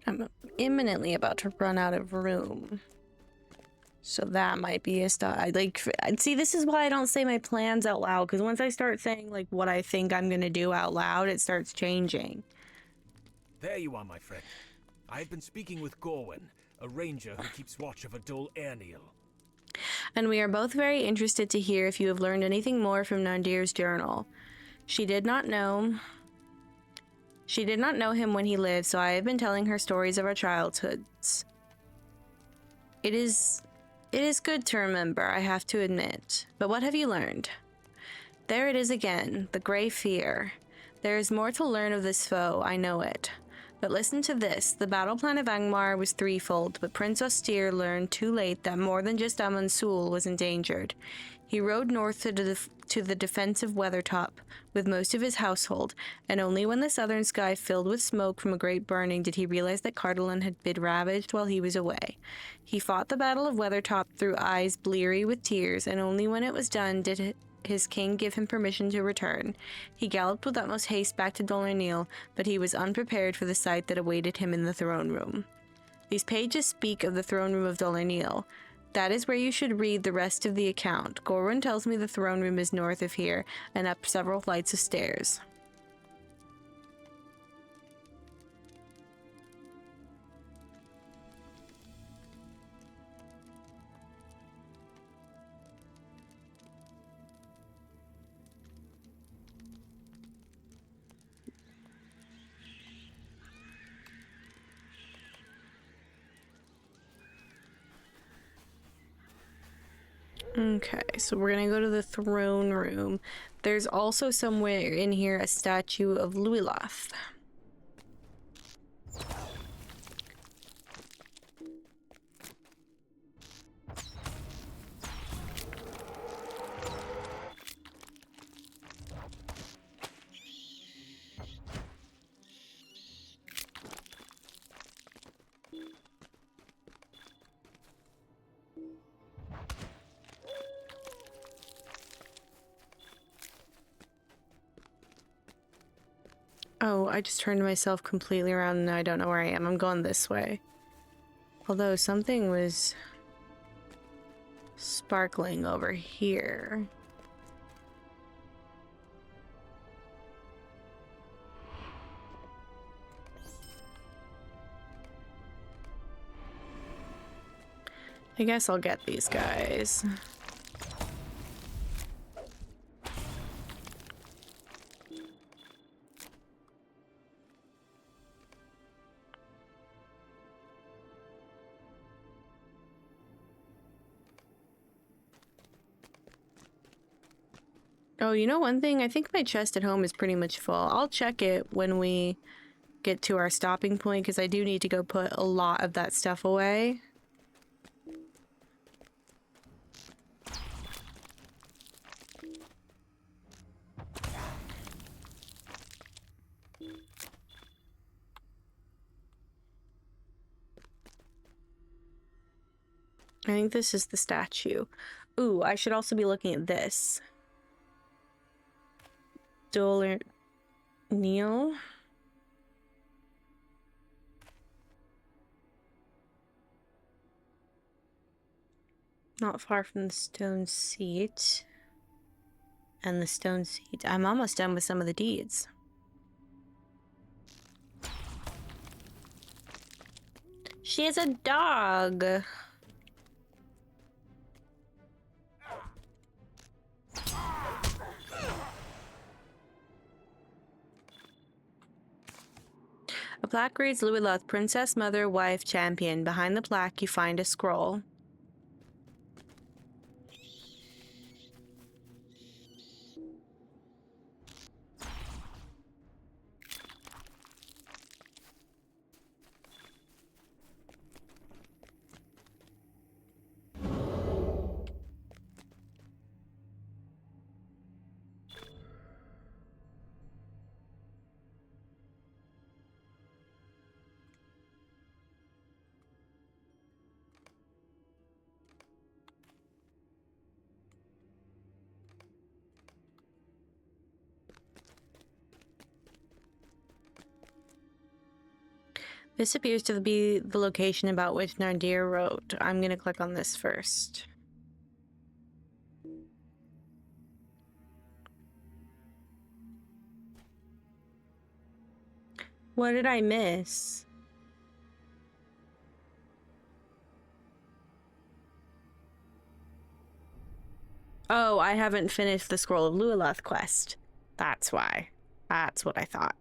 I'm imminently about to run out of room. So that might be a start. See, this is why I don't say my plans out loud, because once I start saying like what I think I'm gonna do out loud, it starts changing. There you are, my friend. I have been speaking with Gorwin, a ranger who keeps watch over Dol Erniel. And we are both very interested to hear if you have learned anything more from Nandir's journal. She did not know him when he lived, so I have been telling her stories of our childhoods. It is good to remember, I have to admit. But what have you learned? There it is again, the Grey Fear. There is more to learn of this foe, I know it. But listen to this. The battle plan of Angmar was threefold, but Prince Austere learned too late that more than just Amansul was endangered. He rode north to the defensive Weathertop with most of his household, and only when the southern sky filled with smoke from a great burning did he realize that Cardolan had been ravaged while he was away. He fought the Battle of Weathertop through eyes bleary with tears, and only when it was done did his king give him permission to return. He galloped with utmost haste back to Dol Erniel, but he was unprepared for the sight that awaited him in the throne room. These pages speak of the throne room of Dol Erniel. That is where you should read the rest of the account. Gorwin tells me the throne room is north of here and up several flights of stairs. Okay, so we're gonna go to the throne room. There's also somewhere in here a statue of Luilath. Oh, I just turned myself completely around and now I don't know where I am. I'm going this way. Although something was sparkling over here. I guess I'll get these guys. Oh, you know one thing? I think my chest at home is pretty much full. I'll check it when we get to our stopping point, because I do need to go put a lot of that stuff away. I think this is the statue. Ooh, I should also be looking at this. Dollar Neil. Not far from the stone seat. And the stone seat. I'm almost done with some of the deeds. She is a dog. A plaque reads Louis Loth, Princess, Mother, Wife, Champion. Behind the plaque, you find a scroll. This appears to be the location about which Nardir wrote. I'm gonna click on this first. What did I miss? Oh, I haven't finished the Scroll of Lualoth quest. That's why. That's what I thought.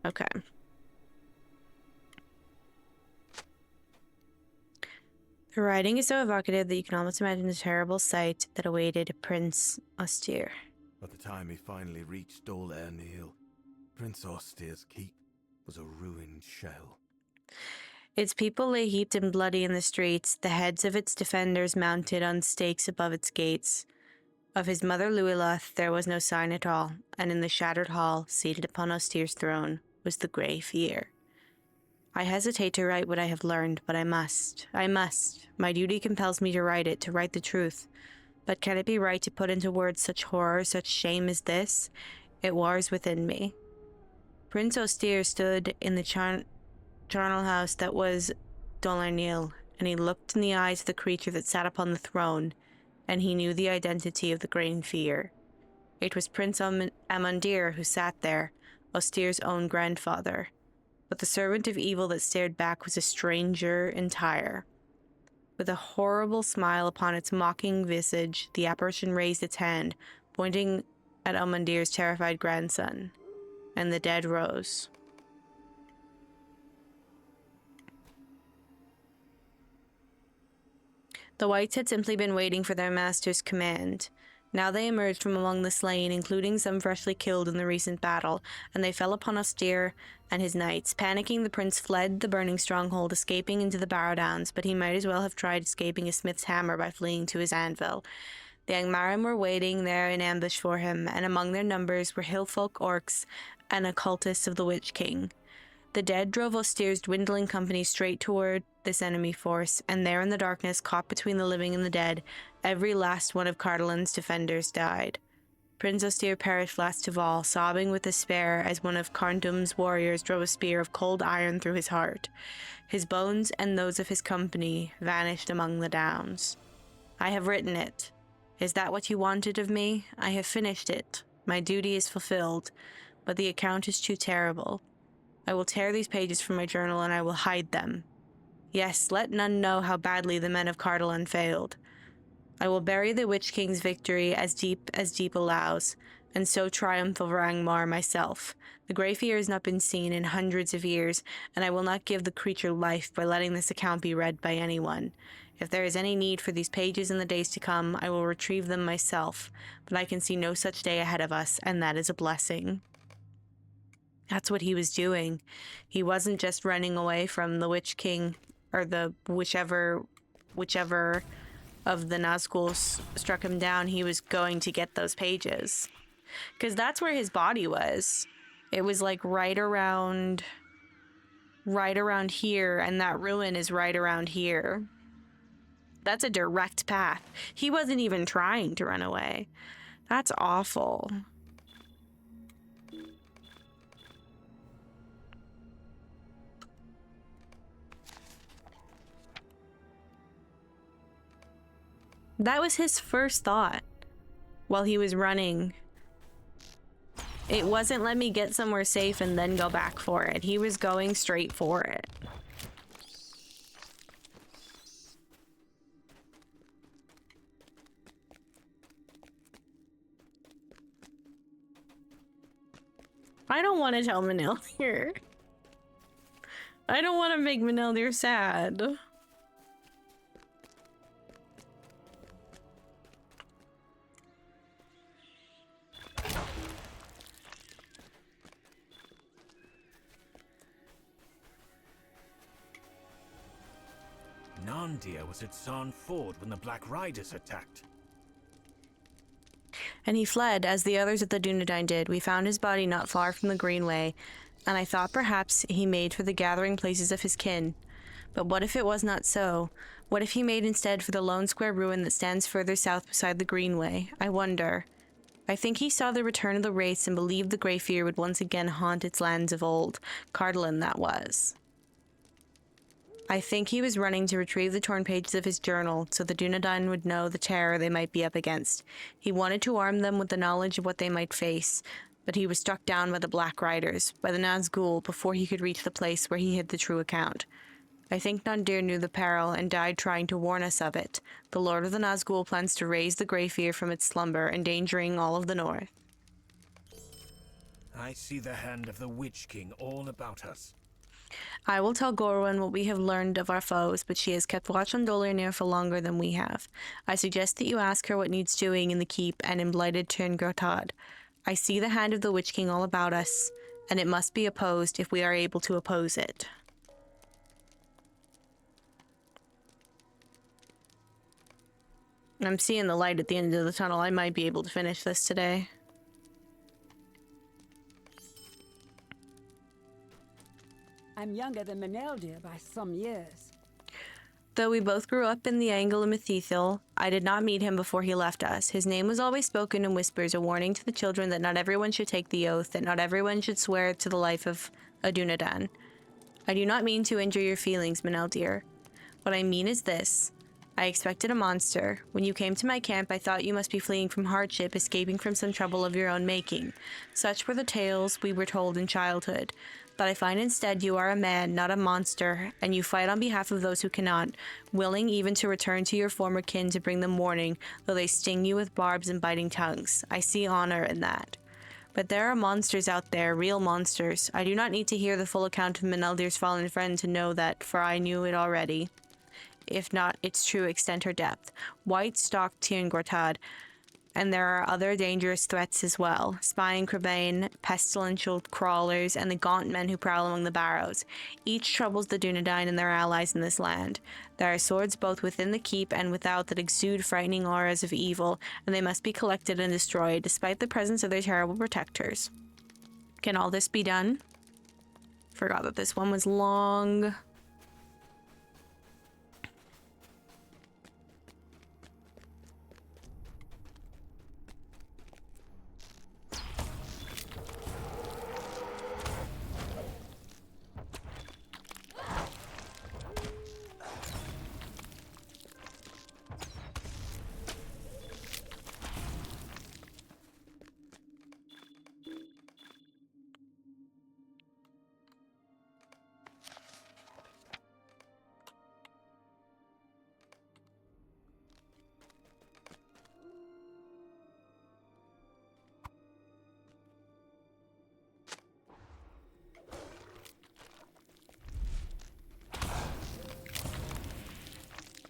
Okay. The writing is so evocative that you can almost imagine the terrible sight that awaited Prince Austere. By the time he finally reached Dol Neil, Prince Austere's keep was a ruined shell. Its people lay heaped and bloody in the streets, the heads of its defenders mounted on stakes above its gates. Of his mother Lualoth there was no sign at all, and in the shattered hall, seated upon Austere's throne, was the grey fear. I hesitate to write what I have learned, but I must. I must. My duty compels me to write it, to write the truth. But can it be right to put into words such horror, such shame as this? It wars within me. Prince Austere stood in the charnel house that was Dol Neil, and he looked in the eyes of the creature that sat upon the throne, and he knew the identity of the Grey Fear. It was Prince Amandir who sat there, Austere's own grandfather. But the servant of evil that stared back was a stranger entire. With a horrible smile upon its mocking visage, the apparition raised its hand, pointing at Amandir's terrified grandson, and the dead rose. The Whites had simply been waiting for their master's command. Now they emerged from among the slain, including some freshly killed in the recent battle, and they fell upon Austere and his knights. Panicking, the prince fled the burning stronghold, escaping into the Barrow Downs, but he might as well have tried escaping a smith's hammer by fleeing to his anvil. The Angmarim were waiting there in ambush for him, and among their numbers were hillfolk, orcs, and occultists of the Witch King. The dead drove Austere's dwindling company straight toward this enemy force, and there in the darkness, caught between the living and the dead, every last one of Cardolan's defenders died. Prince Austere perished last of all, sobbing with despair as one of Carndum's warriors drove a spear of cold iron through his heart. His bones and those of his company vanished among the downs. I have written it. Is that what you wanted of me? I have finished it. My duty is fulfilled, but the account is too terrible. I will tear these pages from my journal and I will hide them. Yes, let none know how badly the men of Cardolan failed. I will bury the Witch King's victory as deep allows, and so triumph over Angmar myself. The Grey Fear has not been seen in hundreds of years, and I will not give the creature life by letting this account be read by anyone. If there is any need for these pages in the days to come, I will retrieve them myself, but I can see no such day ahead of us, and that is a blessing. That's what he was doing. He wasn't just running away from the Witch King, or the whichever of the Nazgûl struck him down. He was going to get those pages. Because that's where his body was. It was like right around here, and that ruin is right around here. That's a direct path. He wasn't even trying to run away. That's awful. That was his first thought while he was running. It wasn't let me get somewhere safe and then go back for it. He was going straight for it. I don't want to tell Maneldir. I don't want to make Maneldir sad. Nandir was at Sarn Ford when the Black Riders attacked. And he fled, as the others at the Dunedain did. We found his body not far from the Greenway, and I thought perhaps he made for the gathering places of his kin. But what if it was not so? What if he made instead for the lone square ruin that stands further south beside the Greenway? I wonder. I think he saw the return of the race and believed the Grey Fear would once again haunt its lands of old. Cardolan, that was. I think he was running to retrieve the torn pages of his journal so the Dunedain would know the terror they might be up against. He wanted to arm them with the knowledge of what they might face, but he was struck down by the Black Riders, by the Nazgûl, before he could reach the place where he hid the true account. I think Nandir knew the peril and died trying to warn us of it. The Lord of the Nazgûl plans to raise the Grey Fear from its slumber, endangering all of the North. I see the hand of the Witch King all about us. I will tell Gorwyn what we have learned of our foes, but she has kept watch on Dolirnir for longer than we have. I suggest that you ask her what needs doing in the keep and in blighted Tyrngotad. I see the hand of the Witch King all about us, and it must be opposed if we are able to oppose it. I'm seeing the light at the end of the tunnel. I might be able to finish this today. I'm younger than Maneldir by some years. Though we both grew up in the Angle of Methethil, I did not meet him before he left us. His name was always spoken in whispers, a warning to the children that not everyone should take the oath, that not everyone should swear to the life of a Dunedain. I do not mean to injure your feelings, Maneldir. What I mean is this. I expected a monster. When you came to my camp, I thought you must be fleeing from hardship, escaping from some trouble of your own making. Such were the tales we were told in childhood. But I find instead you are a man, not a monster, and you fight on behalf of those who cannot, willing even to return to your former kin to bring them warning, though they sting you with barbs and biting tongues. I see honor in that. But there are monsters out there, real monsters. I do not need to hear the full account of Maneldir's fallen friend to know that, for I knew it already. If not its true extent or depth. White-stalked Tyrngotad, and there are other dangerous threats as well. Spying Crebain, pestilential crawlers, and the gaunt men who prowl among the barrows. Each troubles the Dunedain and their allies in this land. There are swords both within the keep and without that exude frightening auras of evil, and they must be collected and destroyed, despite the presence of their terrible protectors. Can all this be done? Forgot that this one was long.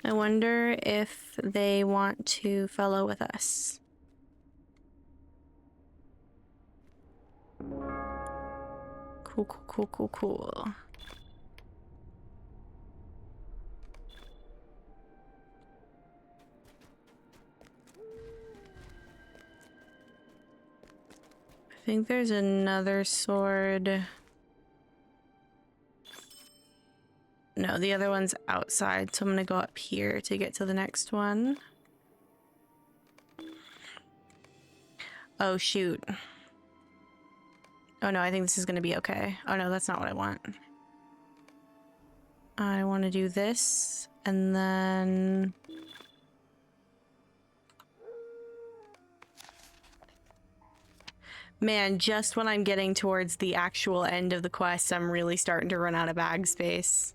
I wonder if they want to fellow with us. Cool, cool, cool, cool, cool. I think there's another sword. No, the other one's outside, so I'm gonna go up here to get to the next one. Oh, shoot. Oh no, I think this is gonna be okay. Oh no, that's not what I want. I want to do this, and then... Man, just when I'm getting towards the actual end of the quest, I'm really starting to run out of bag space.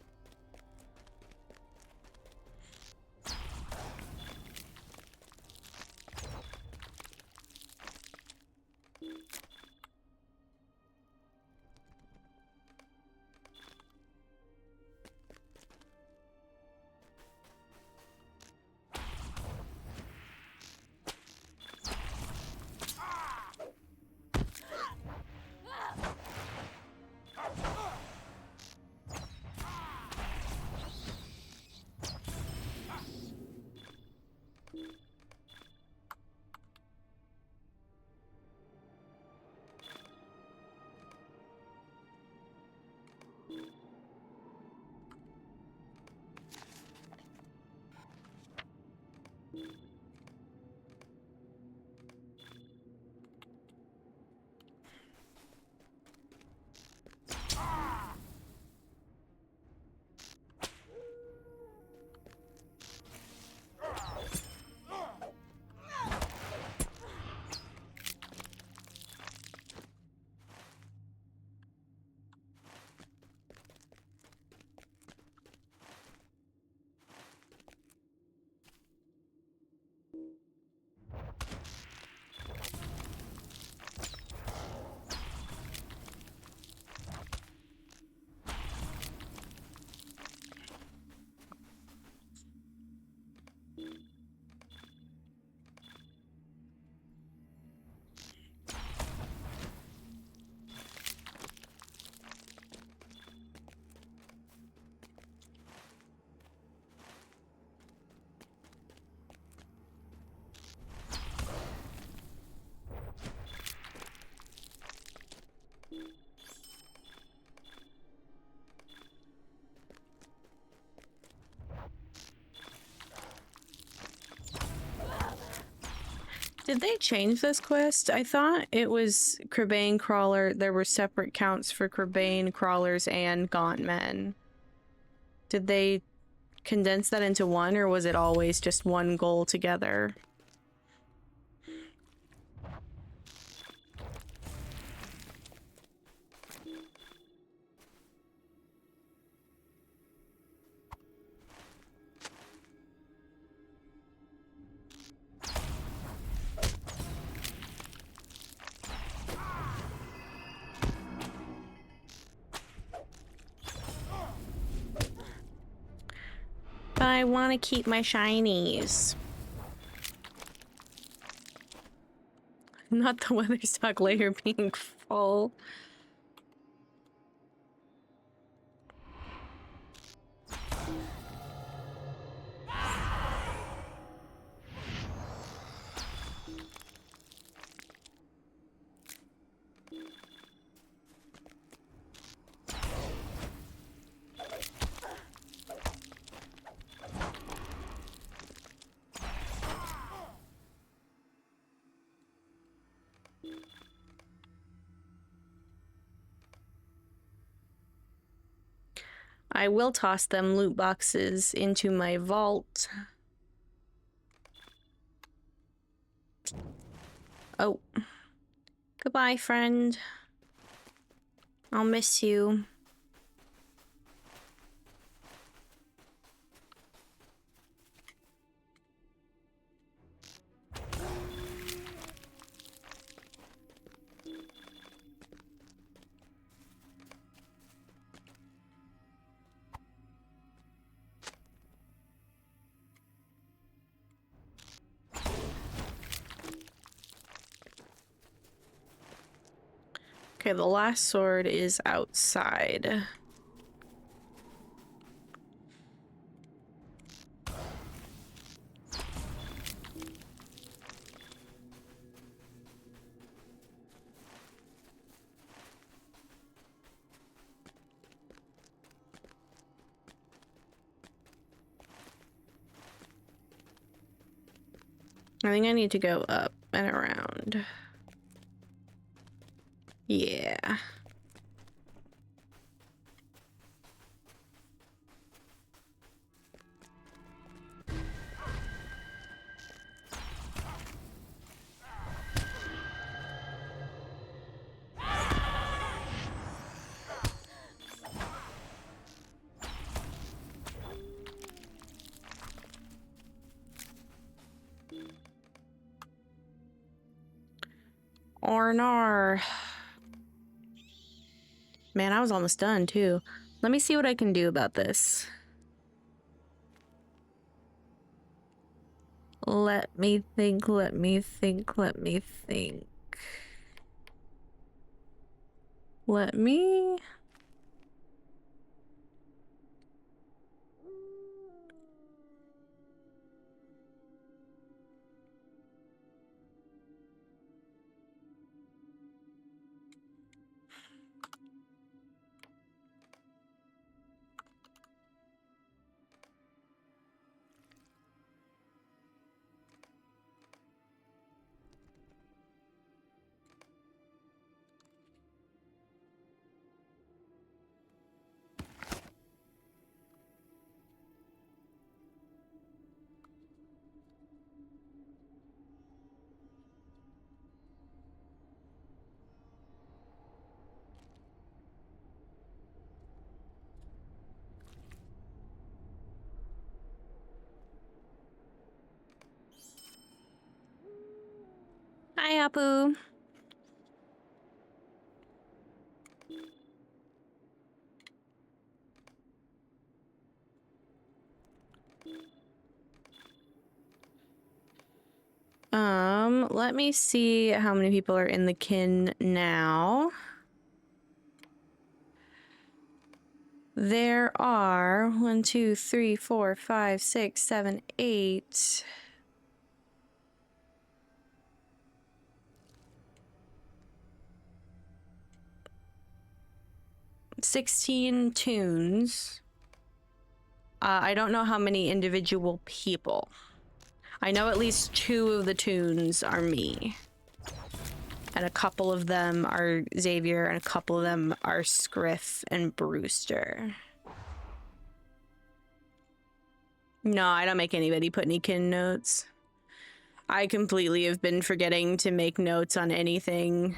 Did they change this quest? I thought it was Crebain Crawler. There were separate counts for Crebain Crawlers and Gaunt Men. Did they condense that into one, or was it always just one goal together? But I want to keep my shinies. Not the Weatherstock layer being full. I will toss them loot boxes into my vault. Oh. Goodbye, friend. I'll miss you. Okay, the last sword is outside. I think I need to go up and around. Yeah. Ornar. Man, I was almost done too. Let me see what I can do about this. Let me think, let me think, let me think. Let me... Hi, Apu. Let me see how many people are in the kin now. There are 1, 2, 3, 4, 5, 6, 7, 8. 16 tunes. I don't know how many individual people. I know at least 2 of the tunes are me. And a couple of them are Xavier, and a couple of them are Scriff and Brewster. No, I don't make anybody put any kin notes. I completely have been forgetting to make notes on anything.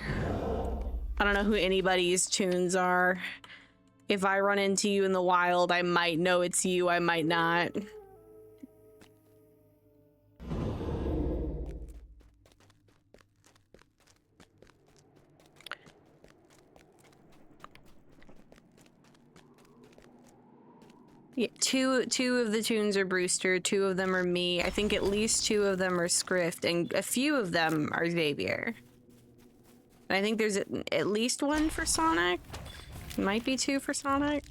I don't know who anybody's tunes are. If I run into you in the wild, I might know it's you, I might not. Yeah, two of the tunes are Brewster, 2 of them are me. I think at least 2 of them are Scrift, and a few of them are Xavier. I think there's at least 1 for Sonic. Might be 2 for Sonic.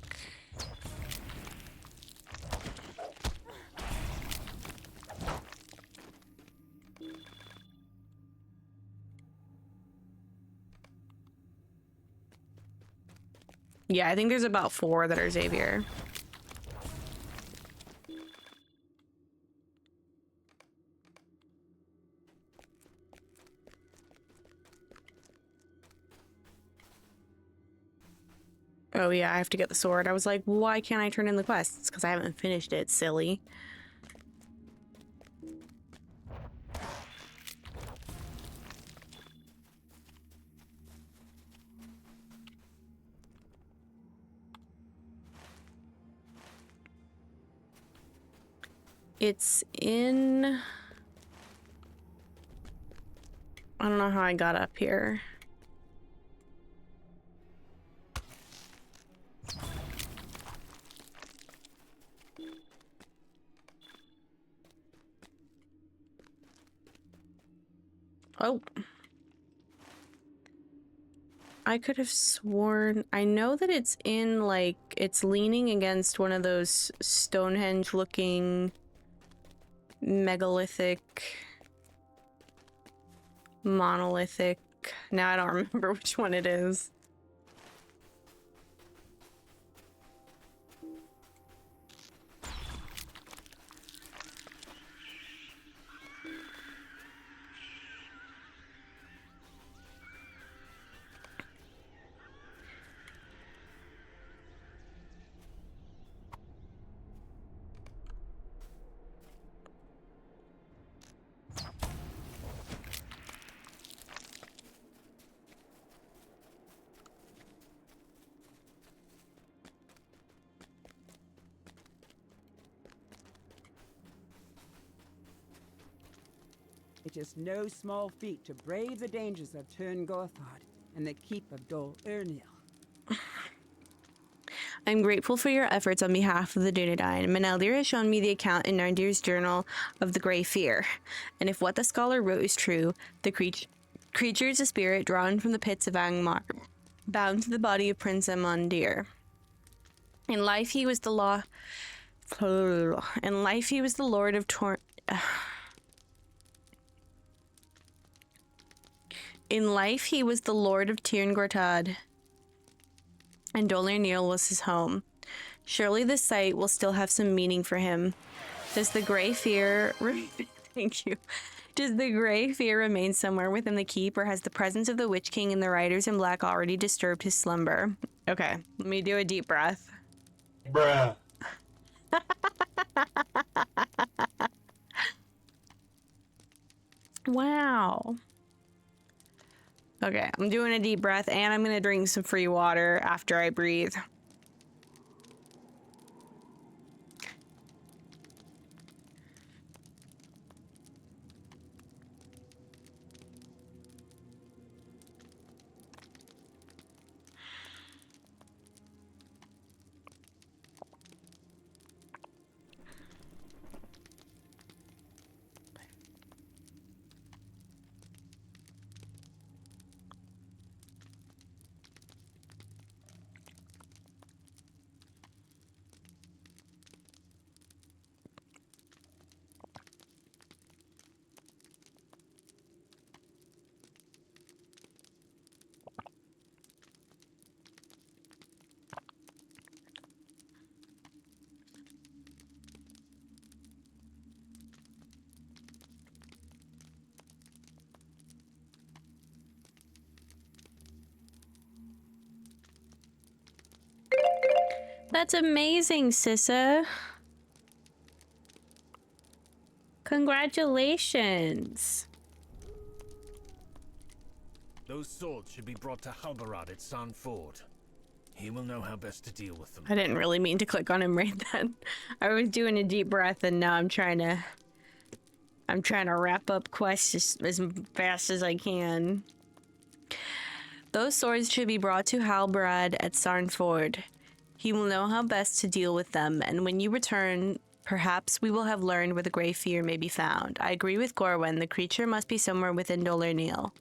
Yeah, I think there's about 4 that are Xavier. Oh yeah, I have to get the sword. I was like, why can't I turn in the quest? It's because I haven't finished it, silly. It's in... I don't know how I got up here. Oh. I could have sworn... I know that it's in, like, it's leaning against one of those Stonehenge-looking megalithic, monolithic... Now I don't remember which one it is. It is no small feat to brave the dangers of Tyrn Gorthard and the keep of Dol Ernil. I'm grateful for your efforts on behalf of the Dunedain. Meneldir has shown me the account in Narndir's journal of the Grey Fear, and if what the scholar wrote is true, the creature is a spirit drawn from the pits of Angmar, bound to the body of Prince Amandir. In life he was the Lord of In life, he was the Lord of Tirn Gortad, and Dol Ernil was his home. Surely this site will still have some meaning for him. Does the Grey Fear... Thank you. Does the Grey Fear remain somewhere within the keep, or has the presence of the Witch King and the Riders in Black already disturbed his slumber? Okay, let me do a deep breath. Bruh. Wow. Okay, I'm doing a deep breath, and I'm gonna drink some free water after I breathe. That's amazing, Sissa. Congratulations. Those swords should be brought to Halbarad at Sanford. He will know how best to deal with them. I didn't really mean to click on him right then. I was doing a deep breath, and now I'm trying to wrap up quests as fast as I can. Those swords should be brought to Halbarad at Sarnford. He will know how best to deal with them, and when you return, perhaps we will have learned where the Grey Fear may be found. I agree with Gorwen. The creature must be somewhere within Dol Ernil.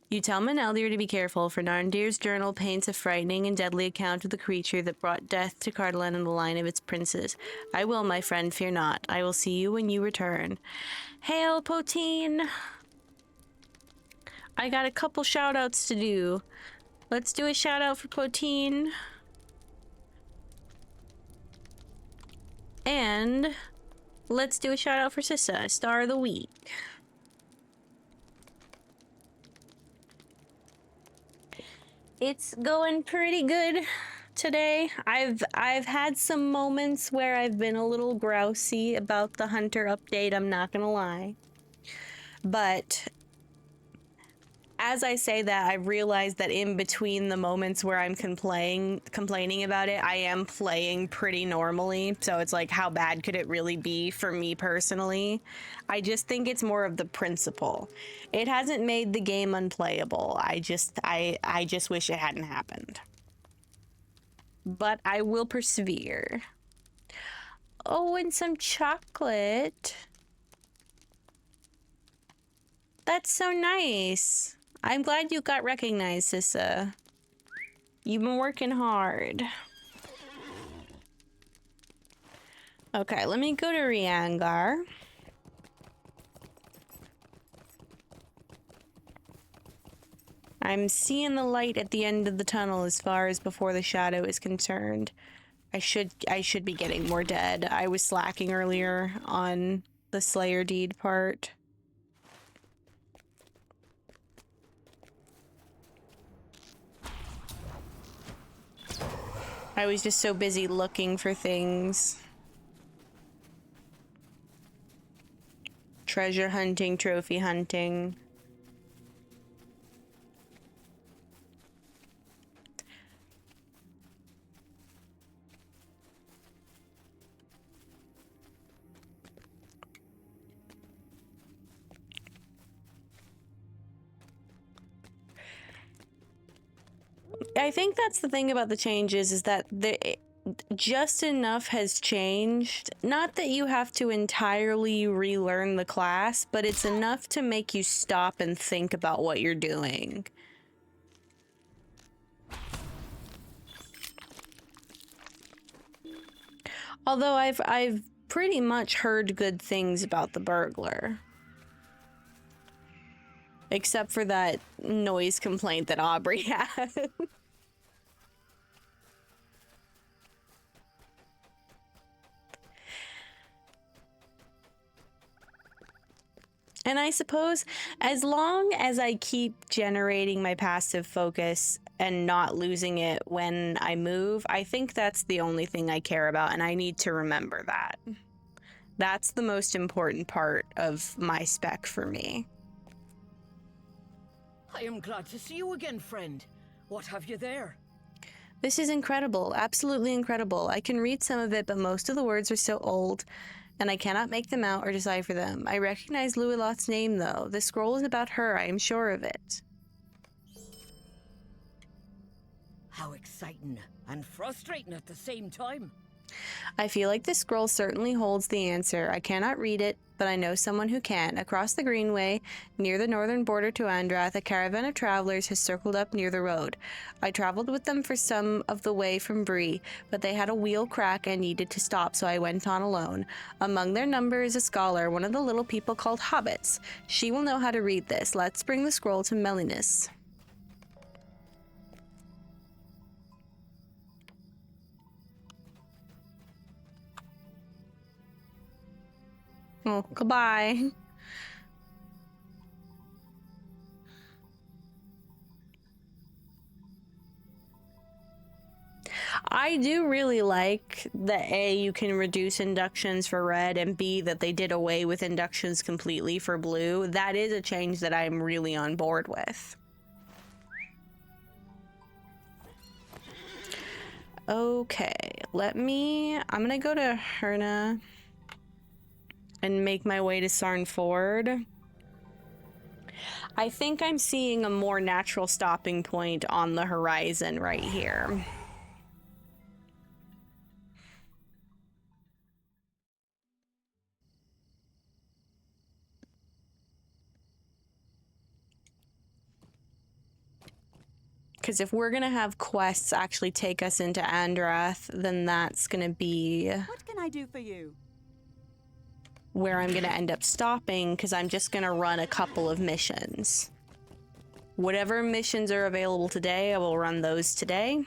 You tell Meneldir to be careful, for Narndir's journal paints a frightening and deadly account of the creature that brought death to Cardolan and the line of its princes. I will, my friend, fear not. I will see you when you return. Hail, Potine! I got a couple shout-outs to do. Let's do a shout-out for Potine. And let's do a shout-out for Sissa, Star of the Week. It's going pretty good today. I've had some moments where I've been a little grousy about the Hunter update, I'm not gonna lie. But as I say that, I realize that in between the moments where I'm complaining about it, I am playing pretty normally. So it's like, how bad could it really be for me personally? I just think it's more of the principle. It hasn't made the game unplayable. I just wish it hadn't happened. But I will persevere. Oh, and some chocolate. That's so nice. I'm glad you got recognized, Sissa. You've been working hard. Okay, let me go to Riangar. I'm seeing the light at the end of the tunnel as far as before the shadow is concerned. I should be getting more dead. I was slacking earlier on the Slayer deed part. I was just so busy looking for things. Treasure hunting, trophy hunting. I think that's the thing about the changes is that just enough has changed. Not that you have to entirely relearn the class, but it's enough to make you stop and think about what you're doing. Although I've pretty much heard good things about the burglar. Except for that noise complaint that Aubrey had. And I suppose as long as I keep generating my passive focus and not losing it when I move, I think that's the only thing I care about, and I need to remember that. That's the most important part of my spec for me. I am glad to see you again, friend. What have you there? This is incredible, absolutely incredible. I can read some of it, but most of the words are so old, and I cannot make them out or decipher them. I recognize Louiloth's name, though. The scroll is about her, I am sure of it. How exciting and frustrating at the same time. I feel like this scroll certainly holds the answer. I cannot read it, but I know someone who can. Across the Greenway, near the northern border to Andrath, a caravan of travelers has circled up near the road. I traveled with them for some of the way from Bree, but they had a wheel crack and needed to stop, so I went on alone. Among their number is a scholar, one of the little people called hobbits. She will know how to read this. Let's bring the scroll to Melinus. Oh, goodbye. I do really like that A, you can reduce inductions for red, and B, that they did away with inductions completely for blue. That is a change that I'm really on board with. Okay, I'm gonna go to Herna and make my way to Sarnford. I think I'm seeing a more natural stopping point on the horizon right here. Because if we're gonna have quests actually take us into Andrath, then that's gonna be What can I do for you? where I'm gonna end up stopping, because I'm just gonna run a couple of missions. Whatever missions are available today, I will run those today.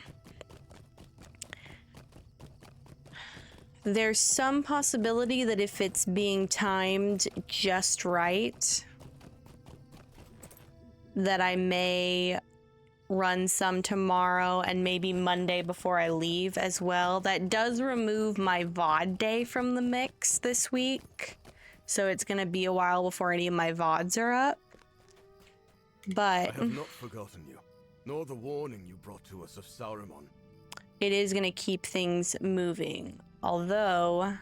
There's some possibility that if it's being timed just right, that I may run some tomorrow and maybe Monday before I leave as well. That does remove my VOD day from the mix this week, so it's gonna be a while before any of my VODs are up. But I have not forgotten you, nor the warning you brought to us of Saruman. it is gonna keep things moving. Although,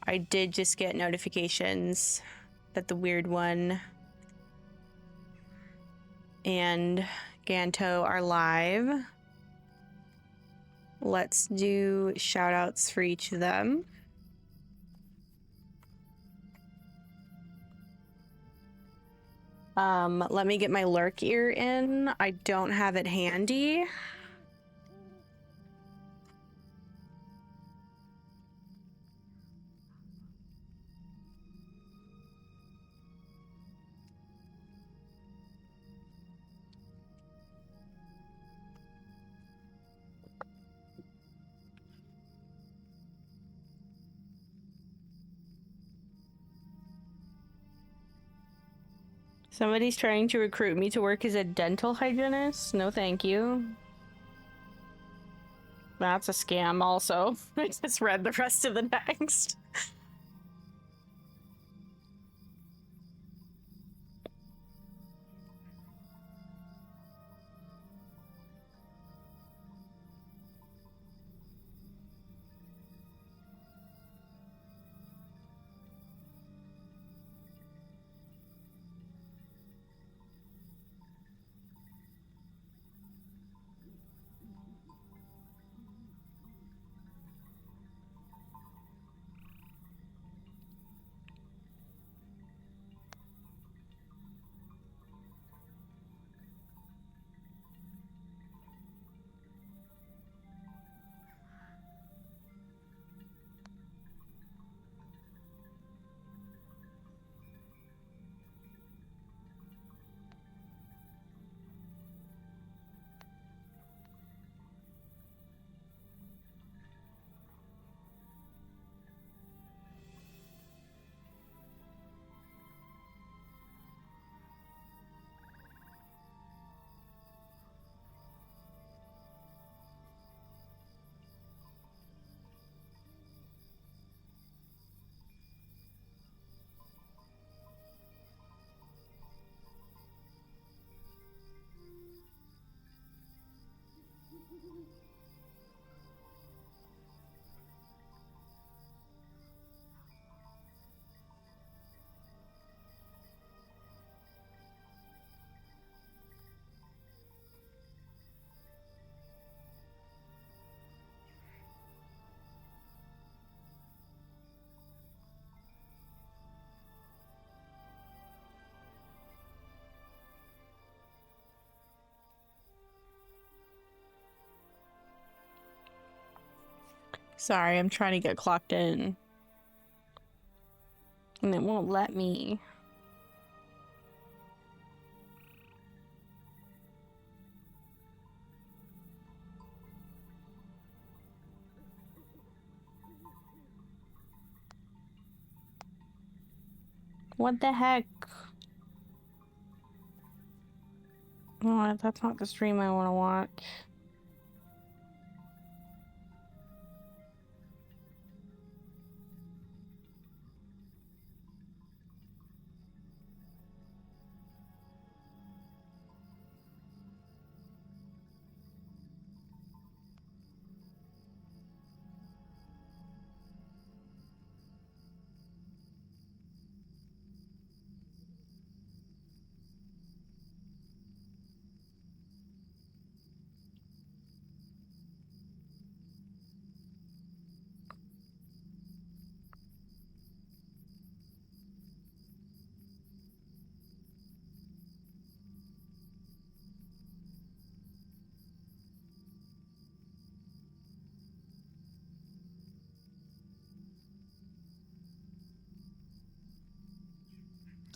I did just get notifications that the Weird One and Ganto are live. Let's do shout outs for each of them. Let me get my lurk ear in. I don't have it handy. Somebody's trying to recruit me to work as a dental hygienist? No, thank you. That's a scam also. I just read the rest of the text. Sorry, I'm trying to get clocked in. And it won't let me. What the heck? Oh, that's not the stream I want to watch.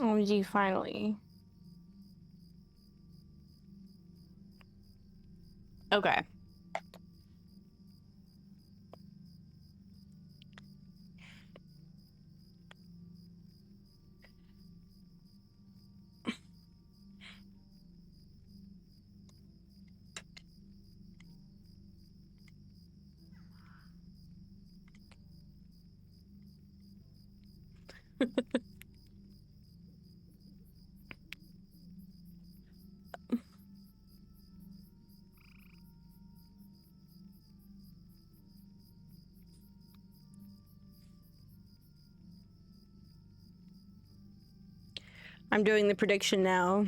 Oh, gee, finally. Okay. I'm doing the prediction now.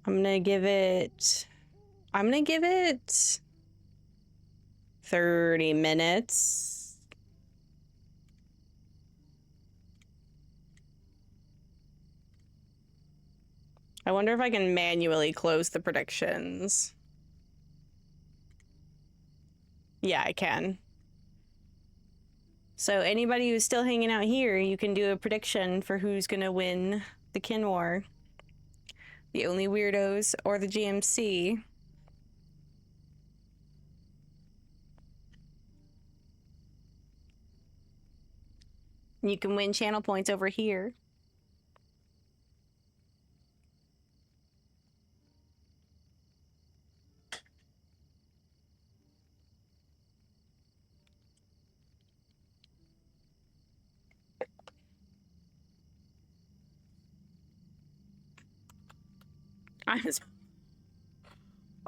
I'm gonna give it 30 minutes. I wonder if I can manually close the predictions. Yeah, I can. So anybody who's still hanging out here, you can do a prediction for who's gonna win the kin war. The Only Weirdos or the GMC. You can win channel points over here.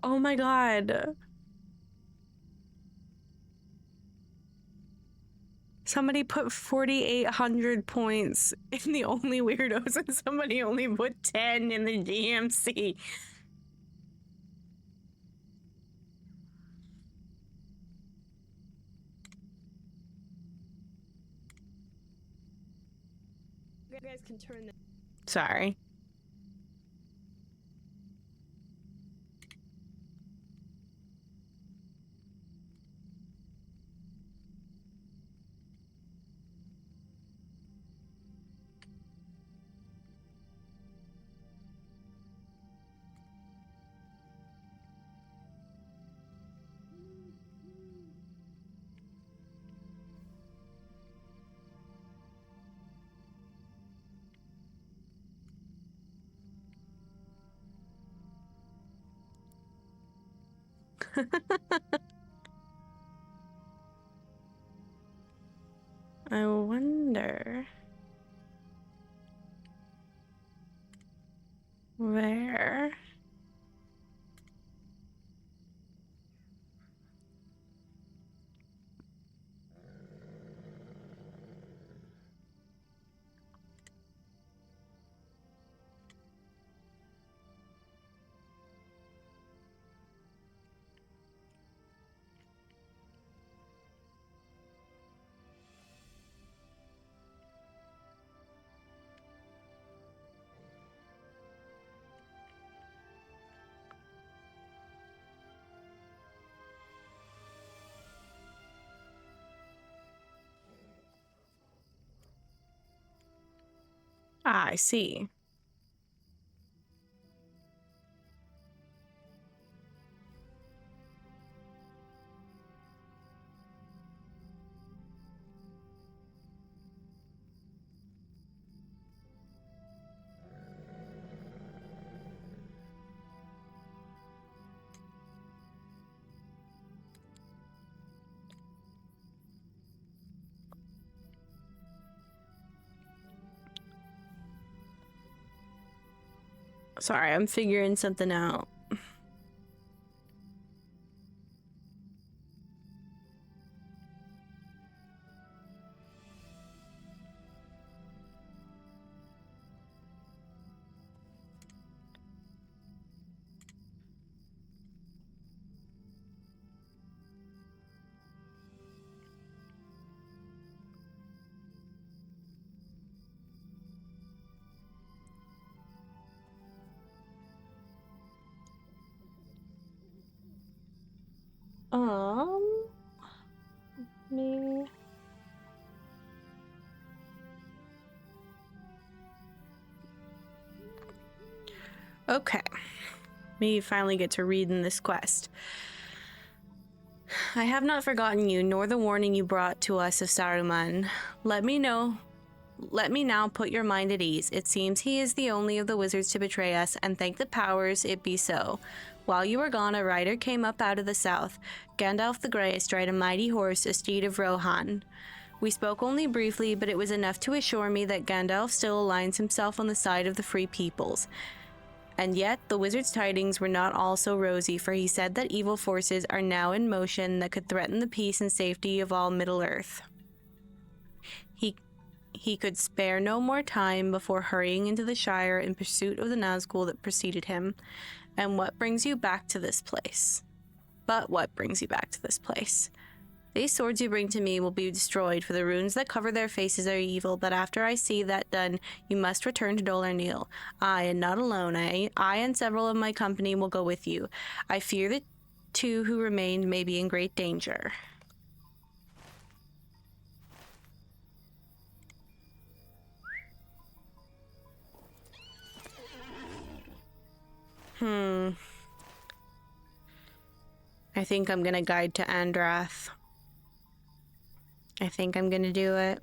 Oh my god. Somebody put 4,800 points in the Only Weirdos and somebody only put 10 in the GMC. You guys can turn the— Sorry. I wonder where. Ah, I see. Sorry, I'm figuring something out. Me. Okay. We finally get to read in this quest. I have not forgotten you, nor the warning you brought to us of Saruman. Let me now put your mind at ease. It seems he is the only of the wizards to betray us, and thank the powers it be so. While you were gone, a rider came up out of the south. Gandalf the Grey astride a mighty horse, a steed of Rohan. We spoke only briefly, but it was enough to assure me that Gandalf still aligns himself on the side of the free peoples. And yet, the wizard's tidings were not all so rosy, for he said that evil forces are now in he could spare no more time before hurrying into the Shire in pursuit of the Nazgul that preceded him. And what brings you back to this place? But what brings you back to this place? These swords you bring to me will be destroyed, for the runes that cover their faces are evil, but after I see that done, you must return to Dol Neal. I, and not alone, I and several of my company will go with you. I fear the two who remain may be in great danger. I think I'm gonna guide to Andrath. I think I'm gonna do it.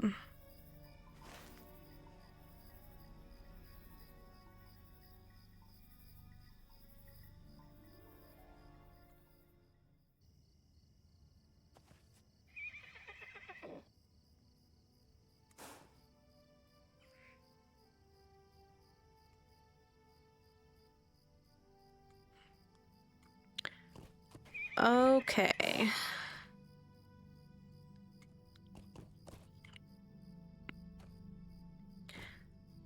Okay.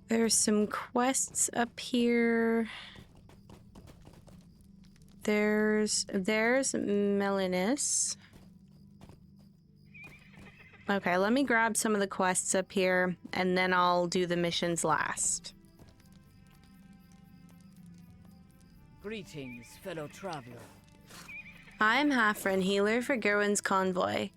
There's some quests up here. There's Melinus. Okay, let me grab some of the quests up here, and then I'll do the missions last. Greetings, fellow traveler. I'm Hafren, healer for Gerwin's convoy.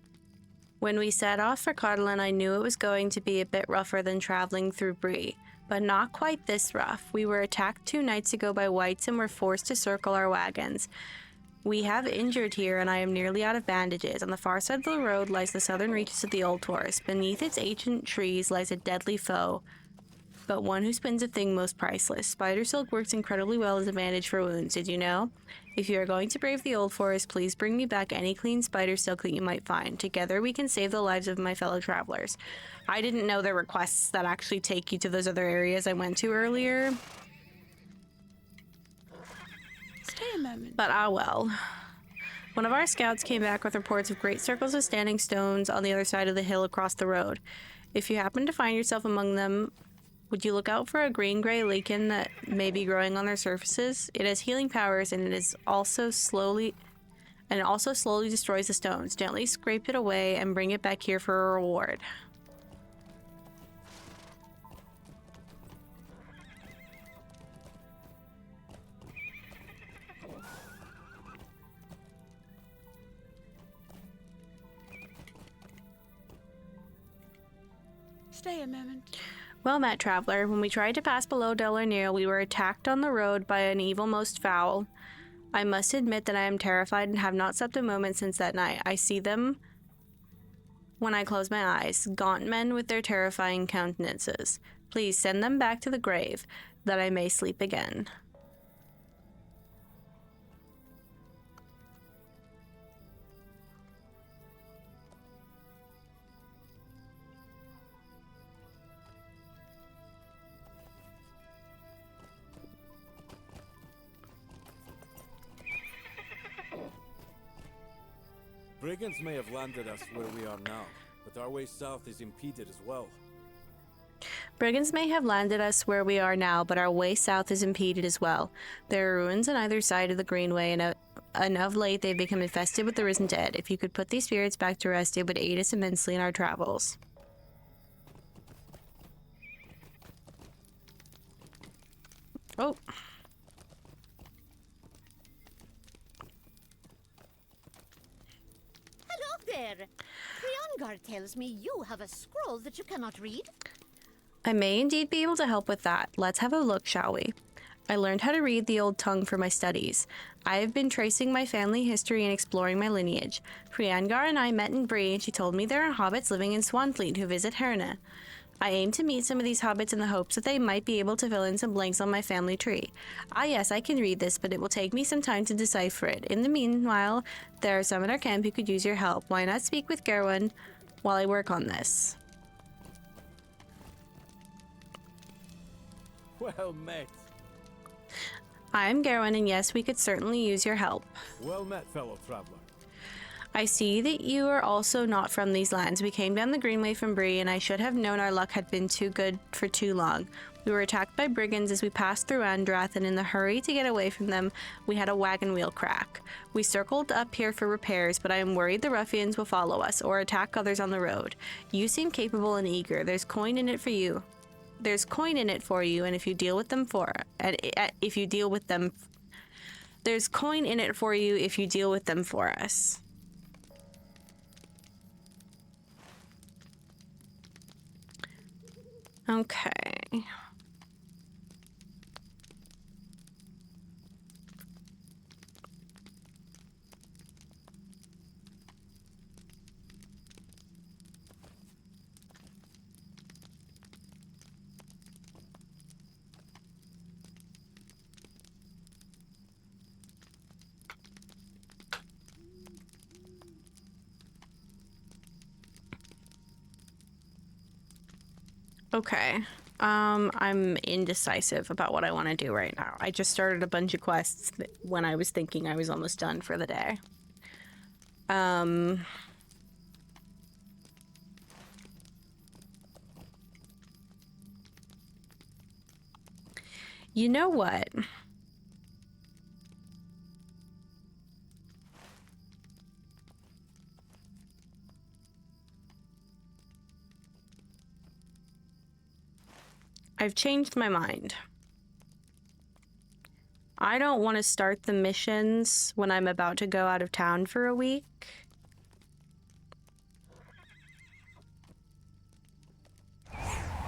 When we set off for Codlin, I knew it was going to be a bit rougher than traveling through Bree, but not quite this rough. We were attacked 2 nights ago by whites and were forced to circle our wagons. We have injured here, and I am nearly out of bandages. On the far side of the road lies the southern reaches of the Old Forest. Beneath its ancient trees lies a deadly foe, but one who spins a thing most priceless. Spider silk works incredibly well as a bandage for wounds, did you know? If you are going to brave the Old Forest, please bring me back any clean spider silk that you might find. Together we can save the lives of my fellow travelers. I didn't know there were quests that actually take you to those other areas I went to earlier. Stay a moment. But ah well. One of our scouts came back with reports of great circles of standing stones on the other side of the hill across the road. If you happen to find yourself among them, would you look out for a green-gray lichen that may be growing on their surfaces? It has healing powers, and it also slowly destroys the stones. Gently scrape it away and bring it back here for a reward. Stay a moment. Well met, traveler. When we tried to pass below Dol Neal, we were attacked on the road by an evil most foul. I must admit that I am terrified and have not slept a moment since that night. I see them when I close my eyes, gaunt men with their terrifying countenances. Please send them back to the grave, that I may sleep again. Brigands may have landed us where we are now, but our way south is impeded as well. Brigands may have landed us where we are now, but our way south is impeded as well. There are ruins on either side of the Greenway, and of late they've become infested with the risen dead. If you could put these spirits back to rest, it would aid us immensely in our travels. Oh. There. Triangar tells me you have a scroll that you cannot read. I may indeed be able to help with that. Let's have a look, shall we? I learned how to read the old tongue for my studies. I have been tracing my family history and exploring my lineage. Priyangar and I met in Bree, and she told me there are hobbits living in Swanfleet who visit Herna. I aim to meet some of these hobbits in the hopes that they might be able to fill in some blanks on my family tree. Ah yes, I can read this, but it will take me some time to decipher it. In the meanwhile, there are some at our camp who could use your help. Why not speak with Gerwin while I work on this? Well met. I'm Gerwin, and yes, we could certainly use your help. Well met, fellow traveler. I see that you are also not from these lands. We came down the Greenway from Bree, and I should have known our luck had been too good for too long. We were attacked by brigands as we passed through Andrath, and in the hurry to get away from them, we had a wagon wheel crack. We circled up here for repairs, but I am worried the ruffians will follow us or attack others on the road. You seem capable and eager. There's coin in it for you. There's coin in it for you, and if you deal with them there's coin in it for you if you deal with them for us. Okay. Okay. I'm indecisive about what I want to do right now. I just started a bunch of quests when I was thinking I was almost done for the day. You know what? I've changed my mind. I don't want to start the missions when I'm about to go out of town for a week.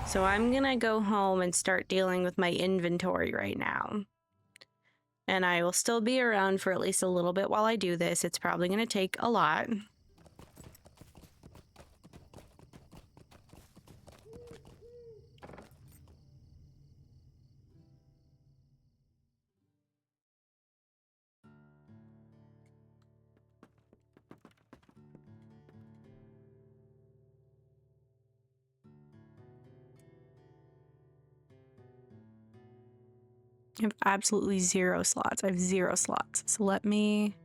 So I'm gonna go home and start dealing with my inventory right now. And I will still be around for at least a little bit while I do this. It's probably gonna take a lot. I have absolutely 0 slots. I have 0 slots. So let me...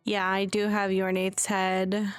Yeah, I do have your Nate's head.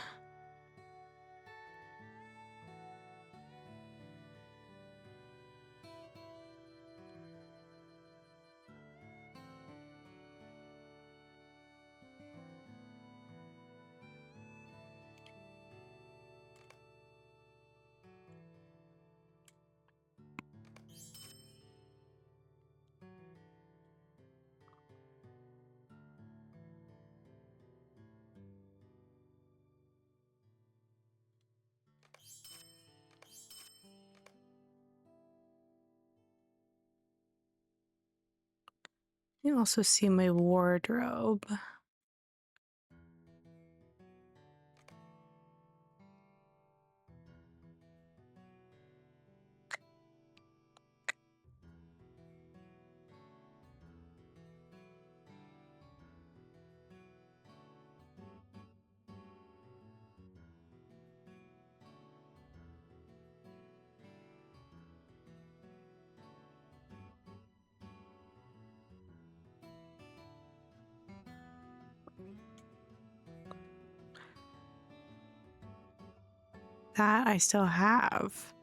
You also see my wardrobe. That I still have.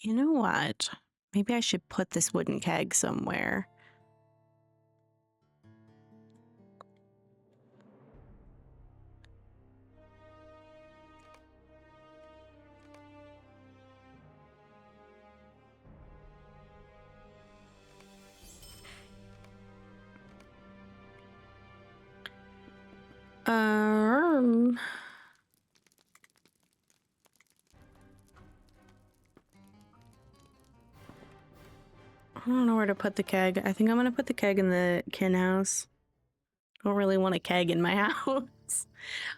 You know what? Maybe I should put this wooden keg somewhere. I don't know where to put the keg. I think I'm gonna put the keg in the kin house. I don't really want a keg in my house.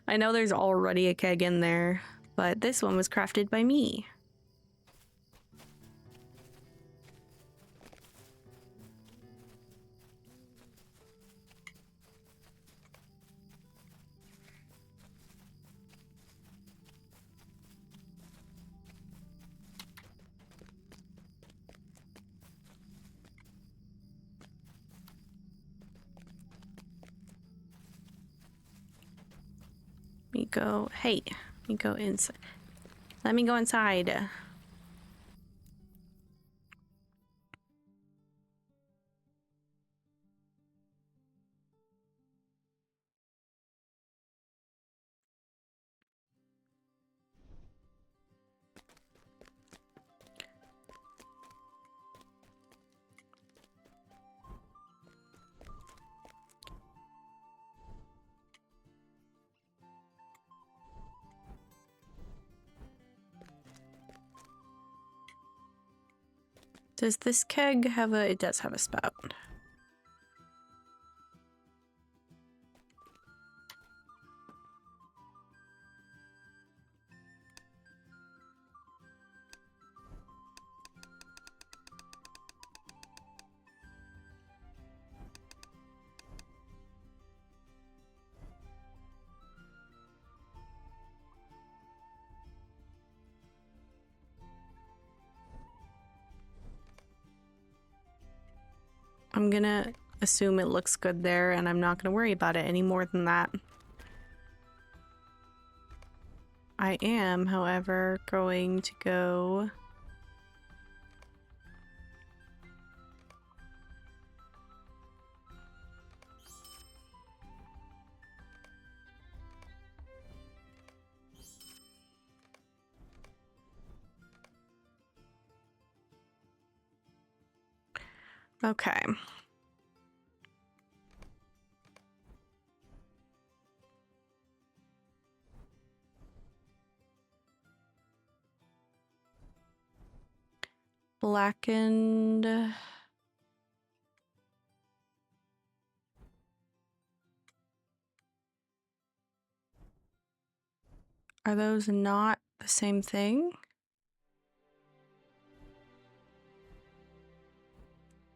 I know there's already a keg in there, but this one was crafted by me. Me go. Hey, me go inside. Let me go inside. Does this keg have a... It does have a spout. I'm gonna assume it looks good there, and I'm not gonna worry about it any more than that. I am, however, going to go... Okay. Blackened... Are those not the same thing?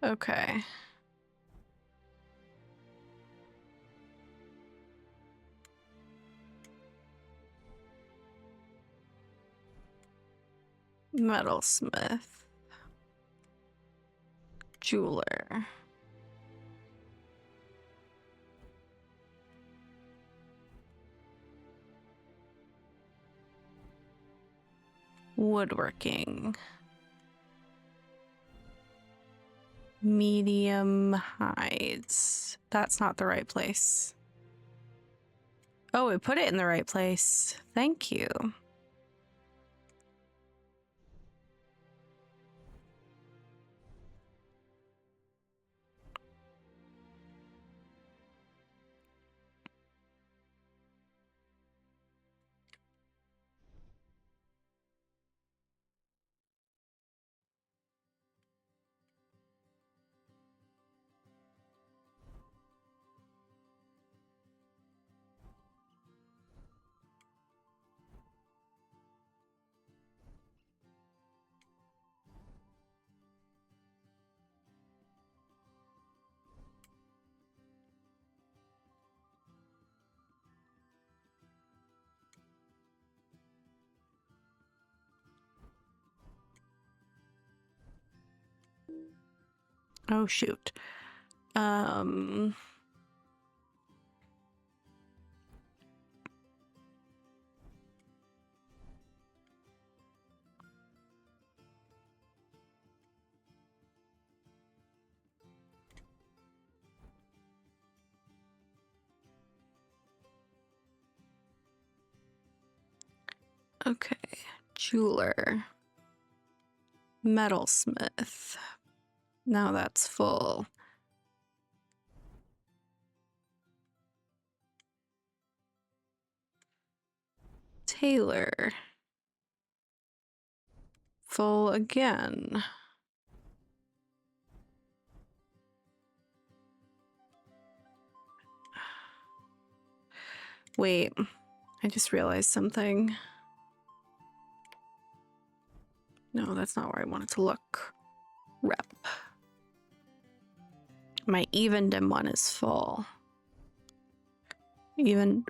Okay. Metalsmith. Jeweler. Woodworking. Medium hides. That's not the right place. Oh, it put it in the right place. Thank you. Oh, shoot. Okay. Jeweler. Metalsmith. Now that's full. Tailor. Full again. Wait, I just realized something. No, that's not where I wanted to look. Rep. My Evendom one is full. Even...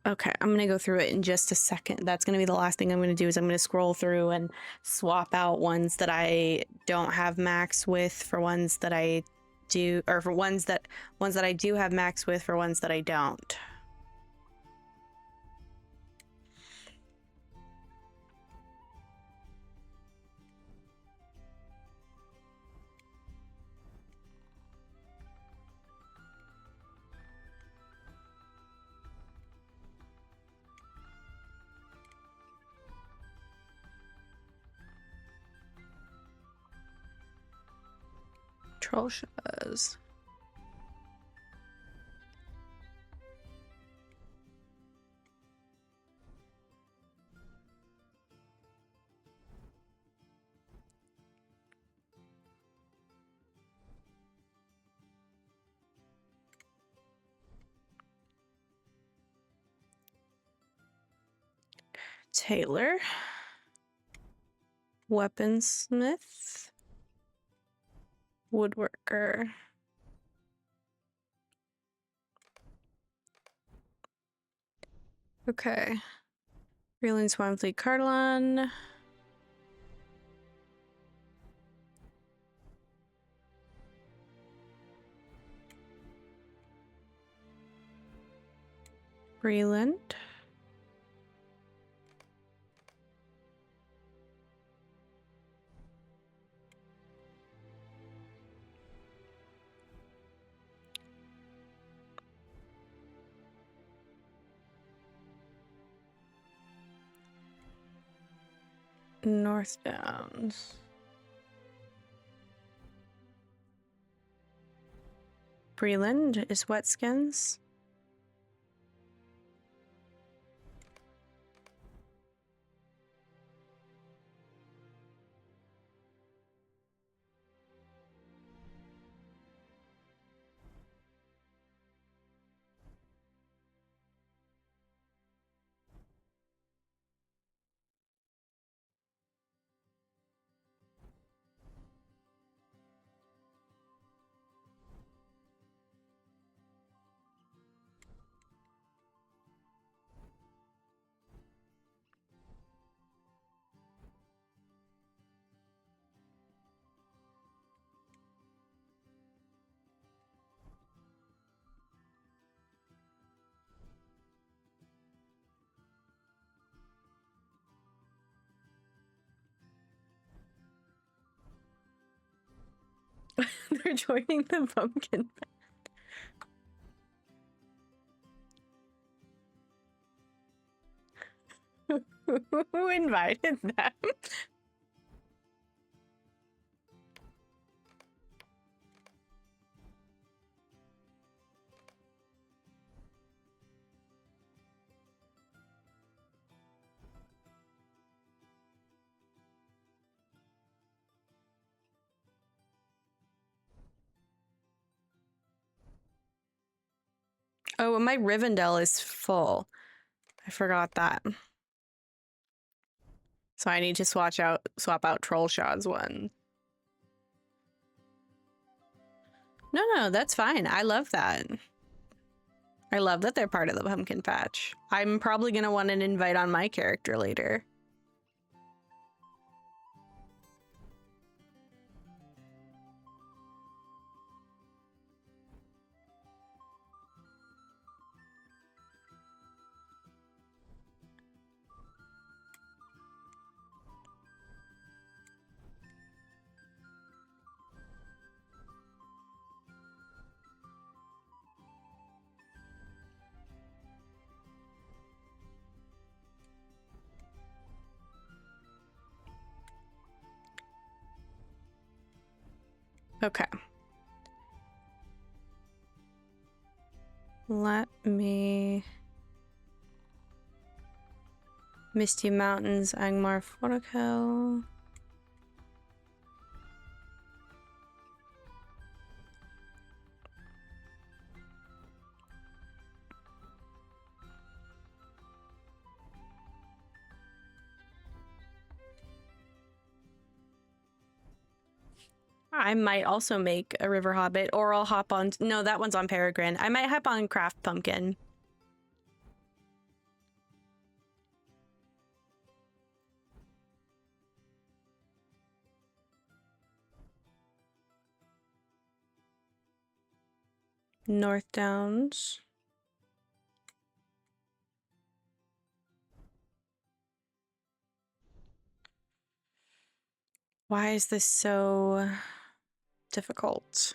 Okay, I'm gonna go through it in just a second. That's gonna be the last thing I'm gonna do is I'm gonna scroll through and swap out ones that I don't have max with for ones that I do, or for ones that I do have max with for ones that I don't. Troll shows. Tailor. Weaponsmith. Woodworker. Okay. Reeling Swanfleet Cardalon. Breland. North Downs. Breland is Wetskins. They're joining the pumpkin. Who invited them? Oh, my Rivendell is full. I forgot that. So I need to swap out Trollshaw's one. No, that's fine. I love that. I love that they're part of the pumpkin patch. I'm probably gonna want an invite on my character later. Okay. Let me... Misty Mountains, Angmar Fortico. I might also make a River Hobbit, or I'll hop on... No, that one's on Peregrine. I might hop on Craft Pumpkin. North Downs. Why is this so difficult?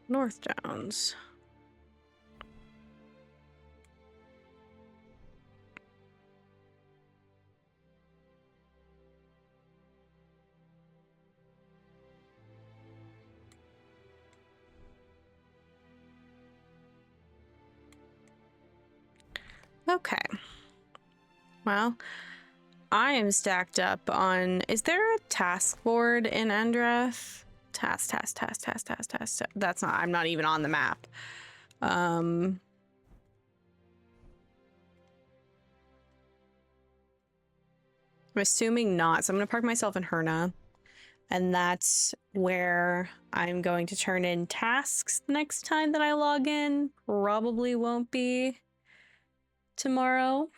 North Downs. Okay. Well, I am stacked up on... Is there a task board in Endreth? Task. That's not... I'm not even on the map. I'm assuming not, so I'm going to park myself in Herna. And that's where I'm going to turn in tasks next time that I log in. Probably won't be tomorrow.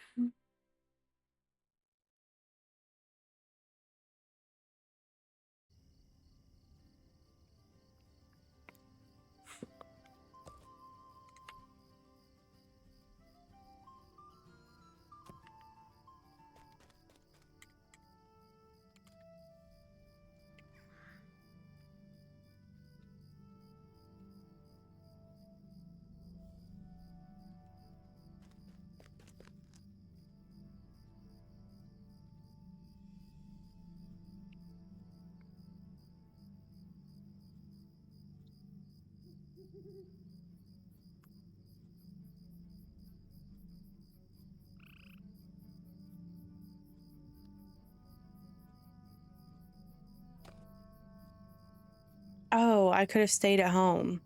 Oh, I could have stayed at home.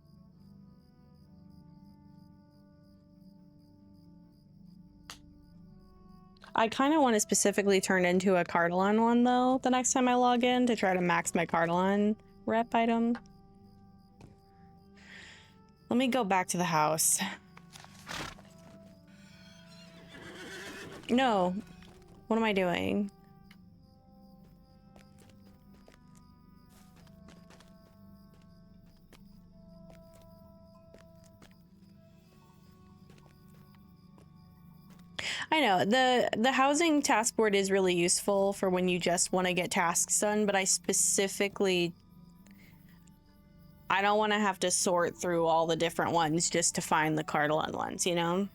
I kind of want to specifically turn into a Cardalon one, though, the next time I log in to try to max my Cardalon rep item. Let me go back to the house. No. What am I doing? I know, the housing task board is really useful for when you just want to get tasks done, but I don't want to have to sort through all the different ones just to find the Cardalon ones, you know?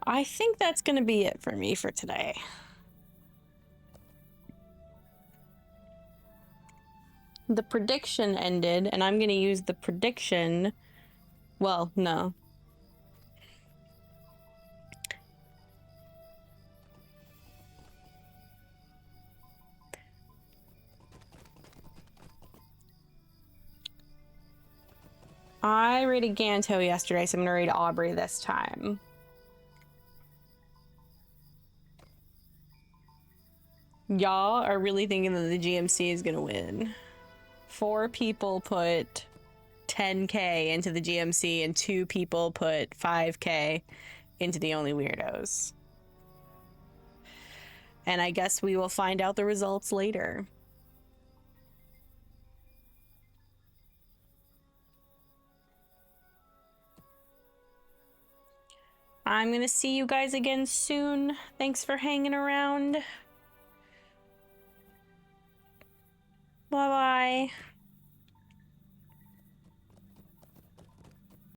I think that's going to be it for me for today. The prediction ended, and I'm going to use the prediction... Well, no. I raided Ganto yesterday, so I'm going to raid Aubrey this time. Y'all are really thinking that the GMC is gonna win. 4 people put 10K into the GMC and 2 people put 5K into the Only Weirdos. And I guess we will find out the results later. I'm gonna see you guys again soon. Thanks for hanging around. Bye-bye.